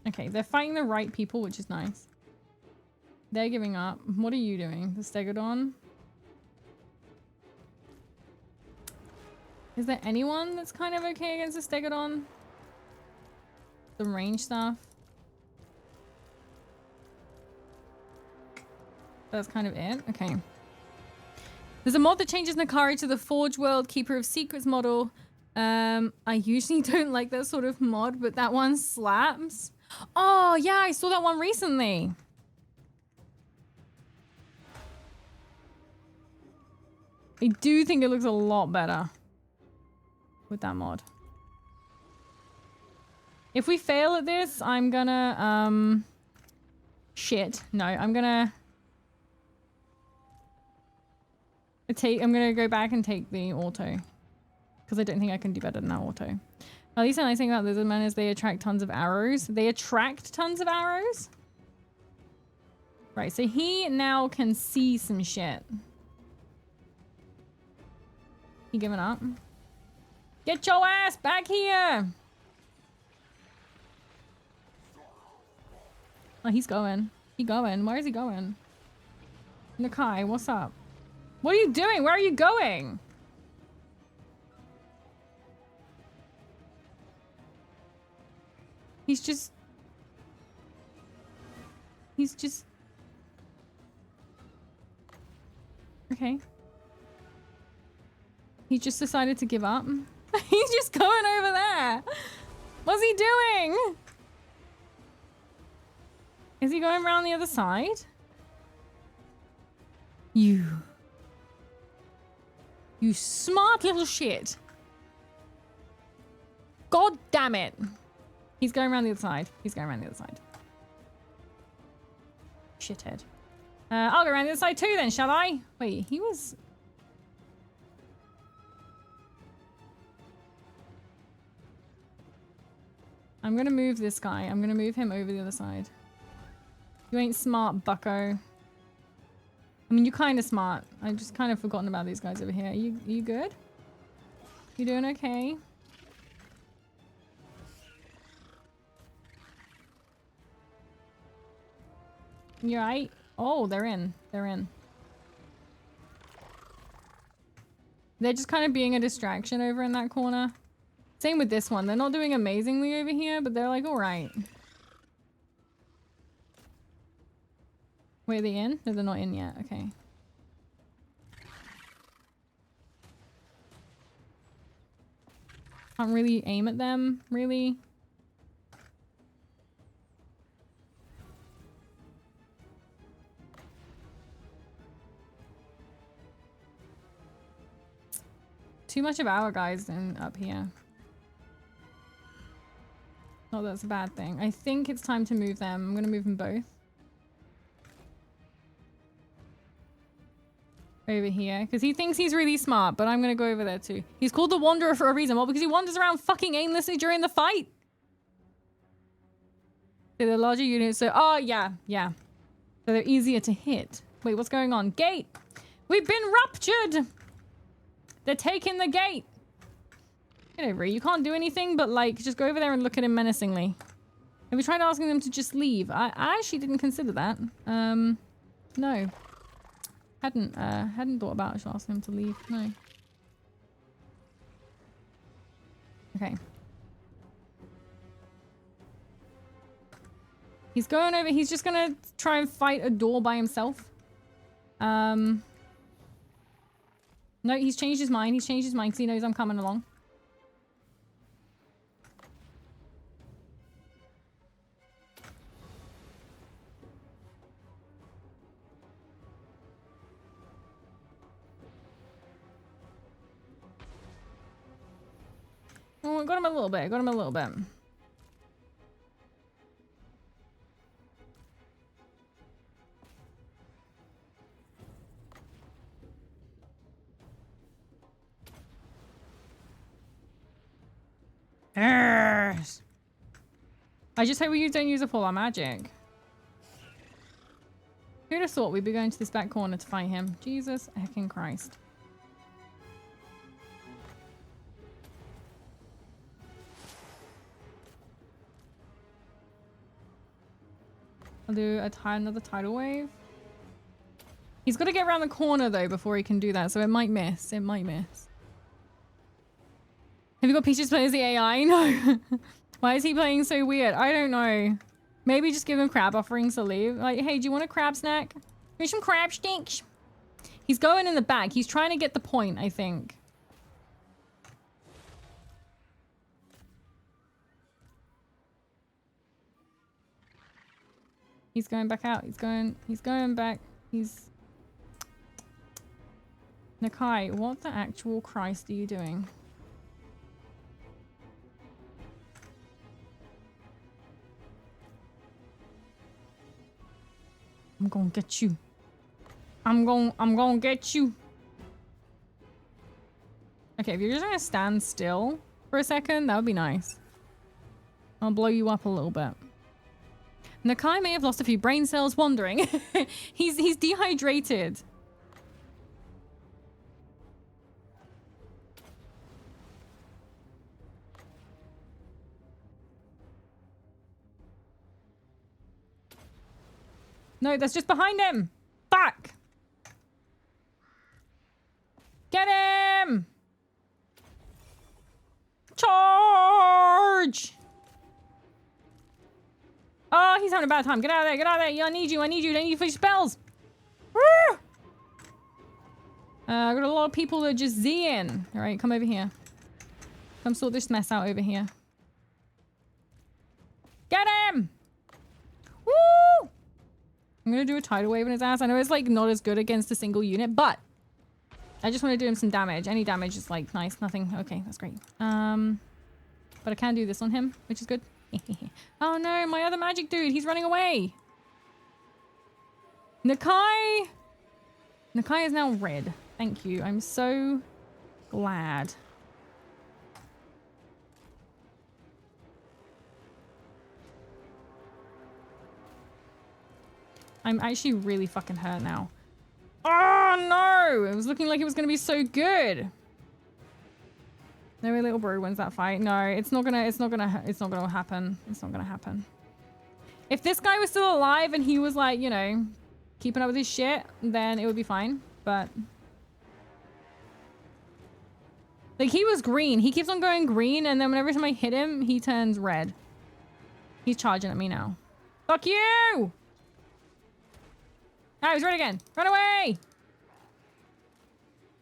Okay, they're fighting the right people, which is nice. They're giving up. What are you doing? The Stegodon? Is there anyone that's kind of okay against the Stegodon? The range stuff? That's kind of it? Okay. There's a mod that changes Nakari to the Forge World Keeper of Secrets model. I usually don't like that sort of mod, but that one slaps. Oh, yeah, I saw that one recently. I do think it looks a lot better with that mod. If we fail at this, I'm gonna, shit. No, I'm gonna go back and take the auto. Because I don't think I can do better than that auto. At least the nice thing about Lizardmen is they attract tons of arrows. They attract tons of arrows? Right, so he now can see some shit. He giving up? Get your ass back here! Oh, he's going. He going. Where is he going? Nakai, what's up? What are you doing? Where are you going? He's just... Okay. He just decided to give up. He's just going over there. What's he doing? Is he going around the other side? You smart little shit. God damn it. He's going around the other side. He's going around the other side. Shithead. I'll go around the other side too then, shall I? Wait, he was... I'm gonna move this guy. I'm gonna move him over the other side. You ain't smart, bucko. I mean, you're kind of smart. I've just kind of forgotten about these guys over here. You good? You doing okay? You right? Oh, they're in. They're in. They're just kind of being a distraction over in that corner. Same with this one. They're not doing amazingly over here, but they're like, all right. Wait, are they in? No, they're not in yet. Okay. Can't really aim at them, really. Too much of our guys in up here. Oh, that's a bad thing. I think it's time to move them. I'm gonna move them both. Over here. Because he thinks he's really smart, but I'm gonna go over there too. He's called the Wanderer for a reason. Well, because he wanders around fucking aimlessly during the fight. So the larger units, so... Oh, yeah, yeah. So they're easier to hit. Wait, what's going on? Gate! We've been ruptured! They're taking the gate! Get over it. You can't do anything but, like, just go over there and look at him menacingly. Have you tried asking them to just leave? I actually didn't consider that. No. Hadn't thought about just asking them to leave. No. Okay. He's going over. He's just gonna try and fight a door by himself. No, he's changed his mind. He's changed his mind because he knows I'm coming along. Oh, got him a little bit. Got him a little bit. Yes. I just hope we don't use up all our magic. Who'd have thought we'd be going to this back corner to fight him? Jesus heckin' Christ. I'll do another tidal wave. He's got to get around the corner though before he can do that, so it might miss. It might miss. Have you got Peaches play as the AI? No. Why is he playing so weird? I don't know. Maybe just give him crab offerings to leave. Like, hey, do you want a crab snack? Here's some crab sticks. He's going in the back. He's trying to get the point, I think. He's going back out. He's going back. Nakai, what the actual Christ are you doing? I'm gonna get you. I'm gonna get you. Okay, if you're just gonna stand still for a second, that would be nice. I'll blow you up a little bit. Nakai may have lost a few brain cells wandering. he's dehydrated. No, that's just behind him. Fuck. Get him. Charge. Oh, he's having a bad time. Get out of there. Get out of there. Yeah, I need you. I need you. I need you for your spells. Woo! I've got a lot of people that are just Zing. All right, come over here. Come sort this mess out over here. Get him. Woo! I'm gonna do a tidal wave in his ass. I know it's like not as good against a single unit, but I just want to do him some damage. Any damage is like nice. Nothing. Okay, that's great. But I can do this on him, which is good. Oh no, my other magic dude. He's running away. Nakai is now red. Thank you. I'm so glad. I'm actually really fucking hurt now. Oh no! It was looking like it was gonna be so good. No way, little bro wins that fight. No, it's not gonna happen. It's not gonna happen. If this guy was still alive and he was like, you know, keeping up with his shit, then it would be fine. But like, he was green. He keeps on going green, and then every time I hit him, he turns red. He's charging at me now. Fuck you! Oh, he's red again. Run away!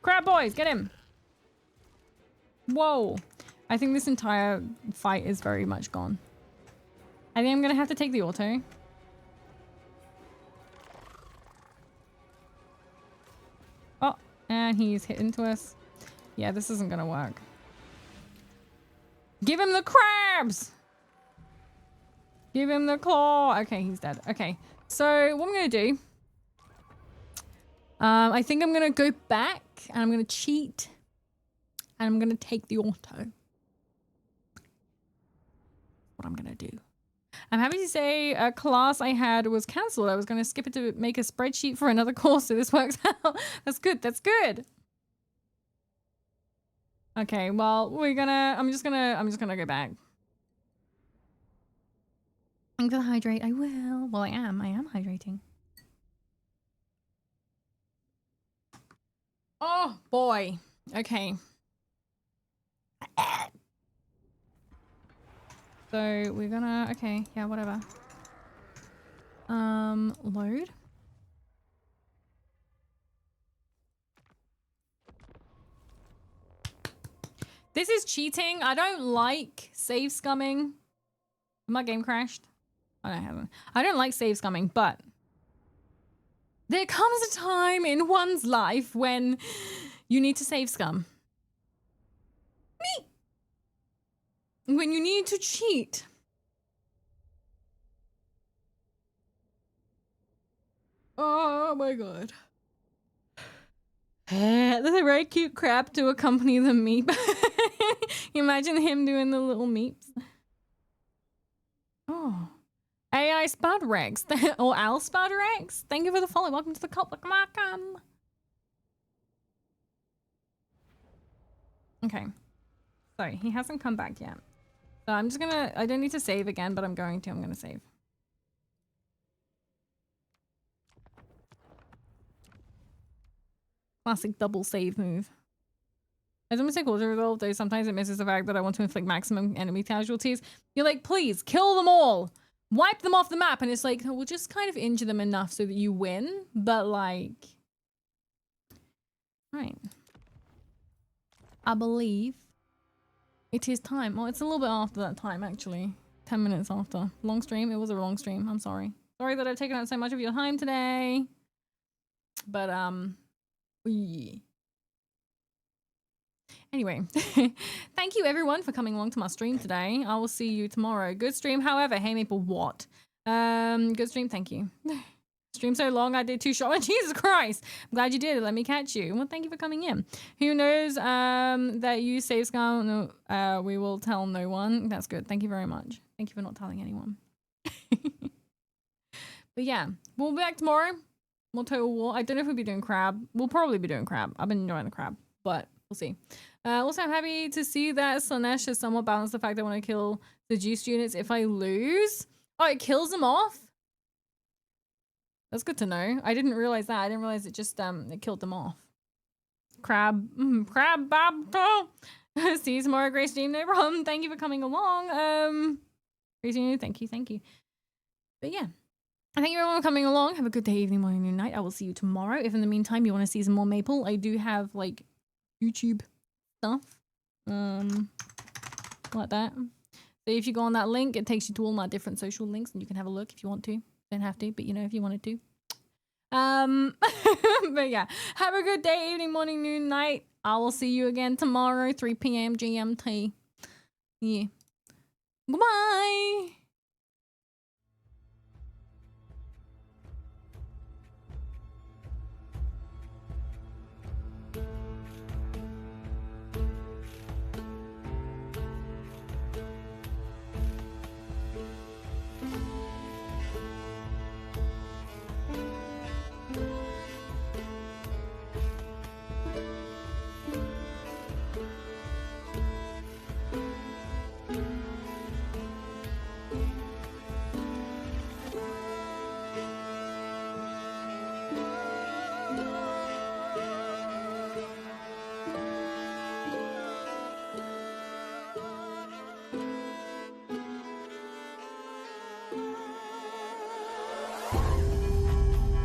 Crab boys, get him. Whoa. I think this entire fight is very much gone. I think I'm gonna have to take the auto. Oh, and he's hit into us. Yeah, this isn't gonna work. Give him the crabs! Give him the claw. Okay, he's dead. Okay, so what I'm gonna do... I think I'm gonna go back and I'm gonna cheat and I'm gonna take the auto. What I'm gonna do. I'm happy to say a class I had was cancelled. I was going to skip it to make a spreadsheet for another course, so this works out. That's good. That's good. Okay, well, I'm just gonna go back. I'm gonna hydrate. I will. Well, I am hydrating. Oh boy. Okay. So we're gonna, okay, yeah, whatever. Load. This is cheating. I don't like save scumming. My game crashed. I haven't. I don't like save scumming, but there comes a time in one's life when you need to save scum. Me! When you need to cheat. Oh my god. There's a very cute crab to accompany the meep. Imagine him doing the little meeps. Oh. AI Spud Rex. Or Al Spud Rex. Thank you for the follow. Welcome to the cult. Welcome. Okay. So he hasn't come back yet. So I'm just gonna, I don't need to save again, but I'm gonna save. Classic double save move. As a mistake was resolved, though sometimes it misses the fact that I want to inflict maximum enemy casualties. You're like, please, kill them all! Wipe them off the map! And it's like, we'll just kind of injure them enough so that you win, but like... Right. I believe it is time. Well, it's a little bit after that time, actually. 10 minutes after. Long stream? It was a long stream. I'm sorry. Sorry that I've taken up so much of your time today. But, yeah. Anyway, thank you everyone for coming along to my stream today. I will see you tomorrow. Good stream. However, hey Maple, what? Good stream. Thank you. Stream so long, I did 2 shots. Jesus Christ. I'm glad you did. Let me catch you. Well, thank you for coming in. Who knows that you save scum? No, we will tell no one. That's good. Thank you very much. Thank you for not telling anyone. But yeah, we'll be back tomorrow. More Total War. I don't know if we'll be doing crab. We'll probably be doing crab. I've been enjoying the crab, but we'll see. Also, I'm happy to see that Slanesh has somewhat balanced the fact that when I kill the juice units, if I lose, oh, it kills them off. That's good to know. I didn't realize that. I didn't realize it just it killed them off. Crab, crab, bab. See you tomorrow, Grace Jean. No problem. Thank you for coming along. Grace Jean, thank you. But yeah. Thank you everyone for coming along. Have a good day, evening, morning, noon, night. I will see you tomorrow. If in the meantime you want to see some more Maple, I do have like YouTube stuff. Like that. So if you go on that link, it takes you to all my different social links and you can have a look if you want to. Don't have to, but you know, if you wanted to. But yeah. Have a good day, evening, morning, noon, night. I will see you again tomorrow, 3 p.m. GMT. Yeah. Goodbye.